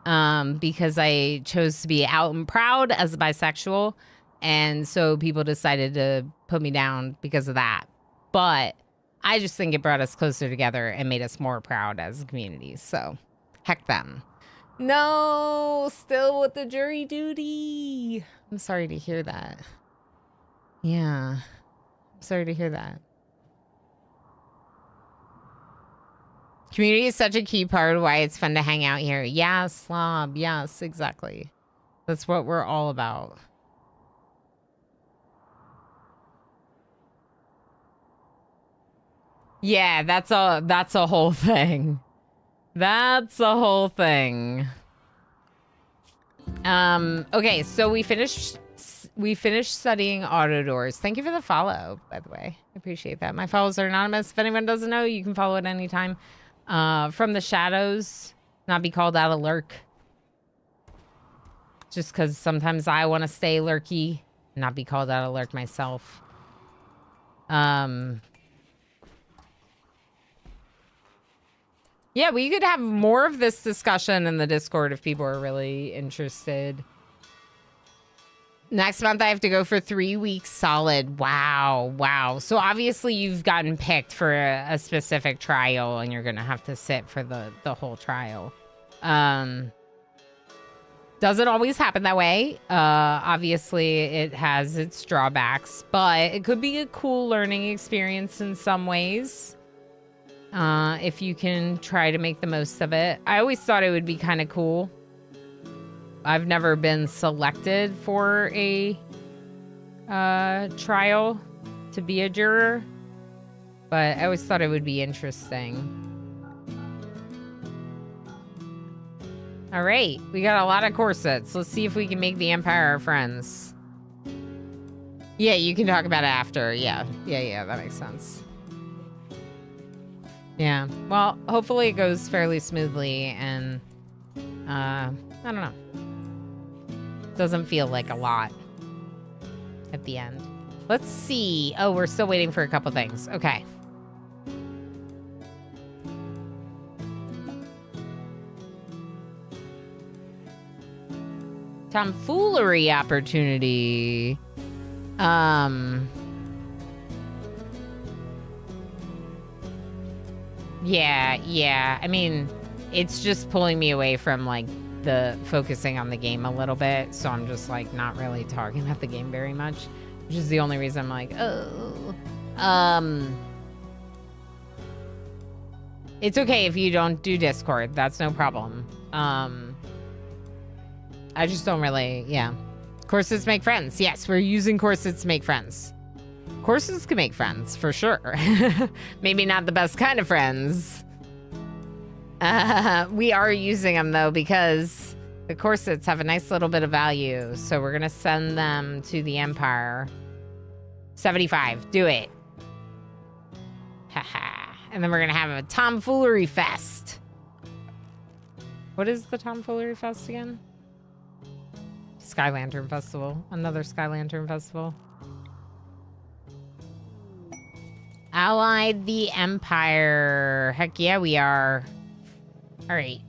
because I chose to be out and proud as a bisexual. And so people decided to put me down because of that. But I just think it brought us closer together and made us more proud as a community. So heck them. No, still with the jury duty. I'm sorry to hear that. Yeah, I'm sorry to hear that. Community is such a key part of why it's fun to hang out here. Yeah, slob. Yes, exactly. That's what we're all about. Yeah, that's a whole thing. That's a whole thing. Okay, so we finished studying auto doors. Thank you for the follow, by the way. I appreciate that. My follows are anonymous. If anyone doesn't know, you can follow at any time. From the shadows, not be called out a lurk. Just because sometimes I want to stay lurky, not be called out a lurk myself. Yeah, we could have more of this discussion in the Discord if people are really interested. Next month, I have to go for 3 weeks solid. Wow, wow. So obviously you've gotten picked for a specific trial and you're going to have to sit for the whole trial. Doesn't always happen that way. Obviously, it has its drawbacks, but it could be a cool learning experience in some ways. If you can try to make the most of it. I always thought it would be kind of cool. I've never been selected for a trial to be a juror, but I always thought it would be interesting. All right, we got a lot of corsets. Let's see if we can make the Empire our friends. Yeah, you can talk about it after. Yeah, that makes sense. Yeah, well, hopefully it goes fairly smoothly and, I don't know. Doesn't feel like a lot at the end. Let's see. Oh, we're still waiting for a couple things. Okay. Tomfoolery opportunity. Yeah. I mean, it's just pulling me away from like the focusing on the game a little bit. So I'm just like not really talking about the game very much, which is the only reason I'm like, oh. It's okay if you don't do Discord. That's no problem. I just don't really, yeah. Corsets make friends. Yes, we're using corsets to make friends. Corsets can make friends, for sure. Maybe not the best kind of friends. We are using them, though, because the corsets have a nice little bit of value. So we're going to send them to the Empire. 75. Do it. Haha. And then we're going to have a tomfoolery fest. What is the tomfoolery fest again? Sky Lantern Festival. Another Sky Lantern Festival. Allied the Empire. Heck yeah, we are. All right.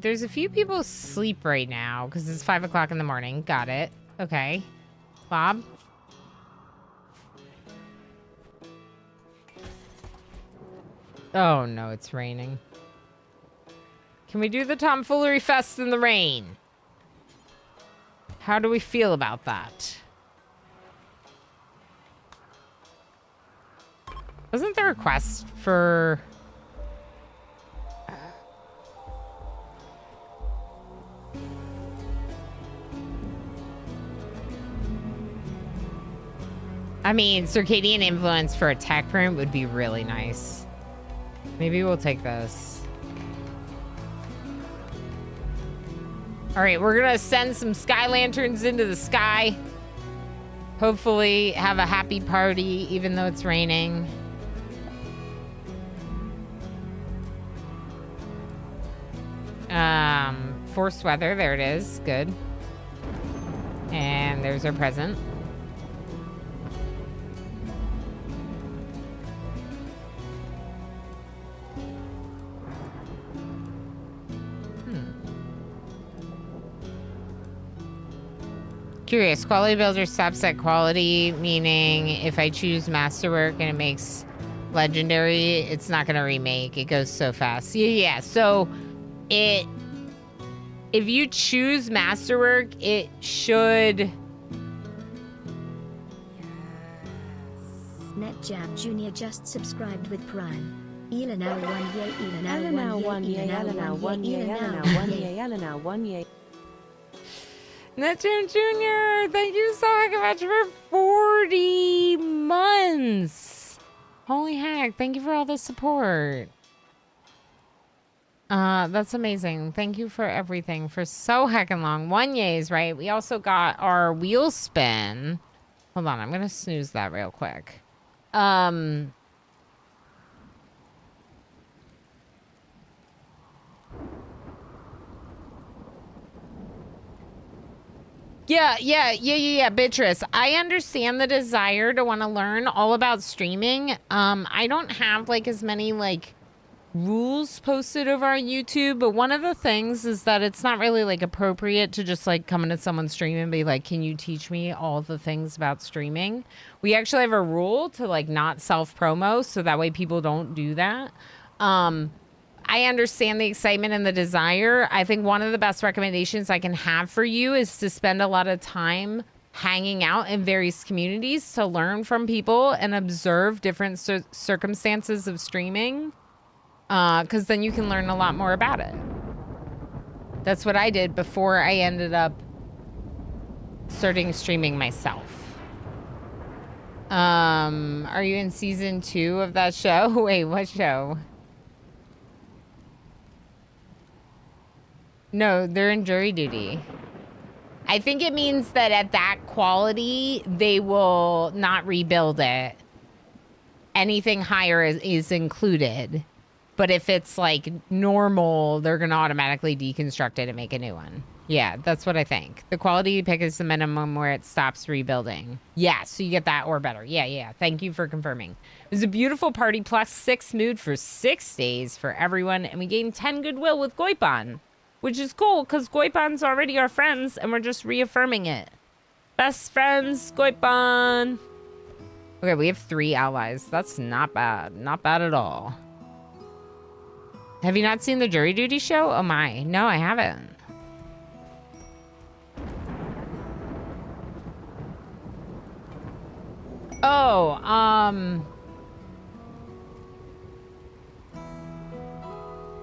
There's a few people asleep right now because it's 5 o'clock in the morning. Got it. Okay. Bob? Oh, no, it's raining. Can we do the tomfoolery fest in the rain? How do we feel about that? Wasn't there a quest for... I mean, circadian influence for a tech print would be really nice. Maybe we'll take this. All right, we're gonna send some sky lanterns into the sky. Hopefully have a happy party, even though it's raining. Forced weather, there it is, good. And there's our present. Curious, quality builder stops at quality, meaning if I choose masterwork and it makes legendary, it's not gonna remake. It goes so fast. Yeah. So if you choose masterwork, it should. NetJab Jr. just subscribed with Prime. Ela now 1 year, Ela now 1 year, Ela now 1 year, Ela now 1 year, Ela now 1 year. NetJam Jr., thank you so much for 40 months. Holy heck, thank you for all the support. That's amazing. Thank you for everything for so heckin' long. 1 years, right? We also got our wheel spin. Hold on, I'm gonna snooze that real quick. Yeah, Beatrice. I understand the desire to want to learn all about streaming. I don't have like as many like rules posted over on YouTube, but one of the things is that it's not really like appropriate to just like come into someone's stream and be like, can you teach me all the things about streaming? We actually have a rule to like not self-promo, so that way people don't do that. I understand the excitement and the desire. I think one of the best recommendations I can have for you is to spend a lot of time hanging out in various communities to learn from people and observe different circumstances of streaming. Because then you can learn a lot more about it. That's what I did before I ended up starting streaming myself. Are you in season 2 of that show? Wait, what show? No, they're in jury duty. I think it means that at that quality, they will not rebuild it. Anything higher is included. But if it's like normal, they're going to automatically deconstruct it and make a new one. Yeah, that's what I think. The quality you pick is the minimum where it stops rebuilding. Yeah, so you get that or better. Yeah. Thank you for confirming. It was a beautiful party plus 6 mood for 6 days for everyone. And we gained 10 goodwill with Goipan. Which is cool, because Goipan's already our friends, and we're just reaffirming it. Best friends, Goipan. Okay, we have 3 allies. That's not bad. Not bad at all. Have you not seen the jury duty show? Oh my, no, I haven't. Oh,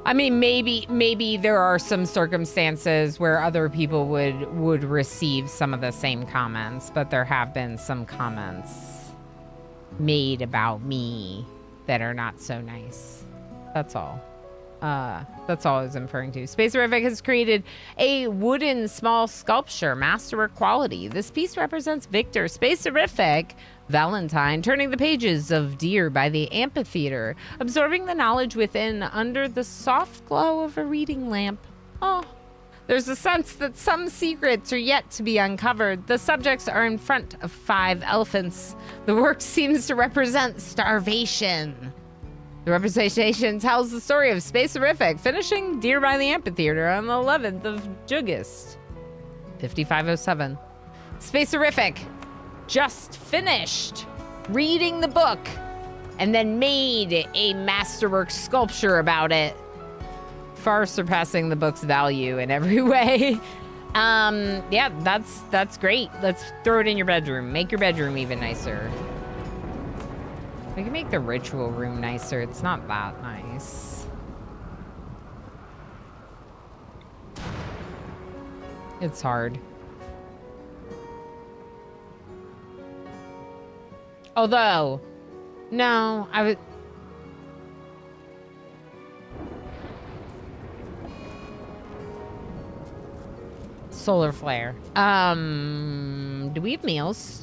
I mean, maybe there are some circumstances where other people would receive some of the same comments, but there have been some comments made about me that are not so nice. That's all. That's all I was inferring to. Spacerific has created a wooden small sculpture, masterwork quality. This piece represents Victor Spacerific Valentine, turning the pages of Deer by the Amphitheater, absorbing the knowledge within under the soft glow of a reading lamp. Oh, there's a sense that some secrets are yet to be uncovered. The subjects are in front of 5 elephants. The work seems to represent starvation. The representation tells the story of Spacerific finishing Deer by the Amphitheater on the 11th of August, 5507. Spacerific just finished reading the book and then made a masterwork sculpture about it, far surpassing the book's value in every way. Yeah, that's great. Let's throw it in your bedroom. Make your bedroom even nicer. We can make the ritual room nicer. It's not that nice. It's hard. Although, no, I would... Solar flare. Do we have meals?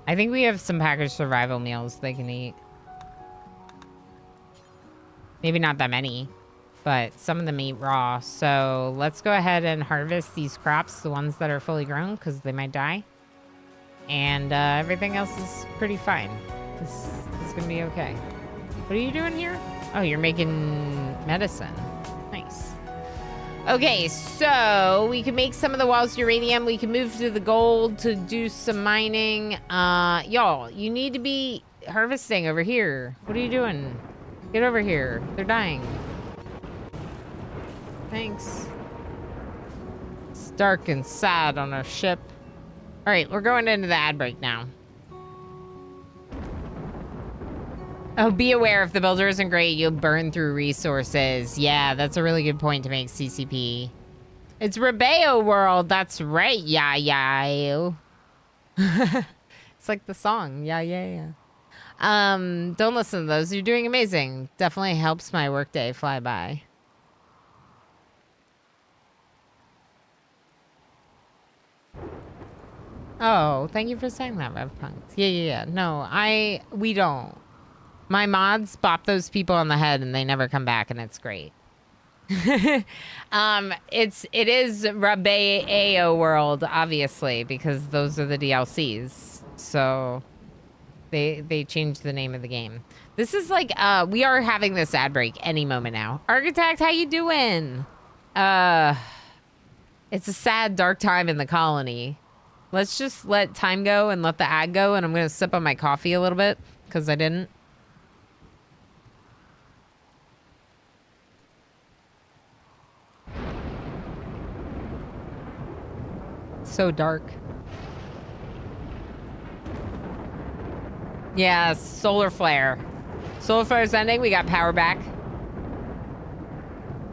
I think we have some packaged survival meals they can eat. Maybe not that many, but some of them eat raw. So let's go ahead and harvest these crops, the ones that are fully grown, because they might die. And everything else is pretty fine. This is going to be okay. What are you doing here? Oh, you're making medicine. Nice. Okay, so we can make some of the walls uranium. We can move to the gold to do some mining. Y'all, you need to be harvesting over here. What are you doing? Get over here. They're dying. Thanks. It's dark and sad on our ship. All right, we're going into the ad break now. Oh, be aware if the builder isn't great, you'll burn through resources. Yeah, that's a really good point to make, CCP. It's Rebeo World, that's right, yeah. It's like the song, yeah. Don't listen to those, you're doing amazing. Definitely helps my workday fly by. Oh, thank you for saying that, RevPunk. Yeah. No, we don't. My mods bop those people on the head and they never come back, and it's great. It is Rebeo World, obviously, because those are the DLCs. So they changed the name of the game. This is like we are having this ad break any moment now. Architect, how you doing? It's a sad, dark time in the colony. Let's just let time go and let the ad go, and I'm gonna sip on my coffee a little bit because I didn't. So dark. Yeah, solar flare. Solar flare's ending. We got power back.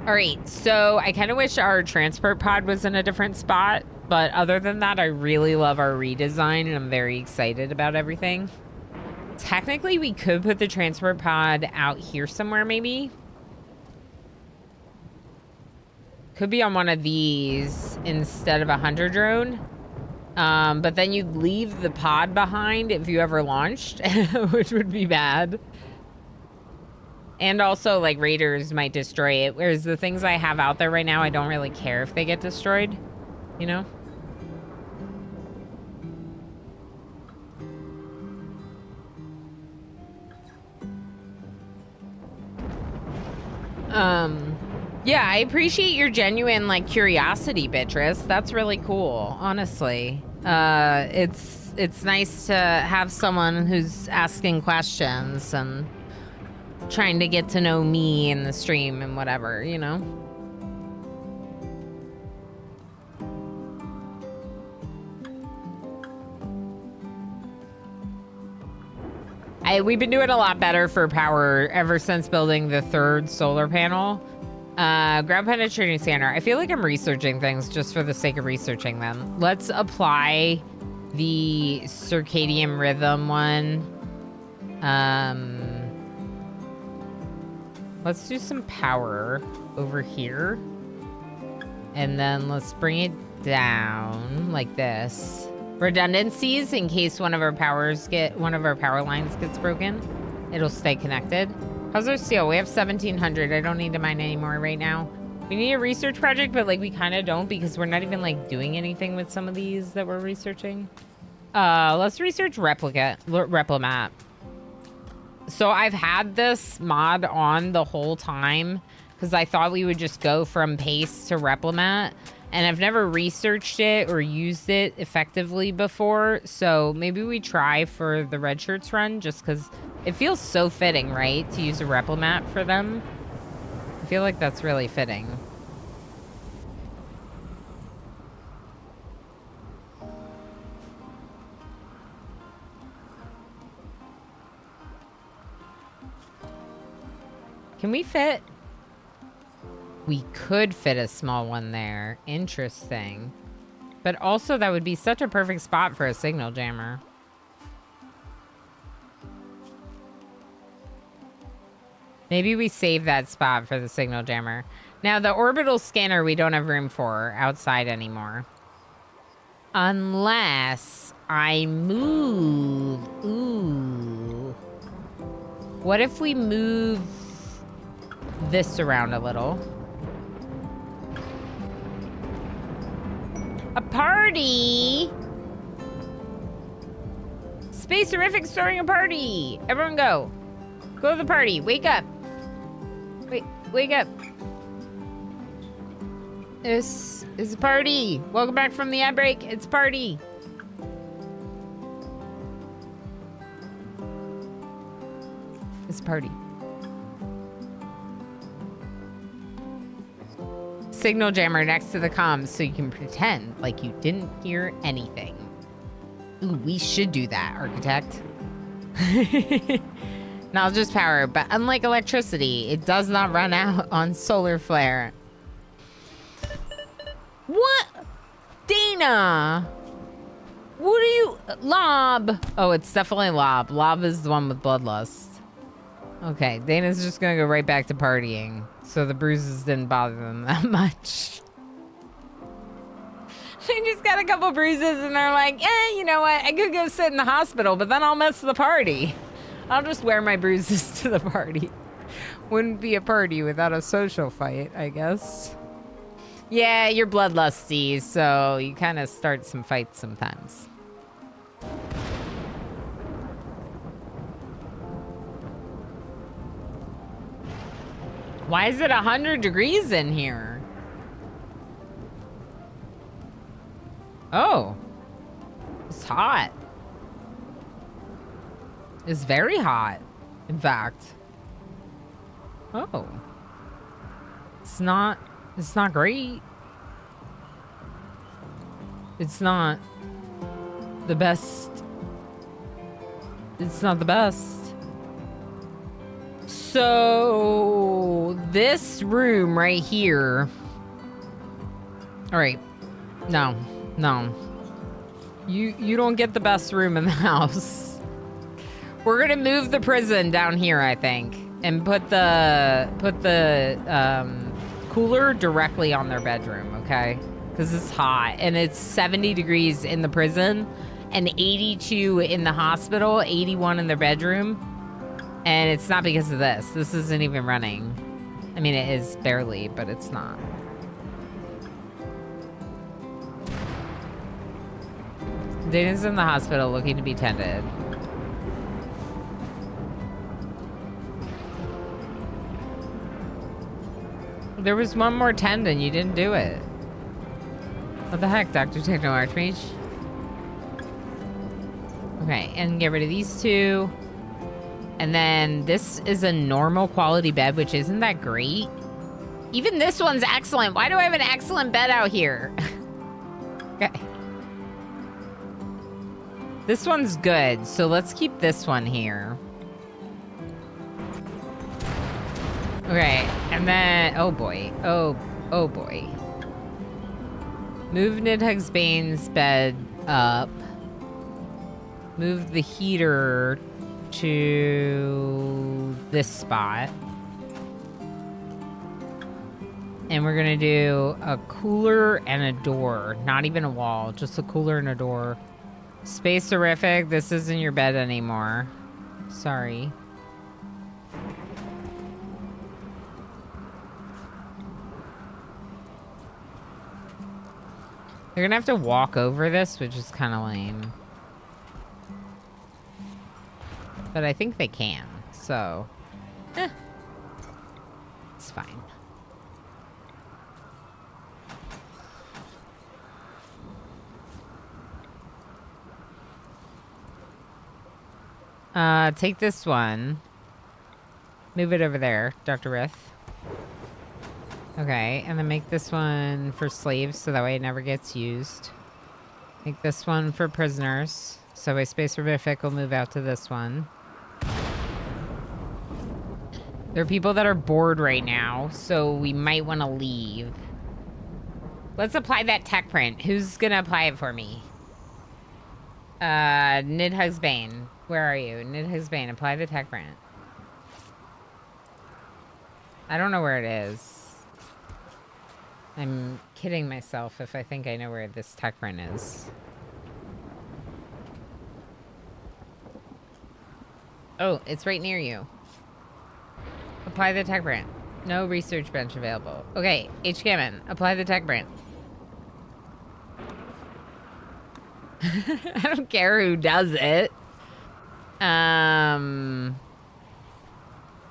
All right, so I kind of wish our transport pod was in a different spot, but other than that, I really love our redesign, and I'm very excited about everything. Technically, we could put the transport pod out here somewhere, maybe. Could be on one of these instead of a hunter drone. But then you'd leave the pod behind if you ever launched, which would be bad. And also, like, raiders might destroy it, whereas the things I have out there right now, I don't really care if they get destroyed, you know? Yeah, I appreciate your genuine, like, curiosity, Beatrice. That's really cool, honestly. It's nice to have someone who's asking questions and trying to get to know me in the stream and whatever, you know? We've been doing a lot better for power ever since building the 3rd solar panel. Ground penetrating scanner. I feel like I'm researching things just for the sake of researching them. Let's apply the circadian rhythm one. Let's do some power over here. And then let's bring it down like this. Redundancies in case one of our power lines gets broken. It'll stay connected. How's our steel? We have 1700. I don't need to mine anymore right now. We need a research project, but like we kind of don't because we're not even like doing anything with some of these that we're researching. Let's research Replimat. So I've had this mod on the whole time because I thought we would just go from paste to Replimat. And I've never researched it or used it effectively before. So maybe we try for the Red Shirts run just because it feels so fitting, right? To use a Replimat for them. I feel like that's really fitting. Can we fit? We could fit a small one there. Interesting. But also that would be such a perfect spot for a signal jammer. Maybe we save that spot for the signal jammer. Now the orbital scanner we don't have room for outside anymore. Unless I move. Ooh. What if we move this around a little? A party! Space Horrific throwing a party! Everyone go. Go to the party. Wake up. Wake up. This is a party. Welcome back from the ad break. It's a party. It's a party. Signal jammer next to the comms so you can pretend like you didn't hear anything. Ooh, we should do that, architect. Not just power, but unlike electricity, it does not run out on solar flare. What? Dana! What are you... Lob! Oh, it's definitely Lob. Lob is the one with bloodlust. Okay, Dana's just gonna go right back to partying. So the bruises didn't bother them that much. They just got a couple bruises and they're like, you know what? I could go sit in the hospital, but then I'll miss the party. I'll just wear my bruises to the party. Wouldn't be a party without a social fight, I guess. Yeah, you're bloodlusty, so you kind of start some fights sometimes. Why is it 100 degrees in here? Oh. It's hot. It's very hot, in fact. Oh. It's not great. It's not the best. It's not the best. So this room right here. All right. No. You don't get the best room in the house. We're gonna move the prison down here, I think, and put the cooler directly on their bedroom, okay? Because it's hot and it's 70 degrees in the prison and 82 in the hospital, 81 in their bedroom. And it's not because of this. This isn't even running. I mean, it is barely, but it's not. Dana's in the hospital looking to be tended. There was one more tendon. You didn't do it. What the heck, Dr. Techno Archmage? Okay, and get rid of these two. And then this is a normal quality bed, which isn't that great. Even this one's excellent. Why do I have an excellent bed out here? Okay. This one's good, so let's keep this one here. Okay, and then, oh boy. Oh boy. Move Nidhugsbane's bed up. Move the heater to this spot. And we're gonna do a cooler and a door. Not even a wall, just a cooler and a door. Space Horrific, this isn't your bed anymore. Sorry. They're gonna have to walk over this, which is kind of lame. But I think they can, so... it's fine. Take this one. Move it over there, Dr. Rith. Okay, and then make this one for slaves, so that way it never gets used. Make this one for prisoners, so a Space Horrific will move out to this one. There are people that are bored right now, so we might want to leave. Let's apply that tech print. Who's gonna apply it for me? Nidhugsbane. Where are you? Nidhugsbane, apply the tech print. I don't know where it is. I'm kidding myself if I think I know where this tech print is. Oh, it's right near you. Apply the tech print. No research bench available. Okay, H. Gammon, apply the tech print. I don't care who does it.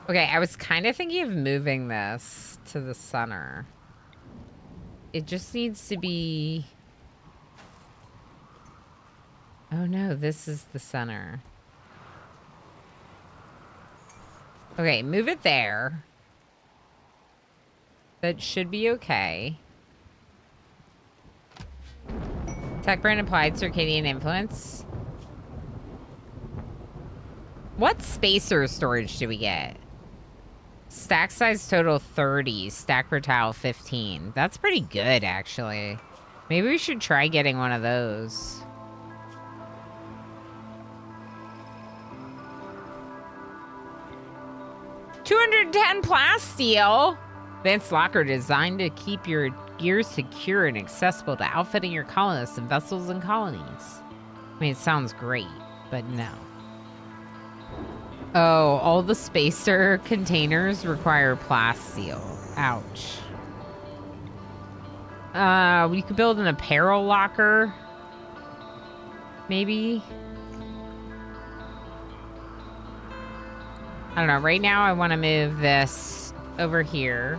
Okay, I was kind of thinking of moving this to the center. It just needs to be... Oh no, this is the center. Okay, move it there. That should be okay. Tech brand applied circadian influence. What spacer storage do we get? Stack size total 30, stack per tile 15. That's pretty good, actually. Maybe we should try getting one of those. $210 plasteel. Advanced locker designed to keep your gear secure and accessible to outfitting your colonists and vessels and colonies. I mean, it sounds great, but no. Oh, all the spacer containers require plasteel. Ouch. We could build an apparel locker. Maybe. I don't know. Right now, I want to move this over here.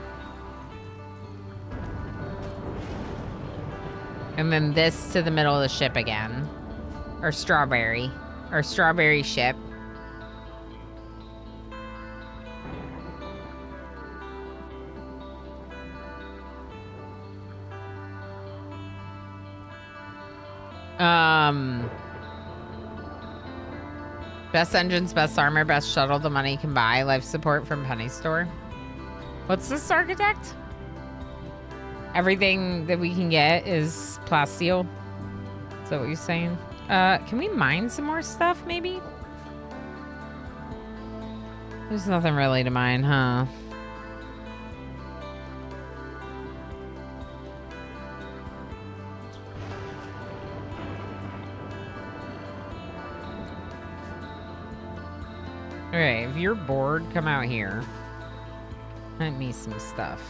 And then this to the middle of the ship again. Or strawberry. Or strawberry ship. Best engines, best armor, best shuttle the money can buy. Life support from Penny Store. What's this, architect? Everything that we can get is plasteel. Is that what you're saying? Can we mine some more stuff, maybe? There's nothing really to mine, huh? Okay, if you're bored, come out here. Hunt me some stuff.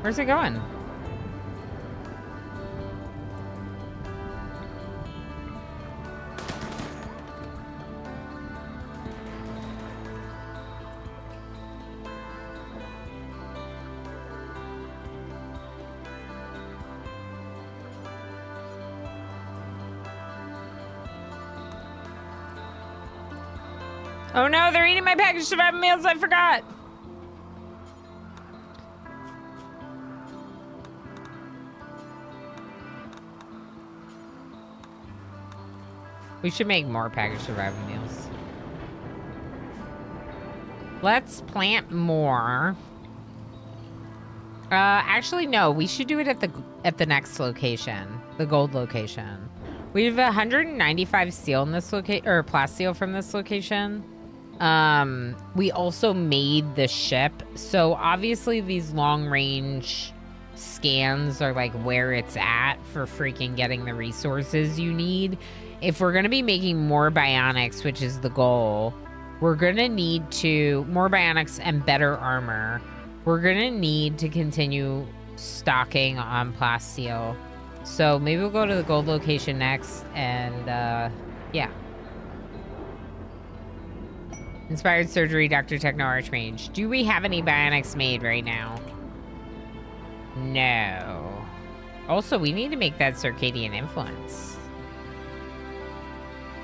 Where's it going? Oh no, they're eating my packaged survival meals. I forgot. We should make more packaged survival meals. Let's plant more. Actually, no. We should do it at the next location, the gold location. We have 195 steel in this location, or plasteel from this location. We also made the ship, so obviously these long range scans are like where it's at for freaking getting the resources you need. If we're gonna be making more bionics, which is the goal, we're gonna need more bionics and better armor. We're gonna need to continue stocking on plasteel. So maybe we'll go to the gold location next, and yeah. Inspired surgery, Dr. Techno Archmage. Do we have any bionics made right now? No. Also, we need to make that circadian influence.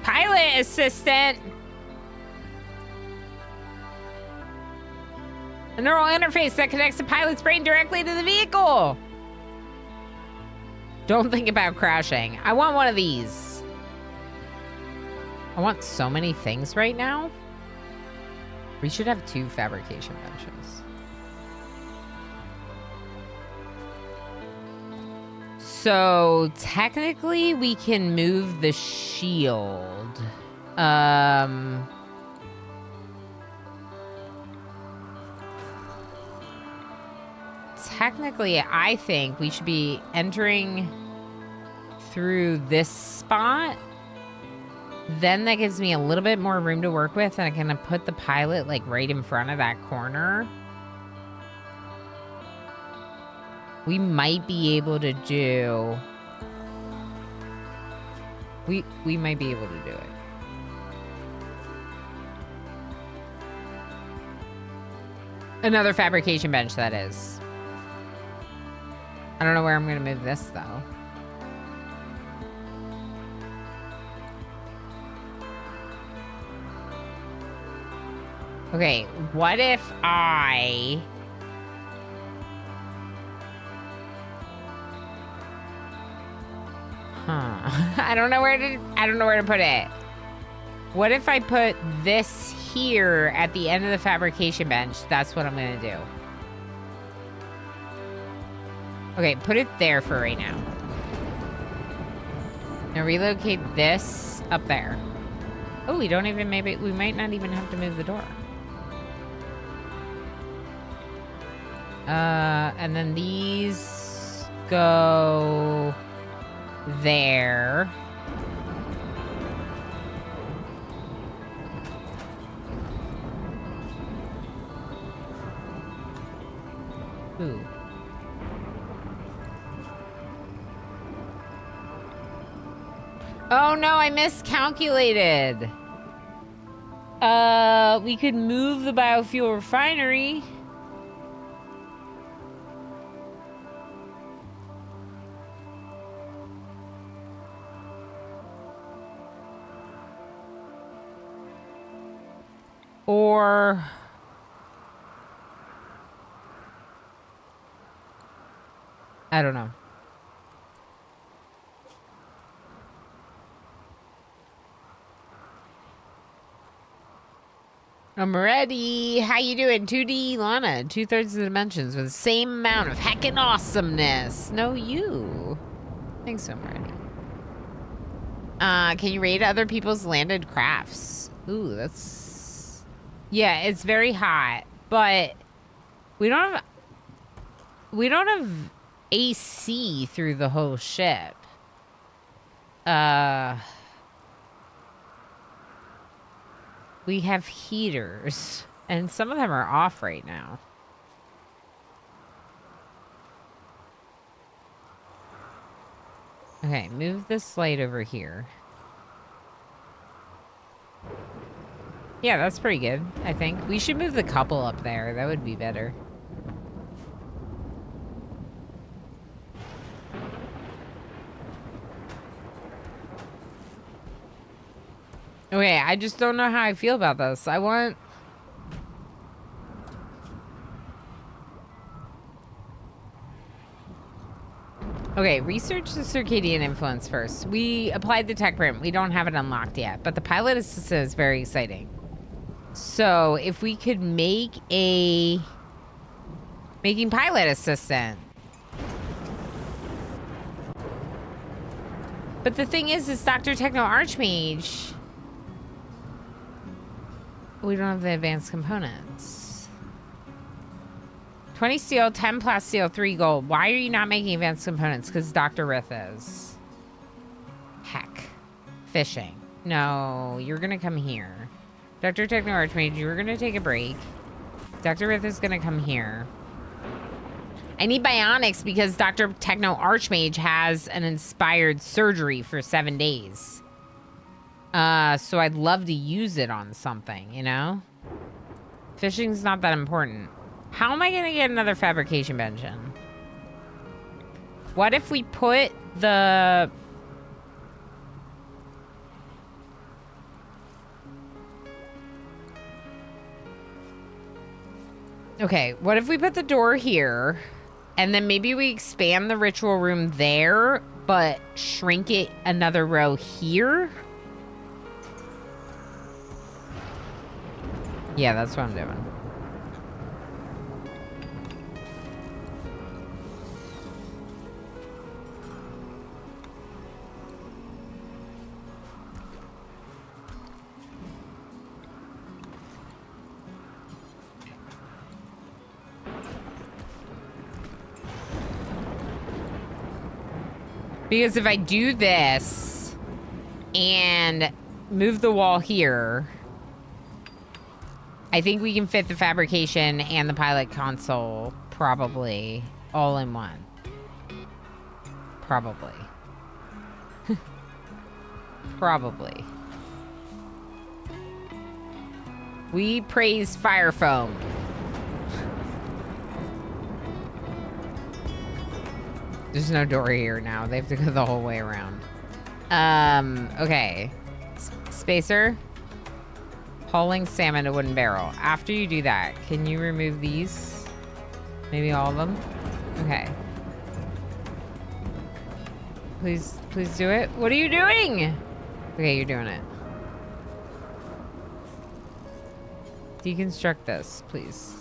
Pilot assistant! A neural interface that connects the pilot's brain directly to the vehicle! Don't think about crashing. I want one of these. I want so many things right now. We should have 2 fabrication benches. So technically we can move the shield. Technically, I think we should be entering through this spot. Then that gives me a little bit more room to work with, and I can put the pilot like right in front of that corner. We might be able to do... We might be able to do it. Another fabrication bench, that is. I don't know where I'm going to move this, though. Okay, what if I... I don't know where to put it. What if I put this here at the end of the fabrication bench? That's what I'm going to do. Okay, put it there for right now. Now relocate this up there. Oh, we don't even, maybe, we might not even have to move the door. And then these go there. Ooh. Oh no, I miscalculated. We could move the biofuel refinery. Or... I don't know. I'm ready. How you doing? 2D Lana, 2/3 of the dimensions with the same amount of heckin' awesomeness. No, you. Thanks, I'm ready. Can you raid other people's landed crafts? Ooh, that's... Yeah, it's very hot, but we don't have AC through the whole ship. We have heaters, and some of them are off right now. Okay, move this light over here. Yeah, that's pretty good, I think. We should move the couple up there. That would be better. Okay, I just don't know how I feel about this. I want... Okay, research the circadian influence first. We applied the tech print. We don't have it unlocked yet, but the pilot assistant is very exciting. So if we could make a... Making pilot assistant. But the thing is Dr. Techno Archmage... We don't have the advanced components. 20 steel, 10 plasteel, 3 gold. Why are you not making advanced components? Because Dr. Rith is. Heck. Fishing. No, you're going to come here. Dr. Techno Archmage, you're going to take a break. Dr. Rith is going to come here. I need bionics because Dr. Techno Archmage has an inspired surgery for 7 days. So I'd love to use it on something, you know? Fishing's not that important. How am I gonna get another fabrication bench in? What if we put the... Okay, what if we put the door here, and then maybe we expand the ritual room there, but shrink it another row here? Yeah, that's what I'm doing. Because if I do this and move the wall here... I think we can fit the fabrication and the pilot console probably all in one. Probably. Probably. We praise fire foam. There's no door here now. They have to go the whole way around. Okay. Spacer. Hauling salmon to wooden barrel. After you do that, can you remove these? Maybe all of them? Okay. Please do it. What are you doing? Okay, you're doing it. Deconstruct this, please.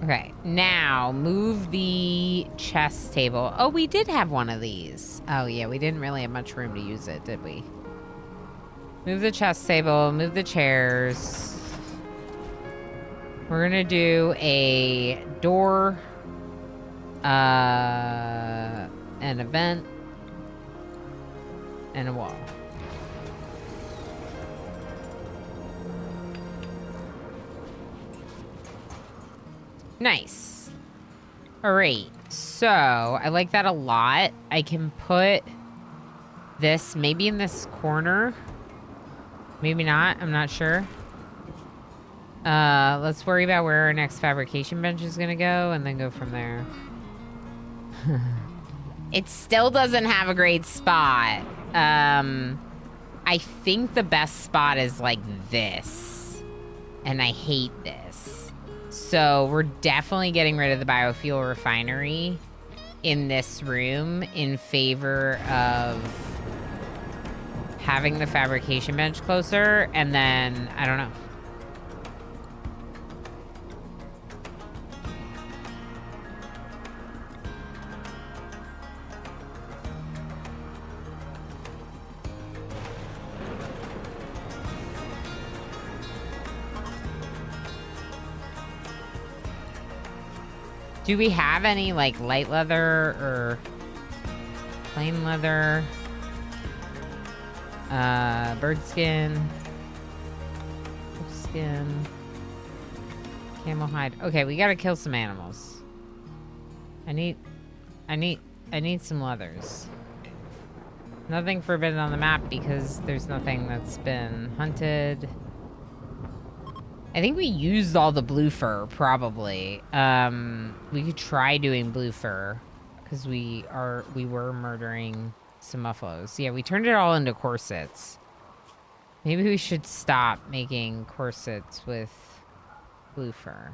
Okay, now move the chess table. Oh, we did have one of these. Oh yeah, we didn't really have much room to use it, did we? Move the chess table, move the chairs. We're gonna do a door, an event, and a wall. Nice. All right, so I like that a lot. I can put this maybe in this corner. Maybe not, I'm not sure. Let's worry about where our next fabrication bench is gonna go and then go from there. It still doesn't have a great spot. I think the best spot is like this. And I hate this. So we're definitely getting rid of the biofuel refinery in this room in favor of having the fabrication bench closer, and then, I don't know. Do we have any, like, light leather or plain leather? Bird skin. Wolf skin. Camel hide. Okay, we gotta kill some animals. I need some leathers. Nothing forbidden on the map because there's nothing that's been hunted. I think we used all the blue fur, probably. We could try doing blue fur because we were murdering some muffaloes. Yeah, we turned it all into corsets. Maybe we should stop making corsets with blue fur.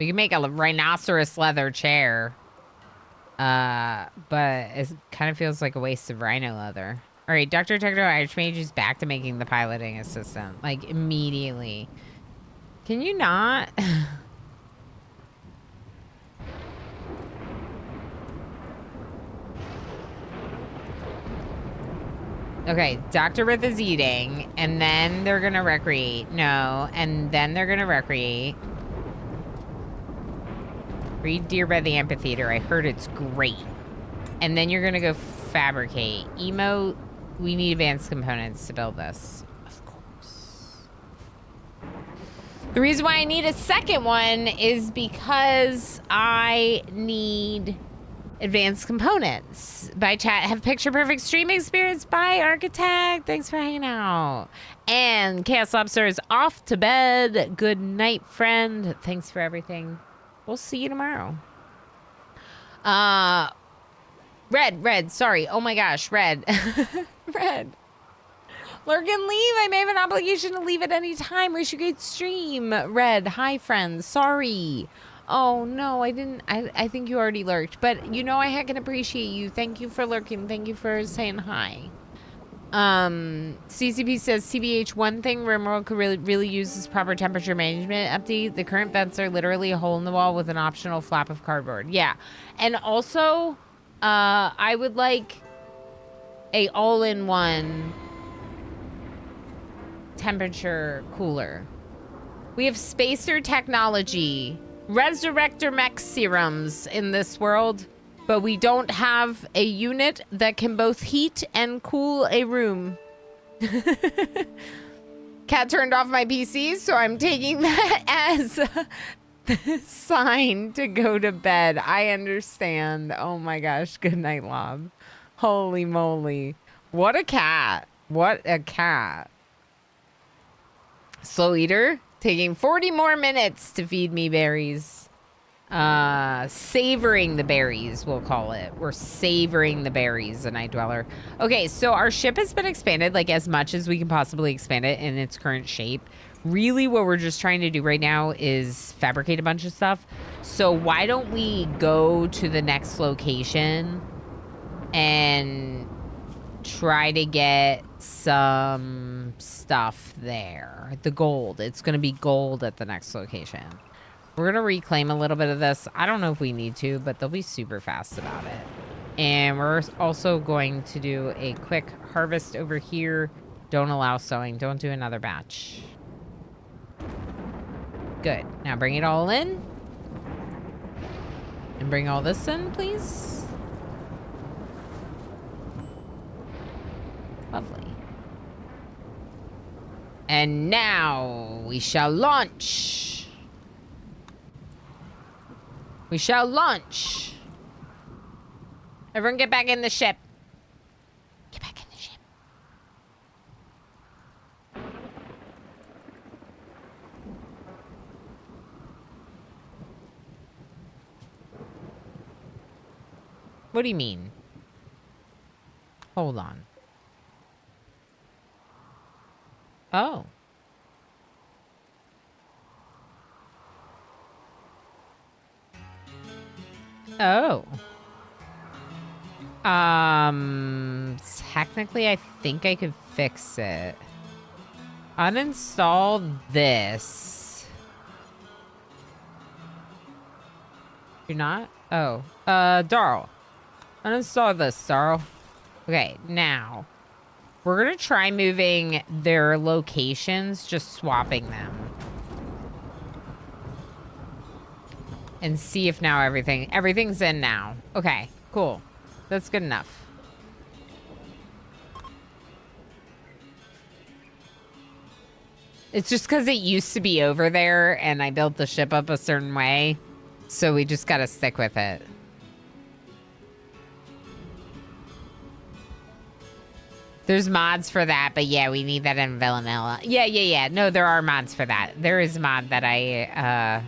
We can make a rhinoceros leather chair. But it kind of feels like a waste of rhino leather. All right, Dr. Techno Archmage is back to making the piloting assistant. Like, immediately. Can you not? Okay, Dr. Rith is eating, and then they're gonna recreate. No, and then they're gonna recreate. Read Deer by the Amphitheater. I heard it's great. And then you're gonna go fabricate. Emo, we need advanced components to build this. Of course. The reason why I need a second one is because I need advanced components. By chat, have picture perfect stream experience. Bye, Architect. Thanks for hanging out. And Chaos Lobster is off to bed. Good night, friend. Thanks for everything. We'll see you tomorrow. Red, sorry. Oh my gosh, Red. Red. Lurk and leave. I may have an obligation to leave at any time. Wish you could stream. Red, hi, friends. Sorry. Oh, no, I didn't. I think you already lurked. But you know I heckin' appreciate you. Thank you for lurking. Thank you for saying hi. CCP says, CBH, one thing RimWorld could really use is proper temperature management update. The current vents are literally a hole in the wall with an optional flap of cardboard. Yeah. And also, I would like a all-in-one temperature cooler. We have spacer technology, resurrector mech serums in this world, but we don't have a unit that can both heat and cool a room. Cat turned off my PC, so I'm taking that as the sign to go to bed. I understand. Oh my gosh. Good night, Lob. Holy moly. What a cat. What a cat. Slow eater, taking 40 more minutes to feed me berries. Savoring the berries, we'll call it. We're savoring the berries, the Night Dweller. Okay, so our ship has been expanded like as much as we can possibly expand it in its current shape. Really what we're just trying to do right now is fabricate a bunch of stuff. So why don't we go to the next location and try to get some stuff there. The gold. It's going to be gold at the next location. We're going to reclaim a little bit of this. I don't know if we need to, but they'll be super fast about it. And we're also going to do a quick harvest over here. Don't allow sowing. Don't do another batch. Good. Now bring it all in. And bring all this in, please. Lovely. And now we shall launch. We shall launch. Everyone get back in the ship. Get back in the ship. What do you mean? Hold on. Oh. Oh. Technically, I think I could fix it. Uninstall this. You're not? Oh. Darl. Uninstall this, Darl. Okay, now. We're gonna try moving their locations, just swapping them. And see if now everything's in now. Okay, cool. That's good enough. It's just because it used to be over there and I built the ship up a certain way. So we just gotta stick with it. There's mods for that, but yeah, we need that in vanilla. Yeah. No, there are mods for that. There is a mod that I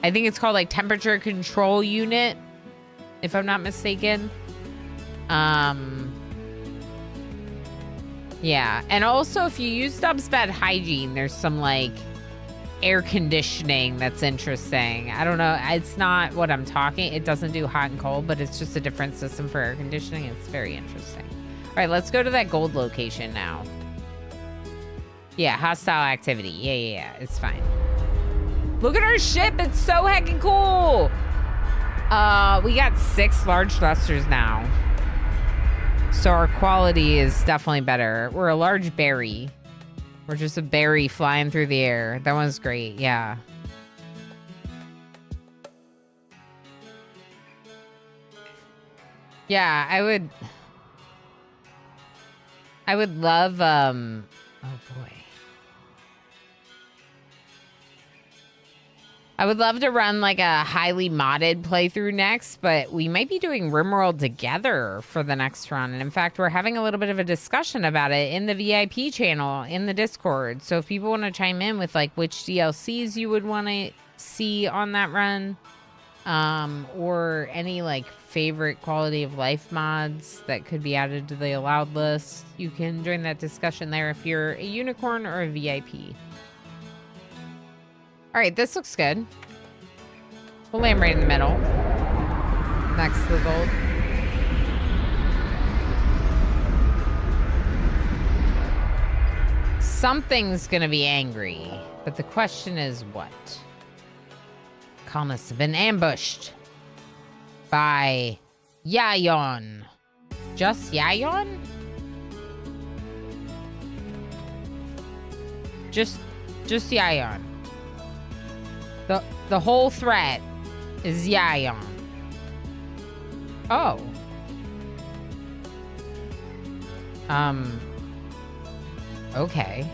I think it's called like temperature control unit, if I'm not mistaken. Yeah, and also if you use Dub's Bed Hygiene, there's some like air conditioning that's interesting. I don't know, it's not what I'm talking. It doesn't do hot and cold, but it's just a different system for air conditioning. It's very interesting. All right, let's go to that gold location now. Yeah, hostile activity. Yeah, it's fine. Look at our ship. It's so heckin' cool. We got 6 large thrusters now. So our quality is definitely better. We're a large berry. We're just a berry flying through the air. That one's great, yeah. Yeah, I would love, oh boy. I would love to run like a highly modded playthrough next, but we might be doing RimWorld together for the next run. And in fact, we're having a little bit of a discussion about it in the VIP channel in the Discord. So if people want to chime in with like which DLCs you would want to see on that run, or any like favorite quality of life mods that could be added to the allowed list, you can join that discussion there if you're a unicorn or a VIP. All right, this looks good. We'll land right in the middle, next to the gold. Something's gonna be angry, but the question is what? Colonists have been ambushed by Yayon. Just Yayon? Just Yayon. The whole threat is Yayon. Oh. Okay.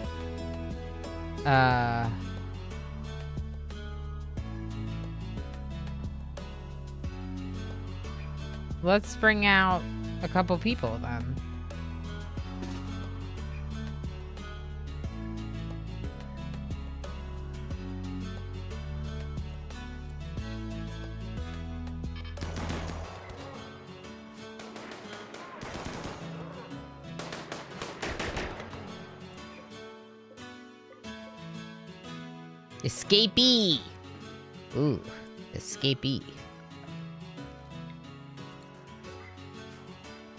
Let's bring out a couple people then. Escapee. Ooh, escapee.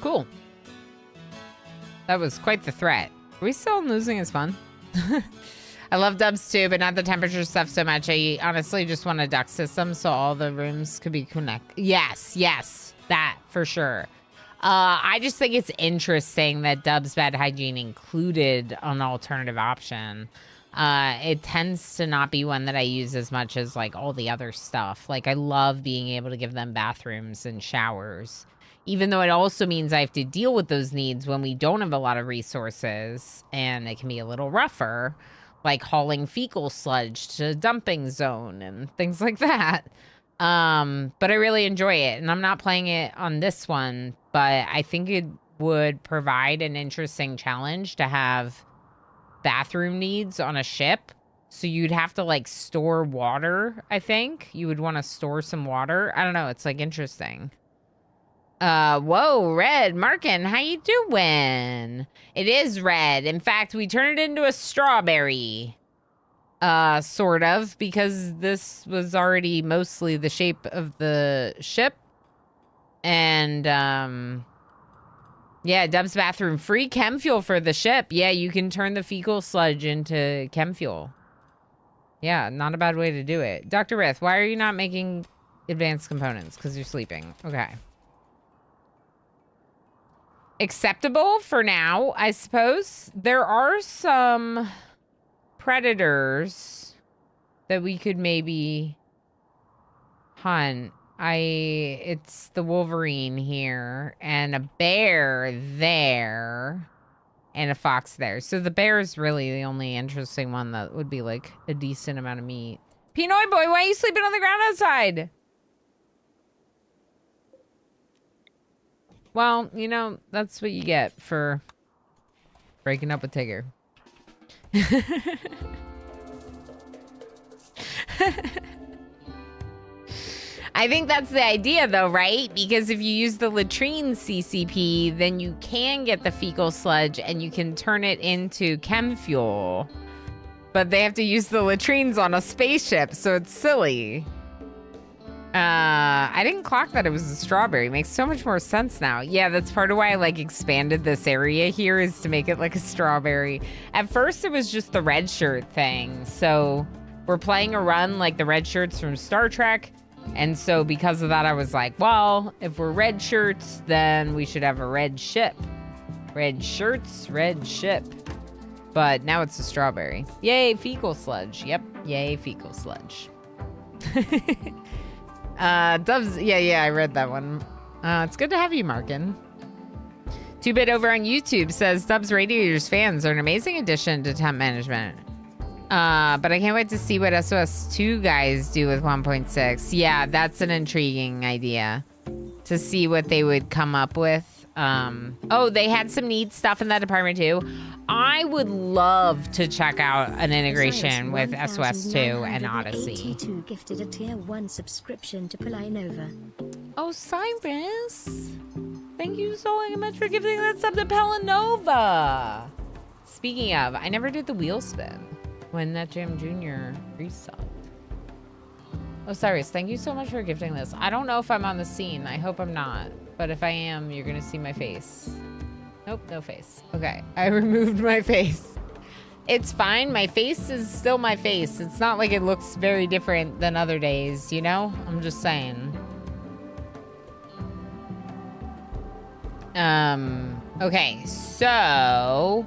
Cool. That was quite the threat. Are we still losing is fun? I love dubs too, but not the temperature stuff so much. I honestly just want a duct system so all the rooms could be connected. Yes, that for sure. I just think it's interesting that Dub's Bed Hygiene included an alternative option. It tends to not be one that I use as much as like all the other stuff. Like I love being able to give them bathrooms and showers, even though it also means I have to deal with those needs when we don't have a lot of resources and it can be a little rougher, like hauling fecal sludge to a dumping zone and things like that. But I really enjoy it, and I'm not playing it on this one, but I think it would provide an interesting challenge to have bathroom needs on a ship. So you'd have to like store water. I think you would want to store some water. I don't know. It's like interesting. Whoa, Red Markin, how you doing? It is red. In fact, we turned it into a strawberry. Sort of, because this was already mostly the shape of the ship. And, yeah, Dub's bathroom. Free chem fuel for the ship. Yeah, you can turn the fecal sludge into chem fuel. Yeah, not a bad way to do it. Dr. Rith, why are you not making advanced components? Because you're sleeping. Okay. Acceptable for now, I suppose. There are some predators that we could maybe hunt. It's the Wolverine here, and a bear there, and a fox there. So the bear is really the only interesting one that would be like a decent amount of meat. Pinoy boy, why are you sleeping on the ground outside? Well, you know, that's what you get for breaking up with Tigger. I think that's the idea though, right? Because if you use the latrine CCP, then you can get the fecal sludge and you can turn it into chem fuel. But they have to use the latrines on a spaceship, so it's silly. I didn't clock that it was a strawberry. Makes so much more sense now. Yeah, that's part of why I like expanded this area here, is to make it like a strawberry. At first it was just the red shirt thing. So we're playing a run like the red shirts from Star Trek. And so because of that, I was like, well, if we're red shirts, then we should have a red ship. Red shirts, red ship. But now it's a strawberry. Yay, fecal sludge. Yep, yay, fecal sludge. Doves, yeah, I read that one. It's good to have you, Markin. 2-Bit over on YouTube says, Dubs Radiators fans are an amazing addition to temp management. But I can't wait to see what SOS2 guys do with 1.6. Yeah, that's an intriguing idea. To see what they would come up with. Oh, they had some neat stuff in that department too. I would love to check out an integration with SOS2 and Odyssey. 82 gifted a tier 1 subscription to Pelinova. Osiris, thank you so much for giving that sub to Pelinova. Speaking of, I never did the wheel spin when that Jam Jr. resubbed. Osiris, thank you so much for gifting this. I don't know if I'm on the scene. I hope I'm not. But if I am, you're gonna see my face. Nope, no face. Okay, I removed my face. It's fine. My face is still my face. It's not like it looks very different than other days, you know? I'm just saying. Okay, so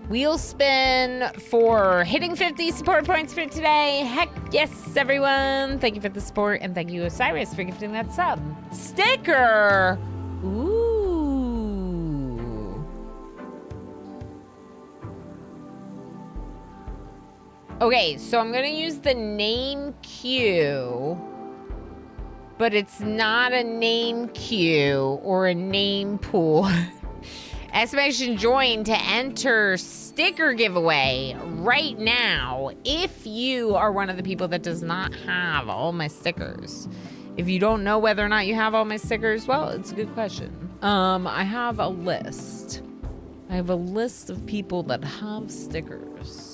wheel spin for hitting 50 support points for today. Heck yes, everyone. Thank you for the support, and thank you, Osiris, for gifting that sub. Sticker! Ooh. Okay, so I'm gonna use the name queue, but it's not a name queue or a name pool. Exclamation join to enter sticker giveaway right now if you are one of the people that does not have all my stickers. If you don't know whether or not you have all my stickers, well, it's a good question. I have a list. I have a list of people that have stickers.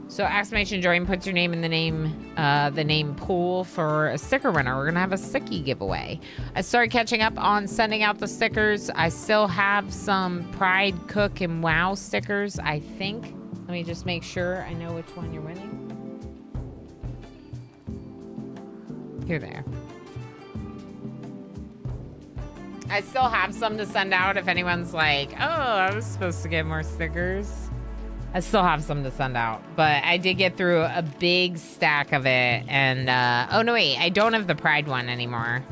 So exclamation join puts your name in the name pool for a sticker winner. We're gonna have a sticky giveaway. I started catching up on sending out the stickers. I still have some Pride Cook and Wow stickers, I think. Let me just make sure I know which one you're winning. Here they are. I still have some to send out if anyone's like, oh, I was supposed to get more stickers. I still have some to send out, but I did get through a big stack of it. And, oh no, wait, I don't have the Pride one anymore.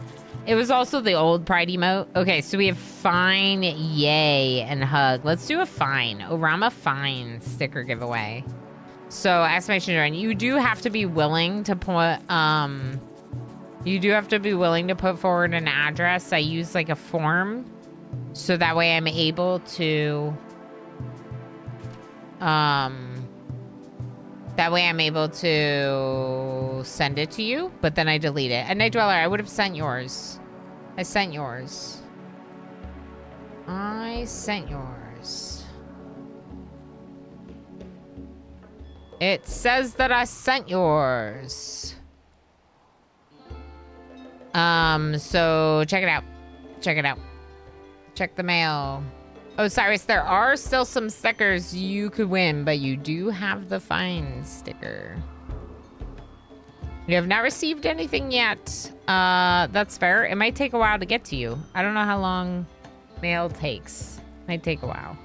It was also the old Pride emote. Okay, so we have fine, yay, and hug. Let's do a fine. Orama fine sticker giveaway. So, exclamation join. You do have to be willing to put, forward an address. I use like a form. So that way I'm able to, send it to you, but then I delete it. And Night Dweller, I would have sent yours. I sent yours. It says that I sent yours. So check it out. Check the mail. Oh, Cyrus, there are still some stickers you could win, but you do have the fine sticker. You have not received anything yet. That's fair. It might take a while to get to you. I don't know how long mail takes. Might take a while.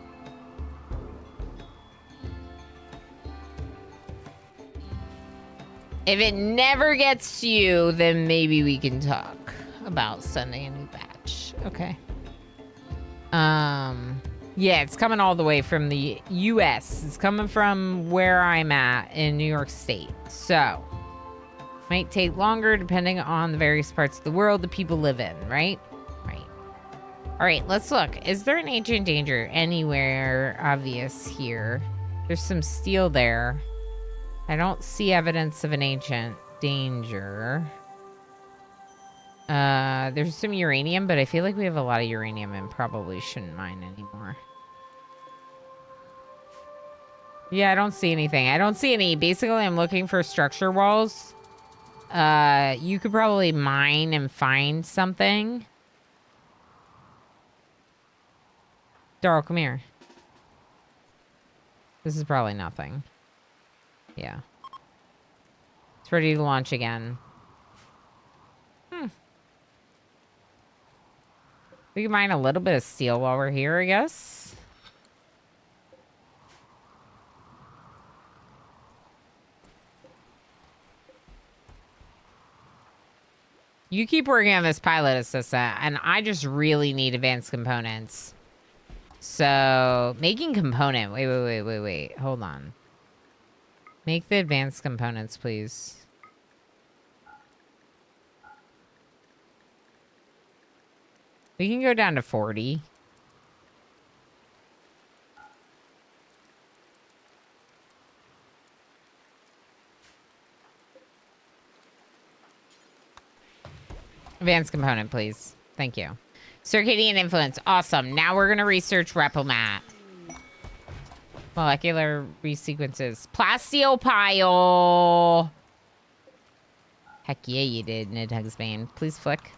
If it never gets to you, then maybe we can talk about sending a new batch. Okay. Yeah, it's coming all the way from the US. It's coming from where I'm at in New York State. So, might take longer depending on the various parts of the world the people live in, right? Right. All right, let's look. Is there an ancient danger anywhere obvious here? There's some steel there. I don't see evidence of an ancient danger. There's some uranium, but I feel like we have a lot of uranium and probably shouldn't mine anymore. Yeah, I don't see anything. I don't see any. Basically, I'm looking for structure walls. You could probably mine and find something. Darl, come here. This is probably nothing. Yeah. It's ready to launch again. We can mine a little bit of steel while we're here, I guess. You keep working on this pilot assistant, and I just really need advanced components. So, making component. Wait. Hold on. Make the advanced components, please. We can go down to 40. Advanced component, please. Thank you. Circadian influence. Awesome. Now we're going to research Repomat. Molecular resequences. Plasteel pile. Heck yeah, you did, Nidhugsbane. Please flick.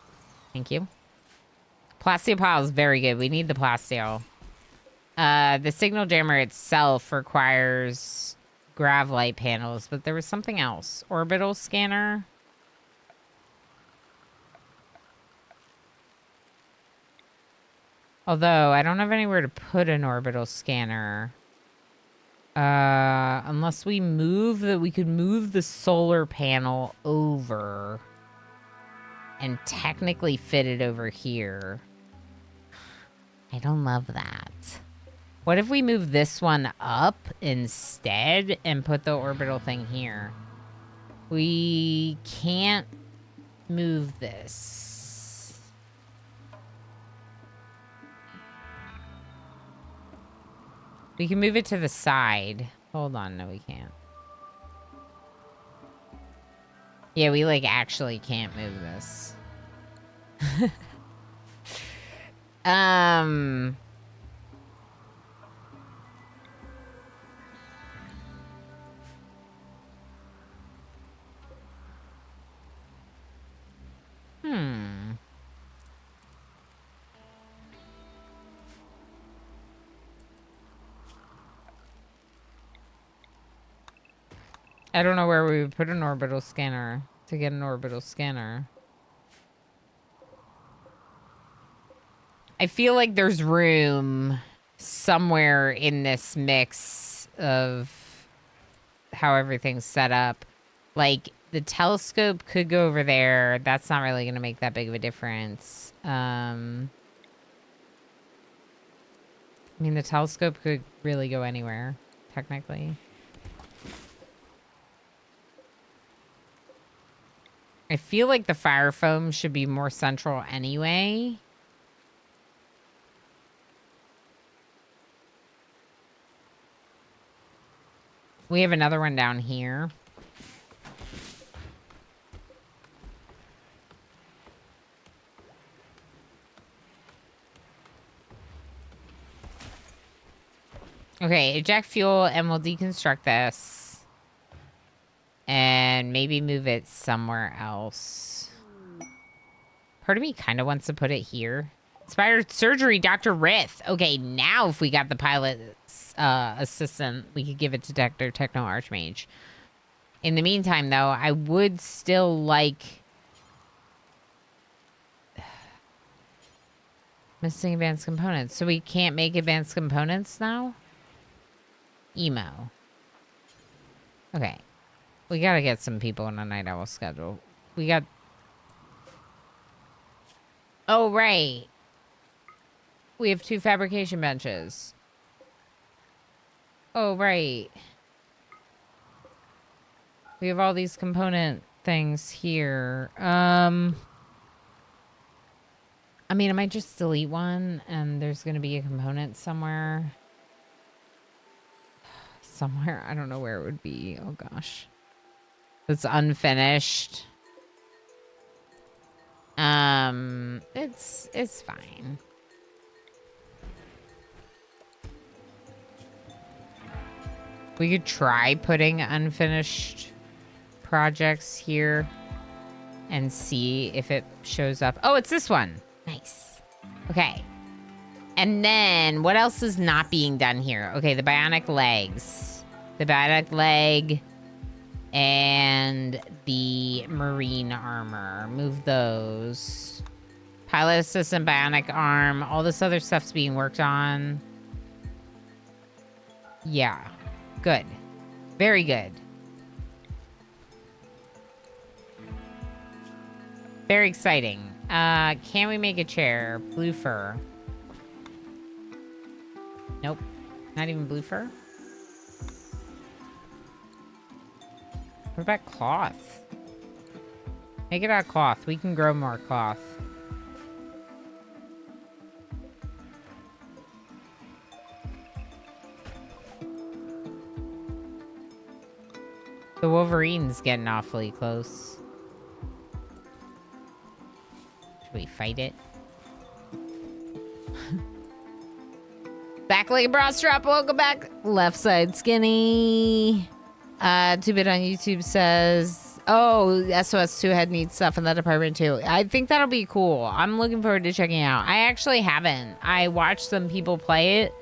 Thank you. Plasteel pile is very good. We need the plasteel. The signal jammer itself requires grav light panels, but there was something else. Orbital scanner. Although, I don't have anywhere to put an orbital scanner. Unless we move we could move the solar panel over and technically fit it over here. I don't love that. What if we move this one up instead and put the orbital thing here? We can't move this. We can move it to the side. Hold on, no we can't. Yeah, we like actually can't move this. I don't know where we would put an orbital scanner to get an orbital scanner. I feel like there's room somewhere in this mix of how everything's set up. Like, the telescope could go over there. That's not really going to make that big of a difference. I mean, the telescope could really go anywhere, technically. I feel like the fire foam should be more central anyway. We have another one down here. Okay, eject fuel and we'll deconstruct this. And maybe move it somewhere else. Part of me kind of wants to put it here. Inspired surgery, Dr. Rith. Okay, now if we got the pilot's assistant, we could give it to Dr. Techno Archmage. In the meantime, though, I would still like... Missing advanced components. So we can't make advanced components now? Emo. Okay. We gotta get some people in a night owl schedule. We got... Oh, right. We have 2 fabrication benches. Oh, right. We have all these component things here. I mean, I might just delete one and there's gonna be a component somewhere. Somewhere. I don't know where it would be. Oh, gosh. That's unfinished. It's fine. We could try putting unfinished projects here and see if it shows up. Oh, it's this one. Nice. Okay. And then what else is not being done here? Okay, the bionic legs. The bionic leg and the marine armor. Move those. Pilot assistant, bionic arm. All this other stuff's being worked on. Yeah. Good. Very good. Very exciting. Can we make a chair? Blue fur. Nope. Not even blue fur? What about cloth? Make it out of cloth. We can grow more cloth. The Wolverine's getting awfully close. Should we fight it? Back like a bra strap. Welcome back. Left side skinny. 2-Bit on YouTube says, oh, SOS2 head needs stuff in that department too. I think that'll be cool. I'm looking forward to checking it out. I actually haven't. I watched some people play it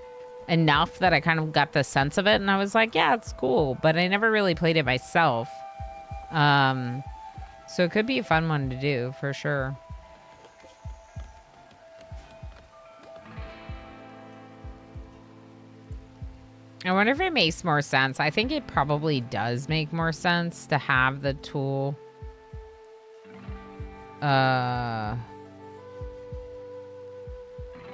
enough that I kind of got the sense of it, and I was like, yeah, it's cool, but I never really played it myself. So it could be a fun one to do for sure. I wonder if it makes more sense. I think it probably does make more sense to have the tool. To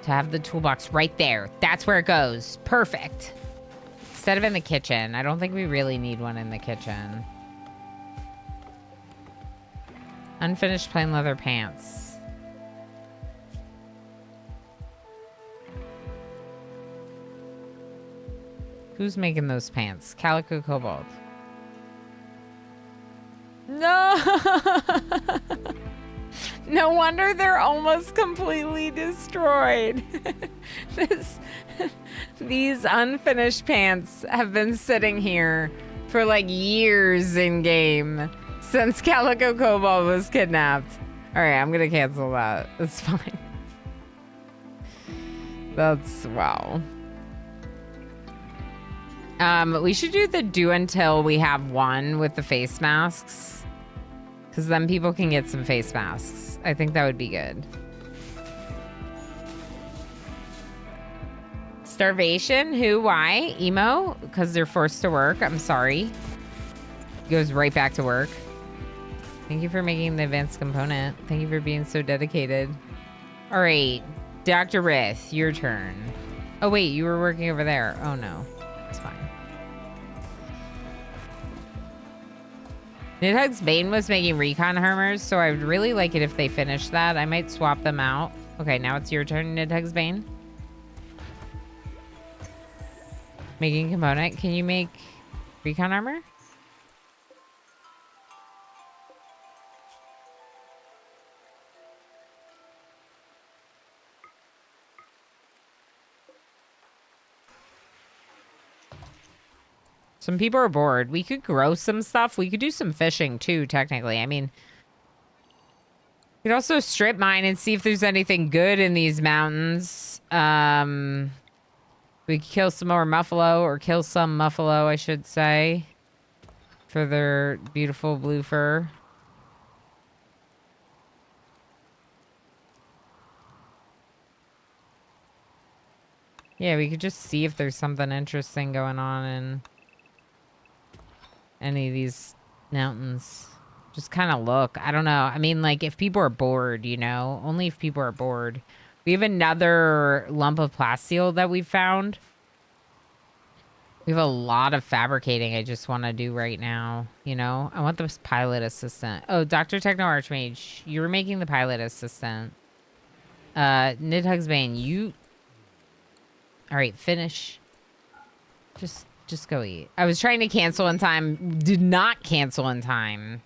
have the toolbox right there. That's where it goes. Perfect. Instead of in the kitchen. I don't think we really need one in the kitchen. Unfinished plain leather pants. Who's making those pants? Calico Cobalt. No! No wonder they're almost completely destroyed. These unfinished pants have been sitting here for like years in game since Calico Cobalt was kidnapped. All right, I'm gonna cancel that. It's fine. That's wow. We should do until we have one with the face masks. Because then people can get some face masks. I think that would be good. Starvation? Who? Why? Emo? Because they're forced to work. I'm sorry. Goes right back to work. Thank you for making the advanced component. Thank you for being so dedicated. All right. Dr. Rith, your turn. Oh, wait. You were working over there. Oh, no. It's fine. Nidhugg's Bane was making recon armors, so I would really like it if they finished that. I might swap them out. Okay, now it's your turn, Nidhugg's Bane. Making component. Can you make recon armor? Some people are bored. We could grow some stuff. We could do some fishing too, technically. I mean, we could also strip mine and see if there's anything good in these mountains. We could kill some more muffalo, or kill some muffalo, I should say, for their beautiful blue fur. Yeah, we could just see if there's something interesting going on in any of these mountains. Just kind of look. I don't know. I mean, like, if people are bored, you know? Only if people are bored. We have another lump of plasteel that we found. We have a lot of fabricating I just want to do right now, you know? I want this pilot assistant. Oh, Dr. Techno Archmage, you were making the pilot assistant. Nidhugg's Bane, you... All right, finish. Just go eat. I was trying to cancel in time. Did not cancel in time.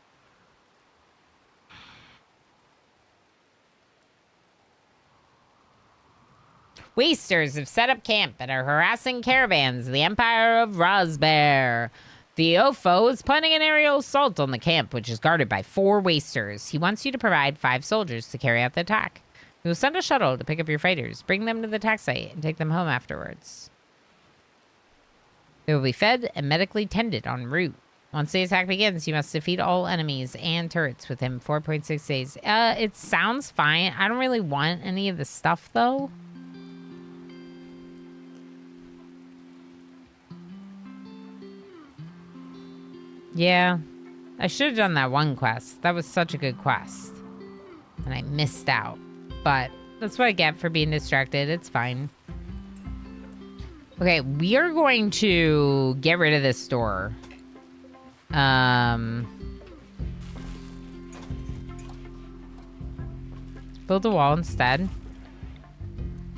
Wasters have set up camp and are harassing caravans of the Empire of Rosbear. The Ofo is planning an aerial assault on the camp, which is guarded by 4 Wasters. He wants you to provide 5 soldiers to carry out the attack. He will send a shuttle to pick up your fighters, bring them to the attack site, and take them home afterwards. They will be fed and medically tended en route. Once the attack begins, you must defeat all enemies and turrets within 4.6 days. It sounds fine. I don't really want any of the stuff, though. Yeah, I should have done that one quest. That was such a good quest. And I missed out. But that's what I get for being distracted. It's fine. Okay, we are going to get rid of this door. Build a wall instead.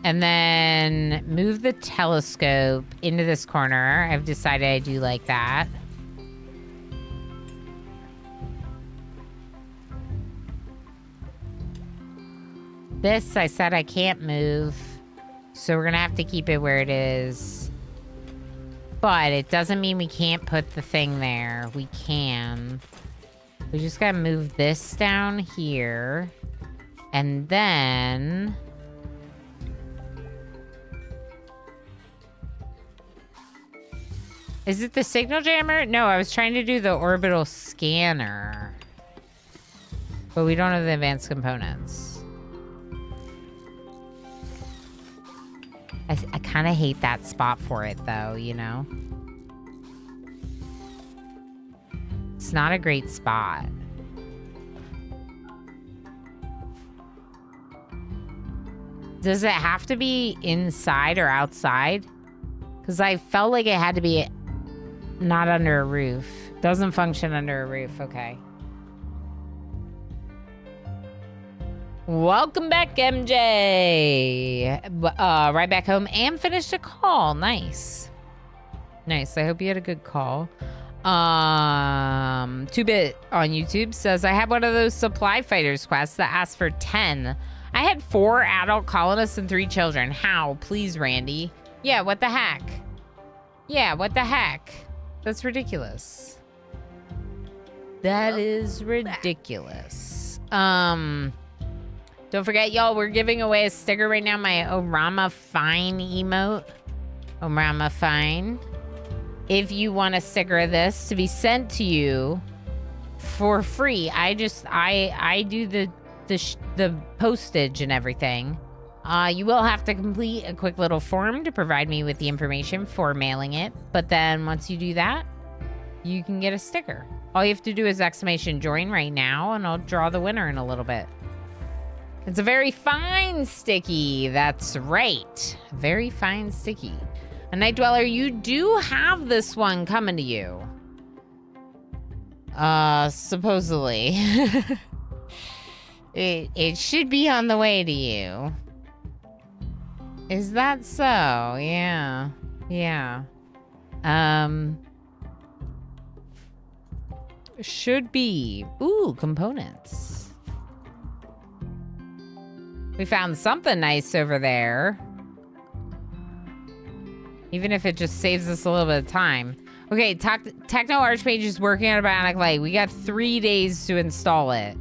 And then move the telescope into this corner. I've decided I do like that. This, I said I can't move. So we're going to have to keep it where it is. But it doesn't mean we can't put the thing there. We can. We just got to move this down here. And then... Is it the signal jammer? No, I was trying to do the orbital scanner. But we don't have the advanced components. I kind of hate that spot for it, though, you know? It's not a great spot. Does it have to be inside or outside? Because I felt like it had to be not under a roof. Doesn't function under a roof. Okay. Welcome back, MJ. Right back home and finished a call. Nice. Nice. I hope you had a good call. 2-Bit on YouTube says, I had one of those supply fighters quests that asked for 10. I had 4 adult colonists and 3 children. How? Please, Randy. Yeah, what the heck? Yeah, what the heck? That's ridiculous. That is ridiculous. Don't forget, y'all, we're giving away a sticker right now, my Orama Fine emote. Orama Fine. If you want a sticker of this to be sent to you for free, I do the postage and everything. You will have to complete a quick little form to provide me with the information for mailing it. But then once you do that, you can get a sticker. All you have to do is !join right now, and I'll draw the winner in a little bit. It's a very fine sticky. That's right. Very fine sticky. A Night Dweller, you do have this one coming to you. Supposedly. It should be on the way to you. Is that so? Yeah. Yeah. Should be. Ooh, components. We found something nice over there. Even if it just saves us a little bit of time. Okay, Techno Archmage is working on a bionic light. We got 3 days to install it.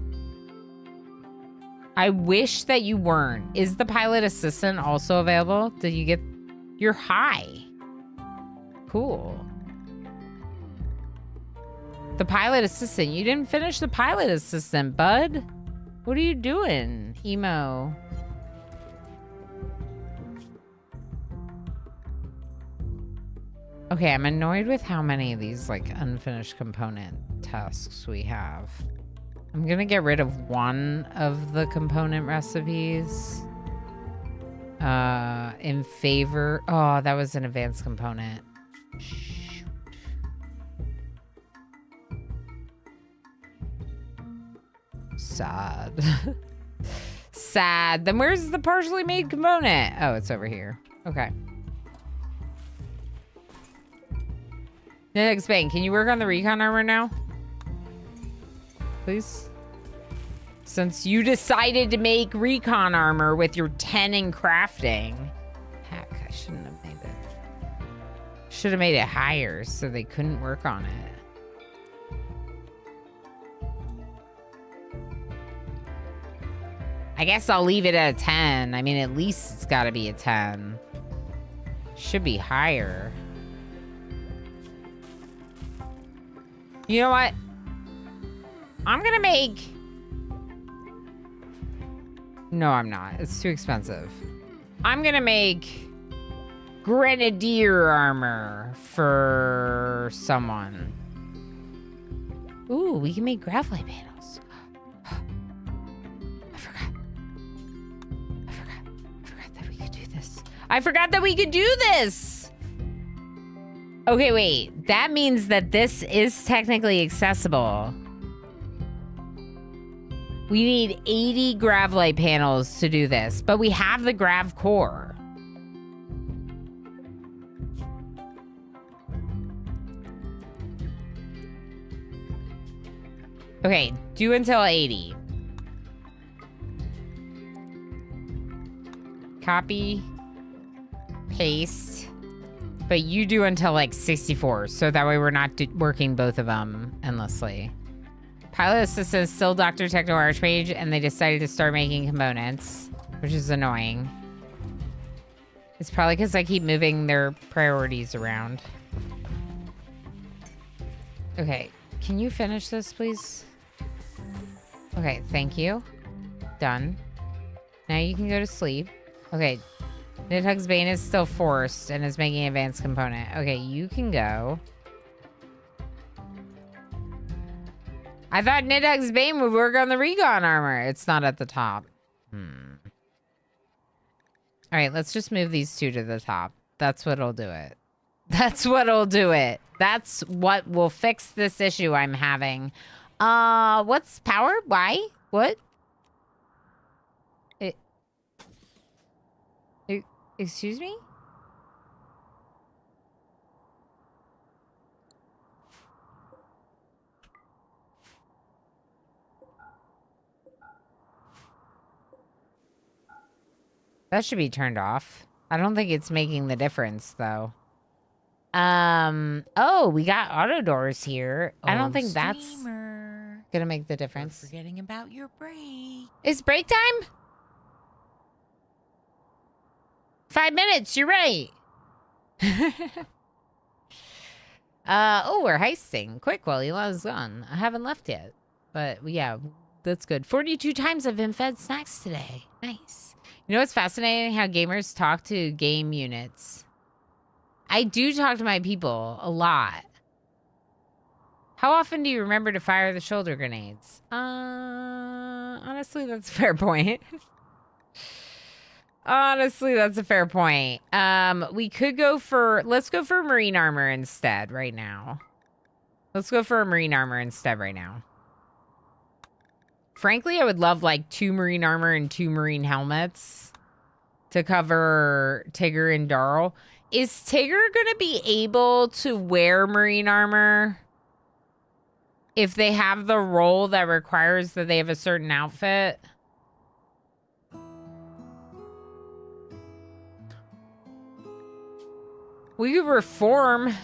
I wish that you weren't. Is the pilot assistant also available? Did you get... You're high. Cool. The pilot assistant. You didn't finish the pilot assistant, bud. What are you doing, emo? Okay, I'm annoyed with how many of these, like, unfinished component tasks we have. I'm gonna get rid of one of the component recipes. In favor... Oh, that was an advanced component. Shoot. Sad. Sad. Then where's the partially made component? Oh, it's over here. Okay. Next Bang, can you work on the recon armor now? Please? Since you decided to make recon armor with your 10 in crafting, Should have made it higher so they couldn't work on it. I guess I'll leave it at a 10. I mean, at least it's got to be a 10. Should be higher. You know what? I'm gonna make... No, I'm not. It's too expensive. I'm gonna make grenadier armor for someone. Ooh, we can make graphite panels. I forgot that we could do this. I forgot that we could do this! Okay, wait. That means that this is technically accessible. We need 80 gravlight panels to do this, but we have the grav core. Okay, do until 80. Copy, paste, but you do until like 64, so that way we're not working both of them endlessly. Pilot assistant is still Dr. Techno Archmage, and they decided to start making components, which is annoying. It's probably because I keep moving their priorities around. Okay, can you finish this, please? Okay, thank you. Done. Now you can go to sleep. Okay, Nidhugg's Bane is still forced and is making an advanced component. Okay, you can go. I thought Nidhugg's Bane would work on the recon armor. It's not at the top. All right, let's just move these two to the top. That's what'll do it. That's what'll do it. That's what will fix this issue I'm having. What's power? Why? What? Excuse me? That should be turned off. I don't think it's making the difference, though. Oh, we got auto doors here. I don't think that's gonna make the difference. You're forgetting about your break. It's break time? 5 minutes, you're right. Oh, we're heisting. Quick while Elon's gone. I haven't left yet. But yeah, that's good. 42 times I've been fed snacks today. Nice. You know what's fascinating? How gamers talk to game units. I do talk to my people a lot. How often do you remember to fire the shoulder grenades? Honestly, that's a fair point. Honestly, that's a fair point. We could go for... Let's go for marine armor instead right now. Let's go for a marine armor instead right now. Frankly, I would love like 2 marine armor and 2 marine helmets to cover Tigger and Darl. Is Tigger going to be able to wear marine armor if they have the role that requires that they have a certain outfit? We could reform.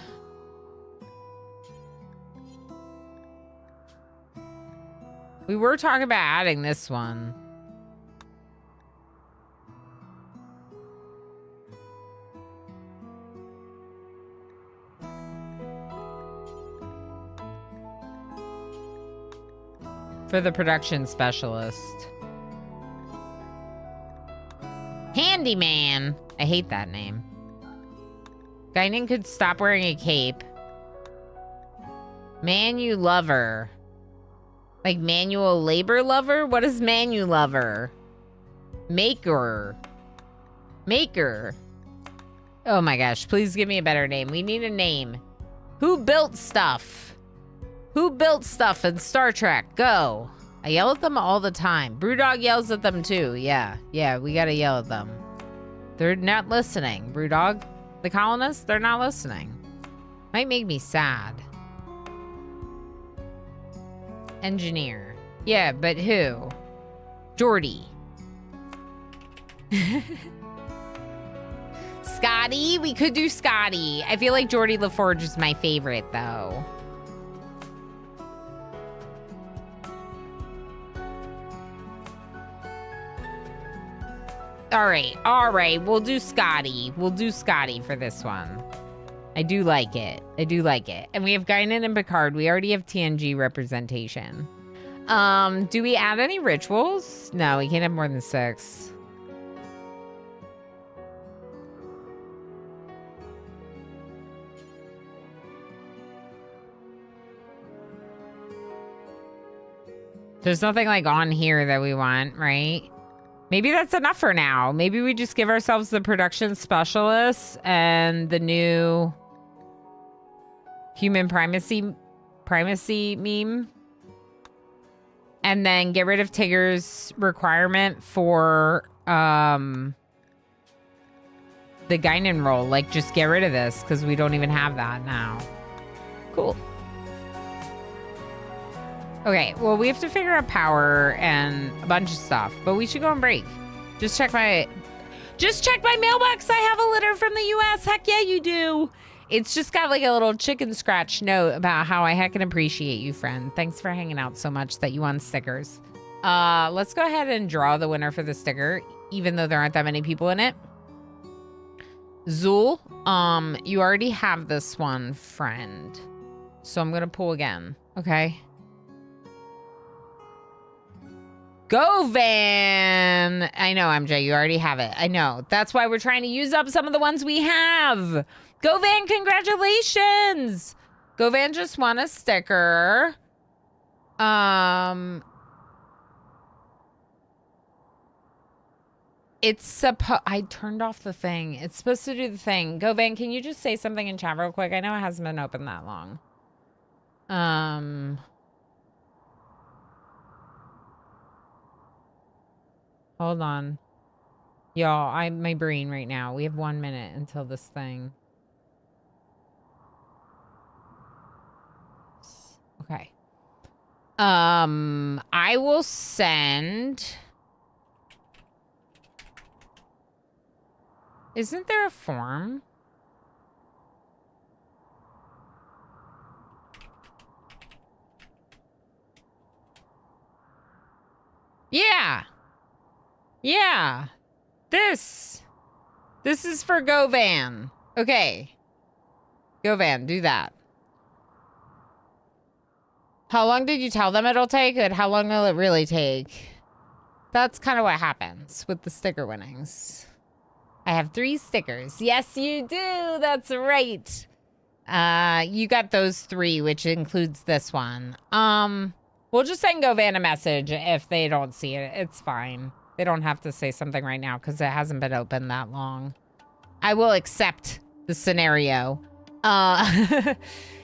We were talking about adding this one. For the production specialist. Handyman. I hate that name. Guinan could stop wearing a cape. Manu lover. Like manual labor lover? What is manu lover? Maker. Maker. Oh my gosh, please give me a better name. We need a name. Who built stuff? Who built stuff in Star Trek? Go. I yell at them all the time. Brewdog yells at them too. Yeah, we gotta yell at them. They're not listening. Brewdog, the colonists, they're not listening. Might make me sad. Engineer. Yeah, but who? Jordy. Scotty? We could do Scotty. I feel like Geordie LaForge is my favorite, though. All right. We'll do Scotty. We'll do Scotty for this one. I do like it. And we have Guinan and Picard. We already have TNG representation. Do we add any rituals? No, we can't have more than 6. There's nothing like on here that we want, right? Maybe that's enough for now. Maybe we just give ourselves the production specialists and the new human primacy meme. And then get rid of Tigger's requirement for the Guinan role. Like, just get rid of this because we don't even have that now. Cool. Okay, well, we have to figure out power and a bunch of stuff, but we should go on break. Just check my mailbox. I have a letter from the U.S. Heck yeah, you do. It's just got like a little chicken scratch note about how I heckin' appreciate you, friend. Thanks for hanging out so much that you won stickers. Let's go ahead and draw the winner for the sticker, even though there aren't that many people in it. Zool, you already have this one, friend. So I'm gonna pull again, okay? Govan! I know, MJ, you already have it. I know. That's why we're trying to use up some of the ones we have. Govan, congratulations! Govan just won a sticker. I turned off the thing. It's supposed to do the thing. Govan, can you just say something in chat real quick? I know it hasn't been open that long. Hold on. Y'all, I'm my brain right now. We have 1 minute until this thing. Okay. I will send... Isn't there a form? Yeah. Yeah. This is for Govan. Okay. Govan, do that. How long did you tell them it'll take? And how long will it really take? That's kind of what happens with the sticker winnings. I have 3 stickers. Yes, you do. That's right. You got those 3, which includes this one. We'll just send Govan a message if they don't see it. It's fine. They don't have to say something right now because it hasn't been open that long. I will accept the scenario.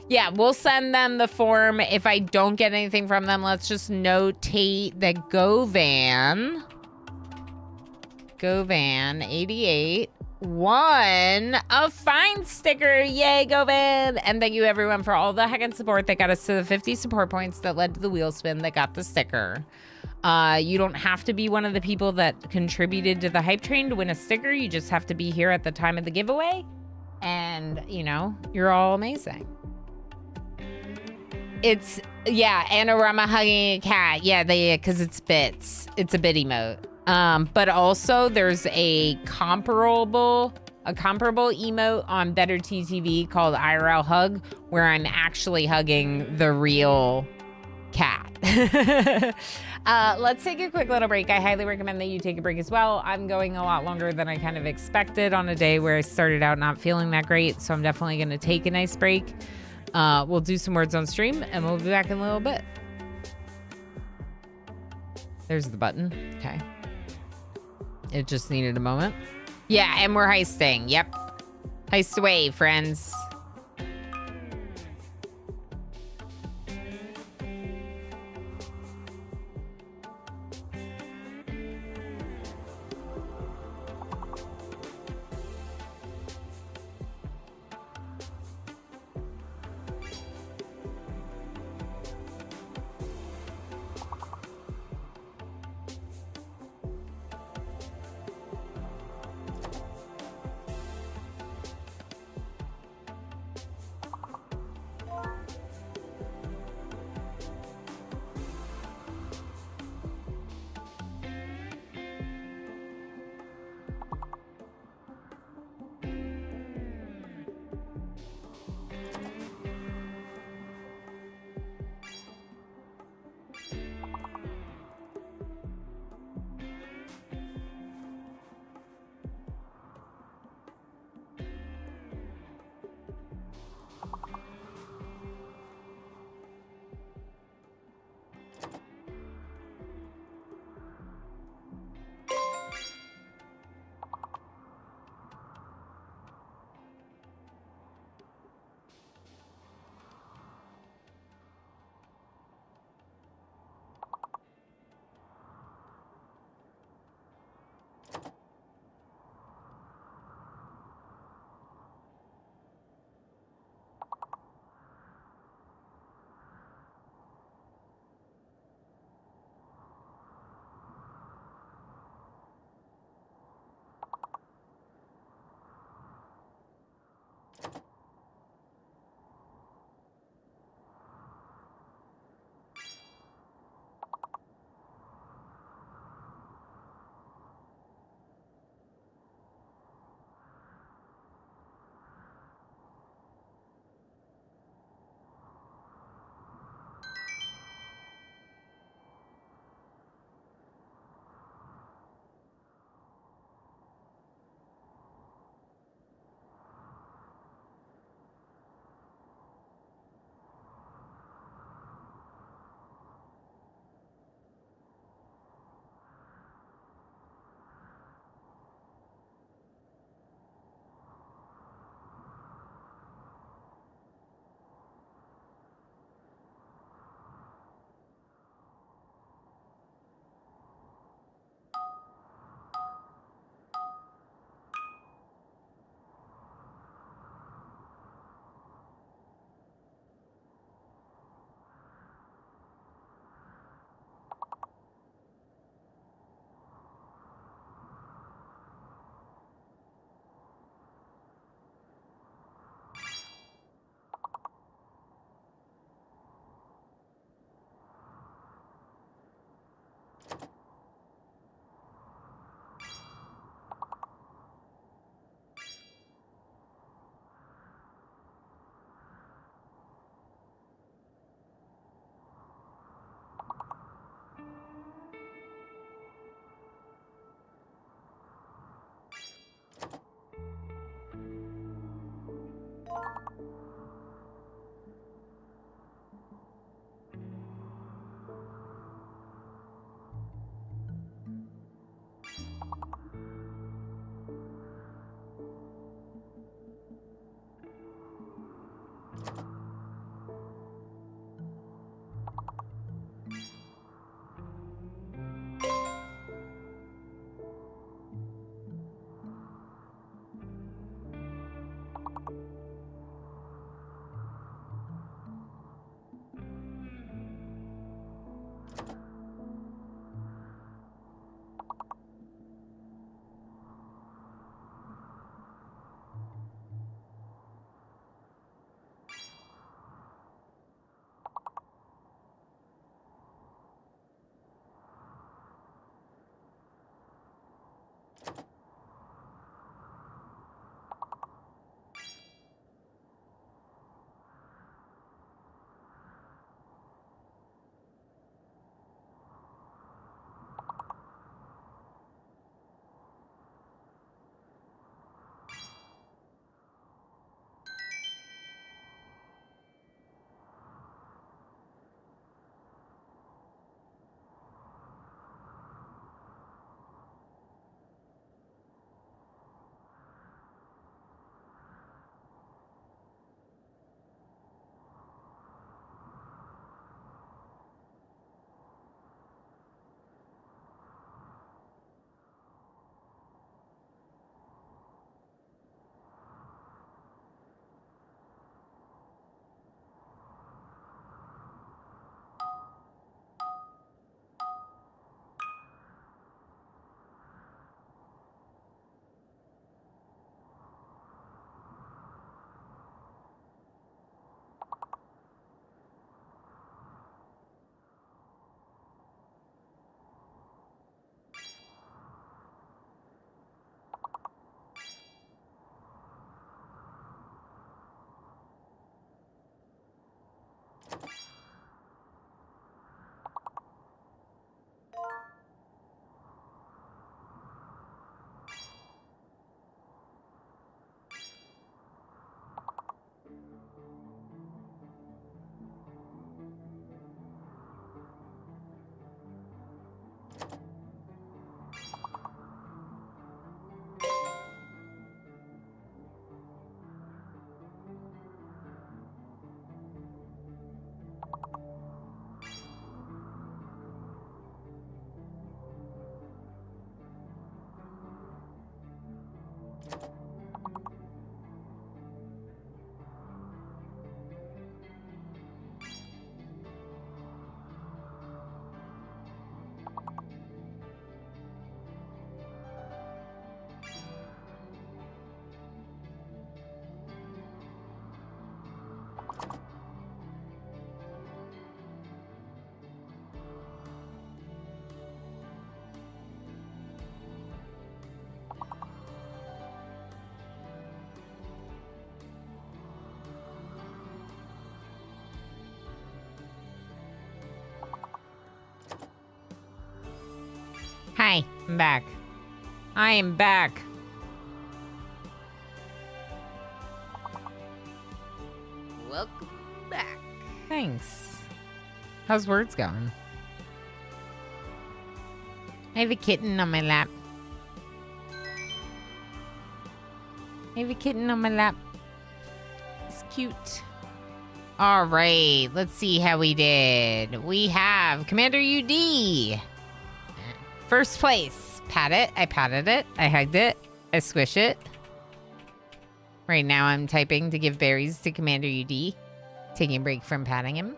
Yeah, we'll send them the form. If I don't get anything from them, let's just notate that Govan 88 won a fine sticker. Yay, Govan! And thank you everyone for all the heckin' support that got us to the 50 support points that led to the wheel spin that got the sticker. You don't have to be one of the people that contributed to the hype train to win a sticker. You just have to be here at the time of the giveaway. And, you know, you're all amazing. It's, yeah, Anorama hugging a cat. Yeah, because it's bits. It's a bit emote. But also there's a comparable emote on Better TTV called IRL Hug, where I'm actually hugging the real cat. Let's take a quick little break. I highly recommend that you take a break as well. I'm going a lot longer than I kind of expected on a day where I started out not feeling that great, so I'm definitely going to take a nice break. We'll do some words on stream, and we'll be back in a little bit. There's the button. Okay. It just needed a moment. Yeah, and we're heisting. Yep. Heist away, friends. Hi, I'm back. I am back. Welcome back. Thanks. How's words going? I have a kitten on my lap. I have a kitten on my lap. It's cute. All right, let's see how we did. We have Commander UD. First place. Pat it. I patted it. I hugged it. I squish it. Right now I'm typing to give berries to Commander UD. Taking a break from patting him.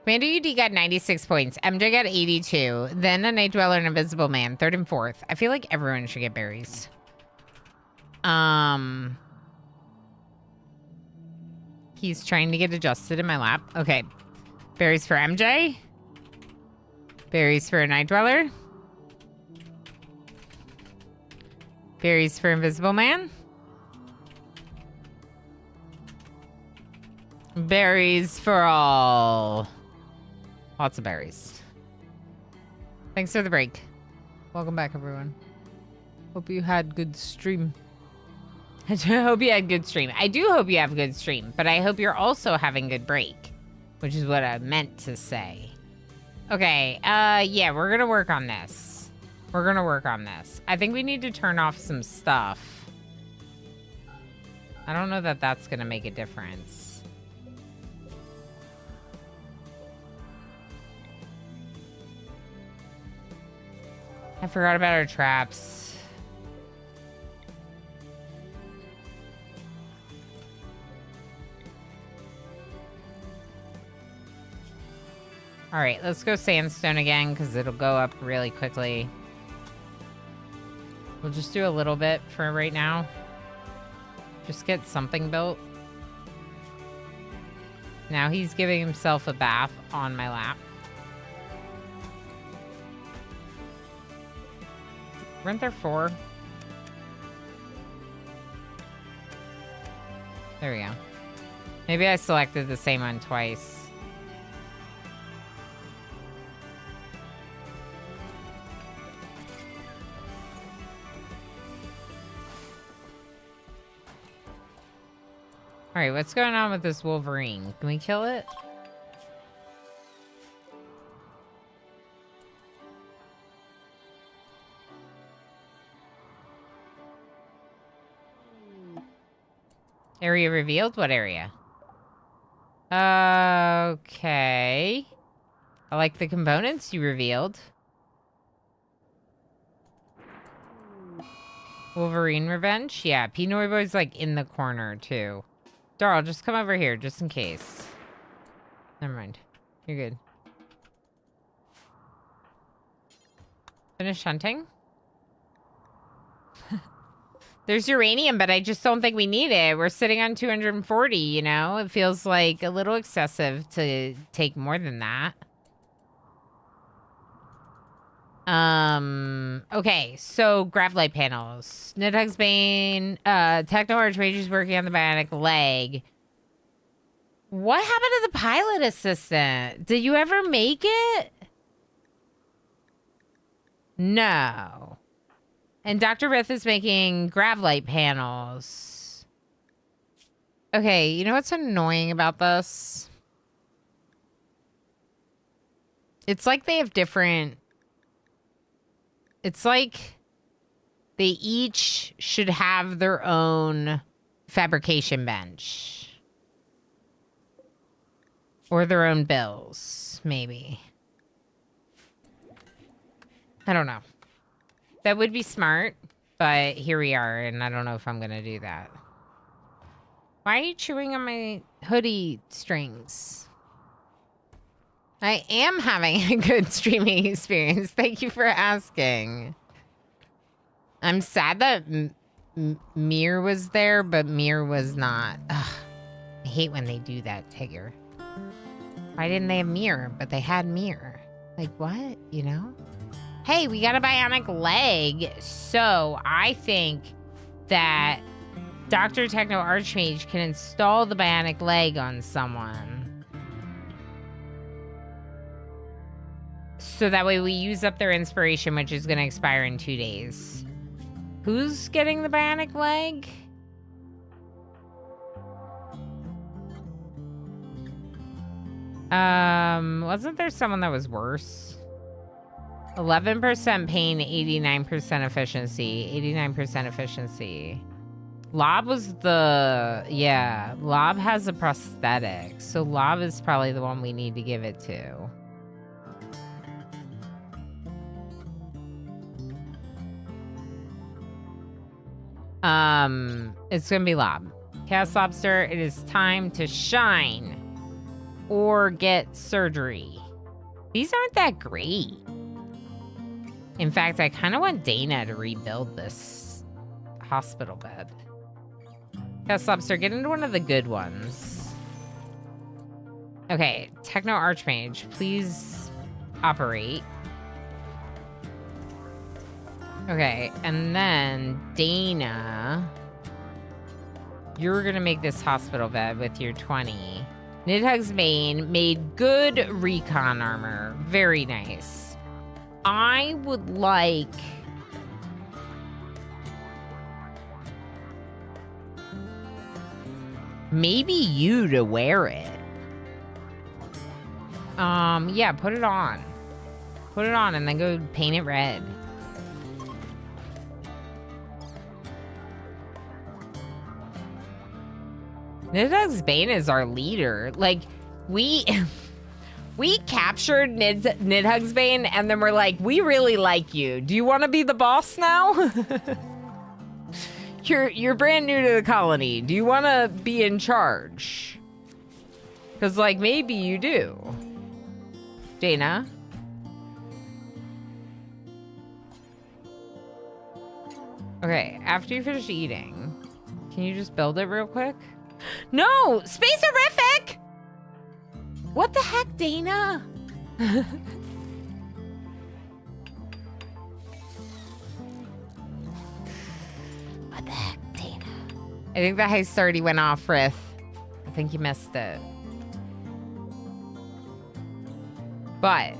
Commander UD got 96 points. MJ got 82. Then a Night Dweller and Invisible Man. Third and fourth. I feel like everyone should get berries. He's trying to get adjusted in my lap. Okay. Berries for MJ. Berries for a Night Dweller. Berries for Invisible Man. Berries for all. Lots of berries. Thanks for the break. Welcome back, everyone. Hope you had good stream. I hope you had good stream. I do hope you have a good stream, but I hope you're also having good break, which is what I meant to say. Okay, yeah, we're gonna work on this. We're gonna work on this. I think we need to turn off some stuff. I don't know that that's gonna make a difference. I forgot about our traps. All right, let's go sandstone again because it'll go up really quickly. We'll just do a little bit for right now. Just get something built. Now he's giving himself a bath on my lap. Weren't there 4? There we go. Maybe I selected the same one twice. All right, what's going on with this Wolverine? Can we kill it? Area revealed? What area? Okay. I like the components you revealed. Wolverine Revenge? Yeah, Pinoy Boy's like in the corner too. Darl, just come over here, just in case. Never mind. You're good. Finish hunting? There's uranium, but I just don't think we need it. We're sitting on 240, you know? It feels like a little excessive to take more than that. Okay, so Gravlight panels. Nidhugg's Bane, Techno Archmage is working on the bionic leg. What happened to the pilot assistant? Did you ever make it? No. And Dr. Rith is making Gravlight panels. Okay, you know what's annoying about this? It's like they have different... It's like they each should have their own fabrication bench. Or their own bills, maybe. I don't know. That would be smart, but here we are, and I don't know if I'm going to do that. Why are you chewing on my hoodie strings? I am having a good streaming experience. Thank you for asking. I'm sad that Mir was there, but Mir was not. Ugh, I hate when they do that, Tigger. Why didn't they have Mir, but they had Mir? Like, what? You know? Hey, we got a bionic leg. So I think that Dr. Techno Archmage can install the bionic leg on someone. So that way we use up their inspiration, which is going to expire in 2 days. Who's getting the bionic leg? Wasn't there someone that was worse? 11% pain, 89% efficiency. 89% efficiency. Lob was the... Yeah, Lob has a prosthetic. So Lob is probably the one we need to give it to. It's gonna be Lob. Chaos Lobster, it is time to shine. Or get surgery. These aren't that great. In fact, I kind of want Dana to rebuild this hospital bed. Chaos Lobster, get into one of the good ones. Okay, Techno Archmage, please operate. Okay, and then Dana, you're gonna make this hospital bed with your 20. Nidhugg's Bane made good recon armor. Very nice. I would like... maybe you to wear it. Yeah, put it on. Put it on and then go paint it red. Nidhugg's Bane is our leader. Like, we captured Nidhugg's Bane, and then we're like, we really like you. Do you want to be the boss now? You're brand new to the colony. Do you want to be in charge? Because, like, maybe you do. Dana? Okay, after you finish eating, can you just build it real quick? No! Space-erific! What the heck, Dana? What the heck, Dana? I think the heist already went off, Rith. I think you missed it. But,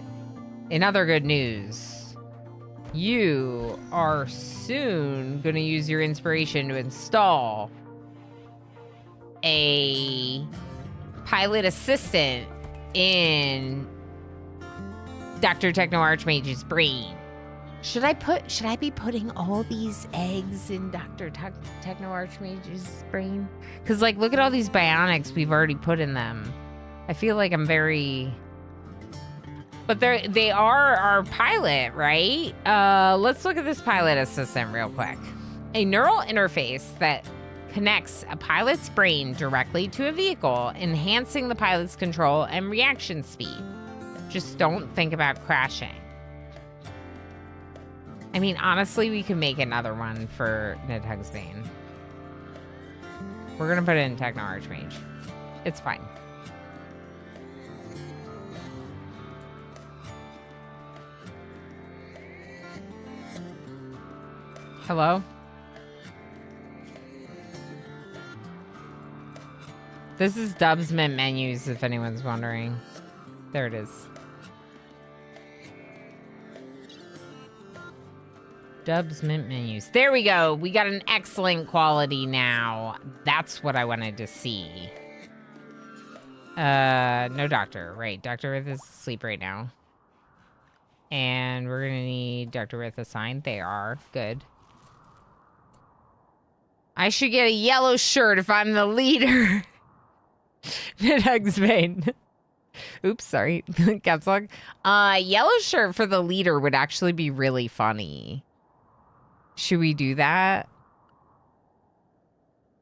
in other good news, you are soon going to use your inspiration to install a pilot assistant in Dr. Techno Archmage's brain. Should I be putting all these eggs in Dr. Techno Archmage's brain? Because, like, look at all these bionics we've already put in them. I feel like I'm very... But they are our pilot, right? Let's look at this pilot assistant real quick. A neural interface that connects a pilot's brain directly to a vehicle, enhancing the pilot's control and reaction speed. Just don't think about crashing. I mean, honestly, we could make another one for Nidhugg's Bane. We're gonna put it in Techno Archmage. It's fine. Hello? This is Dub's Mint Menus, if anyone's wondering. There it is. Dub's Mint Menus. There we go. We got an excellent quality now. That's what I wanted to see. No doctor. Right. Dr. Rith is asleep right now. And we're going to need Dr. Rith assigned. They are. Good. I should get a yellow shirt if I'm the leader. Nidhugg's Bane. Oops, sorry. Caps lock. Yellow shirt for the leader would actually be really funny. Should we do that?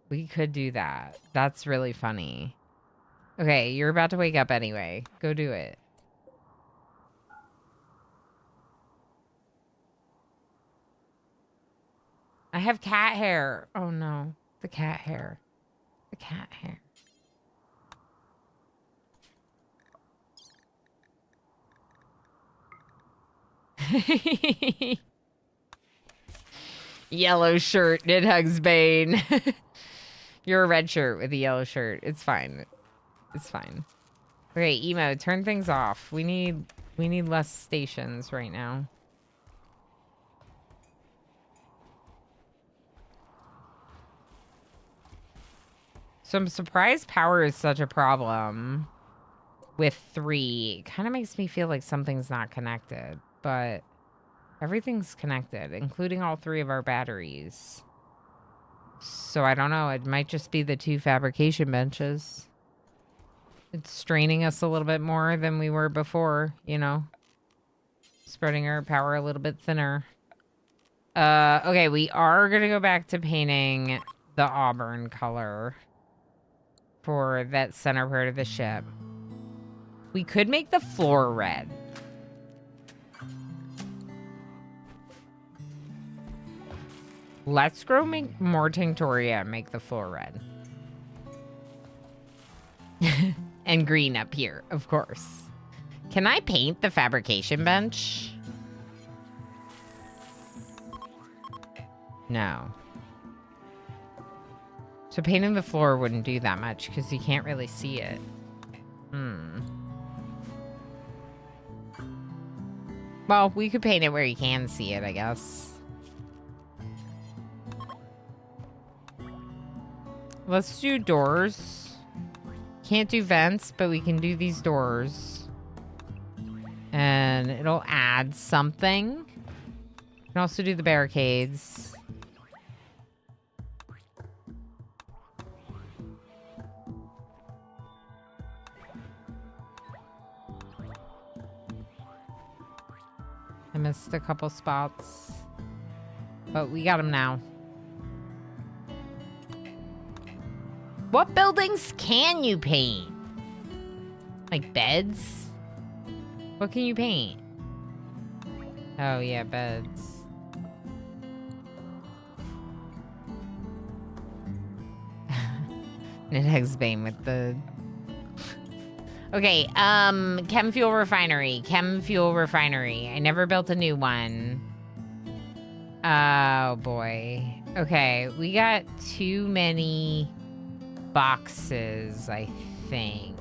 We could do that. That's really funny. Okay, you're about to wake up anyway. Go do it. I have cat hair. Oh no. The cat hair. The cat hair. Yellow shirt, Nidhugg's Bane. You're a red shirt with a yellow shirt. It's fine. It's fine. Okay, Emo, turn things off. We need We need less stations right now. So I'm surprised power is such a problem with 3. It kind of makes me feel like something's not connected, but everything's connected, including all 3 of our batteries. So I don't know. It might just be the 2 fabrication benches. It's straining us a little bit more than we were before, you know? Spreading our power a little bit thinner. Okay, we are going to go back to painting the auburn color for that center part of the ship. We could make the floor red. Let's grow more Tinctoria and make the floor red. And green up here, of course. Can I paint the fabrication bench? No. So painting the floor wouldn't do that much because you can't really see it. Well, we could paint it where you can see it, I guess. Let's do doors. Can't do vents, but we can do these doors. And it'll add something. We can also do the barricades. I missed a couple spots, but we got them now. What buildings can you paint? Like beds? What can you paint? Oh yeah, beds. Nidhex Bane with the... Okay, chem fuel refinery. I never built a new one. Oh boy. Okay, we got too many boxes, I think.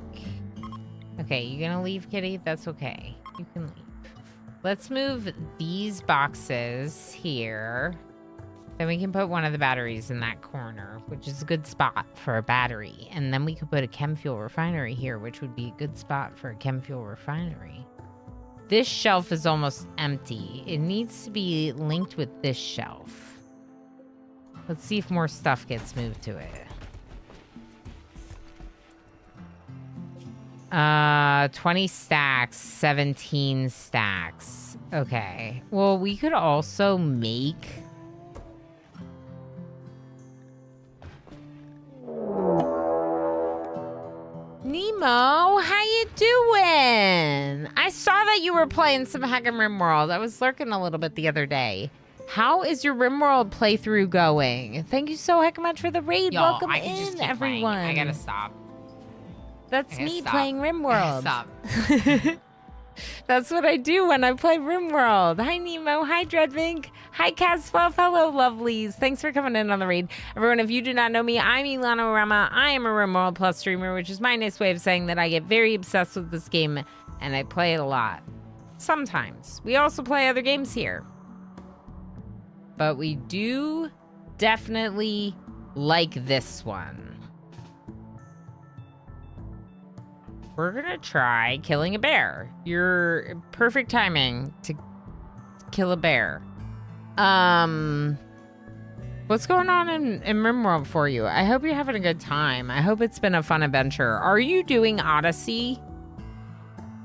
Okay, you gonna leave, Kitty? That's okay. You can leave. Let's move these boxes here. Then we can put one of the batteries in that corner, which is a good spot for a battery. And then we could put a chem fuel refinery here, which would be a good spot for a chem fuel refinery. This shelf is almost empty. It needs to be linked with this shelf. Let's see if more stuff gets moved to it. 20 stacks, 17 stacks. Okay. Well, we could also make... Nemo, how you doing? I saw that you were playing some Heckin' RimWorld. I was lurking a little bit the other day. How is your RimWorld playthrough going? Thank you so heckin' much for the raid. Welcome in, everyone. I gotta stop. That's me playing RimWorld. Stop. That's what I do when I play RimWorld. Hi, Nemo. Hi, Dreadvink. Hi, Caswell. Hello, lovelies. Thanks for coming in on the raid. Everyone, if you do not know me, I'm Ilana Rama. I am a RimWorld Plus streamer, which is my nice way of saying that I get very obsessed with this game, and I play it a lot. Sometimes. We also play other games here. But we do definitely like this one. We're gonna try killing a bear. You're perfect timing to kill a bear. What's going on in RimWorld for you? I hope you're having a good time. I hope it's been a fun adventure. Are you doing Odyssey?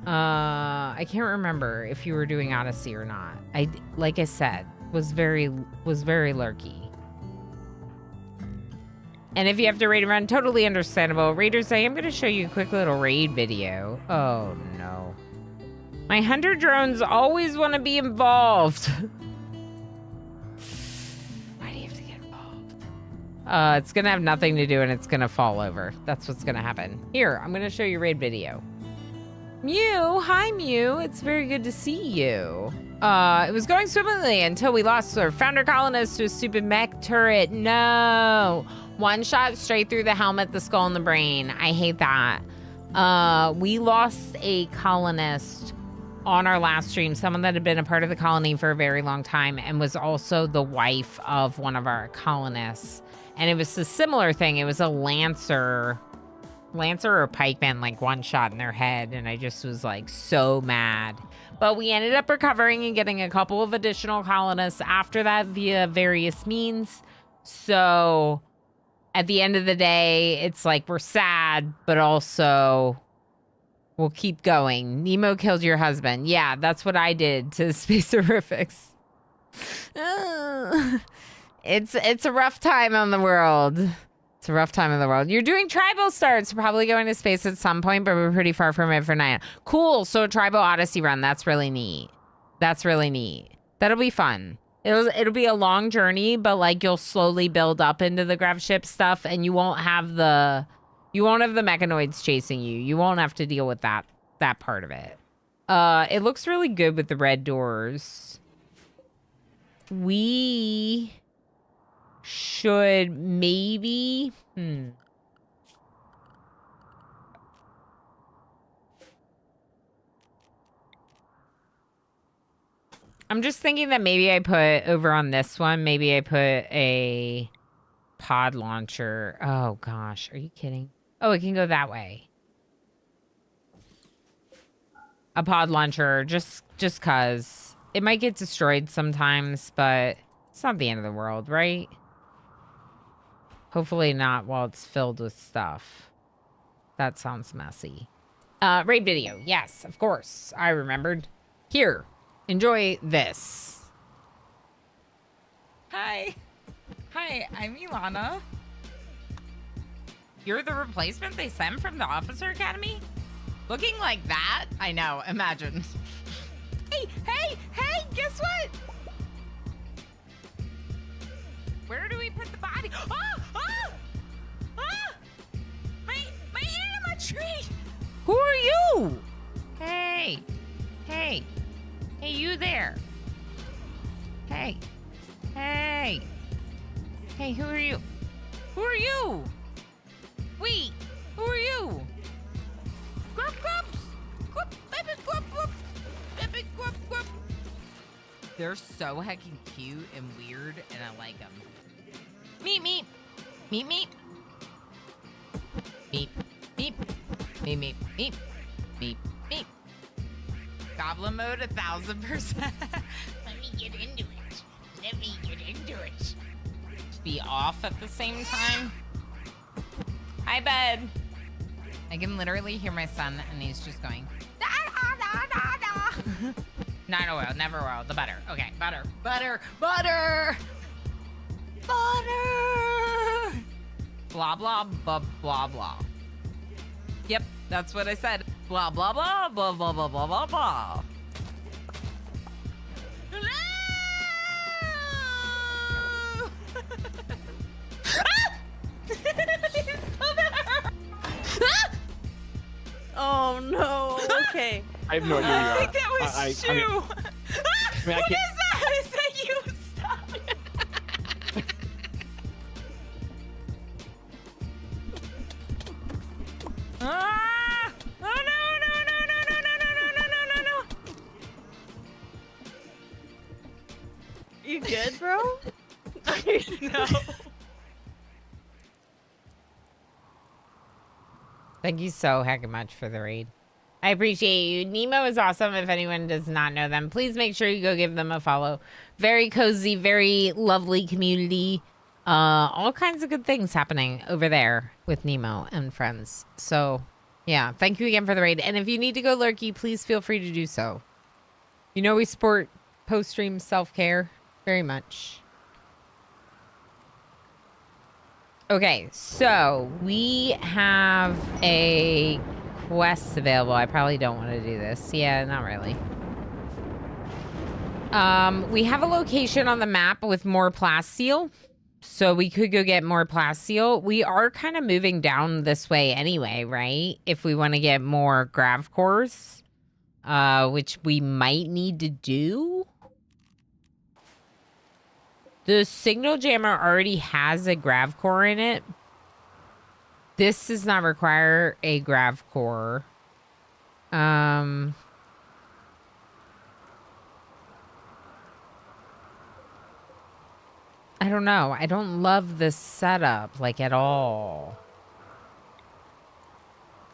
I can't remember if you were doing Odyssey or not. Like I said, was very lurky. And if you have to raid and run, totally understandable. Raiders, I am going to show you a quick little raid video. Oh, no. My hunter drones always want to be involved. Why do you have to get involved? It's going to have nothing to do and it's going to fall over. That's what's going to happen. Here, I'm going to show you a raid video. Mew, hi Mew. It's very good to see you. It was going swimmingly until we lost our founder colonist to a stupid mech turret. No. One shot straight through the helmet, the skull, and the brain. I hate that. We lost a colonist on our last stream, someone that had been a part of the colony for a very long time and was also the wife of one of our colonists. And it was a similar thing. It was a Lancer or pikeman, like one shot in their head. And I just was like so mad. But we ended up recovering and getting a couple of additional colonists after that via various means. So at the end of the day, it's like we're sad, but also we'll keep going. Nemo killed your husband. Yeah, that's what I did to Space Horrifics. It's a rough time on the world. It's a rough time in the world. You're doing tribal starts. Probably going to space at some point, but we're pretty far from it for now. Cool. So a tribal Odyssey run. That's really neat. That's really neat. That'll be fun. It'll be a long journey, but like you'll slowly build up into the gravship stuff, and you won't have the mechanoids chasing you. You won't have to deal with that part of it. It looks really good with the red doors. We should maybe... I'm just thinking that maybe I put over on this one, maybe I put a pod launcher. Oh gosh, are you kidding? Oh, it can go that way. A pod launcher, just cause. It might get destroyed sometimes, but it's not the end of the world, right? Hopefully not while it's filled with stuff. That sounds messy. Raid video. Yes, of course. I remembered. Here. Enjoy this. Hi. Hi, I'm Ilana. You're the replacement they sent from the Officer Academy? Looking like that? I know, imagine. Hey, guess what? Where do we put the body? My anima tree! Who are you? Hey, you there. Hey, who are you? Who are you? Wait, who are you? Grub, baby, grub, baby, grub. They're so heckin' cute and weird, and I like them. Meep. Goblin mode 1000%. Let me get into it. Be off at the same time. Hi, bud. I can literally hear my son, and he's just going, da, da, da, da. Not oil, never oil, the butter. Okay, butter. Blah, blah, blah, blah, blah. Yep, that's what I said. Blah, blah, blah, blah, blah, blah, blah, blah, blah. Oh no. Okay. I have no idea who you are. I think that was Shu. I What can't- is that? Is that you? Stop. Ah! Oh no. You good, bro? No. Thank you so heckin' much for the raid. I appreciate you. Nemo is awesome. If anyone does not know them, please make sure you go give them a follow. Very cozy, very lovely community. All kinds of good things happening over there with Nemo and friends. So, yeah, thank you again for the raid. And if you need to go lurky, please feel free to do so. You know we support post-stream self-care very much. Okay, so we have a quest available. I probably don't want to do this. Yeah, not really. We have a location on the map with more plasteel, so we could go get more plasteel. We are kind of moving down this way anyway, right? If we want to get more grav cores, which we might need to do. The signal jammer already has a grav core in it. This does not require a grav core. I don't know. I don't love this setup, like, at all.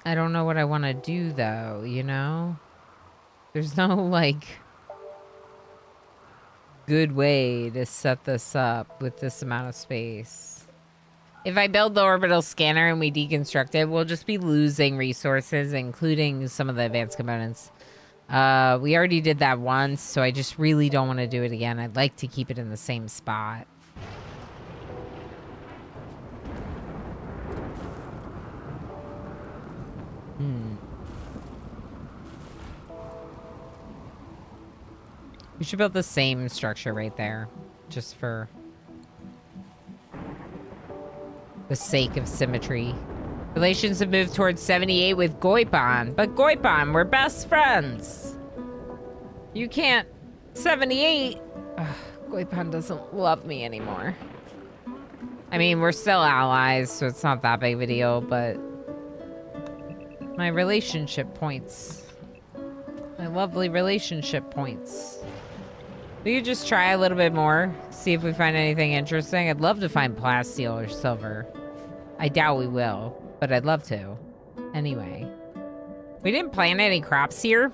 I don't know what I want to do, though, you know? There's no, like, good way to set this up with this amount of space. If I build the orbital scanner and we deconstruct it, we'll just be losing resources, including some of the advanced components. We already did that once, so I just really don't want to do it again. I'd like to keep it in the same spot. We should build the same structure right there, just for the sake of symmetry. Relations have moved towards 78 with Goipan, but Goipan, we're best friends. You can't... 78? Ugh, Goipan doesn't love me anymore. I mean, we're still allies, so it's not that big of a deal, but... my relationship points. My lovely relationship points. We could just try a little bit more, see if we find anything interesting. I'd love to find plasteel or silver. I doubt we will, but I'd love to. Anyway. We didn't plant any crops here.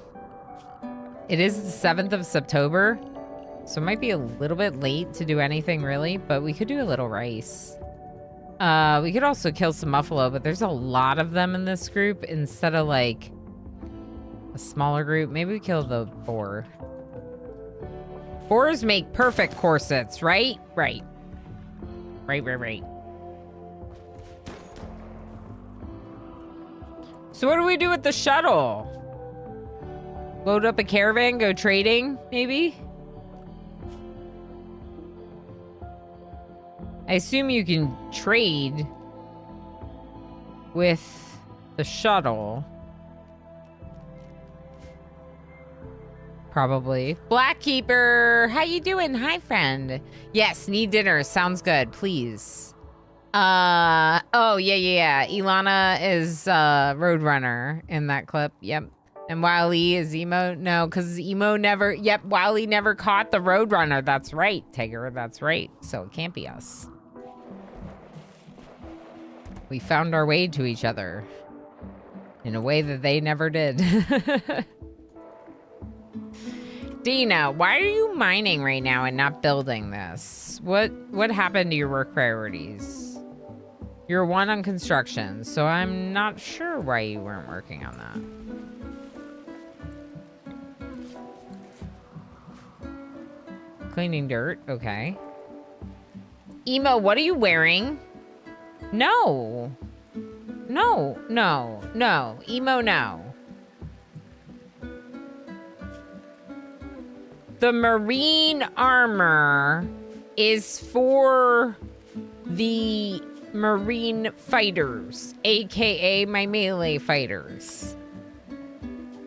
It is the 7th of September, so it might be a little bit late to do anything really, but we could do a little rice. We could also kill some buffalo, but there's a lot of them in this group instead of like a smaller group. Maybe we kill the boar. Boars make perfect corsets, right? Right. Right. So what do we do with the shuttle? Load up a caravan, go trading, maybe? I assume you can trade with the shuttle. Probably. Blackkeeper, how you doing? Hi, friend. Yes, need dinner. Sounds good. Please. Oh, yeah. Ilana is Roadrunner in that clip. Yep. And Wily is Emo. No, because Emo never... Yep, Wily never caught the Roadrunner. That's right, Tigger. That's right. So it can't be us. We found our way to each other in a way that they never did. Dina, why are you mining right now and not building this? What happened to your work priorities? You're 1 on construction, so I'm not sure why you weren't working on that. Cleaning dirt, okay. Emo, what are you wearing? No. Emo, no. The marine armor is for the marine fighters, aka my melee fighters.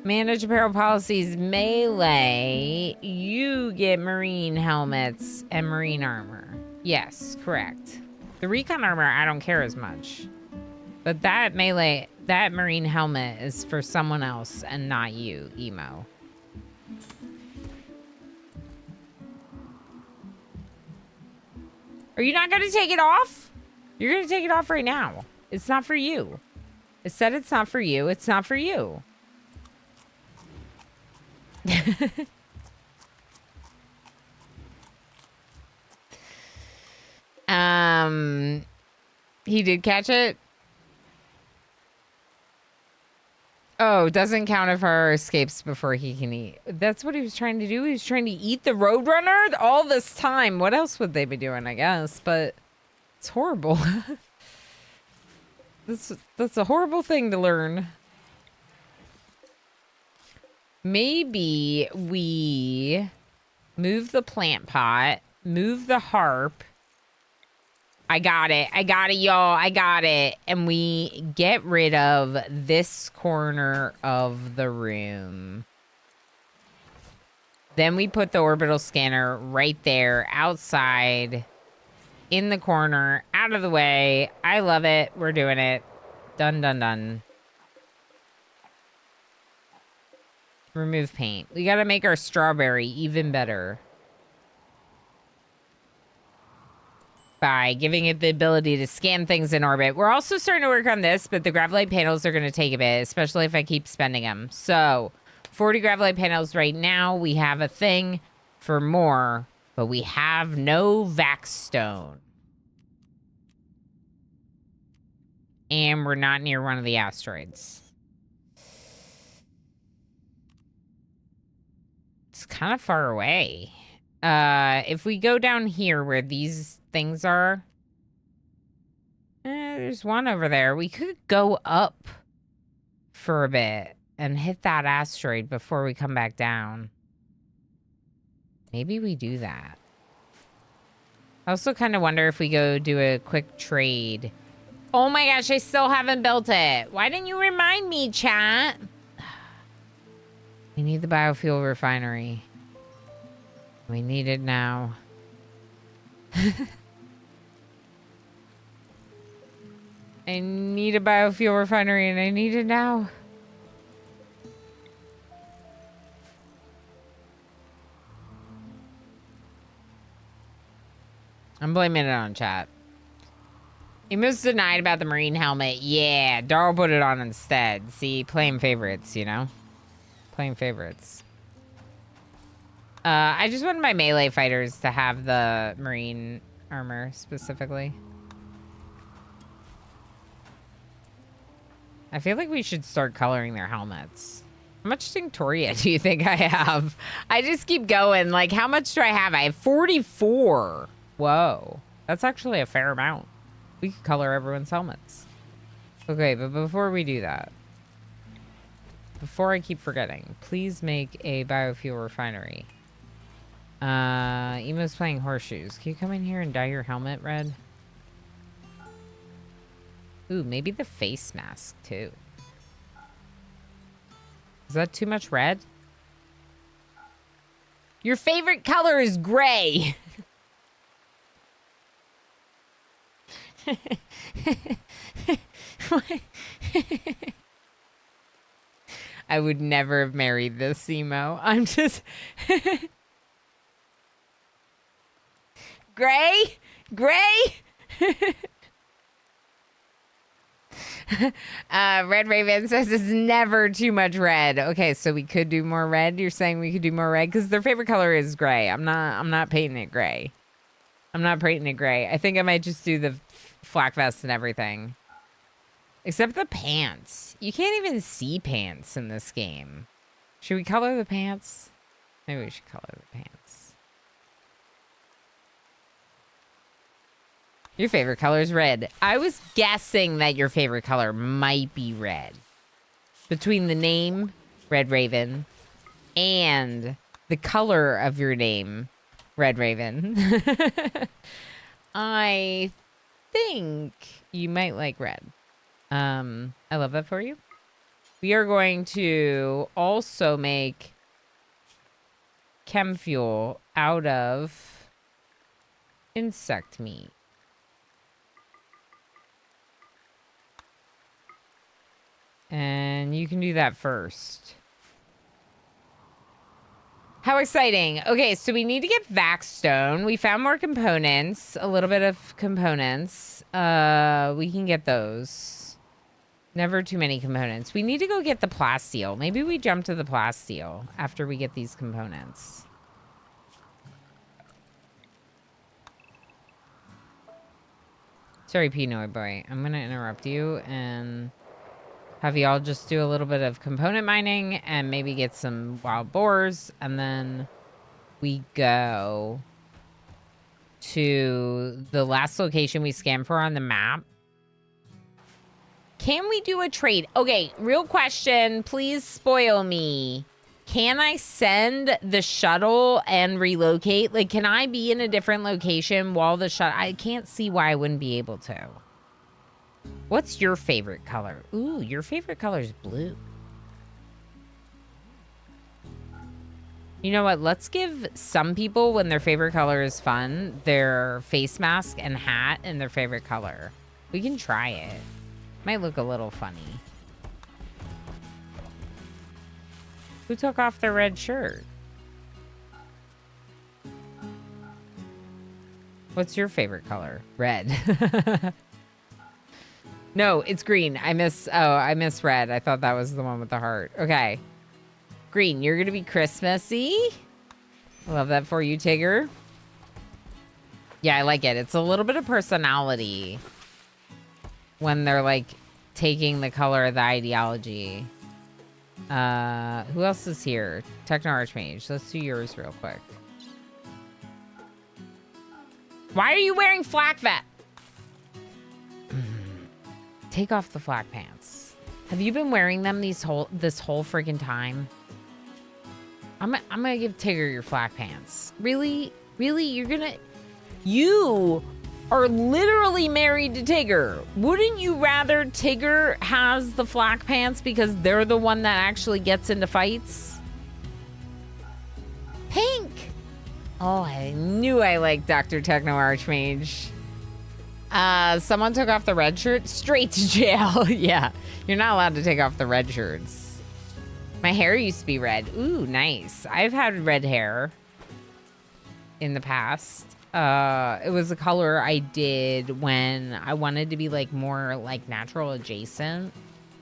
Manage apparel policies melee. You get marine helmets and marine armor. Yes, correct. The recon armor, I don't care as much. But that melee, that marine helmet is for someone else and not you, Emo. Are you not going to take it off? You're going to take it off right now. It's not for you. It said it's not for you. It's not for you. He did catch it. Oh, doesn't count if our escapes before he can eat. That's what he was trying to do. He was trying to eat the Roadrunner all this time. What else would they be doing, I guess? But it's horrible. That's a horrible thing to learn. Maybe we move the plant pot, move the harp. I got it, y'all. I got it. And we get rid of this corner of the room. Then we put the orbital scanner right there, outside, in the corner, out of the way. I love it. We're doing it. Done, done, done. Remove paint. We gotta make our strawberry even better. by giving it the ability to scan things in orbit. We're also starting to work on this, but the gravelite panels are going to take a bit, especially if I keep spending them. So 40 gravelite panels right now. We have a thing for more, but we have no vac stone. And we're not near one of the asteroids. It's kind of far away. If we go down here where these things are, there's one over there. We could go up for a bit and hit that asteroid before we come back down. Maybe we do that. I also kind of wonder if we go do a quick trade. Oh my gosh, I still haven't built it. Why didn't you remind me, chat? We need the biofuel refinery. We need it now. I need a biofuel refinery and I need it now. I'm blaming it on chat. Emo's denied about the marine helmet. Yeah, Darl put it on instead. See, playing favorites, you know? Playing favorites. I just wanted my melee fighters to have the marine armor specifically. I feel like we should start coloring their helmets. How much Tinctoria do you think I have? I just keep going. Like, how much do I have? I have 44. Whoa. That's actually a fair amount. We could color everyone's helmets. Okay, but before we do that, before I keep forgetting, please make a biofuel refinery. Emo's playing horseshoes. Can you come in here and dye your helmet red? Ooh, maybe the face mask too. Is that too much red? Your favorite color is gray. I would never have married this emo. I'm just... Gray? Red Raven says it's never too much red. Okay, so we could do more red. You're saying we could do more red because their favorite color is gray. I'm not painting it gray. I'm not painting it gray. I think I might just do the flak vest and everything. Except the pants. You can't even see pants in this game. Should we color the pants? Maybe we should color the pants. Your favorite color is red. I was guessing that your favorite color might be red. Between the name, Red Raven, and the color of your name, Red Raven. I think you might like red. I love that for you. We are going to also make chem fuel out of insect meat. And you can do that first. How exciting. Okay, so we need to get vac stone. We found more components, a little bit of components. We can get those. Never too many components. We need to go get the plasteel. Maybe we jump to the plasteel after we get these components. Sorry, Pinoy boy. I'm going to interrupt you and have y'all just do a little bit of component mining and maybe get some wild boars. And then we go to the last location we scanned for on the map. Can we do a trade? Okay, real question. Please spoil me. Can I send the shuttle and relocate? Like, can I be in a different location while the shuttle... I can't see why I wouldn't be able to. What's your favorite color? Ooh, your favorite color is blue. You know what? Let's give some people, when their favorite color is fun, their face mask and hat and their favorite color. We can try it. Might look a little funny. Who took off their red shirt? What's your favorite color? Red. No, it's green. I miss red. I thought that was the one with the heart. Okay. Green, you're going to be Christmassy. I love that for you, Tigger. Yeah, I like it. It's a little bit of personality when they're like taking the color of the ideology. Who else is here? Techno Archmage. Let's do yours real quick. Why are you wearing flak vest? Take off the flak pants. Have you been wearing them this whole freaking time? I'm gonna give Tigger your flak pants. Really? Really? You are literally married to Tigger. Wouldn't you rather Tigger has the flak pants because they're the one that actually gets into fights? Pink! Oh, I knew I liked Dr. Techno Archmage. Someone took off the red shirt. Straight to jail. Yeah, you're not allowed to take off the red shirts. My hair used to be red. Ooh, nice. I've had red hair in the past. It was a color I did when I wanted to be like more like natural adjacent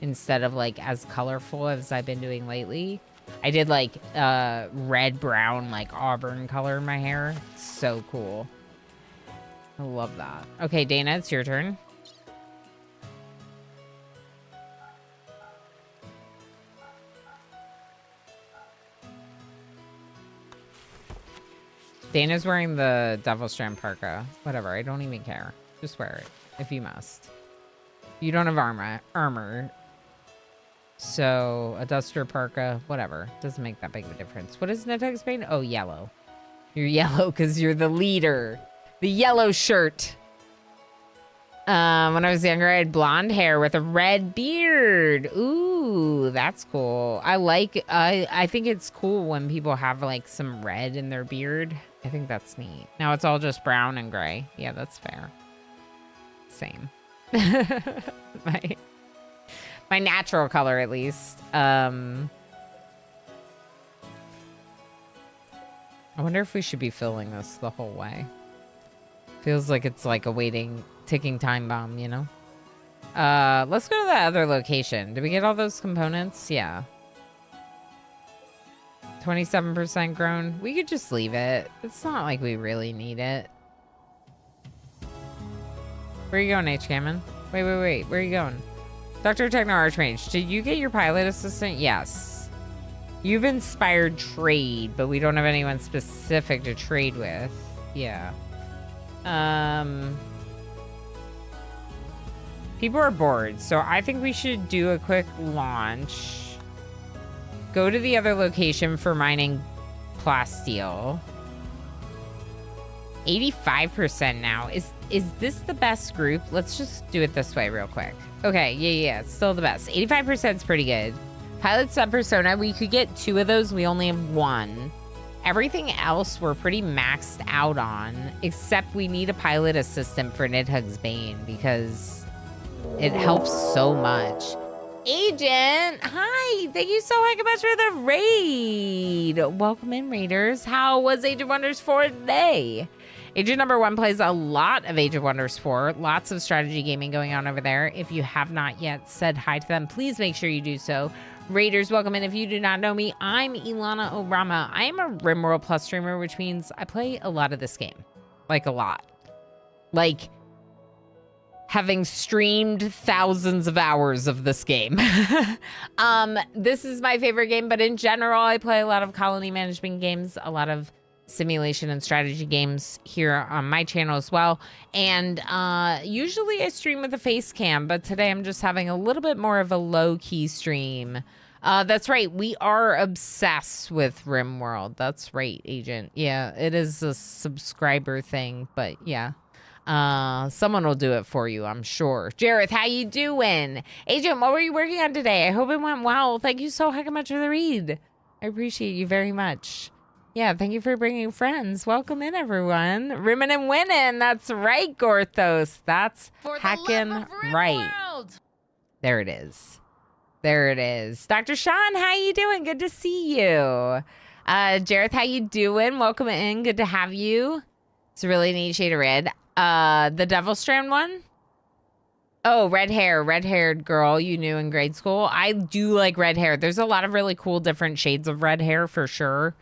instead of like as colorful as I've been doing lately. I did like red, brown, like auburn color in my hair. So cool. I love that. Okay, Dana, it's your turn. Dana's wearing the Devil Strand parka. Whatever, I don't even care. Just wear it, if you must. You don't have armor. So, a duster parka, whatever. Doesn't make that big of a difference. What is Nitex's paint? Oh, yellow. You're yellow because you're the leader. The yellow shirt. When I was younger, I had blonde hair with a red beard. Ooh, that's cool. I think it's cool when people have like some red in their beard. I think that's neat. Now it's all just brown and gray. Yeah, that's fair. Same. My natural color, at least. I wonder if we should be filling this the whole way. Feels like it's like a ticking time bomb, you know? Let's go to the other location. Did we get all those components? Yeah. 27% grown. We could just leave it. It's not like we really need it. Where are you going, H. Cameron? Wait. Where are you going? Dr. Techno Archmage, did you get your pilot assistant? Yes. You've inspired trade, but we don't have anyone specific to trade with. Yeah. People are bored, so I think we should do a quick launch. Go to the other location for mining plasteel. 85% now. Is this the best group? Let's just do it this way real quick. Okay, yeah, it's still the best. 85% is pretty good. Pilot sub persona, we could get 2 of those. We only have 1. Everything else we're pretty maxed out on, except we need a pilot assistant for Nidhugg's Bane because it helps so much. Agent, hi, thank you so much for the raid. Welcome in, raiders. How was Age of Wonders 4 today? Agent number 1 plays a lot of Age of Wonders 4. Lots of strategy gaming going on over there. If you have not yet said hi to them, please make sure you do so. Raiders, welcome in. If you do not know me, I'm Ilana Orama. I am a RimWorld Plus streamer, which means I play a lot of this game. Like, a lot. Like, having streamed thousands of hours of this game. This is my favorite game, but in general, I play a lot of colony management games, a lot of simulation and strategy games here on my channel as well. And usually I stream with a face cam, but today I'm just having a little bit more of a low-key stream. That's right, we are obsessed with RimWorld. That's right, Agent. Yeah, it is a subscriber thing, but yeah. Someone will do it for you, I'm sure. Jareth, how you doing? Agent, what were you working on today? I hope it went well. Thank you so much for the read. I appreciate you very much. Yeah, thank you for bringing friends. Welcome in, everyone. Rimmin' and winning. That's right, Gorthos. That's heckin' right. There it is. There it is. Dr. Sean, how you doing? Good to see you. Jareth, how you doing? Welcome in. Good to have you. It's a really neat shade of red. The Devil Strand one? Oh, red hair. Red-haired girl you knew in grade school. I do like red hair. There's a lot of really cool different shades of red hair for sure.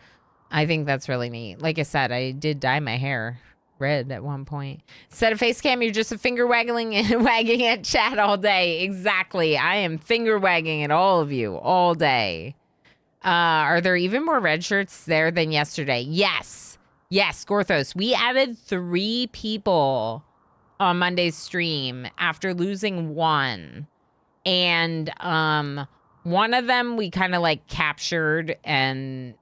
I think that's really neat. Like I said, I did dye my hair red at one point. Instead of face cam, you're just a finger waggling wagging at chat all day. Exactly. I am finger wagging at all of you all day. Are there even more red shirts there than yesterday? Yes. Yes, Gorthos. We added 3 people on Monday's stream after losing 1. And one of them we kind of like captured and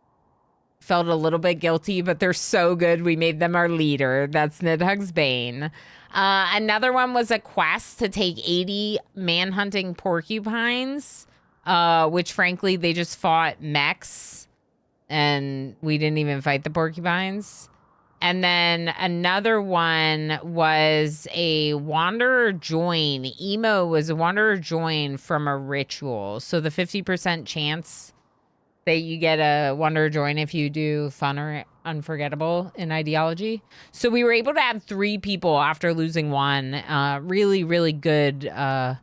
felt a little bit guilty, but they're so good we made them our leader. That's Nidhugs Bane. Another one was a quest to take 80 manhunting porcupines, which frankly they just fought mechs and we didn't even fight the porcupines. And then another one was a Wanderer Join. Emo was a Wanderer Join from a ritual. So the 50% chance that you get a Wanderer Join if you do Fun or Unforgettable in Ideology. So we were able to add 3 people after losing 1. Really, really good kind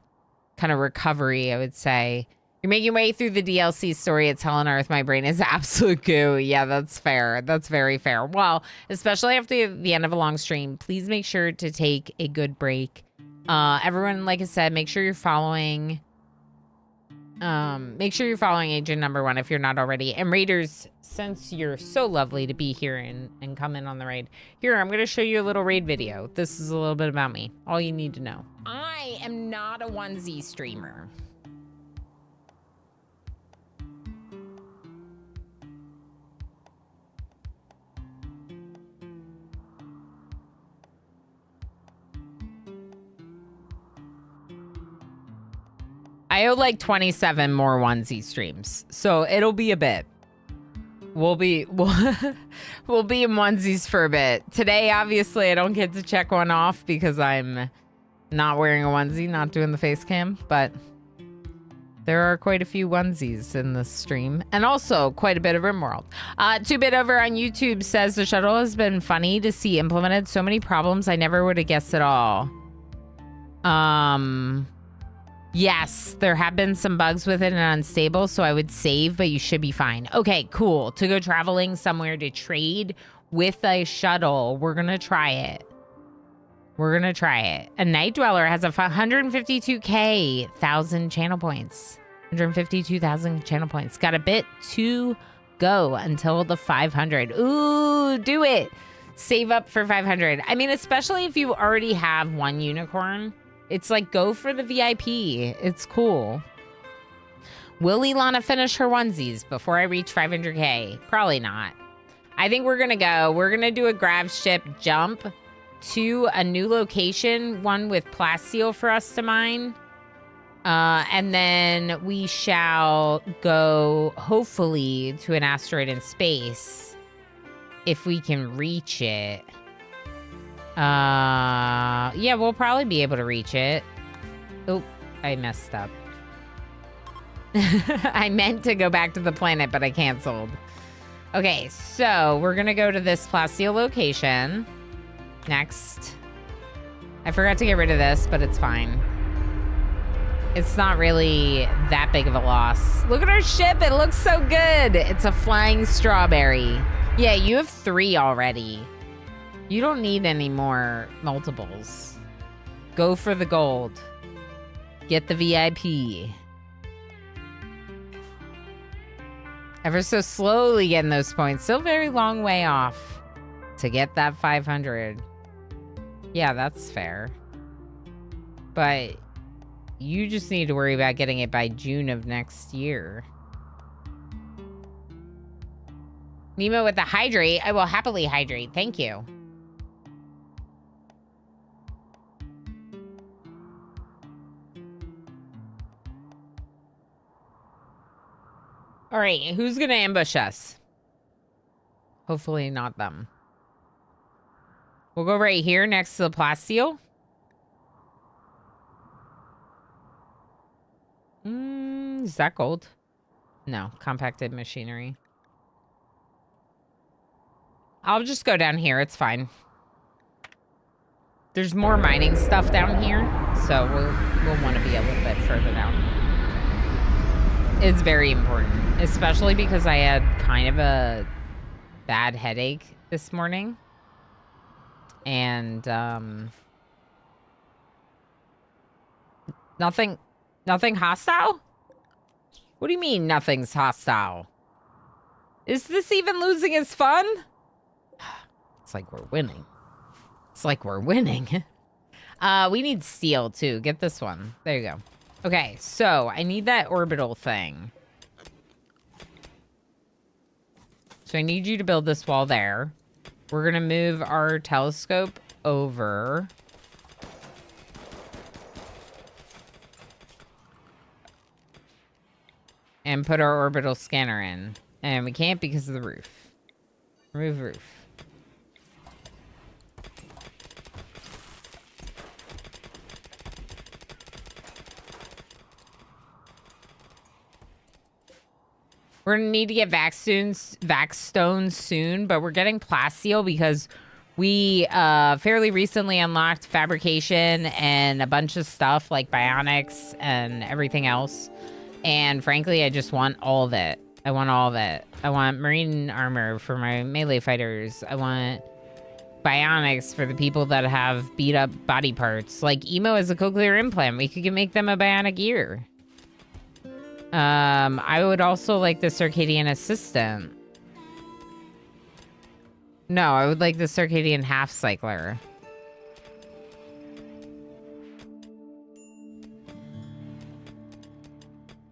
of recovery, I would say. You're making your way through the DLC story. It's Hell on Earth. My brain is absolute goo. Yeah, that's fair. That's very fair. Well, especially after the end of a long stream, please make sure to take a good break. Everyone, like I said, make sure you're following Agent Number 1 if you're not already. And Raiders, since you're so lovely to be here and come in on the raid, here, I'm going to show you a little raid video. This is a little bit about me. All you need to know. I am not a onesie streamer. I owe like 27 more onesie streams, so it'll be a bit. We'll be in onesies for a bit. Today, obviously, I don't get to check one off because I'm not wearing a onesie, not doing the face cam, but there are quite a few onesies in this stream, and also quite a bit of RimWorld. 2-Bit over on YouTube says the shuttle has been funny to see implemented. So many problems I never would have guessed at all. Yes, there have been some bugs with it and unstable, so I would save, but you should be fine. Okay, cool. To go traveling somewhere to trade with a shuttle, we're going to try it. We're going to try it. A Night Dweller has a 152,000 channel points. 152,000 channel points. Got a bit to go until the 500. Ooh, do it. Save up for 500. I mean, especially if you already have 1 unicorn. It's like, go for the VIP. It's cool. Will Ilana finish her onesies before I reach 500k? Probably not. I think we're going to go. We're going to do a gravship jump to a new location, one with plasteel for us to mine. And then we shall go, hopefully, to an asteroid in space. If we can reach it. Yeah, we'll probably be able to reach it. Oh, I messed up. I meant to go back to the planet, but I canceled. Okay, so we're gonna go to this plasteel location. Next. I forgot to get rid of this, but it's fine. It's not really that big of a loss. Look at our ship, it looks so good. It's a flying strawberry. Yeah, you have 3 already. You don't need any more multiples. Go for the gold. Get the VIP. Ever so slowly getting those points. Still very long way off to get that 500. Yeah, that's fair. But you just need to worry about getting it by June of next year. Nemo with the hydrate. I will happily hydrate. Thank you. All right, who's gonna ambush us? Hopefully not them. We'll go right here next to the plasteel. Is that gold? No, compacted machinery. I'll just go down here, it's fine. There's more mining stuff down here, so we'll want to be a little bit further down. It's very important, especially because I had kind of a bad headache this morning. And, nothing hostile? What do you mean nothing's hostile? Is this even losing is fun? It's like we're winning. It's like we're winning. We need steel too. Get this one. There you go. Okay, so I need that orbital thing. So I need you to build this wall there. We're gonna move our telescope over. And put our orbital scanner in. And we can't because of the roof. Remove roof. We're gonna need to get vac stones soon, but we're getting plasteel because we fairly recently unlocked fabrication and a bunch of stuff like bionics and everything else. And frankly, I just want all of it. I want all of it. I want marine armor for my melee fighters. I want bionics for the people that have beat up body parts. Like Emo is a cochlear implant. We could make them a bionic ear. I would also like the circadian assistant. No, I would like the circadian half cycler.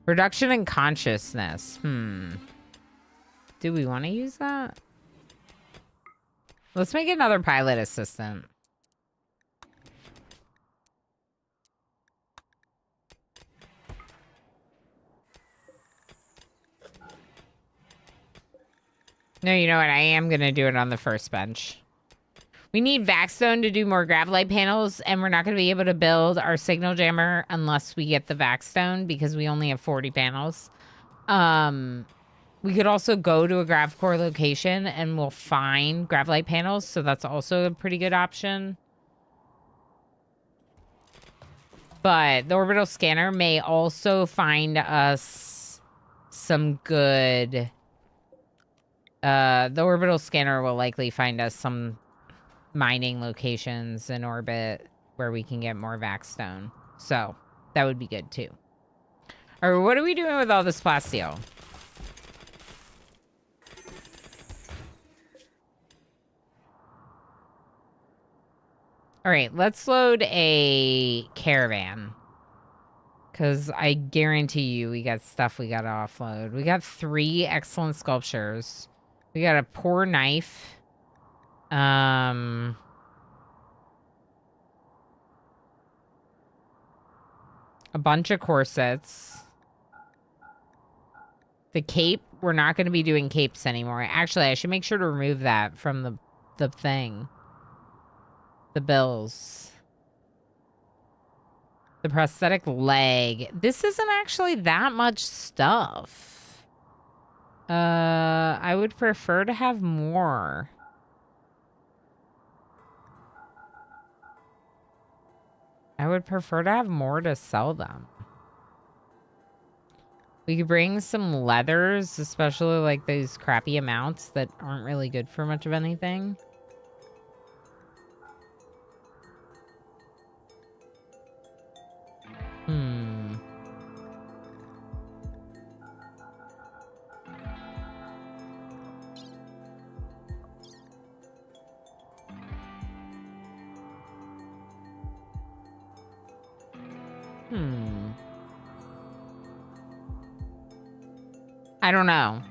Reduction in consciousness. Do we want to use that? Let's make another pilot assistant. No, you know what? I am going to do it on the first bench. We need Vaxstone to do more Gravlight panels, and we're not going to be able to build our signal jammer unless we get the Vaxstone because we only have 40 panels. We could also go to a Gravcore location and we'll find Gravlight panels, so that's also a pretty good option. But the orbital scanner may also find us some good... the orbital scanner will likely find us some mining locations in orbit where we can get more Vaxstone. So, that would be good too. Alright, what are we doing with all this plasteel? Alright, let's load a caravan. Because I guarantee you we got stuff we gotta offload. We got 3 excellent sculptures. We got a poor knife. A bunch of corsets. The cape. We're not going to be doing capes anymore. Actually, I should make sure to remove that from the thing. The bills. The prosthetic leg. This isn't actually that much stuff. I would prefer to have more. I would prefer to have more to sell them. We could bring some leathers, especially like these crappy amounts that aren't really good for much of anything. I don't know.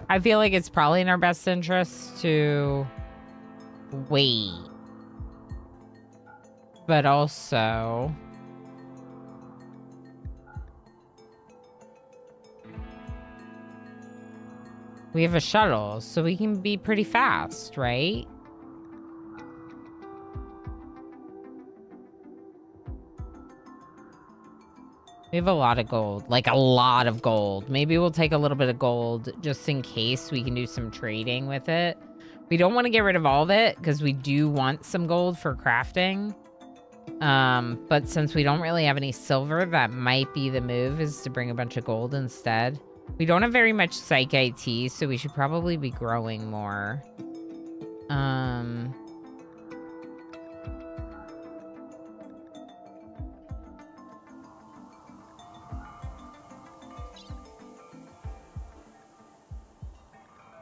I feel like it's probably in our best interest to wait. But also... we have a shuttle, so we can be pretty fast, right? We have a lot of gold. Like, a lot of gold. Maybe we'll take a little bit of gold just in case we can do some trading with it. We don't want to get rid of all of it because we do want some gold for crafting. But since we don't really have any silver, that might be the move, is to bring a bunch of gold instead. We don't have very much psych IT, so we should probably be growing more.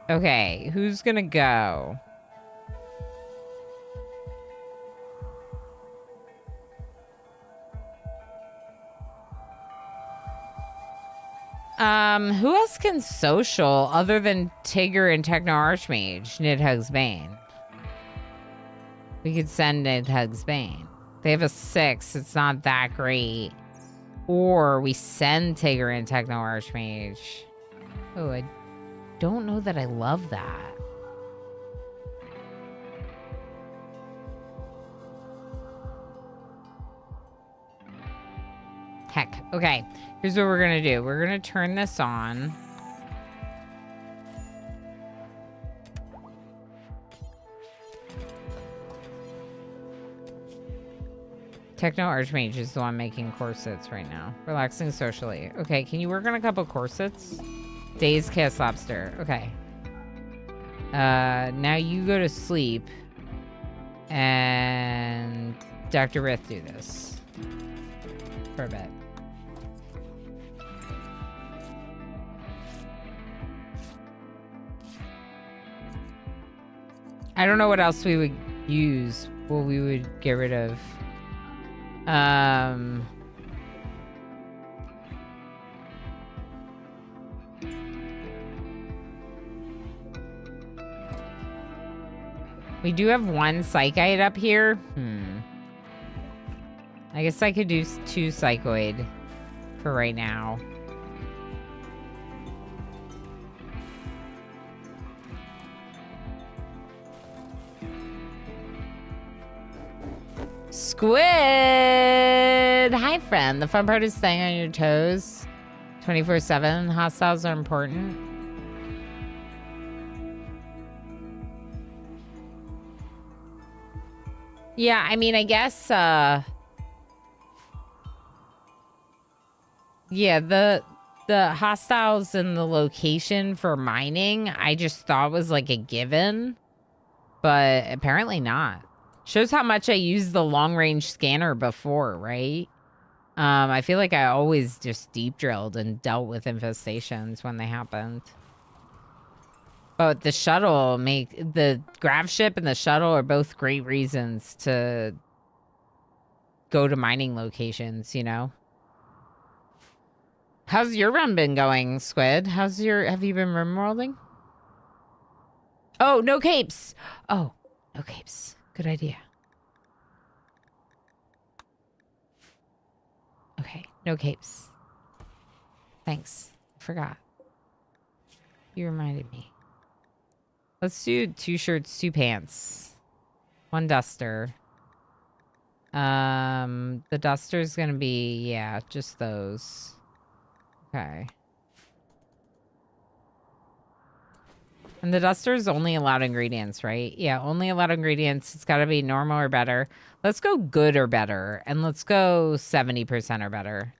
Okay, who's gonna go? Who else can social other than Tigger and Techno Archmage? Nidhugs Bane. We could send Nidhugs Bane. They have a 6. It's not that great. Or we send Tigger and Techno Archmage. Oh, I don't know that I love that. Heck. Okay. Here's what we're going to do. We're going to turn this on. Techno Archmage is the one making corsets right now. Relaxing socially. Okay, can you work on a couple corsets? Dazed Chaos Lobster. Okay. Now you go to sleep. And Dr. Rith do this. For a bit. I don't know what else we would use. What we would get rid of. We do have one psychite up here. I guess I could do 2 psychoid for right now. Squid! Hi, friend. The fun part is staying on your toes 24/7. Hostiles are important. Yeah, I mean, I guess, yeah, the hostiles and the location for mining, I just thought was like a given, but apparently not. Shows how much I used the long-range scanner before, right? I feel like I always just deep drilled and dealt with infestations when they happened. But the shuttle the gravship and the shuttle are both great reasons to go to mining locations, you know? How's your run been going, Squid? Have you been RimWorlding? Oh, no capes. Oh, no capes. Good idea. Okay, no capes. Thanks. Forgot. You reminded me. Let's do 2 shirts, 2 pants. 1 duster. The duster's gonna be, yeah, just those. Okay. And the duster is only allowed ingredients, right? Yeah, only allowed ingredients. It's got to be normal or better. Let's go good or better. And let's go 70% or better.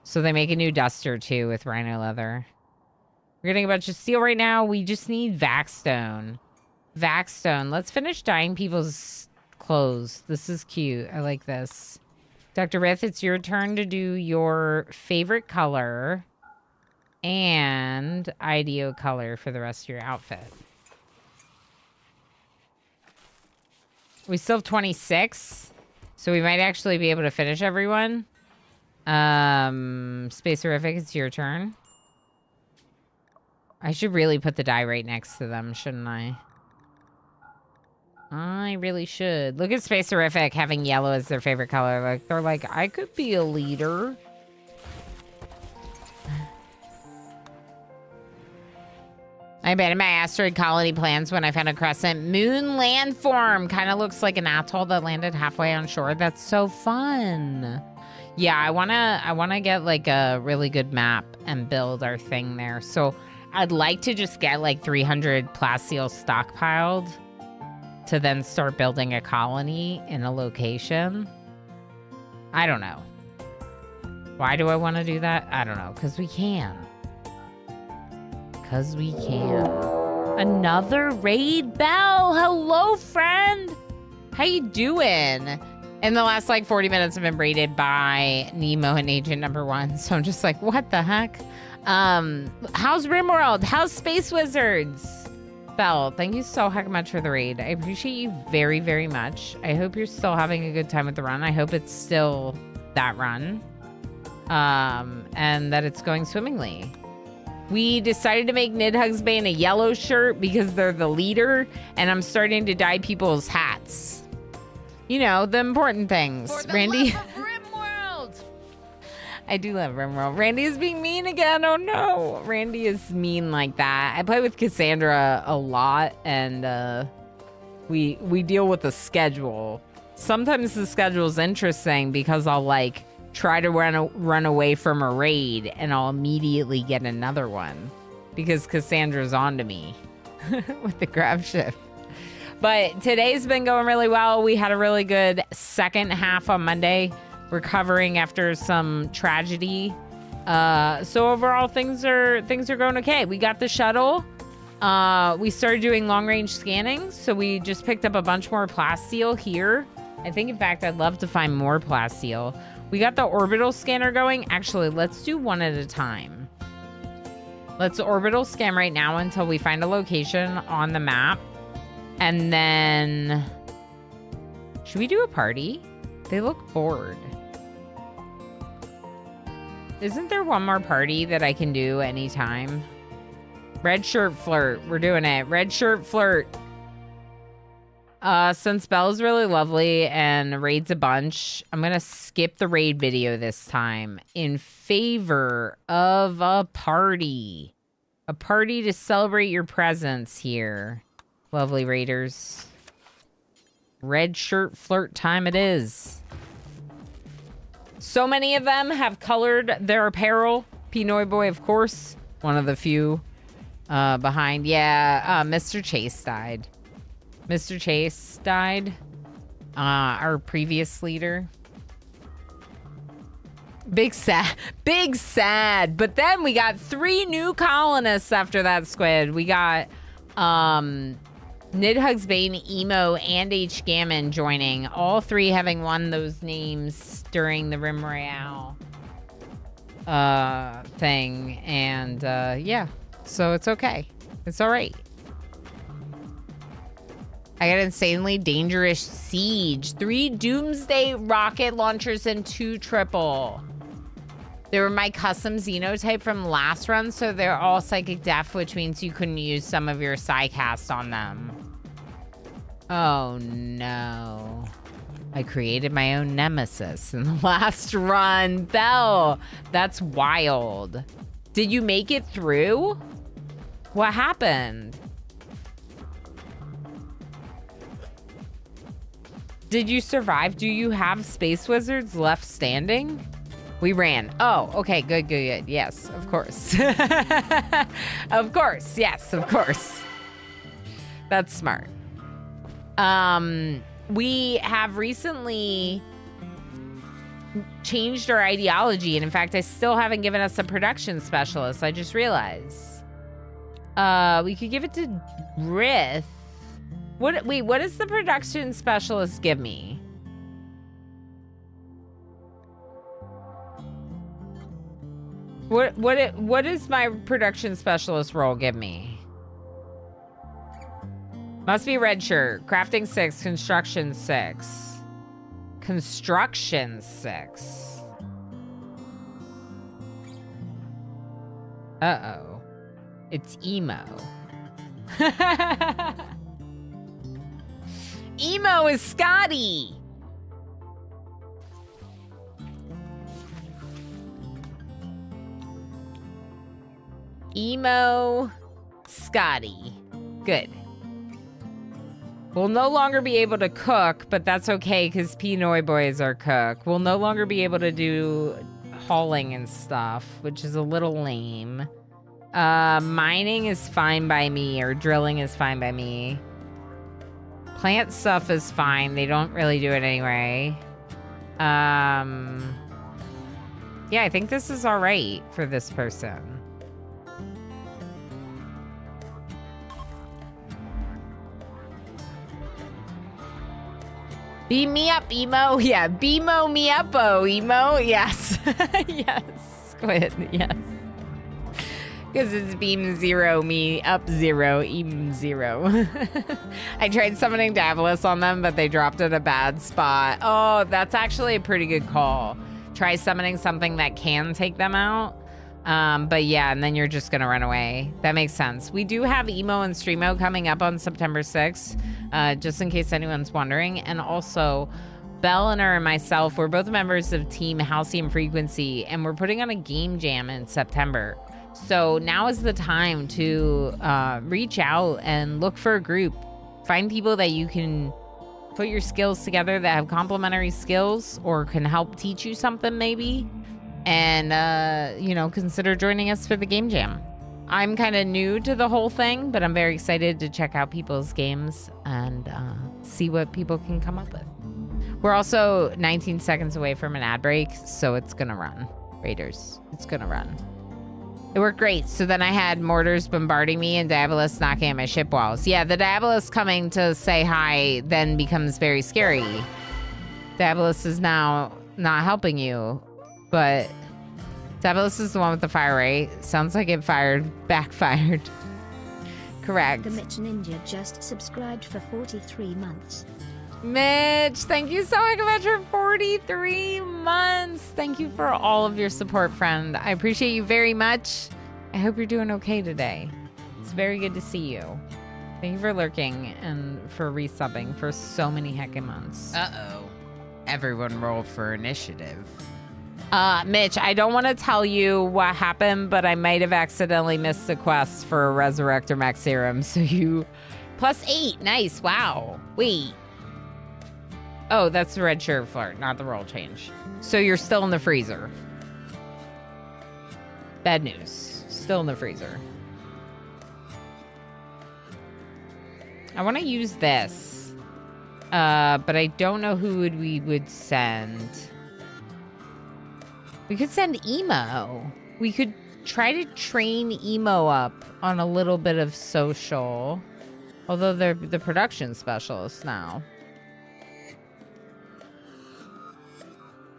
So they make a new duster, too, with rhino leather. We're getting a bunch of steel right now. We just need Vaxstone. Vaxstone. Let's finish dyeing people's clothes. This is cute. I like this. Dr. Rith, it's your turn to do your favorite color and IDO color for the rest of your outfit. We still have 26, so we might actually be able to finish everyone. Spacerific, it's your turn. I should really put the dye right next to them, shouldn't I? I really should. Look at Spacerific having yellow as their favorite color. Like, they're like, I could be a leader. I abandoned my asteroid colony plans when I found a crescent moon landform. Kind of looks like an atoll that landed halfway on shore. That's so fun. Yeah, I wanna get like a really good map and build our thing there. So I'd like to just get like 300 plasteel stockpiled to then start building a colony in a location. I don't know. Why do I want to do that? I don't know. Because we can. Because we can. Another raid bell. Hello, friend. How you doing? In the last like 40 minutes, I've been raided by Nemo and Agent Number 1. So I'm just like, what the heck? How's RimWorld? How's Space Wizards? Bell, thank you so heck much for the raid. I appreciate you very, very much. I hope you're still having a good time with the run. I hope it's still that run. And that it's going swimmingly. We decided to make Nidhugsbane a yellow shirt because they're the leader, and I'm starting to dye people's hats. You know, the important things. For the Randy. love of RimWorld. I do love RimWorld. Randy is being mean again. Oh no. Randy is mean like that. I play with Cassandra a lot, and we deal with the schedule. Sometimes the schedule is interesting because I'll like try to run away from a raid and I'll immediately get another one because Cassandra's on to me with the gravship. But today's been going really well. We had a really good second half on Monday, recovering after some tragedy. So overall, things are going okay. We got the shuttle. We started doing long range scanning, so we just picked up a bunch more plasteel here. I think, in fact, I'd love to find more plasteel. We got the orbital scanner going. Actually, let's do one at a time. Let's orbital scan right now until we find a location on the map. And then, should we do a party? They look bored. Isn't there one more party that I can do anytime? Red shirt flirt. We're doing it. Red shirt flirt. Since Belle's really lovely and raids a bunch, I'm going to skip the raid video this time in favor of a party. A party to celebrate your presence here. Lovely raiders. Red shirt flirt time it is. So many of them have colored their apparel. Pinoy Boy, of course. One of the few behind. Yeah, Mr. Chase died. Mr. Chase died. Our previous leader. Big sad. Big sad. But then we got 3 new colonists after that squid. We got Nidhugsbane, Emo, and H. Gammon joining. All 3 having won those names during the Rim Royale thing. And yeah, so it's okay. It's all right. I got insanely dangerous siege. 3 doomsday rocket launchers and 2 triple. They were my custom xenotype from last run, so they're all psychic deaf, which means you couldn't use some of your psycast on them. Oh no. I created my own nemesis in the last run. Belle, that's wild. Did you make it through? What happened? Did you survive? Do you have Space Wizards left standing? We ran. Oh, okay, good, good, good. Yes, of course. Of course, yes, of course. That's smart. We have recently changed our ideology, and in fact, I still haven't given us a production specialist. I just realized. We could give it to Rith. Wait, what does the production specialist give me? What does my production specialist role give me? Must be red shirt. Crafting 6, construction 6. Construction 6. Uh-oh. It's emo. Emo is Scotty. Emo Scotty. Good. We'll no longer be able to cook, but that's okay because Pinoy Boy is our cook. We'll no longer be able to do hauling and stuff, which is a little lame. Mining is fine by me, or drilling is fine by me. Plant stuff is fine. They don't really do it anyway. Yeah, I think this is all right for this person. Beam me up, emo. Yeah, beamo me up-o, emo. Yes. Yes. Squid, yes. Because it's beam 0, me up 0, em 0. I tried summoning Davilis on them, but they dropped at a bad spot. Oh, that's actually a pretty good call. Try summoning something that can take them out. But yeah, and then you're just gonna run away. That makes sense. We do have Emo and Streamo coming up on September 6th, just in case anyone's wondering. And also, Belliner and myself, we're both members of Team Halcyon Frequency, and we're putting on a game jam in September. So now is the time to reach out and look for a group. Find people that you can put your skills together that have complementary skills or can help teach you something maybe. And, you know, consider joining us for the game jam. I'm kind of new to the whole thing, but I'm very excited to check out people's games and see what people can come up with. We're also 19 seconds away from an ad break, so it's going to run. Raiders, it's going to run. It worked great. So then I had mortars bombarding me and Diabolus knocking at my ship walls. Yeah, the Diabolus coming to say hi then becomes very scary. Diabolus is now not helping you, but Diabolus is the one with the fire rate. Sounds like it backfired. Correct. The Mitch Ninja just subscribed for 43 months. Mitch, thank you so much for 43 months. Thank you for all of your support, friend. I appreciate you very much. I hope you're doing okay today. It's very good to see you. Thank you for lurking and for resubbing for so many heckin' months. Uh-oh. Everyone roll for initiative. Mitch, I don't want to tell you what happened, but I might have accidentally missed the quest for a Resurrector Max Serum, so you... +8, nice, wow. Wait. Oh, that's the red shirt flirt, not the roll change. So you're still in the freezer. Bad news. Still in the freezer. I want to use this. But I don't know who we would send. We could send Emo. We could try to train Emo up on a little bit of social. Although they're the production specialists now.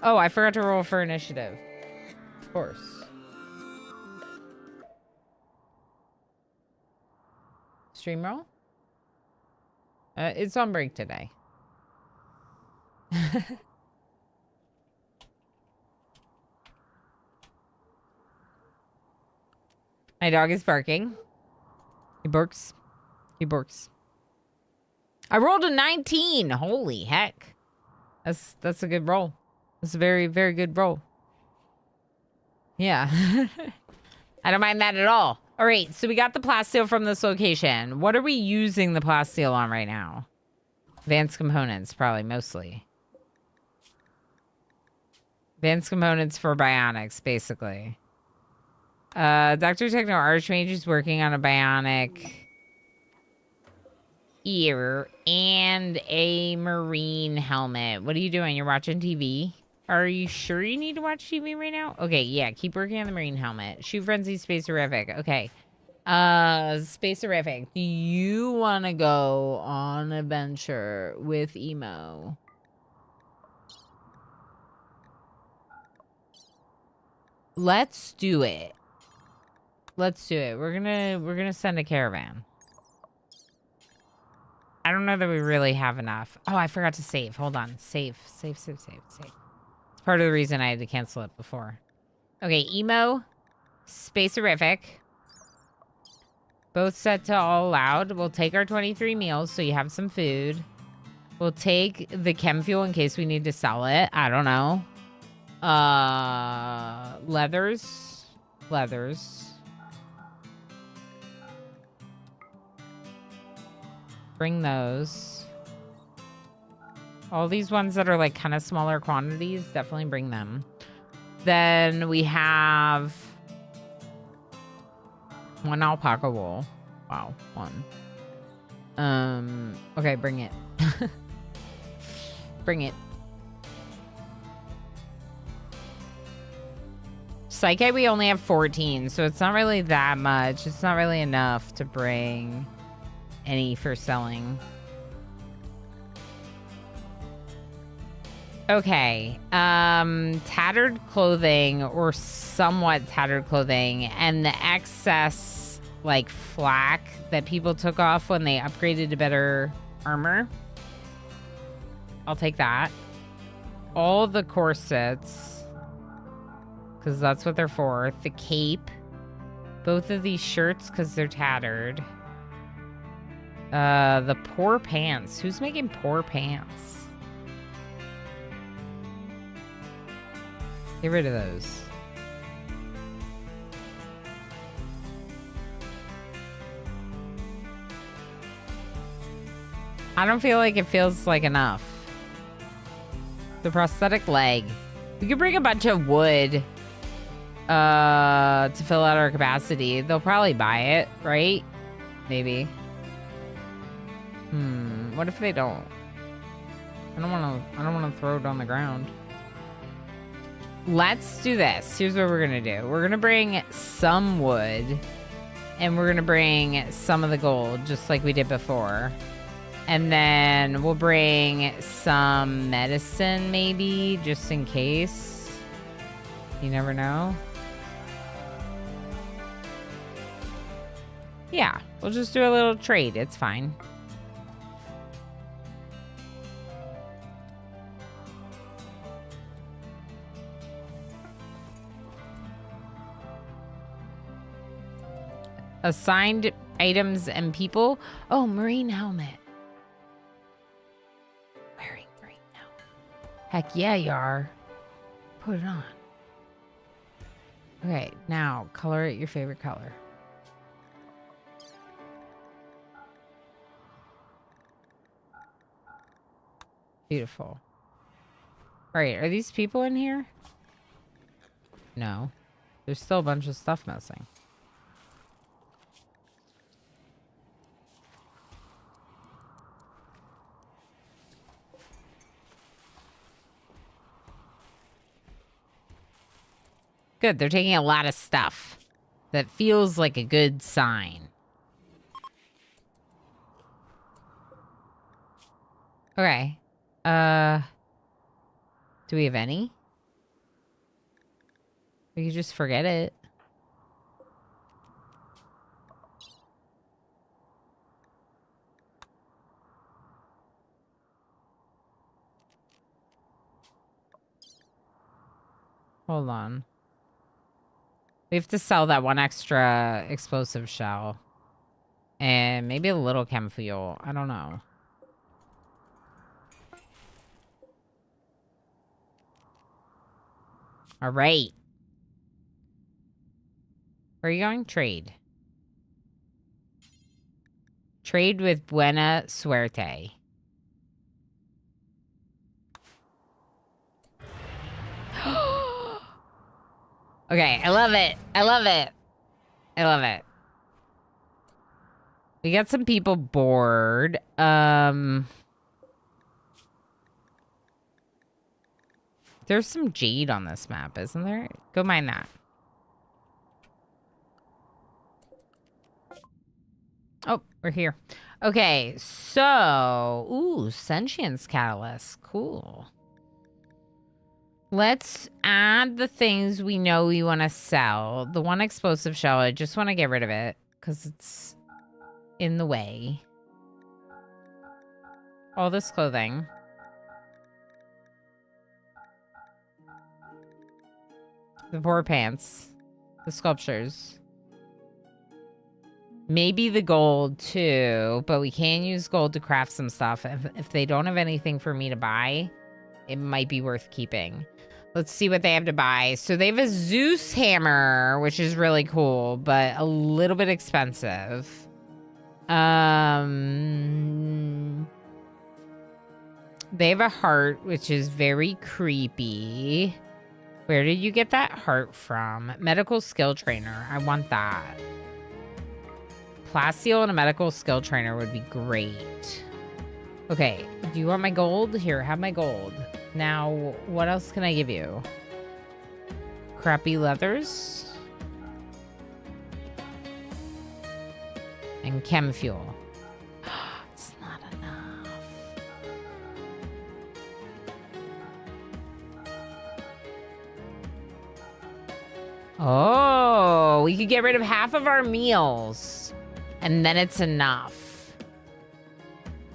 Oh, I forgot to roll for initiative. Of course. Stream roll? It's on break today. My dog is barking. He barks. He barks. I rolled a 19. Holy heck. That's a good roll. It's a very, very good roll. Yeah. I don't mind that at all. All right, so we got the plasteel from this location. What are we using the plasteel on right now? Advanced components, probably, mostly. Advanced components for bionics, basically. Dr. Techno Archmage is working on a bionic ear and a marine helmet. What are you doing? You're watching TV? Are you sure you need to watch TV right now? Okay, yeah, keep working on the marine helmet. Shoe Frenzy, Space-Horrific. Okay. Space-Horrific. Do you want to go on a venture with Emo? Let's do it. Let's do it. We're gonna send a caravan. I don't know that we really have enough. Oh, I forgot to save. Hold on. Save. It's part of the reason I had to cancel it before. Okay, Emo, Space-Horrific. Both set to all allowed. We'll take our 23 meals so you have some food. We'll take the chem fuel in case we need to sell it. I don't know. Leathers. Bring those. All these ones that are like kind of smaller quantities, definitely bring them. Then we have 1 alpaca wool. Wow, 1. Okay, bring it. Bring it. Psyche, we only have 14, so it's not really that much. It's not really enough to bring any for selling. Okay, tattered clothing or somewhat tattered clothing and the excess like flak that people took off when they upgraded to better armor. I'll take that. All the corsets, because that's what they're for. The cape. Both of these shirts because they're tattered. The poor pants. Who's making poor pants? Get rid of those. I don't feel like it feels like enough. The prosthetic leg. We could bring a bunch of wood to fill out our capacity. They'll probably buy it, right? Maybe. What if they don't? I don't want to throw it on the ground. Let's do this. Here's what we're going to do. We're going to bring some wood and we're going to bring some of the gold just like we did before. And then we'll bring some medicine maybe just in case. You never know. Yeah, we'll just do a little trade. It's fine. Assigned items and people. Oh, marine helmet. Wearing marine helmet. Heck yeah, you are. Put it on. Okay, now color it your favorite color. Beautiful. All right, are these people in here? No. There's still a bunch of stuff missing. Good, they're taking a lot of stuff. That feels like a good sign. Okay. Do we have any? We could just forget it. Hold on. We have to sell that one extra explosive shell. And maybe a little chem fuel. I don't know. All right. Where are you going? Trade. Trade with Buena Suerte. Okay, I love it. I love it. I love it. We got some people bored. There's some jade on this map, isn't there? Go mine that. Oh, we're here. Okay, so... Ooh, Sentience Catalyst. Cool. Let's add the things we know we want to sell. The one explosive shell, I just want to get rid of it because it's in the way. All this clothing. The poor pants. The sculptures. Maybe the gold too, but we can use gold to craft some stuff. If they don't have anything for me to buy, it might be worth keeping. Let's see what they have to buy. So they have a Zeus hammer, which is really cool, but a little bit expensive. They have a heart, which is very creepy. Where did you get that heart from? Medical skill trainer. I want that. Plasteel and a medical skill trainer would be great. Okay, do you want my gold? Here, have my gold. Now, what else can I give you? Crappy leathers. And chem fuel. It's not enough. Oh, we could get rid of half of our meals. And then it's enough.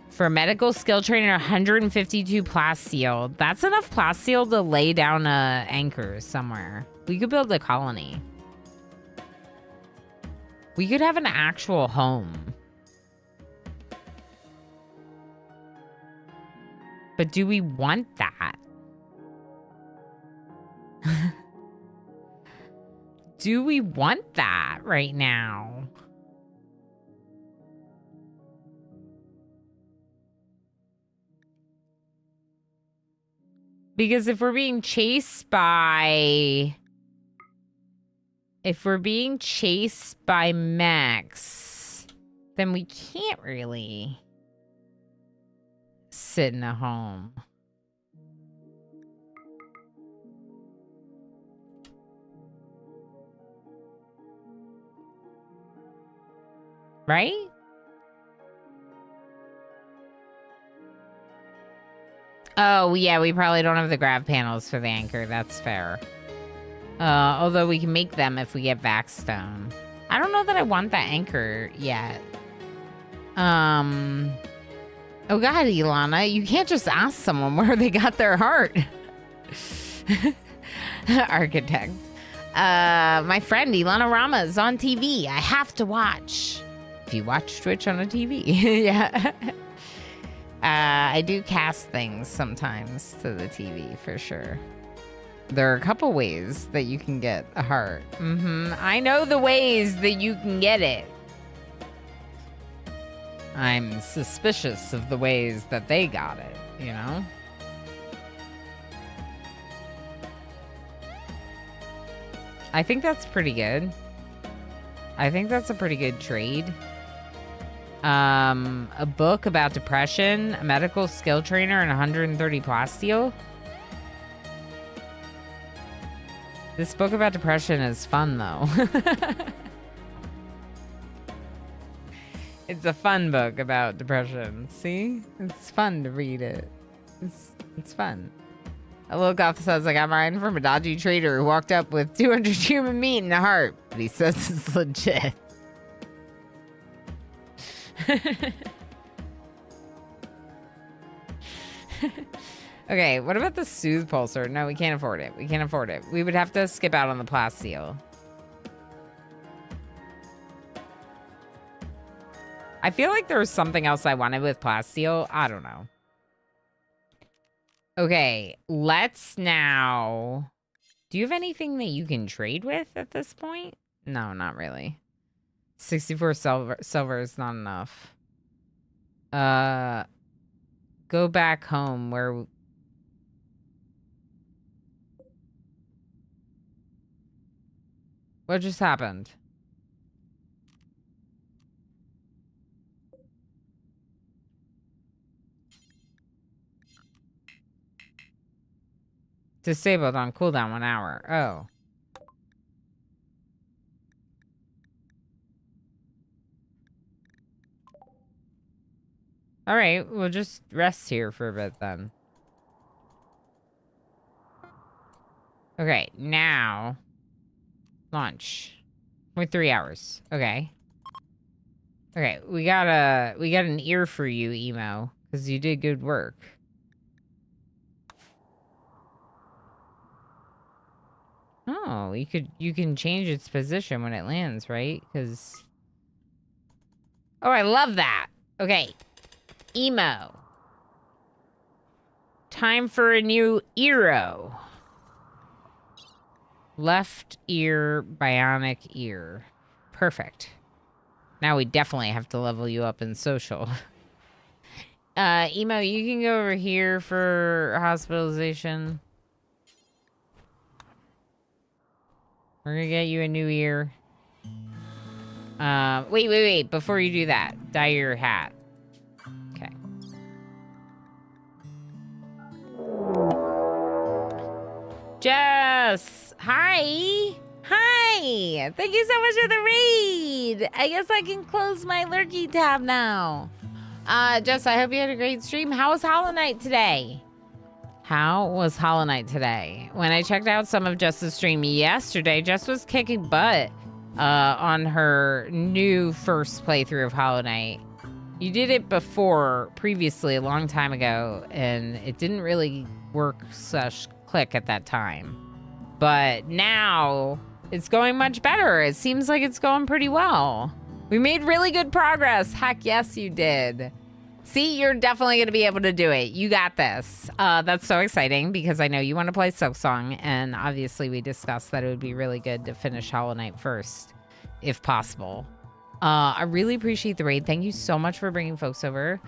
For medical skill trainer, 152 plasteel. That's enough plasteel to lay down a anchor somewhere. We could build a colony. We could have an actual home. But do we want that? Do we want that right now? Because if we're being chased by... If we're being chased by mechs, then we can't really sit in a home. Right? Oh, yeah, we probably don't have the grav panels for the anchor. That's fair. Although we can make them if we get Vaxstone. I don't know that I want that anchor yet. Oh God, Ilana, you can't just ask someone where they got their heart. Architect. My friend Ilana Rama is on TV. I have to watch. If you watch Twitch on a TV. Yeah. I do cast things sometimes to the TV for sure. There are a couple ways that you can get a heart. I know the ways that you can get it. I'm suspicious of the ways that they got it, you know? I think that's pretty good. I think that's a pretty good trade. A book about depression, a medical skill trainer, and 130 plasteel. This book about depression is fun, though. It's a fun book about depression. See? It's fun to read it. It's fun. A little goth says, I got mine from a dodgy trader who walked up with 200 human meat and a heart. But he says it's legit. Okay, what about the Soothe Pulsar? No, we can't afford it. We can't afford it. We would have to skip out on the plasteel. I feel like there was something else I wanted with plasteel. I don't know. Okay, let's now... Do you have anything that you can trade with at this point? No, not really. 64 silver is not enough. Go back home where... What just happened? Disabled on cooldown 1 hour. Oh. Alright, we'll just rest here for a bit then. Okay, now... Launch. We're 3 hours. Okay. Okay, we got an ear for you, Emo. Because you did good work. Oh, you can change its position when it lands, right? Because... Oh, I love that! Okay. Emo. Time for a new earo. Left ear, bionic ear. Perfect. Now we definitely have to level you up in social. Emo, you can go over here for hospitalization. We're gonna get you a new ear. Wait. Before you do that, dye your hat. Okay. Jess! Hi! Hi! Thank you so much for the raid! I guess I can close my lurky tab now. Jess, I hope you had a great stream. How was Hollow Knight today? How was Hollow Knight today? When I checked out some of Jess's stream yesterday, Jess was kicking butt on her new first playthrough of Hollow Knight. You did it previously, a long time ago, and it didn't really work / click at that time. But now it's going much better. It seems like it's going pretty well. We made really good progress. Heck yes, you did. See, you're definitely going to be able to do it. You got this. That's so exciting because I know you want to play Silksong, and obviously we discussed that it would be really good to finish Hollow Knight first, if possible. I really appreciate the raid. Thank you so much for bringing folks over.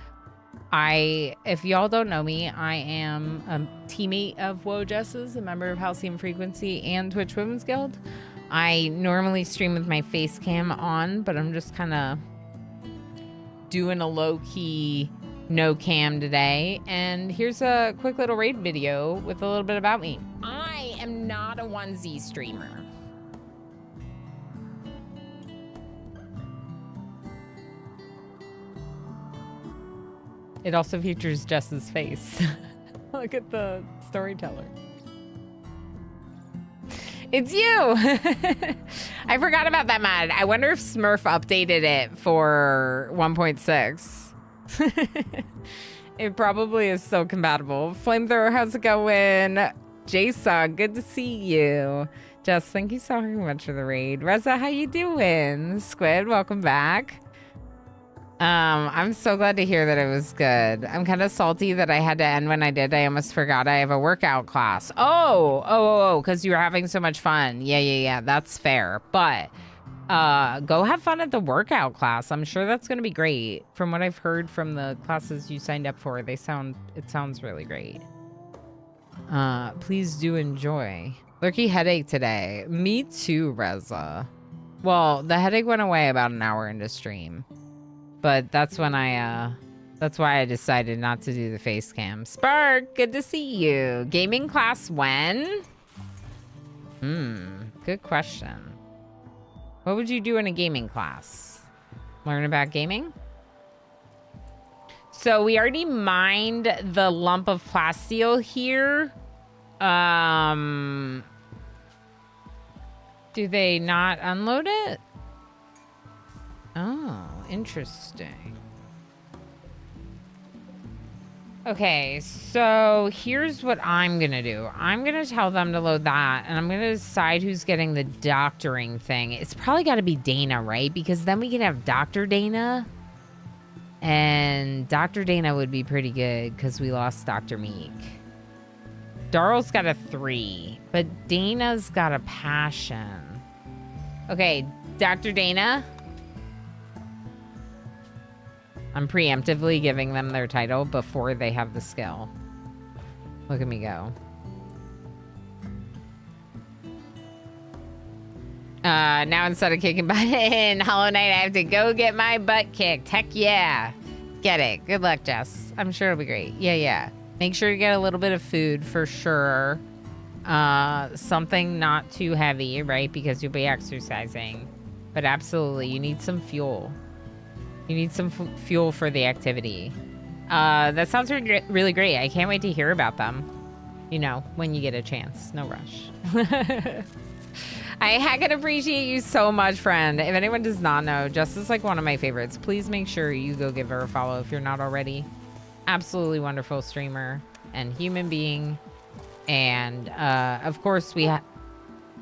If y'all don't know me, I am a teammate of Woe Jess's, a member of Halcyon Frequency and Twitch Women's Guild. I normally stream with my face cam on, but I'm just kind of doing a low-key no cam today. And here's a quick little raid video with a little bit about me. I am not a 1Z streamer. It also features Jess's face. Look at the storyteller. It's you! I forgot about that mod. I wonder if Smurf updated it for 1.6. It probably is so compatible. Flamethrower, how's it going? Jason, good to see you. Jess, thank you so much for the raid. Reza, how you doing? Squid, welcome back. I'm so glad to hear that it was good. I'm kind of salty that I had to end when I did. I almost forgot I have a workout class. Oh, because you were having so much fun. Yeah, that's fair. But go have fun at the workout class. I'm sure that's going to be great. From what I've heard from the classes you signed up for, it sounds really great. Please do enjoy. Lurky headache today. Me too, Reza. Well, the headache went away about an hour into stream. But that's when that's why I decided not to do the face cam. Spark, good to see you. Gaming class when? Good question. What would you do in a gaming class? Learn about gaming? So we already mined the lump of plasteel here. Do they not unload it? Oh, interesting. Okay, so here's what I'm gonna do. I'm gonna tell them to load that, and I'm gonna decide who's getting the doctoring thing. It's probably gotta be Dana, right? Because then we can have Dr. Dana. And Dr. Dana would be pretty good because we lost Dr. Meek. Daryl's got a 3, but Dana's got a passion. Okay, Dr. Dana. I'm preemptively giving them their title before they have the skill. Look at me go. Now instead of kicking butt in Hollow Knight, I have to go get my butt kicked. Heck yeah. Get it. Good luck, Jess. I'm sure it'll be great. Yeah. Make sure you get a little bit of food for sure. Something not too heavy, right? Because you'll be exercising. But absolutely, you need some fuel. You need some fuel for the activity. That sounds really great. I can't wait to hear about them. You know, when you get a chance. No rush. I heckin' appreciate you so much, friend. If anyone does not know, Jess is like one of my favorites. Please make sure you go give her a follow if you're not already. Absolutely wonderful streamer and human being. And, of course,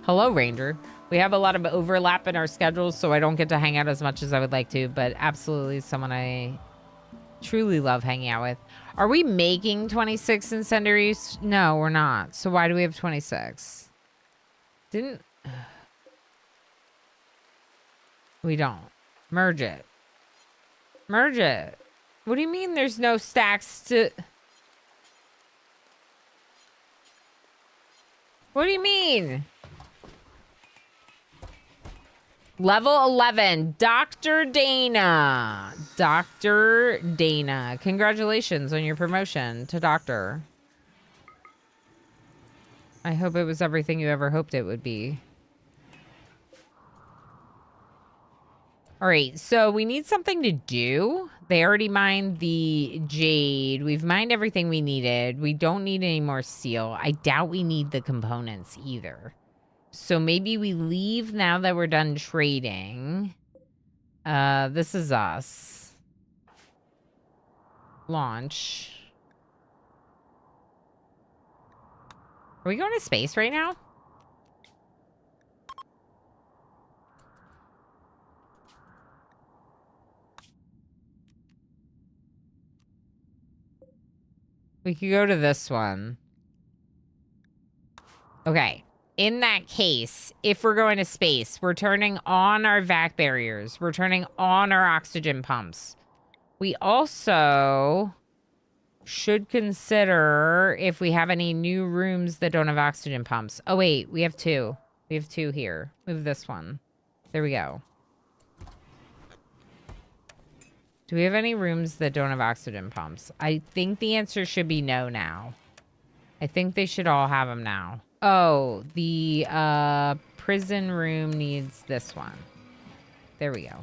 hello, Ranger. We have a lot of overlap in our schedules, so I don't get to hang out as much as I would like to, but absolutely someone I truly love hanging out with. Are we making 26 incendiaries? No, we're not. So why do we have 26? We don't. Merge it. Merge it. What do you mean there's no stacks to... What do you mean? Level 11, Dr. Dana. Dr. Dana. Congratulations on your promotion to doctor. I hope it was everything you ever hoped it would be. All right, so we need something to do. They already mined the jade. We've mined everything we needed. We don't need any more steel. I doubt we need the components either. So maybe we leave now that we're done trading. This is us. Launch. Are we going to space right now? We could go to this one. Okay. In that case, if we're going to space, we're turning on our vac barriers. We're turning on our oxygen pumps. We also should consider if we have any new rooms that don't have oxygen pumps. Oh, wait. We have two. We have two here. Move this one. There we go. Do we have any rooms that don't have oxygen pumps? I think the answer should be no now. I think they should all have them now. Oh, the prison room needs this one. There we go.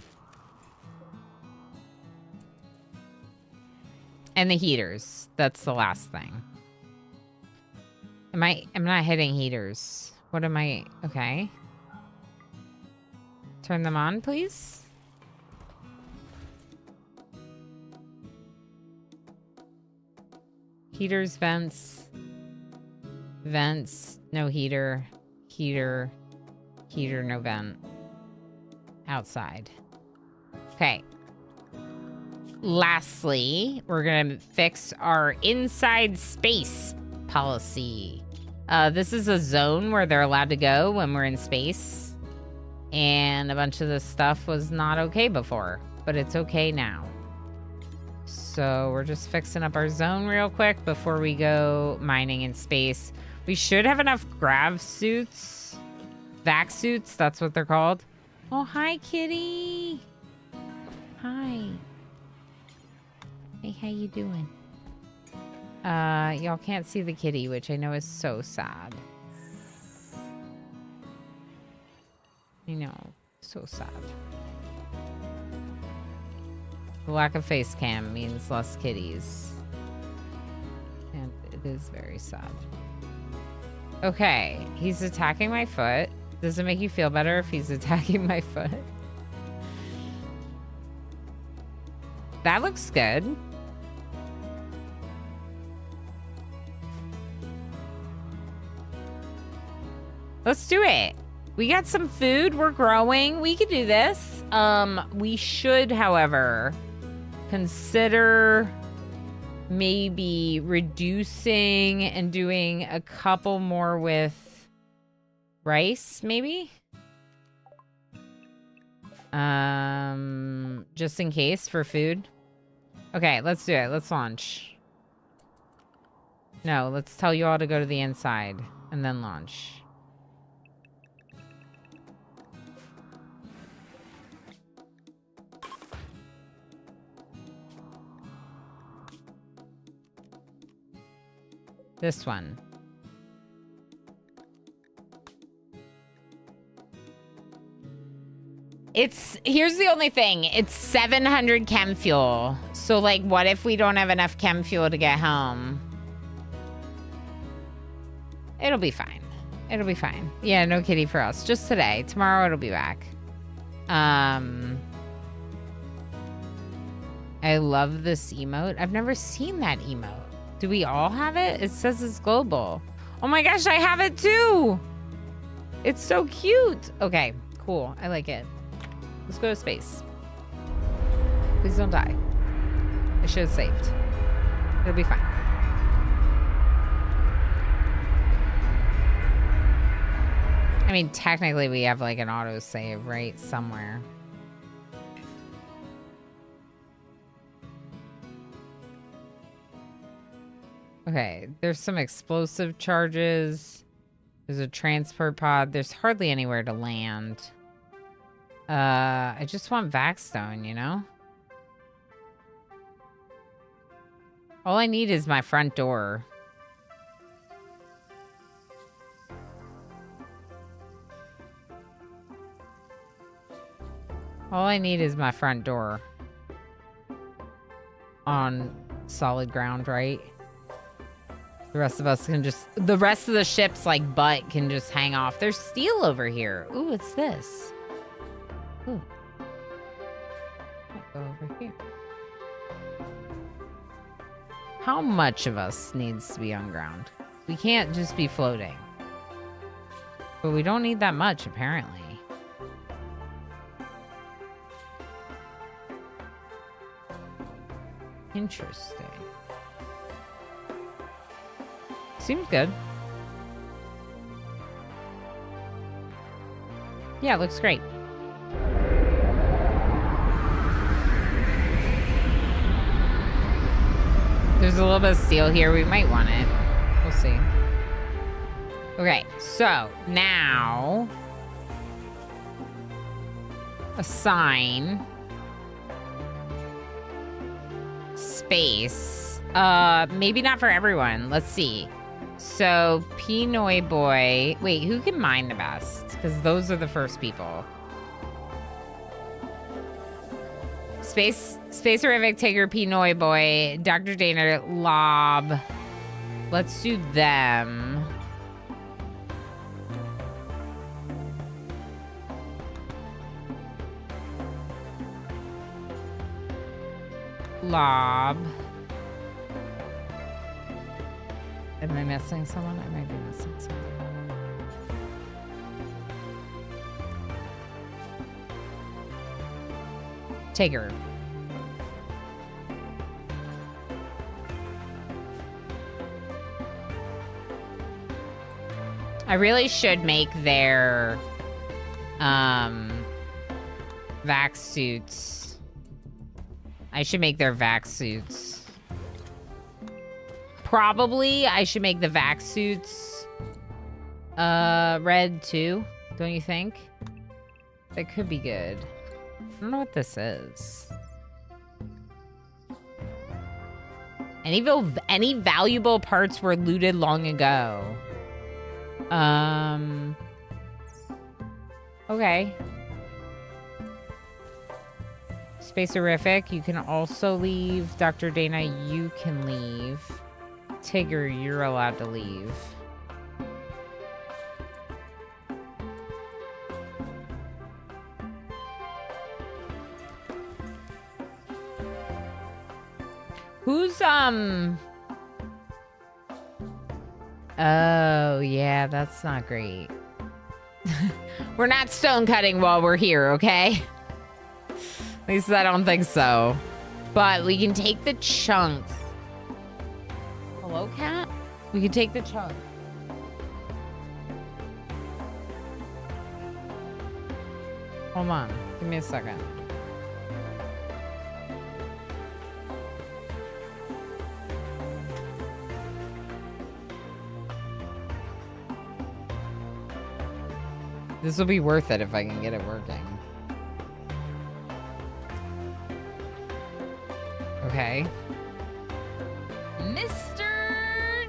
And the heaters. That's the last thing. I'm not hitting heaters. What am I? Okay. Turn them on, please. Heaters, vents. Vents, no heater. Heater. Heater, no vent. Outside. Okay. Lastly, we're gonna fix our inside space policy. This is a zone where they're allowed to go when we're in space. And a bunch of this stuff was not okay before, but it's okay now. So we're just fixing up our zone real quick before we go mining in space. We should have enough grav suits. Vac suits, that's what they're called. Oh, hi, kitty. Hi. Hey, how you doing? Y'all can't see the kitty, which I know is so sad. I know, so sad. The lack of face cam means less kitties. And it is very sad. Okay, he's attacking my foot. Does it make you feel better if he's attacking my foot? That looks good. Let's do it. We got some food. We're growing. We could do this. We should, however, consider maybe reducing and doing a couple more with rice, maybe? Just in case for food. Okay, let's do it. Let's launch. No, let's tell you all to go to the inside and then launch. This one. Here's the only thing. It's 700 chem fuel. So, like, what if we don't have enough chem fuel to get home? It'll be fine. It'll be fine. Yeah, no kitty for us. Just today. Tomorrow it'll be back. I love this emote. I've never seen that emote. Do we all have it? It says it's global. Oh my gosh, I have it too. It's so cute. Okay, cool. I like it. Let's go to space. Please don't die. I should have saved. It'll be fine. I mean, technically we have like an auto save, right? Somewhere. Okay, there's some explosive charges. There's a transport pod. There's hardly anywhere to land. I just want Vaxstone, you know? All I need is my front door. All I need is my front door. On solid ground, right? The rest of us can just... The rest of the ship's, like, butt can just hang off. There's steel over here. Ooh, what's this? Ooh. Might go over here. How much of us needs to be on ground? We can't just be floating. But we don't need that much, apparently. Interesting. Seems good. Yeah, it looks great. There's a little bit of steel here. We might want it. We'll see. Okay, so now assign space. Maybe not for everyone. Let's see. So Pinoy Boy. Wait, who can mine the best? Because those are the first people. Space-Horrific, Tigger, Pinoy Boy, Dr. Dana, Lob. Let's do them. Lob. Am I missing someone? I might be missing someone. Tigger. I really should make their vac suits. I should make their vac suits. Probably I should make the vac suits red too, don't you think? That could be good. I don't know what this is. Any valuable parts were looted long ago. Okay. Space-Horrific, you can also leave. Dr. Dana, you can leave. Tigger, you're allowed to leave. Who's, Oh, yeah, that's not great. We're not stone cutting while we're here, okay? At least I don't think so. But we can take the chunks. Hello, cat? We can take the chunks. Hold on. Give me a second. This will be worth it if I can get it working. Okay. Mr.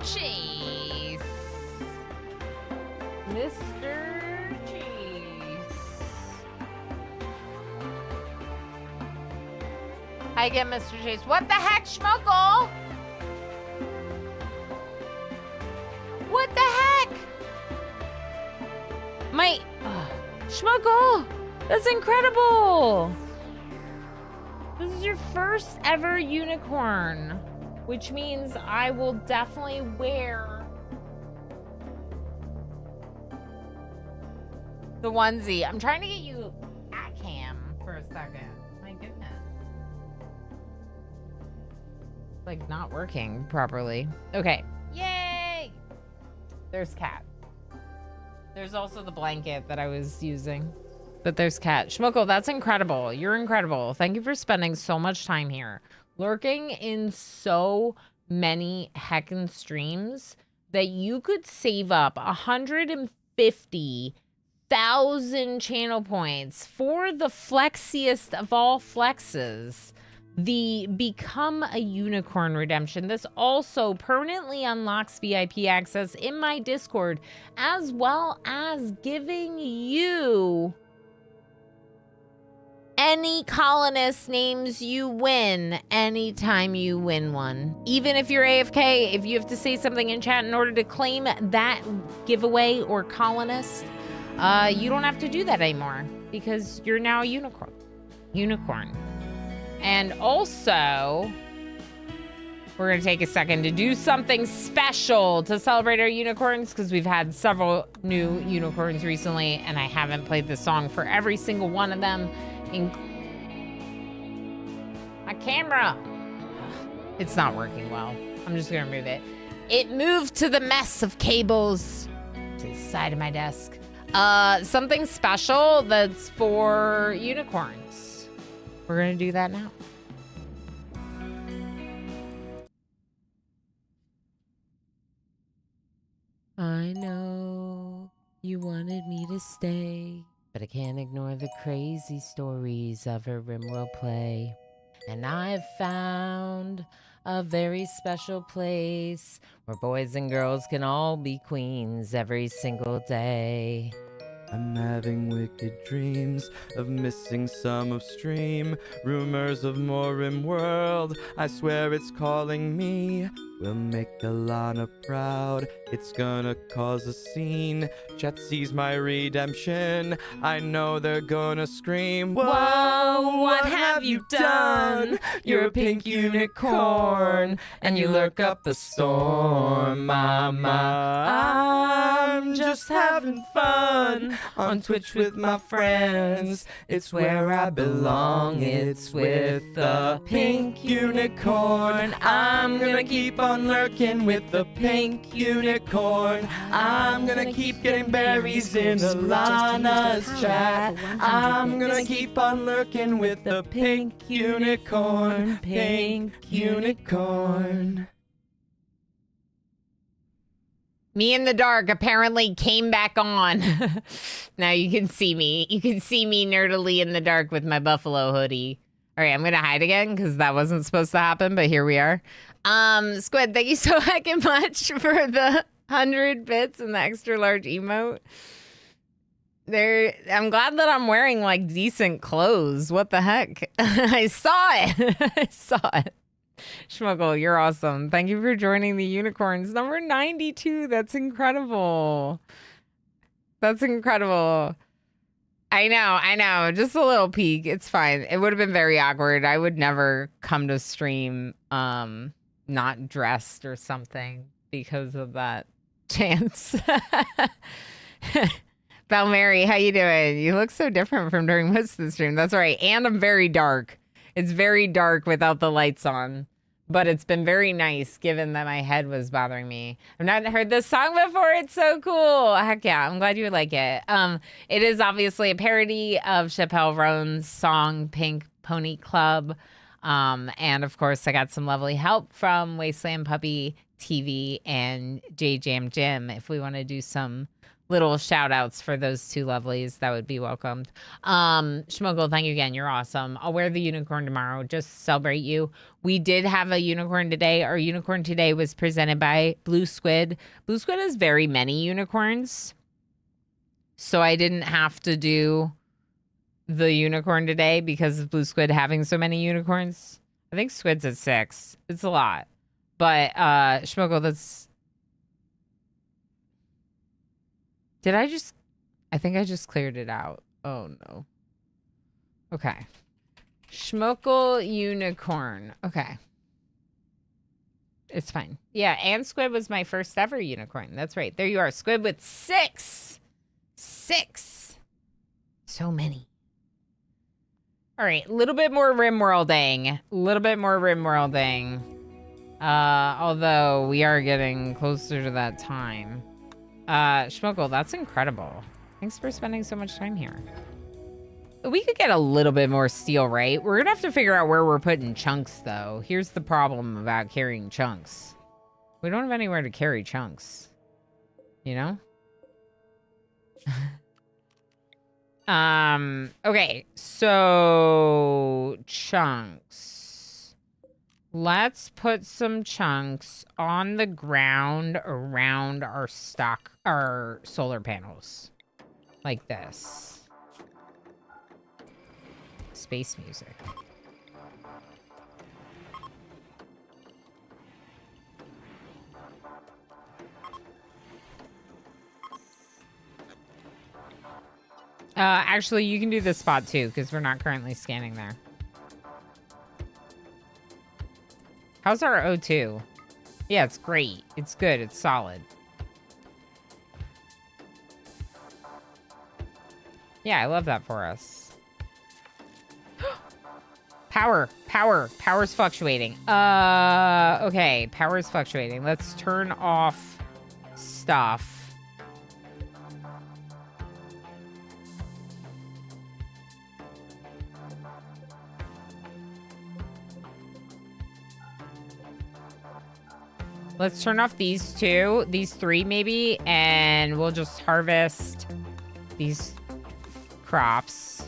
Chase. Mr. Cheese. Hi again, Mr. Chase. What the heck, Schmuckle? What the heck? My... Schmuckle! That's incredible! This is your first ever unicorn, which means I will definitely wear the onesie. I'm trying to get you at cam for a second. My goodness. Like, not working properly. Okay. Yay! There's Cat. There's also the blanket that I was using. But there's Cat. Schmuckle, that's incredible. You're incredible. Thank you for spending so much time here. Lurking in so many heckin' streams that you could save up 150 1,000 channel points for the flexiest of all flexes, the Become a Unicorn redemption. This also permanently unlocks VIP access in my Discord, as well as giving you any colonist names you win anytime you win one. Even if you're AFK, if you have to say something in chat in order to claim that giveaway or colonist, you don't have to do that anymore because you're now a unicorn. And also, we're going to take a second to do something special to celebrate our unicorns because we've had several new unicorns recently and I haven't played the song for every single one of them. My camera. It's not working well. I'm just going to move it. It moved to the mess of cables to the side of my desk. Something special that's for unicorns. We're going to do that now. I know you wanted me to stay, but I can't ignore the crazy stories of a RimWorld play. And I've found a very special place where boys and girls can all be queens every single day. I'm having wicked dreams of missing some upstream. Rumors of more RimWorld, I swear it's calling me. We'll make Alana proud, it's gonna cause a scene. Chat sees my redemption, I know they're gonna scream. Whoa, what have you done? You're a pink unicorn, and you lurk up a storm, mama. I'm just having fun on Twitch with my friends. It's where I belong, it's with the pink unicorn. I'm gonna keep on lurking with the pink unicorn. I'm gonna keep getting berries in Alana's chat. I'm gonna keep on lurking with the pink unicorn. Pink unicorn. Me in the dark apparently came back on. Now you can see me. You can see me nerdily in the dark with my buffalo hoodie. All right, I'm going to hide again because that wasn't supposed to happen, but here we are. Squid, thank you so heckin' much for the 100 bits and the extra large emote. I'm glad that I'm wearing like decent clothes. What the heck? I saw it. I saw it. Schmuggle, you're awesome. Thank you for joining the unicorns. Number 92. That's incredible. That's incredible. I know. Just a little peek. It's fine. It would have been very awkward. I would never come to stream not dressed or something because of that chance. Belle Mary, how you doing? You look so different from during most of the stream. That's right. And I'm very dark. It's very dark without the lights on. But it's been very nice given that my head was bothering me. I've not heard this song before. It's so cool. Heck yeah. I'm glad you would like it. It is obviously a parody of Chappelle Roan's song Pink Pony Club. And of course, I got some lovely help from Wasteland Puppy TV and J Jam Jim. If we want to do some little shout outs for those two lovelies, that would be welcomed. Schmuggle, thank you again. You're awesome. I'll wear the unicorn tomorrow. Just celebrate you. We did have a unicorn today. Our unicorn today was presented by Blue Squid. Blue Squid has very many unicorns. So I didn't have to do the unicorn today because of Blue Squid having so many unicorns. I think Squid's at 6. It's a lot. But Schmuggle, that's... I think I just cleared it out. Oh, no. Okay. Schmuckle unicorn. Okay. It's fine. Yeah, and Squid was my first ever unicorn. That's right. There you are. Squid with 6. 6. So many. All right. A little bit more RimWorlding. Although we are getting closer to that time. Schmuckle, that's incredible. Thanks for spending so much time here. We could get a little bit more steel, right? We're gonna have to figure out where we're putting chunks, though. Here's the problem about carrying chunks. We don't have anywhere to carry chunks. You know? Okay, so chunks. Let's put some chunks on the ground around our solar panels. Like this. Space music. Actually, you can do this spot too, because we're not currently scanning there. How's our O2? Yeah, it's great. It's good. It's solid. Yeah, I love that for us. Power's fluctuating. Okay, power's fluctuating. Let's turn off stuff. Let's turn off these two, these three maybe, and we'll just harvest these crops.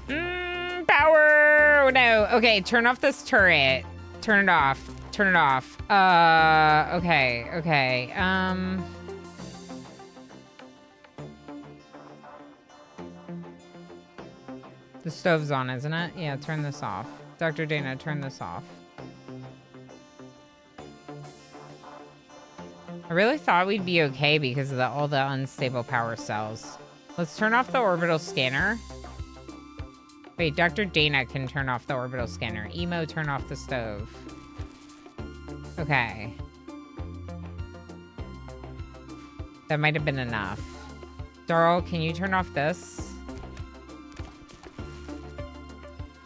Power! No. Okay, turn off this turret. Turn it off. Turn it off. Okay. The stove's on, isn't it? Yeah, turn this off. Dr. Dana, turn this off. I really thought we'd be okay because of all the unstable power cells. Let's turn off the orbital scanner. Wait, Dr. Dana can turn off the orbital scanner. Emo, turn off the stove. Okay. That might have been enough. Darl, can you turn off this?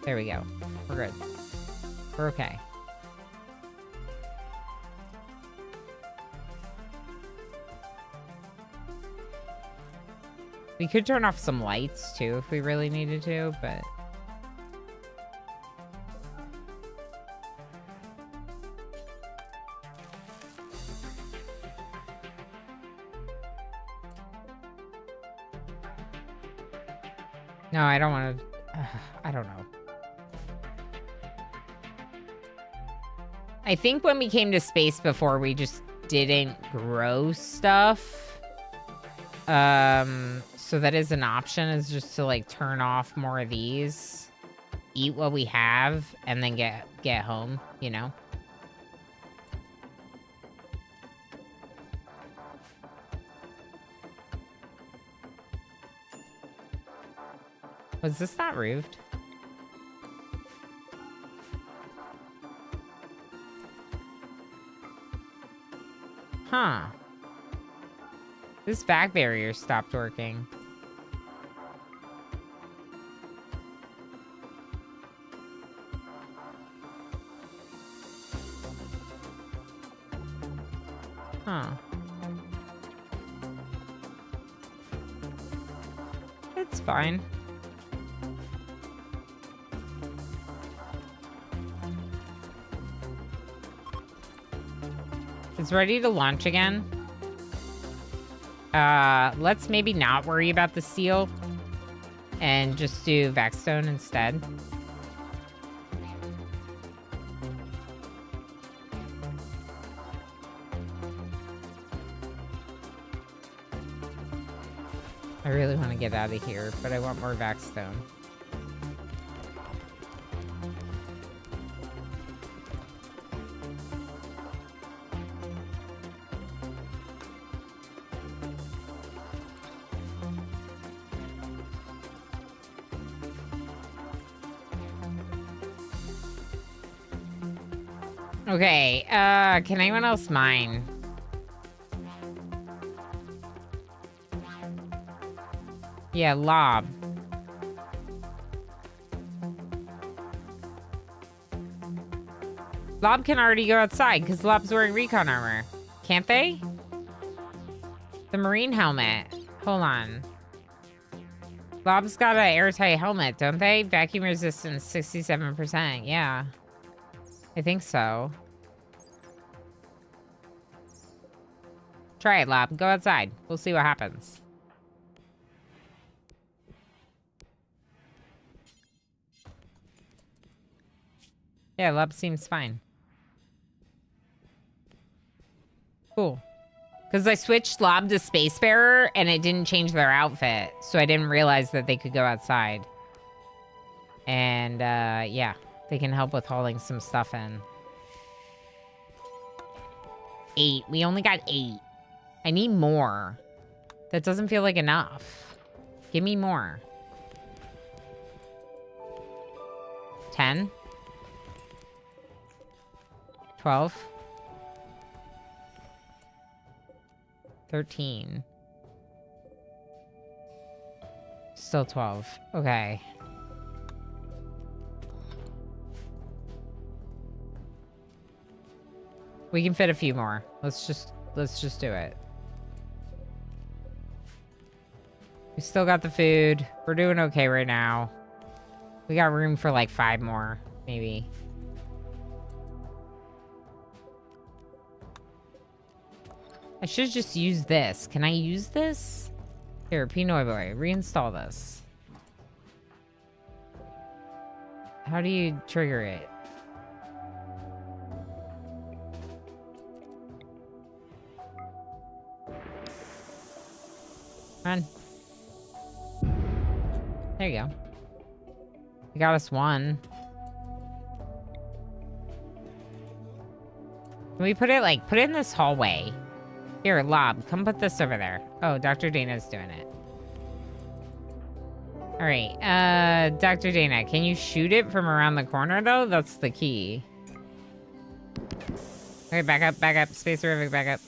There we go. We're good. We're okay. We could turn off some lights, too, if we really needed to, but... No, I don't want to... I don't know. I think when we came to space before, we just didn't grow stuff. So that is an option, is just to like turn off more of these, eat what we have, and then get home, you know? Was this not roofed? Huh. This vac barrier stopped working. Huh. It's fine. It's ready to launch again. Let's maybe not worry about the seal and just do Vaxstone instead. I really want to get out of here, but I want more Vaxstone. Okay, can anyone else mine? Yeah, Lob. Lob can already go outside because Lob's wearing recon armor. Can't they? The marine helmet. Hold on. Lob's got an airtight helmet, don't they? Vacuum resistance 67%. Yeah. I think so. Try it, Lob. Go outside. We'll see what happens. Yeah, Lub seems fine. Cool. Because I switched Lob to Spacefarer, and it didn't change their outfit, so I didn't realize that they could go outside. And, yeah, they can help with hauling some stuff in. 8. We only got 8. I need more. That doesn't feel like enough. Give me more. 10. 12. 13. Still 12. Okay. We can fit a few more. Let's just do it. We still got the food. We're doing okay right now. We got room for like 5 more, maybe. I should just use this. Can I use this? Here, Pinoy Boy, reinstall this. How do you trigger it? Come on. There you go. You got us 1. Can we put it in this hallway? Here, Lob, come put this over there. Oh, Dr. Dana's doing it. All right, Dr. Dana, can you shoot it from around the corner, though? That's the key. Okay, back up. Space Terrific, back up.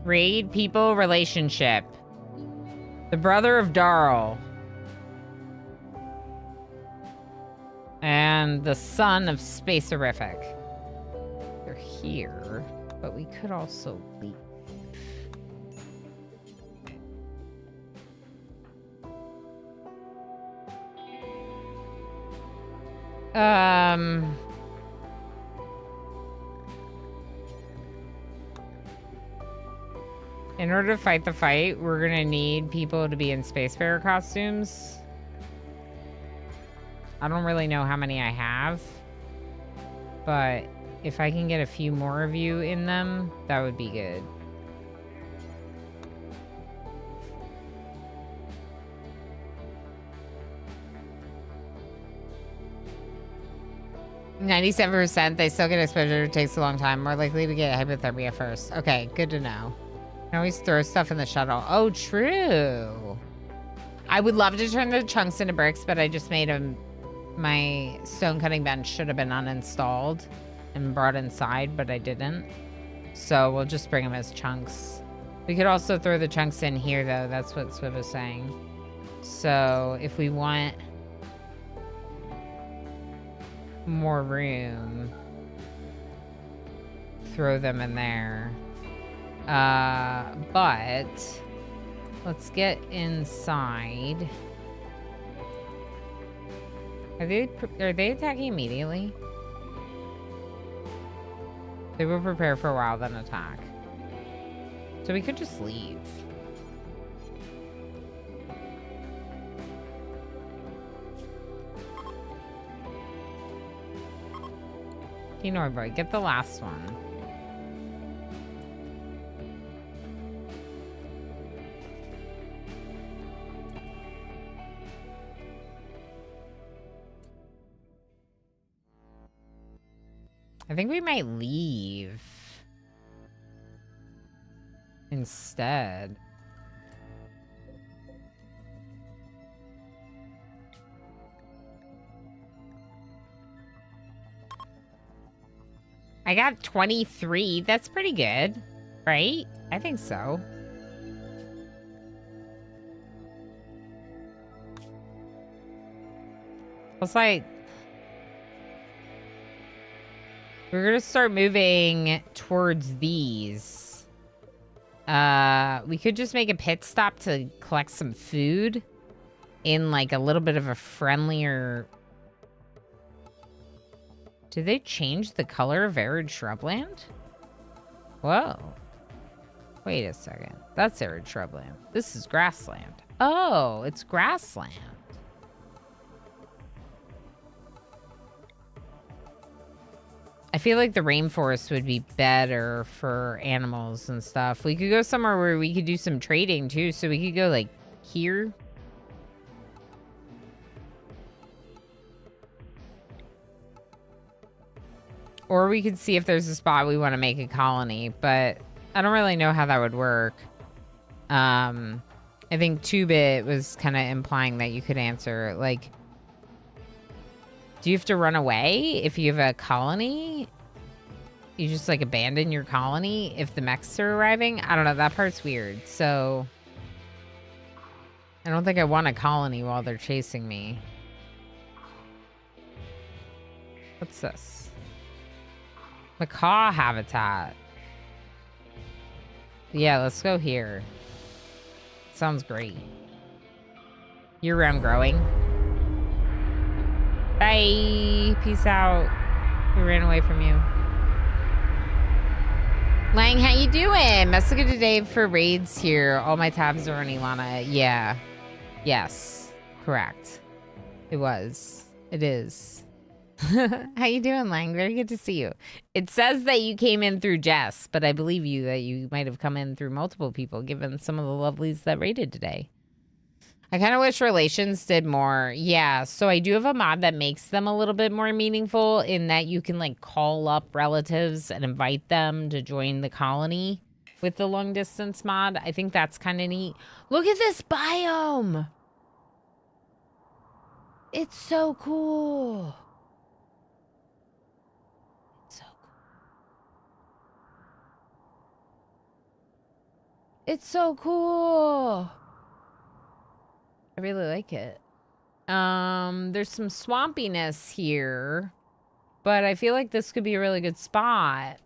Raid people relationship. The brother of Darl. And the son of Spacerific. They're here, but we could also leave. In order to fight the fight, we're gonna need people to be in Spacefarer costumes. I don't really know how many I have, but if I can get a few more of you in them, that would be good. %, they still get exposure. It takes a long time. More likely to get hypothermia first. Okay, good to know. Can always throw stuff in the shuttle. Oh, true. I would love to turn the chunks into bricks, but I just made them. My stone cutting bench should have been uninstalled and brought inside, but I didn't. So we'll just bring them as chunks. We could also throw the chunks in here, though. That's what Swift was saying. So if we want more room, throw them in there. But let's get inside. Are they attacking immediately? They will prepare for a while, then attack. So we could just leave. Pinoy Boy, get the last one. I think we might leave instead. I got 23. That's pretty good, right? I think so. It's like we're gonna start moving towards these. We could just make a pit stop to collect some food in like a little bit of a friendlier. Did they change the color of arid shrubland? Whoa. Wait a second. That's arid shrubland. This is grassland. Oh, it's grassland. I feel like the rainforest would be better for animals and stuff. We could go somewhere where we could do some trading too. So we could go like here. Or we could see if there's a spot we want to make a colony, but I don't really know how that would work. I think 2-Bit was kind of implying that you could answer, like, do you have to run away if you have a colony? You just, like, abandon your colony if the mechs are arriving? I don't know. That part's weird. So, I don't think I want a colony while they're chasing me. What's this? Macaw habitat. Yeah, let's go here. Sounds great. Year-round growing. Bye. Peace out. We ran away from you. Lang, how you doing? Message to Dave for raids here. All my tabs are on Ilana. Yeah. Yes. Correct. It was. It is. How you doing, Lang? Very good to see you. It says that you came in through Jess, but I believe you that you might have come in through multiple people, given some of the lovelies that raided today. I kind of wish Relations did more. Yeah, so I do have a mod that makes them a little bit more meaningful in that you can, like, call up relatives and invite them to join the colony with the long distance mod. I think that's kind of neat. Look at this biome! It's so cool. It's so cool. I really like it. There's some swampiness here, but I feel like this could be a really good spot.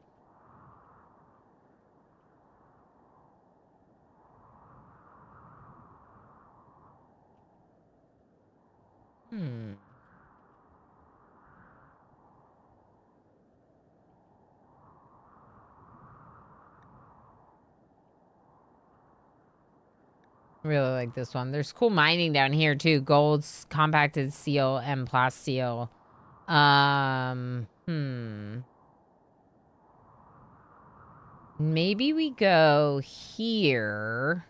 Really like this one. There's cool mining down here too. Gold's compacted seal and plasteel. Maybe we go here.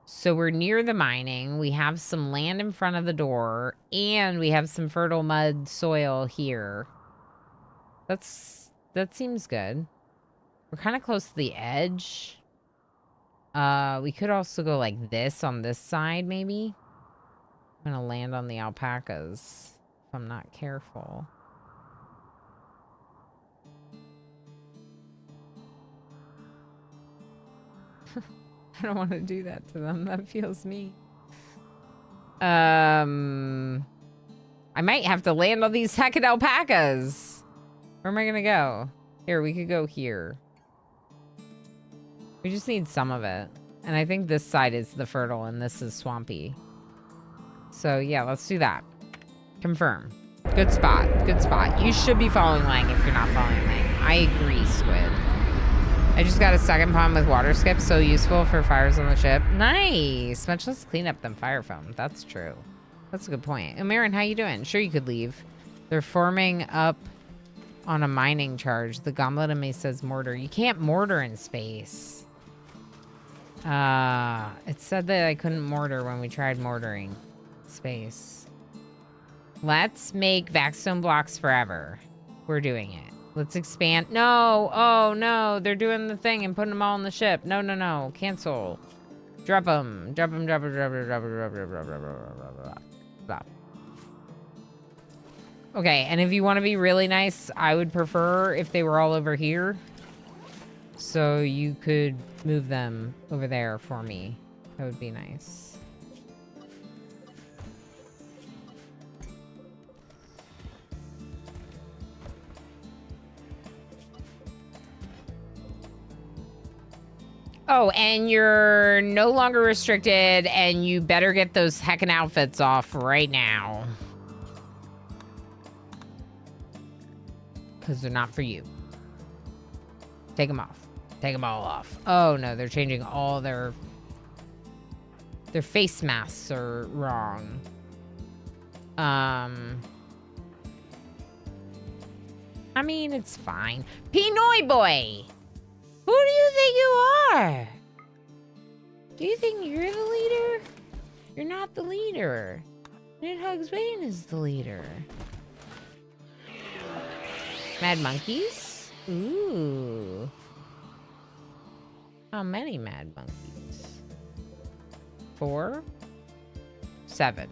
So we're near the mining. We have some land in front of the door, and we have some fertile mud soil here. That seems good. We're kind of close to the edge. We could also go like this on this side, maybe. I'm gonna land on the alpacas if I'm not careful. I don't want to do that to them. That feels mean. I might have to land on these heckin' alpacas. Where am I gonna go? Here, we could go here. We just need some of it. And I think this side is the fertile and this is swampy. So yeah, let's do that. Confirm. Good spot. Good spot. You should be following Lang if you're not following Lang. I agree, Squid. I just got a second pond with water skip. So useful for fires on the ship. Nice. Much less cleanup than fire foam. That's true. That's a good point. Umarin, how you doing? Sure, you could leave. They're forming up on a mining charge. The goblet in me says mortar. You can't mortar in space. It said that I couldn't mortar when we tried mortaring space. Let's make vaxstone blocks forever. We're doing it. Let's expand. No. Oh, no. They're doing the thing and putting them all on the ship. No, no, no. Cancel. Drop them. Drop them. Drop them. Drop them. Drop them. Drop them. Drop them. Drop. Okay, and if you want to be really nice, I would prefer if they were all over here. So you could move them over there for me. That would be nice. Oh, and you're no longer restricted, and you better get those heckin' outfits off right now. because they're not for you. Take them off. Take them all off. Oh no, they're changing all their face masks are wrong. I mean, it's fine. Pinoy boy! Who do you think you are? Do you think you're the leader? You're not the leader. Nidhugs Wayne is the leader. Mad monkeys? Ooh. How many mad monkeys? 4? 7.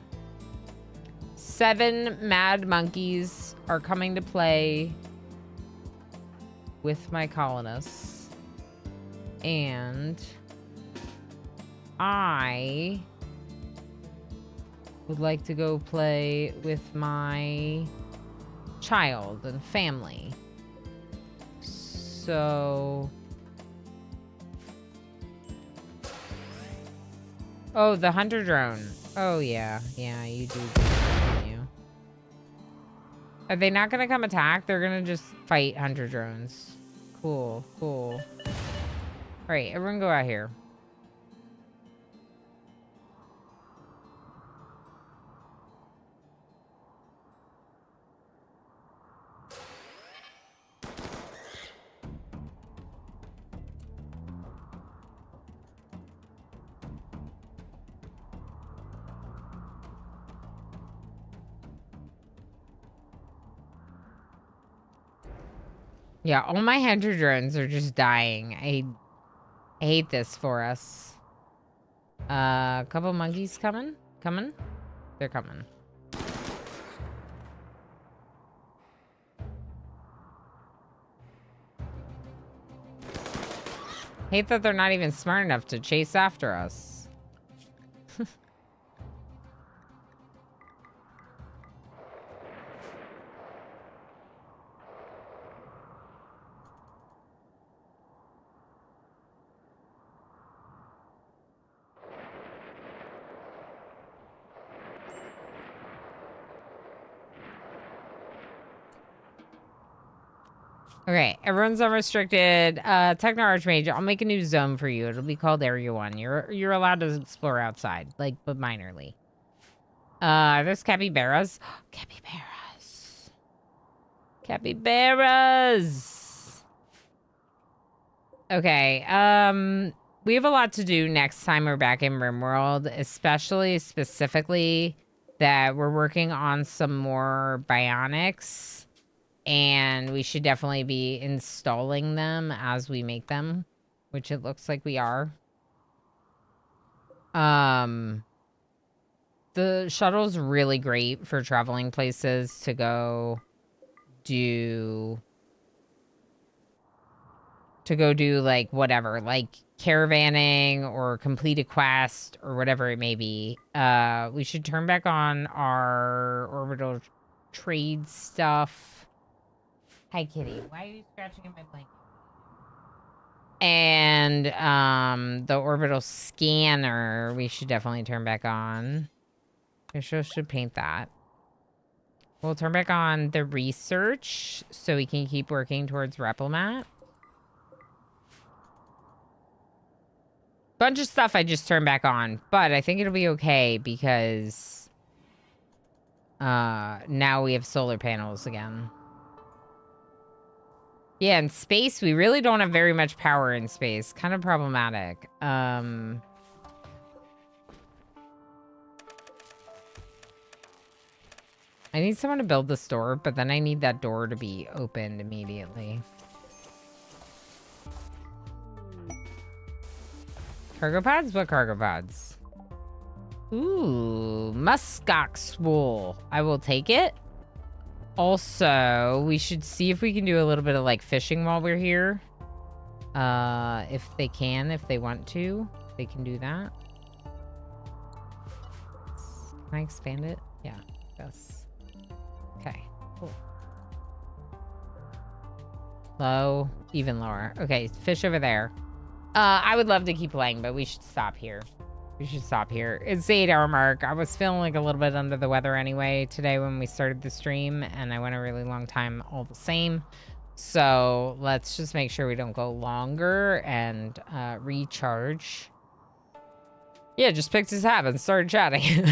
7 mad monkeys are coming to play with my colonists. And I would like to go play with my child and family. So... Oh, the hunter drone. Oh, yeah. Yeah, you do. You. Are they not gonna come attack? They're gonna just fight hunter drones. Cool, cool. Alright, everyone go out here. Yeah, all my hunter drones are just dying. I hate this for us. A couple monkeys coming? Coming? They're coming. Hate that they're not even smart enough to chase after us. Okay, everyone's unrestricted. Techno Archmage, I'll make a new zone for you. It'll be called Area 1. You're allowed to explore outside, like, but minorly. There's capybaras. Capybaras. Capybaras! Okay, we have a lot to do next time we're back in RimWorld, especially, specifically, that we're working on some more bionics. And we should definitely be installing them as we make them, which it looks like we are. The shuttle's really great for traveling places to go do like whatever, like caravanning or complete a quest or whatever it may be. We should turn back on our orbital trade stuff. Hi, kitty. Why are you scratching at my blanket? And the orbital scanner, we should definitely turn back on. I should paint that. We'll turn back on the research so we can keep working towards Replomat. Bunch of stuff I just turned back on, but I think it'll be okay because now we have solar panels again. Yeah, in space, we really don't have very much power in space. Kind of problematic. I need someone to build this door, but then I need that door to be opened immediately. Cargo pods? What cargo pods? Ooh, muskox wool. I will take it. Also, we should see if we can do a little bit of like fishing while we're here. If they want to, they can do that. Can I expand it? Yeah, yes. Okay, cool. Low, even lower. Okay, fish over there. I would love to keep playing, but we should stop here. We should stop here. It's the 8-hour mark. I was feeling like a little bit under the weather anyway today when we started the stream, and I went a really long time all the same. So let's just make sure we don't go longer and recharge. Yeah, just picked his tab and started chatting.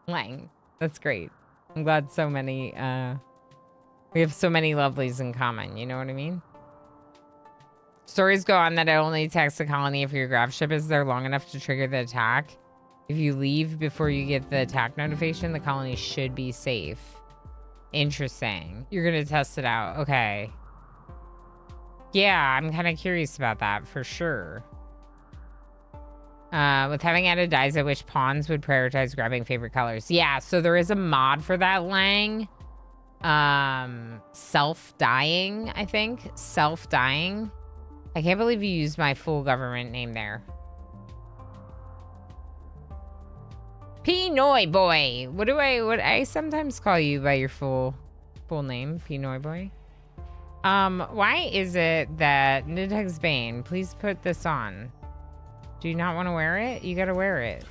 Lang. That's great. I'm glad so many, we have so many lovelies in common. You know what I mean? Stories go on that it only attacks the colony if your grav ship is there long enough to trigger the attack. If you leave before you get the attack notification, the colony should be safe. Interesting. You're going to test it out. Okay. Yeah, I'm kind of curious about that for sure. With having added dyes, I wish pawns would prioritize grabbing favorite colors. Yeah, so there is a mod for that, Lang. Self-dying, I think. Self-dying. I can't believe you used my full government name there. Pinoy boy. What I sometimes call you by your full name, Pinoy boy. Why is it that Nidhug's Bane, please put this on. Do you not want to wear it? You gotta wear it.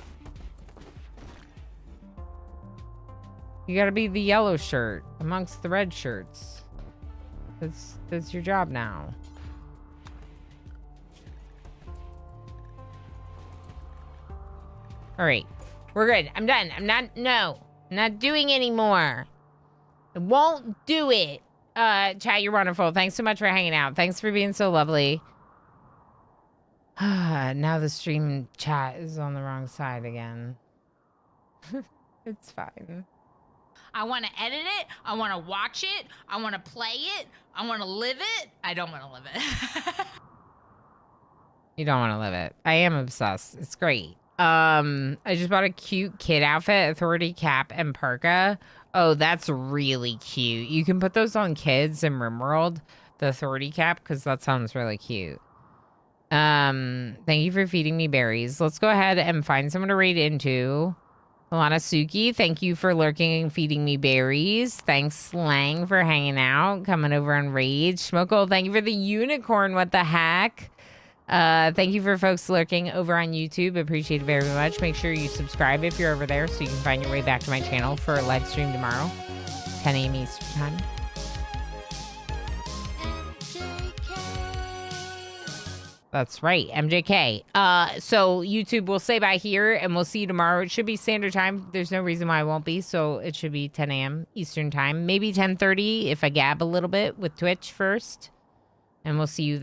You gotta be the yellow shirt amongst the red shirts. That's your job now. All right, we're good. I'm done. I'm not doing anymore. I won't do it. Chat, you're wonderful. Thanks so much for hanging out. Thanks for being so lovely. Now the stream chat is on the wrong side again. It's fine. I want to edit it. I want to watch it. I want to play it. I want to live it. I don't want to live it. You don't want to live it. I am obsessed. It's great. I just bought a cute kid outfit, authority cap and parka. Oh, that's really cute. You can put those on kids in RimWorld, the authority cap, because that sounds really cute. Thank you for feeding me berries. Let's go ahead and find someone to raid into. Alana Suki, thank you for lurking and feeding me berries. Thanks, Slang, for hanging out, coming over on raid. Schmoko, thank you for the unicorn. What the heck? Thank you for folks lurking over on YouTube. Appreciate it very much. Make sure you subscribe if you're over there so you can find your way back to my channel for a live stream tomorrow, 10 a.m. Eastern time. That's right, MJK. So YouTube will say bye here, and we'll see you tomorrow. It should be standard time. There's no reason why it won't be, so it should be 10 a.m. Eastern time. Maybe 10:30 if I gab a little bit with Twitch first, and we'll see you then.